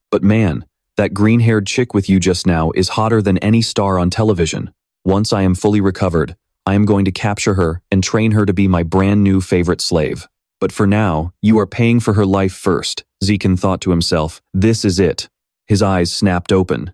"But man, that green-haired chick with you just now is hotter than any star on television. Once I am fully recovered, I am going to capture her and train her to be my brand new favorite slave. But for now, you are paying for her life first." Zikan thought to himself, "This is it." His eyes snapped open.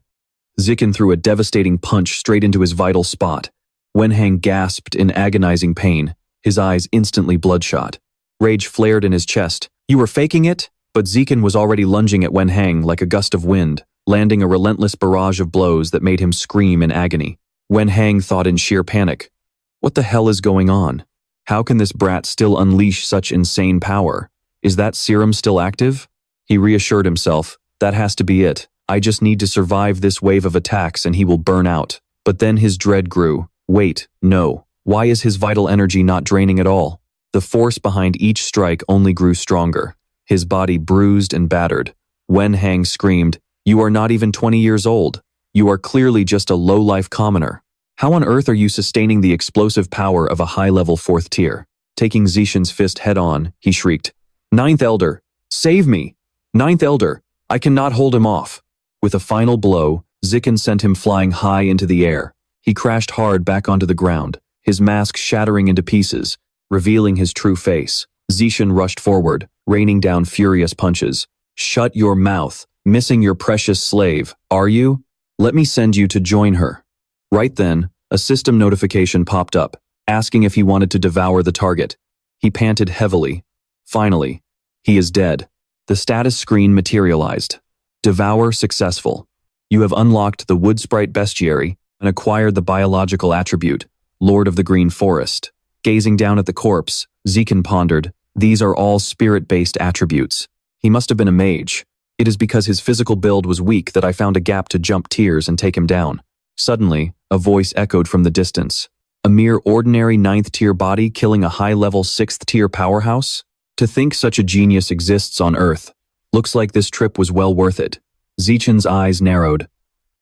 Zikan threw a devastating punch straight into his vital spot. Wenhang gasped in agonizing pain, his eyes instantly bloodshot. Rage flared in his chest. "You were faking it?" But Zikan was already lunging at Wenhang like a gust of wind. landing a relentless barrage of blows that made him scream in agony. Wen Hang thought in sheer panic, "What the hell is going on? How can this brat still unleash such insane power? Is that serum still active?" He reassured himself, "That has to be it. I just need to survive this wave of attacks and he will burn out." But then his dread grew. Wait, no. Why is his vital energy not draining at all? The force behind each strike only grew stronger. His body bruised and battered. Wen Hang screamed, "You are not even 20 years old. You are clearly just a low-life commoner. How on earth are you sustaining the explosive power of a high-level 4th tier?" Taking Zishan's fist head-on, he shrieked, "Ninth Elder, save me! Ninth Elder, I cannot hold him off." With a final blow, Zikan sent him flying high into the air. He crashed hard back onto the ground, his mask shattering into pieces, revealing his true face. Zishan rushed forward, raining down furious punches. "Shut your mouth, missing your precious slave, are you? Let me send you to join her." Right then, a system notification popped up, asking if he wanted to devour the target. He panted heavily. Finally, he is dead. The status screen materialized. Devour successful. You have unlocked the Wood Sprite Bestiary and acquired the biological attribute, Lord of the Green Forest. Gazing down at the corpse, Zikan pondered, these are all spirit-based attributes. He must have been a mage. It is because his physical build was weak that I found a gap to jump tiers and take him down. Suddenly, a voice echoed from the distance. A mere ordinary 9th tier body killing a high-level 6th tier powerhouse? To think such a genius exists on Earth. Looks like this trip was well worth it. Zichan's eyes narrowed.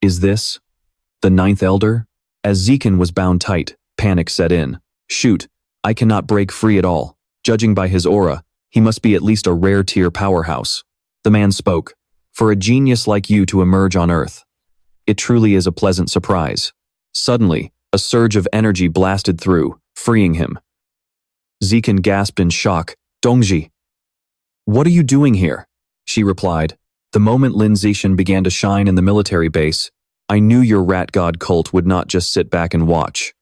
Is this the 9th Elder? As Zikan was bound tight, panic set in. Shoot, I cannot break free at all. Judging by his aura, he must be at least a rare tier powerhouse. The man spoke. For a genius like you to emerge on Earth, it truly is a pleasant surprise. Suddenly, a surge of energy blasted through, freeing him. Zikan gasped in shock. "Dongji, what are you doing here?" She replied. "The moment Lin Zishan began to shine in the military base, I knew your rat god cult would not just sit back and watch.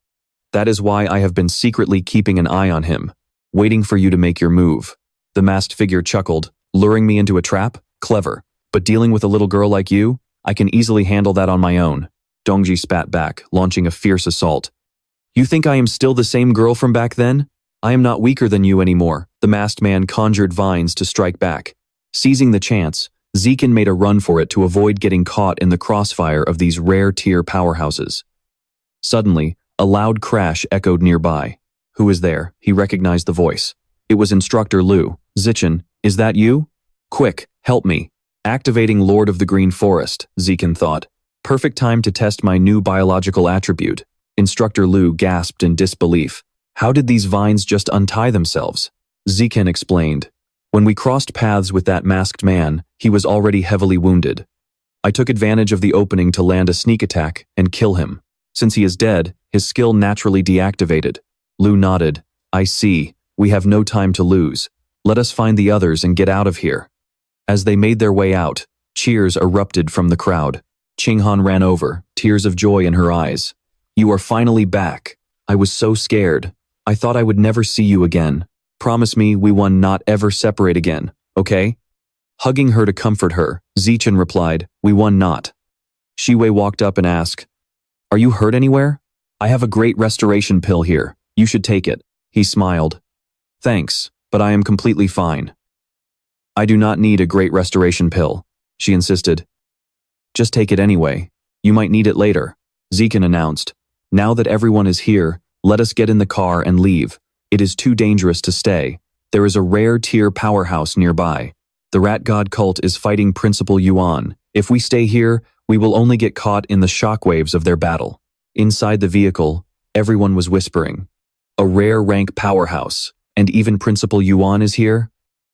That is why I have been secretly keeping an eye on him, waiting for you to make your move." The masked figure chuckled. "Luring me into a trap? Clever. But dealing with a little girl like you? I can easily handle that on my own." Dongji spat back, launching a fierce assault. "You think I am still the same girl from back then? I am not weaker than you anymore." The masked man conjured vines to strike back. Seizing the chance, Zikan made a run for it to avoid getting caught in the crossfire of these rare tier powerhouses. Suddenly, a loud crash echoed nearby. Who is there? He recognized the voice. It was Instructor Liu. "Zichan, is that you? Quick, help me." Activating Lord of the Green Forest, Zikan thought. Perfect time to test my new biological attribute. Instructor Liu gasped in disbelief. How did these vines just untie themselves? Zikan explained. When we crossed paths with that masked man, he was already heavily wounded. I took advantage of the opening to land a sneak attack and kill him. Since he is dead, his skill naturally deactivated. Liu nodded. I see. We have no time to lose. Let us find the others and get out of here. As they made their way out, cheers erupted from the crowd. Qinghan ran over, tears of joy in her eyes. You are finally back. I was so scared. I thought I would never see you again. Promise me we will not ever separate again, okay? Hugging her to comfort her, Zichan replied, we will not. Shiwei walked up and asked, Are you hurt anywhere? I have a great restoration pill here. You should take it. He smiled. Thanks, but I am completely fine. I do not need a great restoration pill, she insisted. Just take it anyway. You might need it later, Zikan announced. Now that everyone is here, let us get in the car and leave. It is too dangerous to stay. There is a rare tier powerhouse nearby. The rat god cult is fighting Principal Yuan. If we stay here, we will only get caught in the shockwaves of their battle. Inside the vehicle, everyone was whispering. A rare rank powerhouse, and even Principal Yuan is here?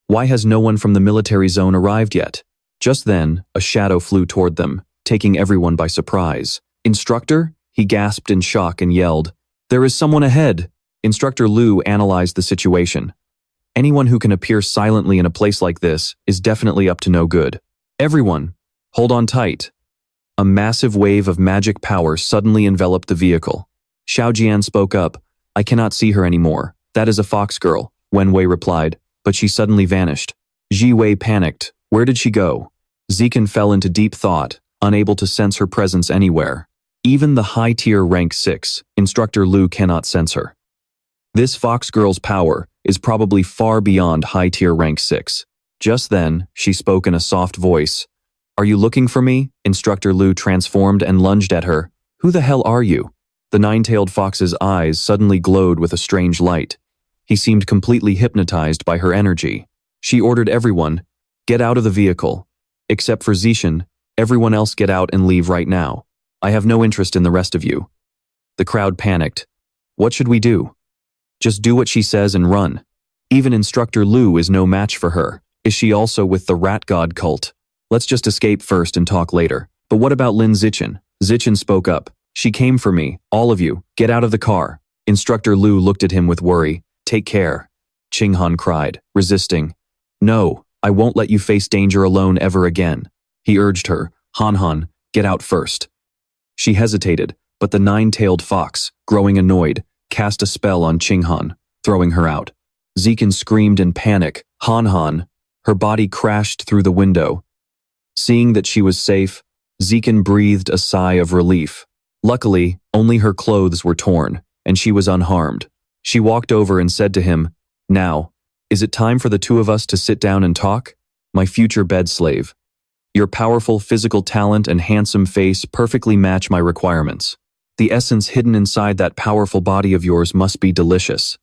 Why has no one from the military zone arrived yet? Just then, a shadow flew toward them, taking everyone by surprise. Instructor? He gasped in shock and yelled. There is someone ahead. Instructor Liu analyzed the situation. Anyone who can appear silently in a place like this is definitely up to no good. Everyone, hold on tight. A massive wave of magic power suddenly enveloped the vehicle. Xiaojian spoke up. I cannot see her anymore. That is a fox girl, Wenwei replied, but she suddenly vanished. Ji Wei panicked. Where did she go? Zikan fell into deep thought. unable to sense her presence anywhere. Even the high-tier rank 6, Instructor Lu cannot sense her. This fox girl's power is probably far beyond high-tier rank 6. Just then, she spoke in a soft voice. "Are you looking for me?" Instructor Lu transformed and lunged at her. "Who the hell are you?" The nine-tailed fox's eyes suddenly glowed with a strange light. He seemed completely hypnotized by her energy. She ordered everyone, "Get out of the vehicle. Except for Zishan, everyone else get out and leave right now. I have no interest in the rest of you." The crowd panicked. What should we do? Just do what she says and run. Even Instructor Lu is no match for her. Is she also with the rat god cult? Let's just escape first and talk later. But what about Lin Zichin? Zichin spoke up. "She came for me. All of you, get out of the car." Instructor Lu looked at him with worry. "Take care." Qinghan cried, resisting. "No, I won't let you face danger alone ever again." He urged her. "Han, get out first." She hesitated, but the nine-tailed fox, growing annoyed, cast a spell on Qinghan, throwing her out. Zikin screamed in panic. Han. Her body crashed through the window. Seeing that she was safe, Zikin breathed a sigh of relief. Luckily, only her clothes were torn, and she was unharmed. She walked over and said to him, "Now, is it time for the two of us to sit down and talk? My future bed slave. Your powerful physical talent and handsome face perfectly match my requirements. The essence hidden inside that powerful body of yours must be delicious.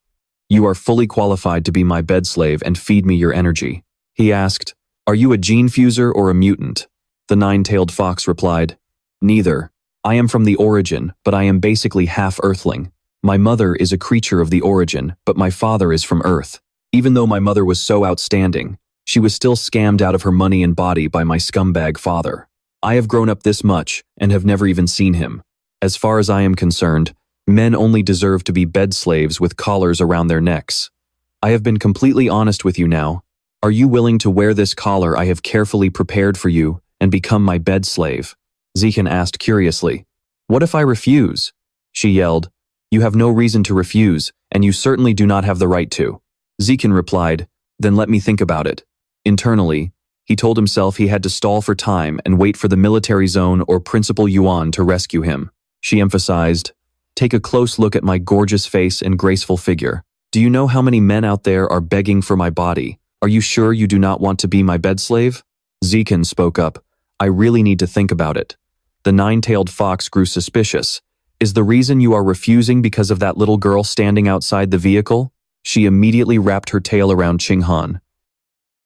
You are fully qualified to be my bed slave and feed me your energy." He asked, "Are you a gene fuser or a mutant?" The nine-tailed fox replied, "Neither. I am from the origin, but I am basically half Earthling. My mother is a creature of the origin, but my father is from Earth. Even though my mother was so outstanding, she was still scammed out of her money and body by my scumbag father. I have grown up this much and have never even seen him. As far as I am concerned, men only deserve to be bed slaves with collars around their necks. I have been completely honest with you now. Are you willing to wear this collar I have carefully prepared for you and become my bed slave?" Zikin asked curiously. "What if I refuse?" She yelled. "You have no reason to refuse, and you certainly do not have the right to." Zikin replied, "Then let me think about it." Internally, he told himself he had to stall for time and wait for the military zone or Principal Yuan to rescue him. She emphasized, "Take a close look at my gorgeous face and graceful figure. Do you know how many men out there are begging for my body? Are you sure you do not want to be my bed slave?" Zikin spoke up, "I really need to think about it." The nine-tailed fox grew suspicious. "Is the reason you are refusing because of that little girl standing outside the vehicle?" She immediately wrapped her tail around Qinghan.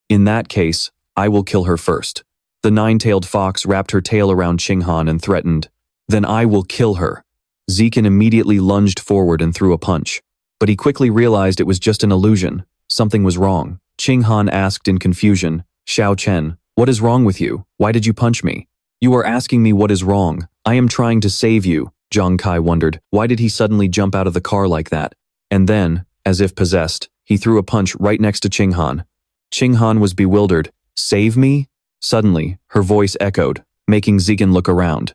"In that case, I will kill her first." The nine-tailed fox wrapped her tail around Qinghan and threatened, "Then I will kill her." Zikin immediately lunged forward and threw a punch. But he quickly realized it was just an illusion. Something was wrong. Qinghan asked in confusion, "Xiao Chen, what is wrong with you? Why did you punch me?" "You are asking me what is wrong. I am trying to save you." Zhang Kai wondered, why did he suddenly jump out of the car like that? And then, as if possessed, he threw a punch right next to Qinghan. Qinghan was bewildered. "Save me?" Suddenly, her voice echoed, making Zikin look around.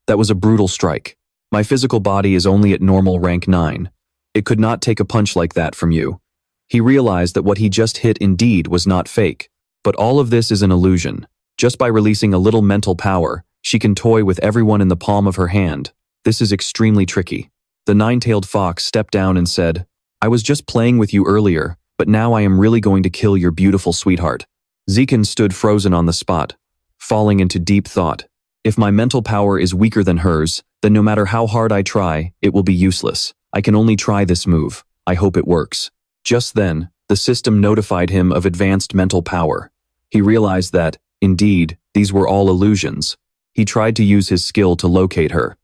"That was a brutal strike. My physical body is only at normal rank 9. It could not take a punch like that from you." He realized that what he just hit indeed was not fake. But all of this is an illusion. Just by releasing a little mental power, she can toy with everyone in the palm of her hand. This is extremely tricky. The nine-tailed fox stepped down and said, "I was just playing with you earlier, but now I am really going to kill your beautiful sweetheart." Zikin stood frozen on the spot, falling into deep thought. If my mental power is weaker than hers, then no matter how hard I try, it will be useless. I can only try this move. I hope it works. Just then, the system notified him of advanced mental power. He realized that, indeed, these were all illusions. He tried to use his skill to locate her.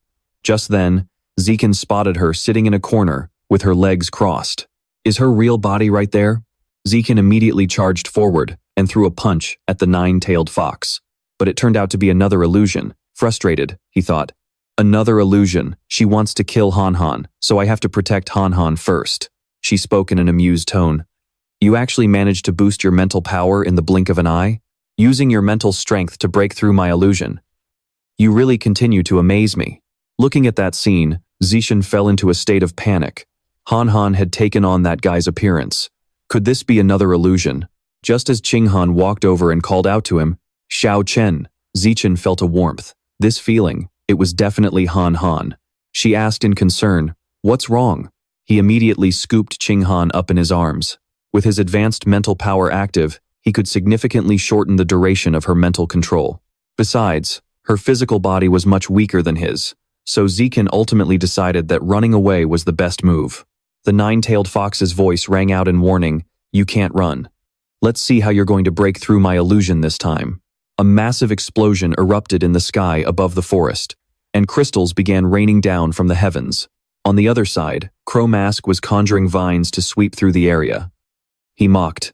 Just then, Zikin spotted her sitting in a corner, with her legs crossed. Is her real body right there? Zikin immediately charged forward and threw a punch at the nine-tailed fox. But it turned out to be another illusion. Frustrated, he thought. Another illusion. She wants to kill Han, so I have to protect Han first. She spoke in an amused tone. You actually managed to boost your mental power in the blink of an eye? Using your mental strength to break through my illusion. You really continue to amaze me. Looking at that scene, Zishan fell into a state of panic. Han had taken on that guy's appearance. Could this be another illusion? Just as Qinghan walked over and called out to him, Xiao Chen, Zichen felt a warmth. This feeling, it was definitely Han Han. She asked in concern, "What's wrong?" He immediately scooped Qing Han up in his arms. With his advanced mental power active, he could significantly shorten the duration of her mental control. Besides, her physical body was much weaker than his, so Zichen ultimately decided that running away was the best move. The nine-tailed fox's voice rang out in warning, "You can't run. Let's see how you're going to break through my illusion this time." A massive explosion erupted in the sky above the forest, and crystals began raining down from the heavens. On the other side, Crow Mask was conjuring vines to sweep through the area. He mocked,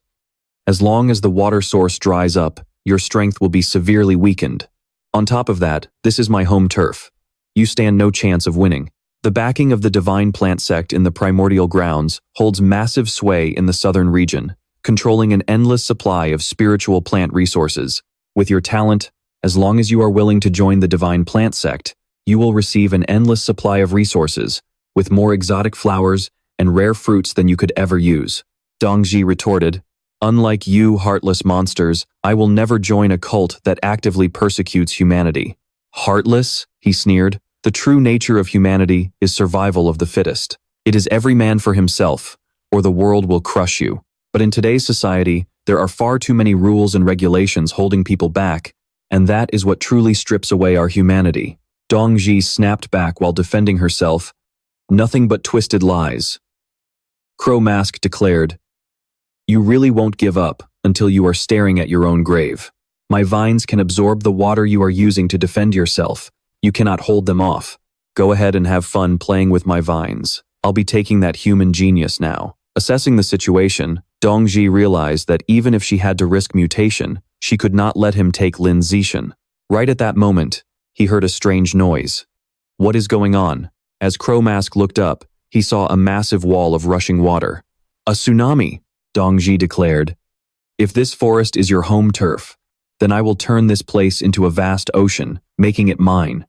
"As long as the water source dries up, your strength will be severely weakened. On top of that, this is my home turf. You stand no chance of winning." The backing of the divine plant sect in the primordial grounds holds massive sway in the southern region, controlling an endless supply of spiritual plant resources. With your talent, as long as you are willing to join the divine plant sect, you will receive an endless supply of resources, with more exotic flowers and rare fruits than you could ever use. Dongji retorted, "Unlike you heartless monsters, I will never join a cult that actively persecutes humanity." "Heartless?" he sneered. "The true nature of humanity is survival of the fittest. It is every man for himself, or the world will crush you. But in today's society, there are far too many rules and regulations holding people back, and that is what truly strips away our humanity." Dongji snapped back while defending herself. "Nothing but twisted lies." Crow Mask declared, "You really won't give up until you are staring at your own grave. My vines can absorb the water you are using to defend yourself. You cannot hold them off. Go ahead and have fun playing with my vines. I'll be taking that human genius now." Assessing the situation, Dongji realized that even if she had to risk mutation, she could not let him take Lin Zishan. Right at that moment, he heard a strange noise. "What is going on?" As Crow Mask looked up, he saw a massive wall of rushing water. "A tsunami," Dongji declared. "If this forest is your home turf, then I will turn this place into a vast ocean, making it mine."